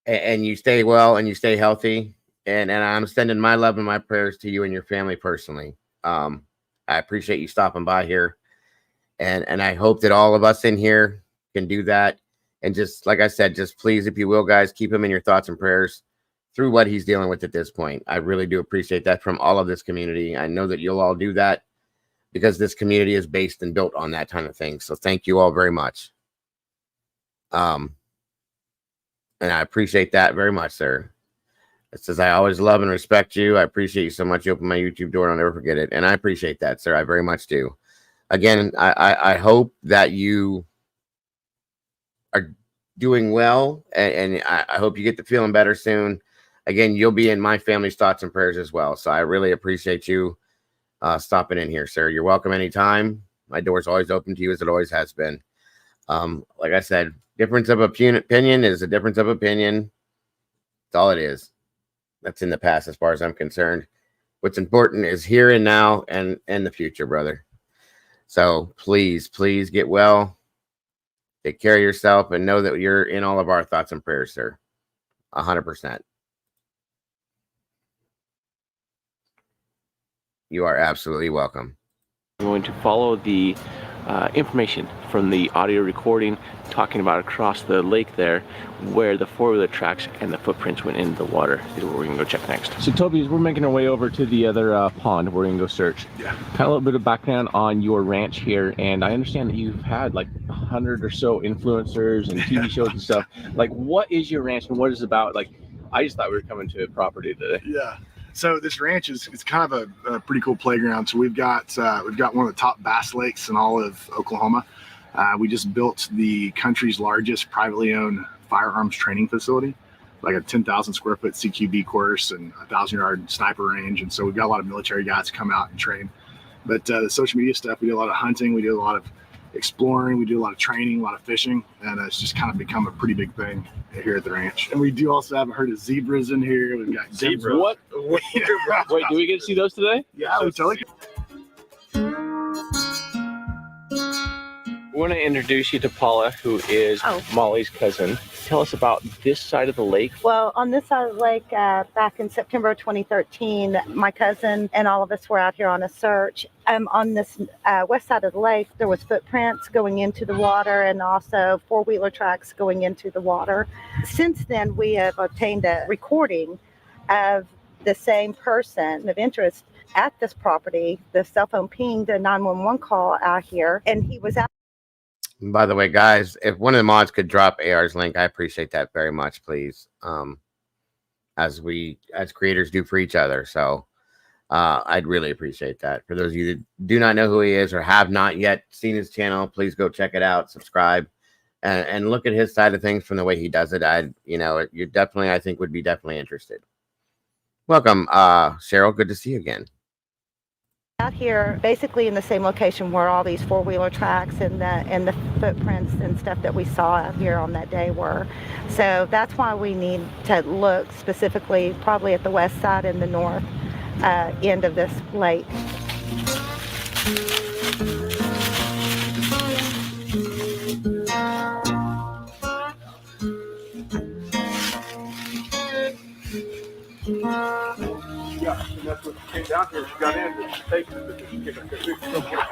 [SPEAKER 1] and you stay well and you stay healthy. And I'm sending my love and my prayers to you and your family personally. I appreciate you stopping by here. And I hope that all of us in here can do that. And just like I said, just please, if you will, guys, keep him in your thoughts and prayers through what he's dealing with at this point. I really do appreciate that from all of this community. I know that you'll all do that because this community is based and built on that kind of thing. So thank you all very much. And I appreciate that very much, sir. It says, I always love and respect you. I appreciate you so much. You opened my YouTube door and I'll never forget it. And I appreciate that, sir. I very much do. Again, I hope that you are doing well. And I hope you get to feeling better soon. Again, you'll be in my family's thoughts and prayers as well. So I really appreciate you stopping in here, sir. You're welcome anytime. My door's always open to you, as it always has been. Like I said, difference of opinion is a difference of opinion. That's all it is. That's in the past as far as I'm concerned. What's important is here and now and the future, brother. So please get well. Take care of yourself and know that you're in all of our thoughts and prayers, sir. 100%. You are absolutely welcome.
[SPEAKER 13] I'm going to follow the information from the audio recording talking about across the lake there where the four-wheeler tracks and the footprints went into the water is where we're gonna go check next. So Toby, as we're making our way over to the other pond, we're gonna go search.
[SPEAKER 2] Yeah.
[SPEAKER 13] Kind of a little bit of background on your ranch here, and I understand that you've had like 100 or so influencers and TV shows and stuff. Like, what is your ranch and what is it about? Like, I just thought we were coming to a property today.
[SPEAKER 2] Yeah. So this ranch it's kind of a pretty cool playground. So we've got one of the top bass lakes in all of Oklahoma. We just built the country's largest privately owned firearms training facility, like a 10,000 square foot CQB course and 1,000-yard sniper range. And so we've got a lot of military guys come out and train. But the social media stuff, we do a lot of hunting, we do a lot of exploring, we do a lot of training, a lot of fishing, and it's just kind of become a pretty big thing here at the ranch. And we do also have a herd of zebras in here. We've got
[SPEAKER 13] zebras. What? Wait, do we get to see those today?
[SPEAKER 2] Yeah, we totally can.
[SPEAKER 13] We want to introduce you to Paula, who is Molly's cousin. Tell us about this side of the lake.
[SPEAKER 16] Well, on this side of the lake, back in September 2013, my cousin and all of us were out here on a search. On this west side of the lake, there was footprints going into the water and also four-wheeler tracks going into the water. Since then, we have obtained a recording of the same person of interest at this property. The cell phone pinged a 911 call out here, and he was out.
[SPEAKER 1] By the way, guys, if one of the mods could drop AR's link, I appreciate that very much, please. As creators do for each other. So I'd really appreciate that. For those of you that do not know who he is or have not yet seen his channel, please go check it out, subscribe, and look at his side of things from the way he does it. You definitely, I think, would be definitely interested. Welcome, Cheryl. Good to see you again.
[SPEAKER 16] Out here, basically in the same location where all these four-wheeler tracks and the footprints and stuff that we saw out here on that day were. So that's why we need to look specifically probably at the west side and the north end of this lake.
[SPEAKER 2] Yeah, and that's what came down here. She got in, but she taken it, but she came back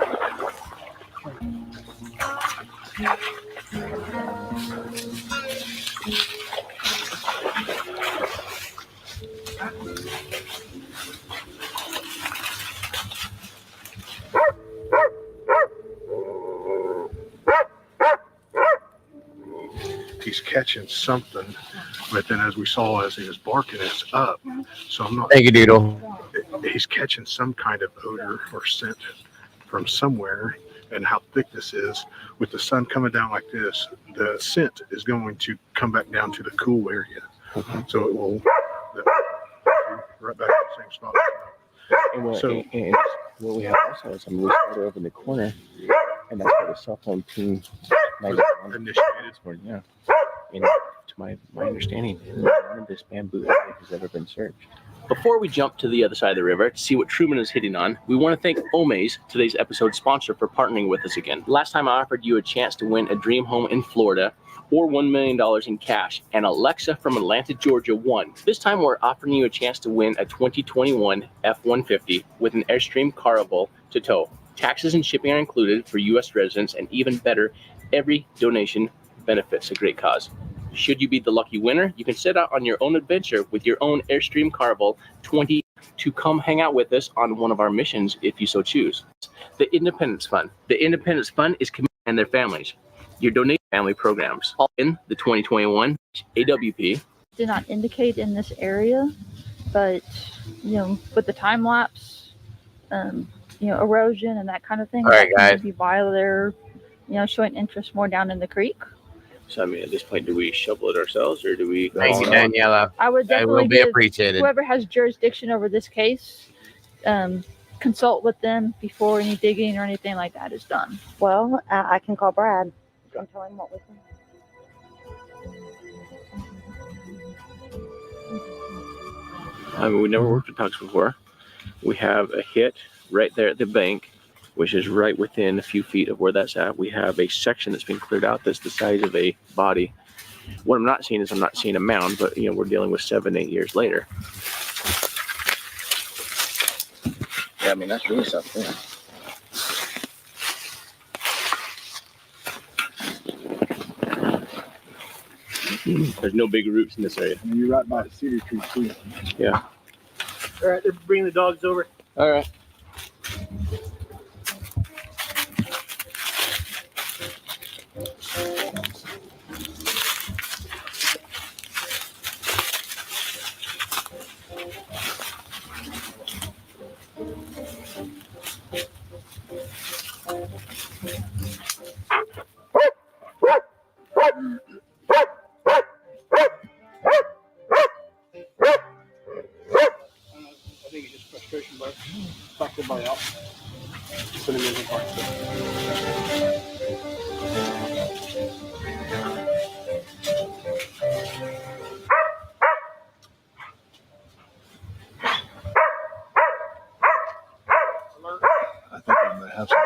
[SPEAKER 2] catching something, but then as we saw as he was barking, it's up. So I'm not.
[SPEAKER 1] Thank you, Doodle.
[SPEAKER 2] He's catching some kind of odor or scent from somewhere, and how thick this is. With the sun coming down like this, the scent is going to come back down to the cool area. So it will right back to the same spot.
[SPEAKER 13] And what,
[SPEAKER 2] So
[SPEAKER 13] and what we have also is, we started over in the corner, and that's where the cell phone team
[SPEAKER 2] initiated.
[SPEAKER 13] Yeah. And to my understanding, none of this bamboo area has ever been searched. Before we jump to the other side of the river to see what Truman is hitting on, we want to thank Omaze, today's episode sponsor, for partnering with us again. Last time I offered you a chance to win a dream home in Florida or $1 million in cash, and Alexa from Atlanta, Georgia won. This time we're offering you a chance to win a 2021 F-150 with an Airstream carnival to tow. Taxes and shipping are included for U.S. residents, and even better, every donation benefits a great cause. Should you be the lucky winner, you can set out on your own adventure with your own Airstream Carnival 20 to come hang out with us on one of our missions if you so choose. The Independence Fund. The Independence Fund is committed and their families. Your donate family programs. All in the 2021 AWP.
[SPEAKER 15] Did not indicate in this area, but with the time lapse, erosion and that kind of thing.
[SPEAKER 1] All right, guys.
[SPEAKER 15] Maybe while they're, showing interest more down in the creek.
[SPEAKER 13] So, I mean, at this point, do we shovel it ourselves or do we?
[SPEAKER 1] Thank you, Daniela.
[SPEAKER 15] I would
[SPEAKER 1] That
[SPEAKER 15] definitely
[SPEAKER 1] will be
[SPEAKER 15] give
[SPEAKER 1] appreciated.
[SPEAKER 15] whoever has jurisdiction over this case, consult with them before any digging or anything like that is done.
[SPEAKER 18] Well, I can call Brad and tell him what we can.
[SPEAKER 13] I mean, we never worked with dogs before. We have a hit right there at the bank, which is right within a few feet of where that's at. We have a section that's been cleared out that's the size of a body. What I'm not seeing is I'm not seeing a mound, but we're dealing with 7-8 years later. Yeah, I mean, that's really something. There's no big roots in this area.
[SPEAKER 2] And you're right by the cedar tree too.
[SPEAKER 13] Yeah.
[SPEAKER 21] All right, they're bringing the dogs over.
[SPEAKER 13] All right.
[SPEAKER 12] I think it's just frustration, but fuck everybody out. Put him in the park.
[SPEAKER 2] I think I'm gonna have some.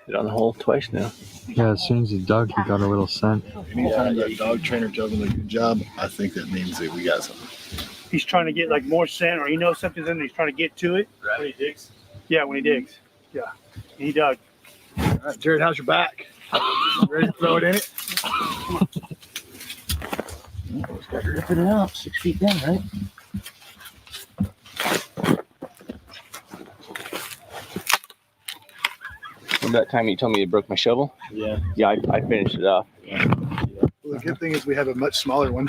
[SPEAKER 13] Hit on the hole twice now.
[SPEAKER 14] Yeah, as soon as he dug, he got a little scent.
[SPEAKER 2] Anytime that dog trainer doing a good job, I think that means that we got something.
[SPEAKER 12] He's trying to get like more scent, or he knows something's in there. He's trying to get to it.
[SPEAKER 2] When he digs.
[SPEAKER 12] Yeah, when he digs. Yeah, he dug.
[SPEAKER 2] All right, Jared, how's your back? Ready to throw it in it?
[SPEAKER 13] Just got to rip it out 6 feet down, right? Remember that time you told me you broke my shovel?
[SPEAKER 2] Yeah.
[SPEAKER 13] Yeah, I finished it off.
[SPEAKER 2] Well, the good thing is we have a much smaller one.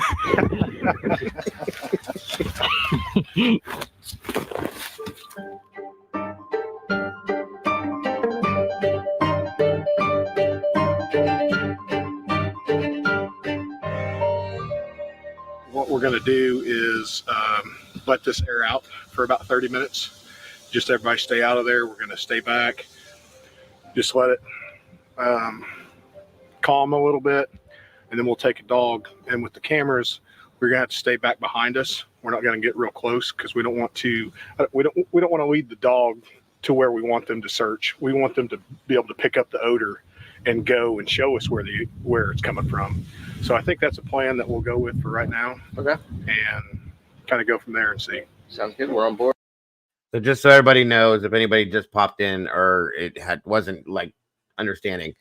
[SPEAKER 2] What we're going to do is let this air out for about 30 minutes. Just everybody stay out of there. We're going to stay back. Just let it calm a little bit, and then we'll take a dog. And with the cameras, we're going to have to stay back behind us. We're not going to get real close because we don't want to. We don't want to lead the dog to where we want them to search. We want them to be able to pick up the odor and go and show us where it's coming from. So I think that's a plan that we'll go with for right now.
[SPEAKER 1] Okay.
[SPEAKER 2] And kind of go from there and see.
[SPEAKER 13] Sounds good. We're on board.
[SPEAKER 1] So just so everybody knows, if anybody just popped in or wasn't like understanding,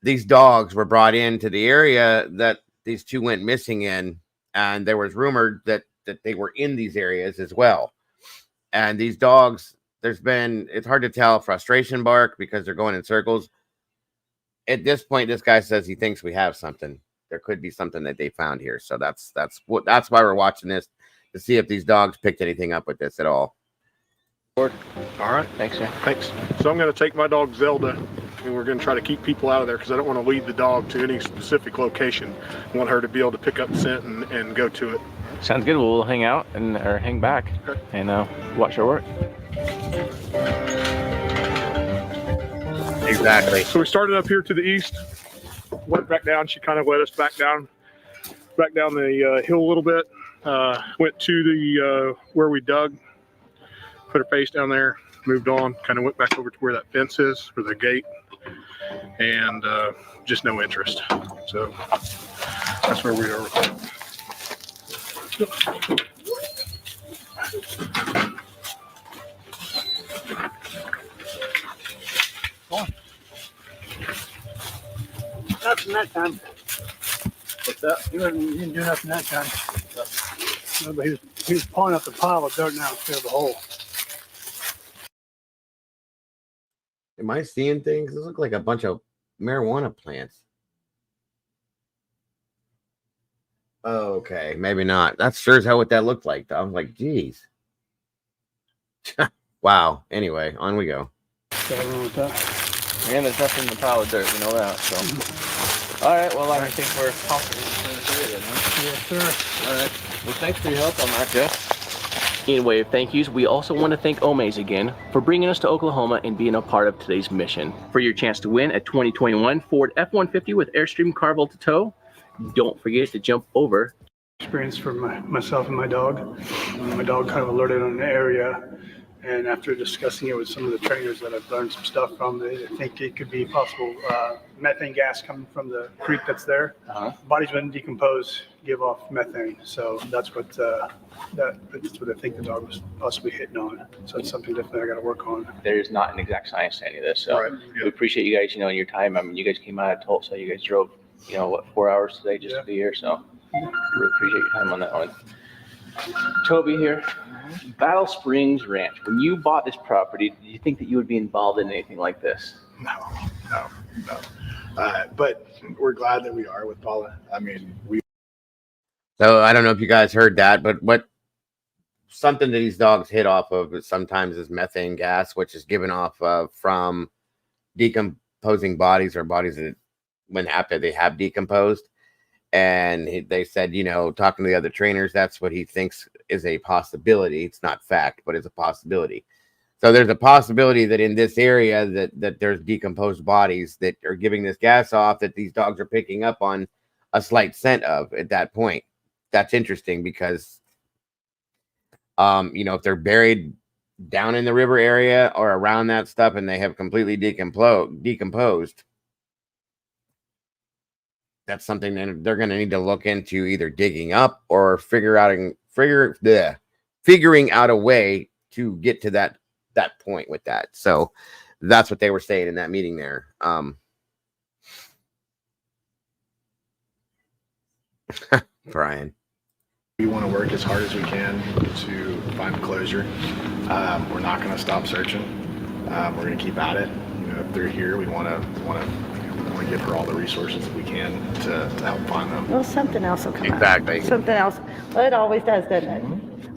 [SPEAKER 1] these dogs were brought into the area that these two went missing in, and there was rumored that they were in these areas as well. And these dogs, it's hard to tell, frustration bark because they're going in circles. At this point, this guy says he thinks we have something. there could be something that they found here. So that's why we're watching this, to see if these dogs picked anything up with this at all.
[SPEAKER 2] All right.
[SPEAKER 13] Thanks, sir.
[SPEAKER 2] Thanks. So I'm going to take my dog Zelda, and we're going to try to keep people out of there because I don't want to lead the dog to any specific location. I want her to be able to pick up the scent and go to it.
[SPEAKER 13] Sounds good. We'll hang out or hang back and watch her work.
[SPEAKER 1] Exactly.
[SPEAKER 2] So we started up here to the east, went back down. She kind of led us back down the hill a little bit. Went to the where we dug, put her face down there, moved on, kind of went back over to where that fence is, or the gate, and just no interest. So that's where we are.
[SPEAKER 12] Nothing that time.
[SPEAKER 2] What's that?
[SPEAKER 12] He didn't do nothing that time. No, but he was pulling up the pile of dirt now instead of the hole.
[SPEAKER 1] Am I seeing things? These look like a bunch of marijuana plants. Okay, maybe not. That's sure as hell what that looked like, though. I was like, geez. Wow. Anyway, on we go.
[SPEAKER 13] And there's nothing in the pile of dirt, we know that. So, all right. Well, I think we're confident in this area, then, huh?
[SPEAKER 12] Yes, sir.
[SPEAKER 13] All right. Well, thanks for your help on that, Jeff. In way of thank yous, we also want to thank Omaze again for bringing us to Oklahoma and being a part of today's mission. For your chance to win a 2021 Ford F-150 with Airstream Carvel to tow, don't forget to jump over.
[SPEAKER 12] Experience for myself and my dog. My dog kind of alerted on the area, and after discussing it with some of the trainers that I've learned some stuff from, they think it could be possible methane gas coming from the creek that's there. Bodies when decompose give off methane, so that's what that's what I think the dog was possibly hitting on. So it's something definitely I got to work on.
[SPEAKER 13] There's not an exact science to any of this, so we appreciate you guys, and your time. I mean, you guys came out of Tulsa, you guys drove, 4 hours today just to be here, so really appreciate your time on that one. Toby here, Battle Springs Ranch. When you bought this property, did you think that you would be involved in anything like this?
[SPEAKER 2] No. But we're glad that we are with Paula. I mean,
[SPEAKER 1] So I don't know if you guys heard that, but something that these dogs hit off of sometimes is methane gas, which is given off from decomposing bodies, or bodies that when after they have decomposed. And they said, talking to the other trainers, that's what he thinks is a possibility. It's not fact, but it's a possibility. So there's a possibility that in this area that there's decomposed bodies that are giving this gas off, that these dogs are picking up on a slight scent of at that point. That's interesting because, if they're buried down in the river area or around that stuff and they have completely decomposed, that's something that they're going to need to look into, either digging up or figuring out a way to get to that point with that. So that's what they were saying in that meeting there. Brian,
[SPEAKER 2] we want to work as hard as we can to find closure. We're not going to stop searching. We're going to keep at it. If they're here, we want to give her all the resources that we can to help find them.
[SPEAKER 16] Well, something else will come up.
[SPEAKER 1] Exactly.
[SPEAKER 16] Something else. Well, it always does, doesn't it?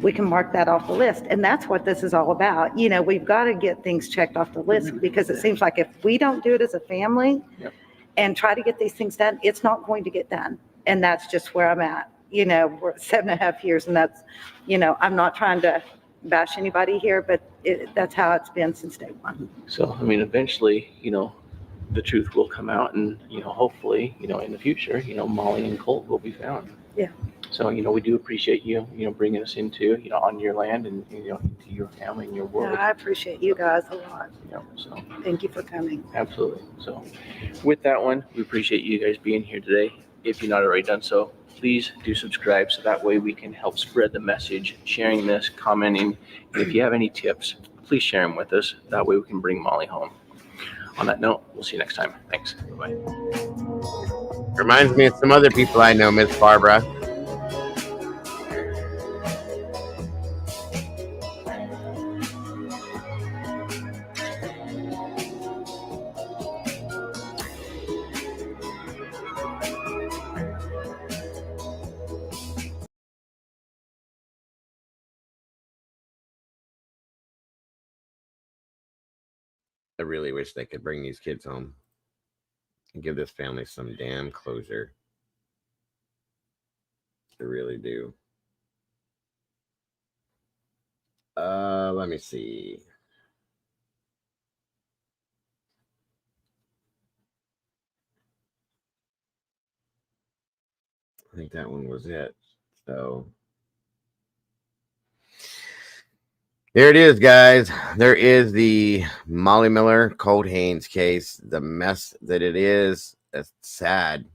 [SPEAKER 16] We can mark that off the list. And that's what this is all about. We've got to get things checked off the list, because it seems like if we don't do it as a family and try to get these things done, it's not going to get done. And that's just where I'm at. We're at 7.5 years, and that's, I'm not trying to bash anybody here, but that's how it's been since day one.
[SPEAKER 13] So, I mean, eventually, the truth will come out, and hopefully, in the future, Molly and Colt will be found.
[SPEAKER 16] Yeah.
[SPEAKER 13] So, we do appreciate you, bringing us into, on your land and, into your family and your world.
[SPEAKER 16] Yeah, I appreciate you guys a lot.
[SPEAKER 13] So
[SPEAKER 16] thank you for coming.
[SPEAKER 13] absolutely. So with that one, we appreciate you guys being here today. If you're not already done so, please do subscribe, so that way we can help spread the message, sharing this, commenting. And if you have any tips, please share them with us. That way we can bring Molly home. On that note, we'll see you next time. Thanks. Bye-bye.
[SPEAKER 1] reminds me of some other people I know, Miss Barbara. I really wish they could bring these kids home and give this family some damn closure. I really do. Let me see. I think that one was it. So there it is, guys. There is the Molly Miller, Colt Haynes case. The mess that it is. A sad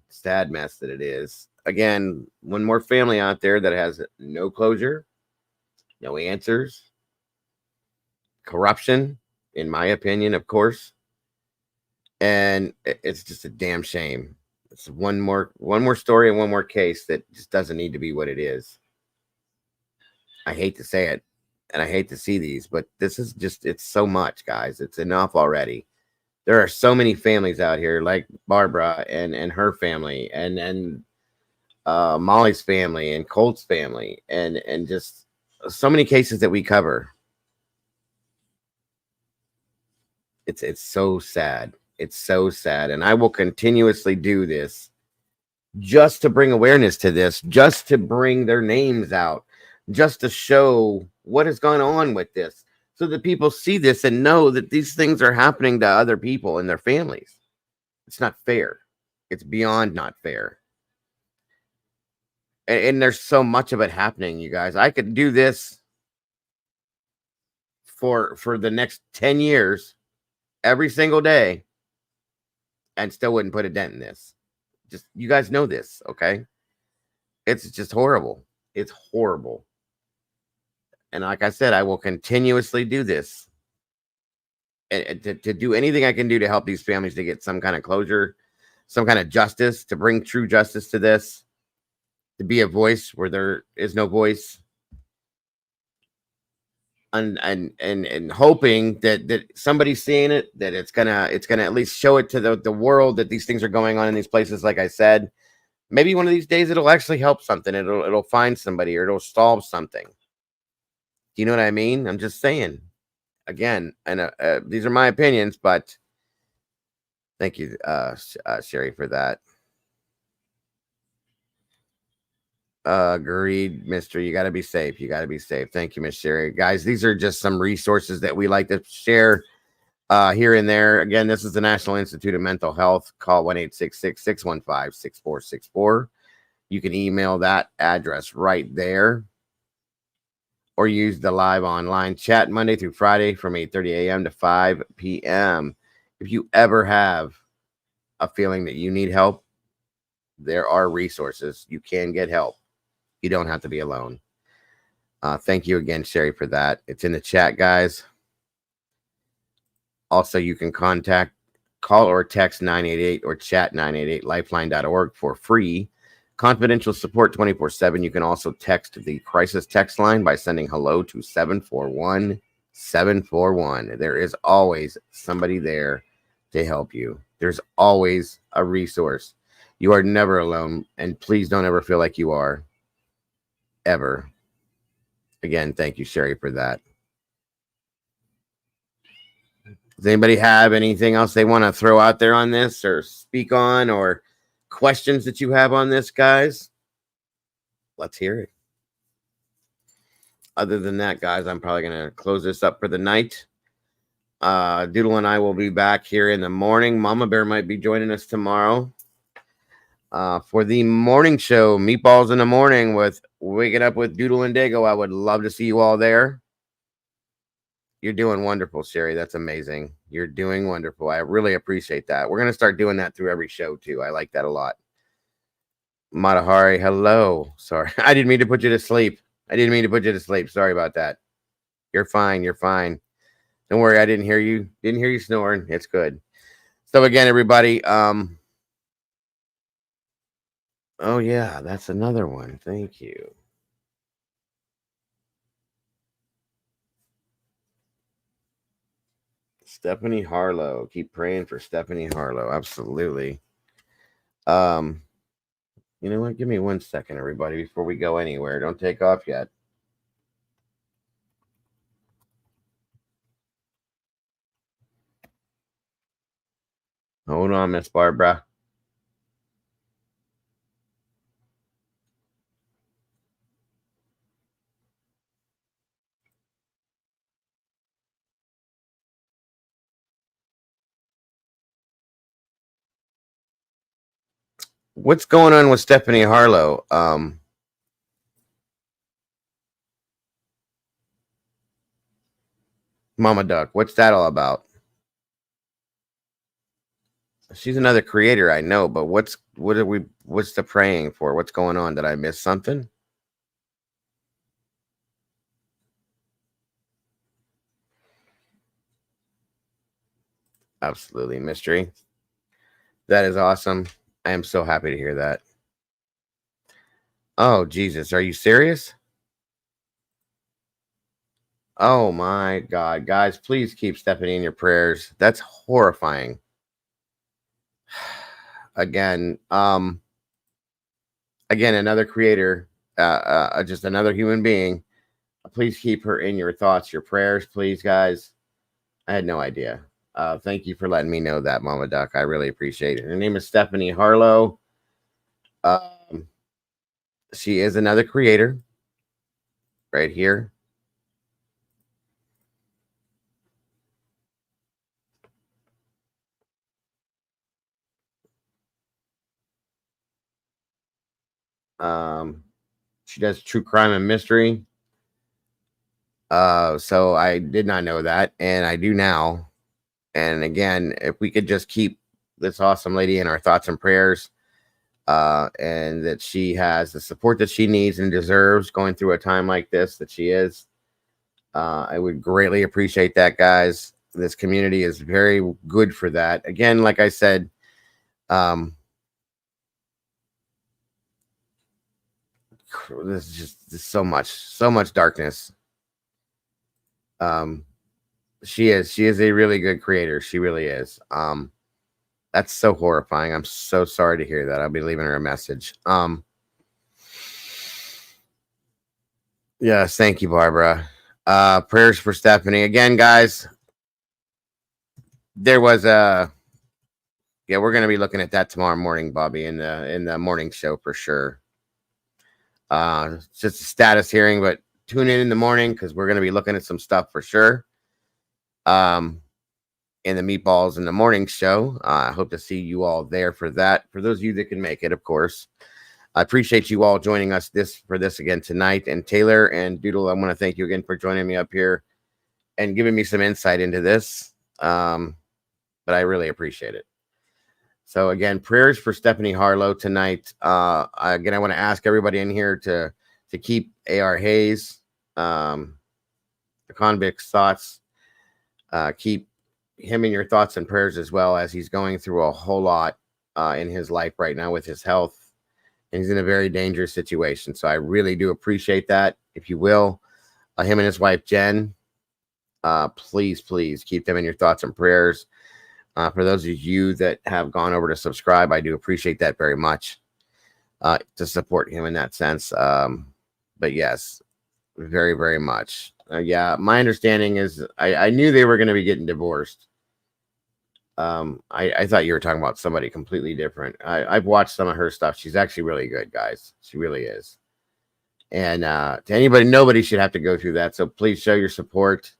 [SPEAKER 1] mess that it is. Again, one more family out there that has no closure, no answers, corruption, in my opinion, of course. And it's just a damn shame. It's one more story and one more case that just doesn't need to be what it is. I hate to say it, and I hate to see these, but this is just, it's so much, guys. It's enough already. There are so many families out here like Barbara and her family and Molly's family and Colt's family and just so many cases that we cover. It's so sad. It's so sad. And I will continuously do this just to bring awareness to this, just to bring their names out, just to show what has gone on with this, so that people see this and know that these things are happening to other people and their families. It's not fair. It's beyond not fair. And there's so much of it happening, you guys. I could do this for the next 10 years, every single day, and still wouldn't put a dent in this. Just, you guys know this, okay? It's just horrible. It's horrible. And like I said, I will continuously do this. And to do anything I can do to help these families to get some kind of closure, some kind of justice, to bring true justice to this, to be a voice where there is no voice. And hoping that somebody's seeing it, that it's gonna at least show it to the world that these things are going on in these places. Like I said, maybe one of these days it'll actually help something. It'll find somebody, or it'll solve something. Do you know what I mean? I'm just saying. Again, and these are my opinions, but thank you, Sherry, for that. Agreed, mister. You got to be safe. You got to be safe. Thank you, Miss Sherry. Guys, these are just some resources that we like to share here and there. Again, this is the National Institute of Mental Health. Call 1-866-615-6464. You can email that address right there, or use the live online chat Monday through Friday from 8:30 a.m. to 5 p.m. If you ever have a feeling that you need help, there are resources. You can get help. You don't have to be alone. Thank you again, Sherry, for that. It's in the chat, guys. Also, you can call or text 988 or chat 988lifeline.org for free confidential support 24/7. You can also text the crisis text line by sending hello to 741-741. There is always somebody there to help you. There's always a resource. You are never alone, and please don't ever feel like you are. Ever. Again, thank you, Sherry, for that. Does anybody have anything else they want to throw out there on this, or speak on, or questions that you have on this, guys? Let's hear it. Other than that, guys, I'm probably going to close this up for the night. Doodle and I will be back here in the morning. Mama Bear might be joining us tomorrow for the morning show, Meatballs in the Morning with Waking Up with Doodle and Dago. I would love to see you all there. You're doing wonderful, Sherry. That's amazing. You're doing wonderful. I really appreciate that. We're going to start doing that through every show, too. I like that a lot. Matahari, hello. Sorry. I didn't mean to put you to sleep. Sorry about that. You're fine. You're fine. Don't worry. I didn't hear you. Didn't hear you snoring. It's good. So again, everybody, oh yeah, that's another one. Thank you. Stephanie Harlow. Keep praying for Stephanie Harlow. Absolutely. You know what? Give me 1 second, everybody, before we go anywhere. Don't take off yet. Hold on, Miss Barbara. What's going on with Stephanie Harlow? Mama Duck, what's that all about? She's another creator, I know, but what's the praying for? What's going on? Did I miss something? Absolutely mystery. That is awesome. I am so happy to hear that. Oh, Jesus. Are you serious? Oh my God. Guys, please keep Stephanie in your prayers. That's horrifying. Again, another creator, just another human being. Please keep her in your thoughts, your prayers, please, guys. I had no idea. Thank you for letting me know that, Mama Duck. I really appreciate it. Her name is Stephanie Harlow. She is another creator right here. She does true crime and mystery. So I did not know that, and I do now. And again, if we could just keep this awesome lady in our thoughts and prayers, and that she has the support that she needs and deserves going through a time like this that she is, I would greatly appreciate that, guys. This community is very good for that. Again, like I said, this is just so much darkness. She is a really good creator. She really is. That's so horrifying. I'm so sorry to hear that. I'll be leaving her a message. Yes, thank you, Barbara. Prayers for Stephanie. Again, guys, there was a we're gonna be looking at that tomorrow morning, Bobby, in the morning show for sure. It's just a status hearing, but tune in the morning because we're gonna be looking at some stuff for sure. In the Meatballs in the Morning show. I hope to see you all there for that. For those of you that can make it, of course. I appreciate you all joining us for this again tonight. And Taylor and Doodle, I want to thank you again for joining me up here and giving me some insight into this. But I really appreciate it. So again, prayers for Stephanie Harlow tonight. Again, I want to ask everybody in here to keep A.R. Hayes, the convict's thoughts. Keep him in your thoughts and prayers as well, as he's going through a whole lot in his life right now with his health. And he's in a very dangerous situation. So I really do appreciate that. If you will, him and his wife, Jen, please keep them in your thoughts and prayers. For those of you that have gone over to subscribe, I do appreciate that very much, to support him in that sense. But yes, very, very much. Yeah, my understanding is I knew they were going to be getting divorced. I thought you were talking about somebody completely different. I've watched some of her stuff. She's actually really good, guys. She really is. And to anybody, nobody should have to go through that. So please show your support.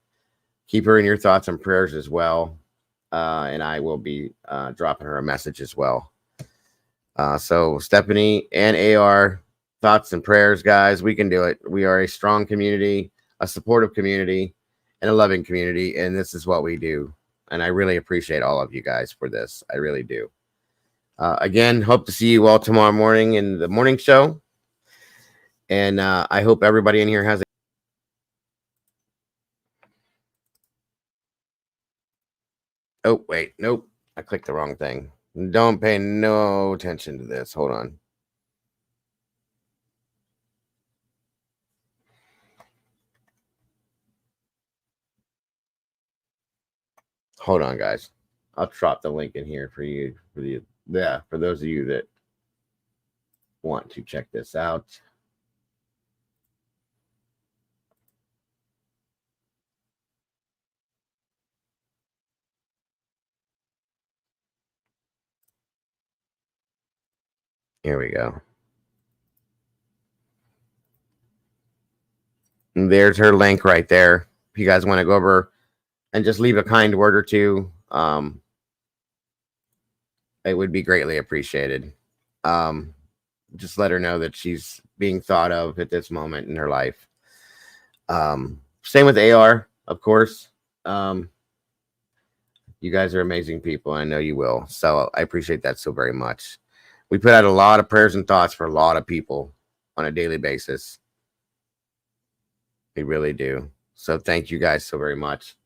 [SPEAKER 1] Keep her in your thoughts and prayers as well. And I will be dropping her a message as well. So Stephanie and AR, thoughts and prayers, guys. We can do it. We are a strong community, a supportive community, and a loving community. And this is what we do. And I really appreciate all of you guys for this. I really do. Again, hope to see you all tomorrow morning in the morning show. And I hope everybody in here has a... Oh, wait. Nope. I clicked the wrong thing. Don't pay no attention to this. Hold on. Hold on, guys. I'll drop the link in here for you, for those of you that want to check this out. Here we go. And there's her link right there. If you guys want to go over and just leave a kind word or two, it would be greatly appreciated. Just let her know that she's being thought of at this moment in her life. Same with AR, of course. You guys are amazing people. I know you will. So I appreciate that so very much. We put out a lot of prayers and thoughts for a lot of people on a daily basis. We really do. So thank you guys so very much.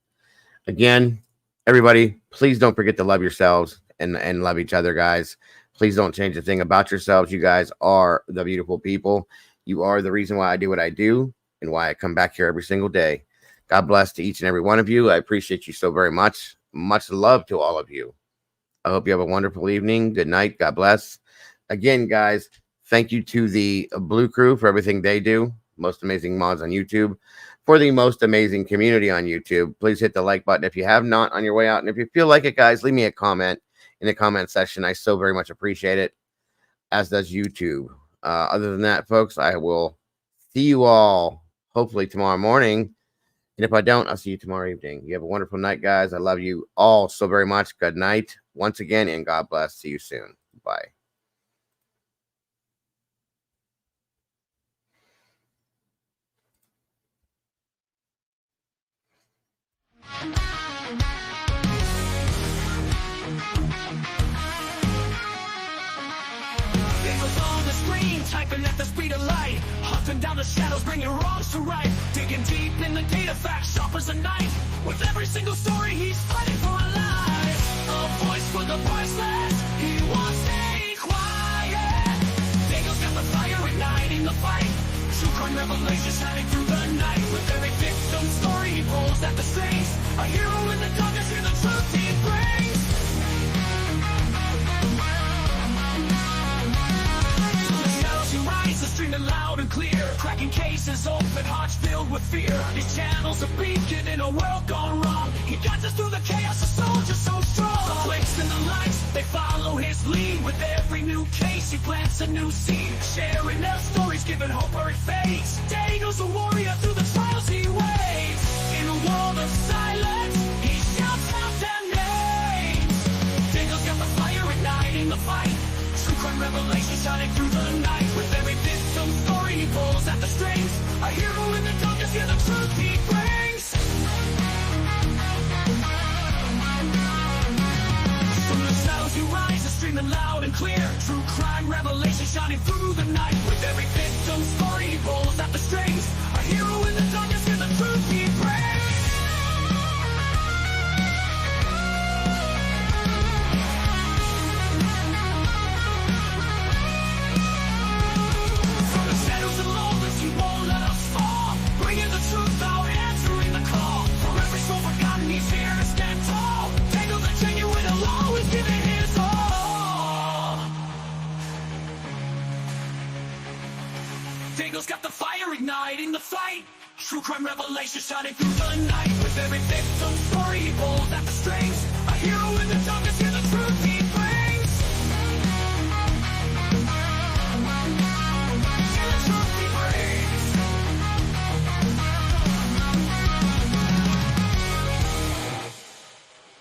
[SPEAKER 1] Again, everybody, please don't forget to love yourselves and love each other, guys. Please don't change a thing about yourselves. You guys are the beautiful people. You are the reason why I do what I do and why I come back here every single day. God bless to each and every one of you. I appreciate you so very much. Much love to all of you. I hope you have a wonderful evening. Good night. God bless. Again, guys, thank you to the Blue Crew for everything they do. Most amazing mods on YouTube. For the most amazing community on YouTube, please hit the like button if you have not on your way out. And if you feel like it, guys, leave me a comment in the comment section. I so very much appreciate it, as does YouTube. Other than that, folks, I will see you all hopefully tomorrow morning. And if I don't, I'll see you tomorrow evening. You have a wonderful night, guys. I love you all so very much. Good night once again, and God bless. See you soon. Bye.
[SPEAKER 3] Typing at the speed of light, hunting down the shadows, bringing wrongs to right, digging deep in the data facts, sharp as a knife. With every single story, he's fighting for a life. A voice for the voiceless, he won't stay quiet. Daniel's got the fire igniting the fight. True crime revelations shining through the night. With every victim story, he pulls at the strings. A hero in the darkness, hear the truth he brings. Streaming loud and clear, cracking cases open, hearts filled with fear. These channels are beacon in a world gone wrong. He guides us through the chaos, a soldier so strong. The clicks and the lights, they follow his lead. With every new case, he plants a new seed. Sharing their stories, giving hope where it fades. Daniel's a warrior through the trials he waits. In a world of silence, he shouts out their names. Daniel's got the fire igniting the fight. True crime revelation shining through the night. With every victim story, he pulls at the strings. A hero in the darkness, hear the truth he brings. From the shadows you rise, is streaming loud and clear. True crime revelation shining through the night. With every victim story, he pulls at the strings. A hero in the darkness, hear the truth he brings. Truth out, answering the call. For every soul forgotten, he's here to stand tall. Tangle the genuine, will always give it his all. Dangle's got the fire igniting the fight. True crime revelation shining through the night. With every victim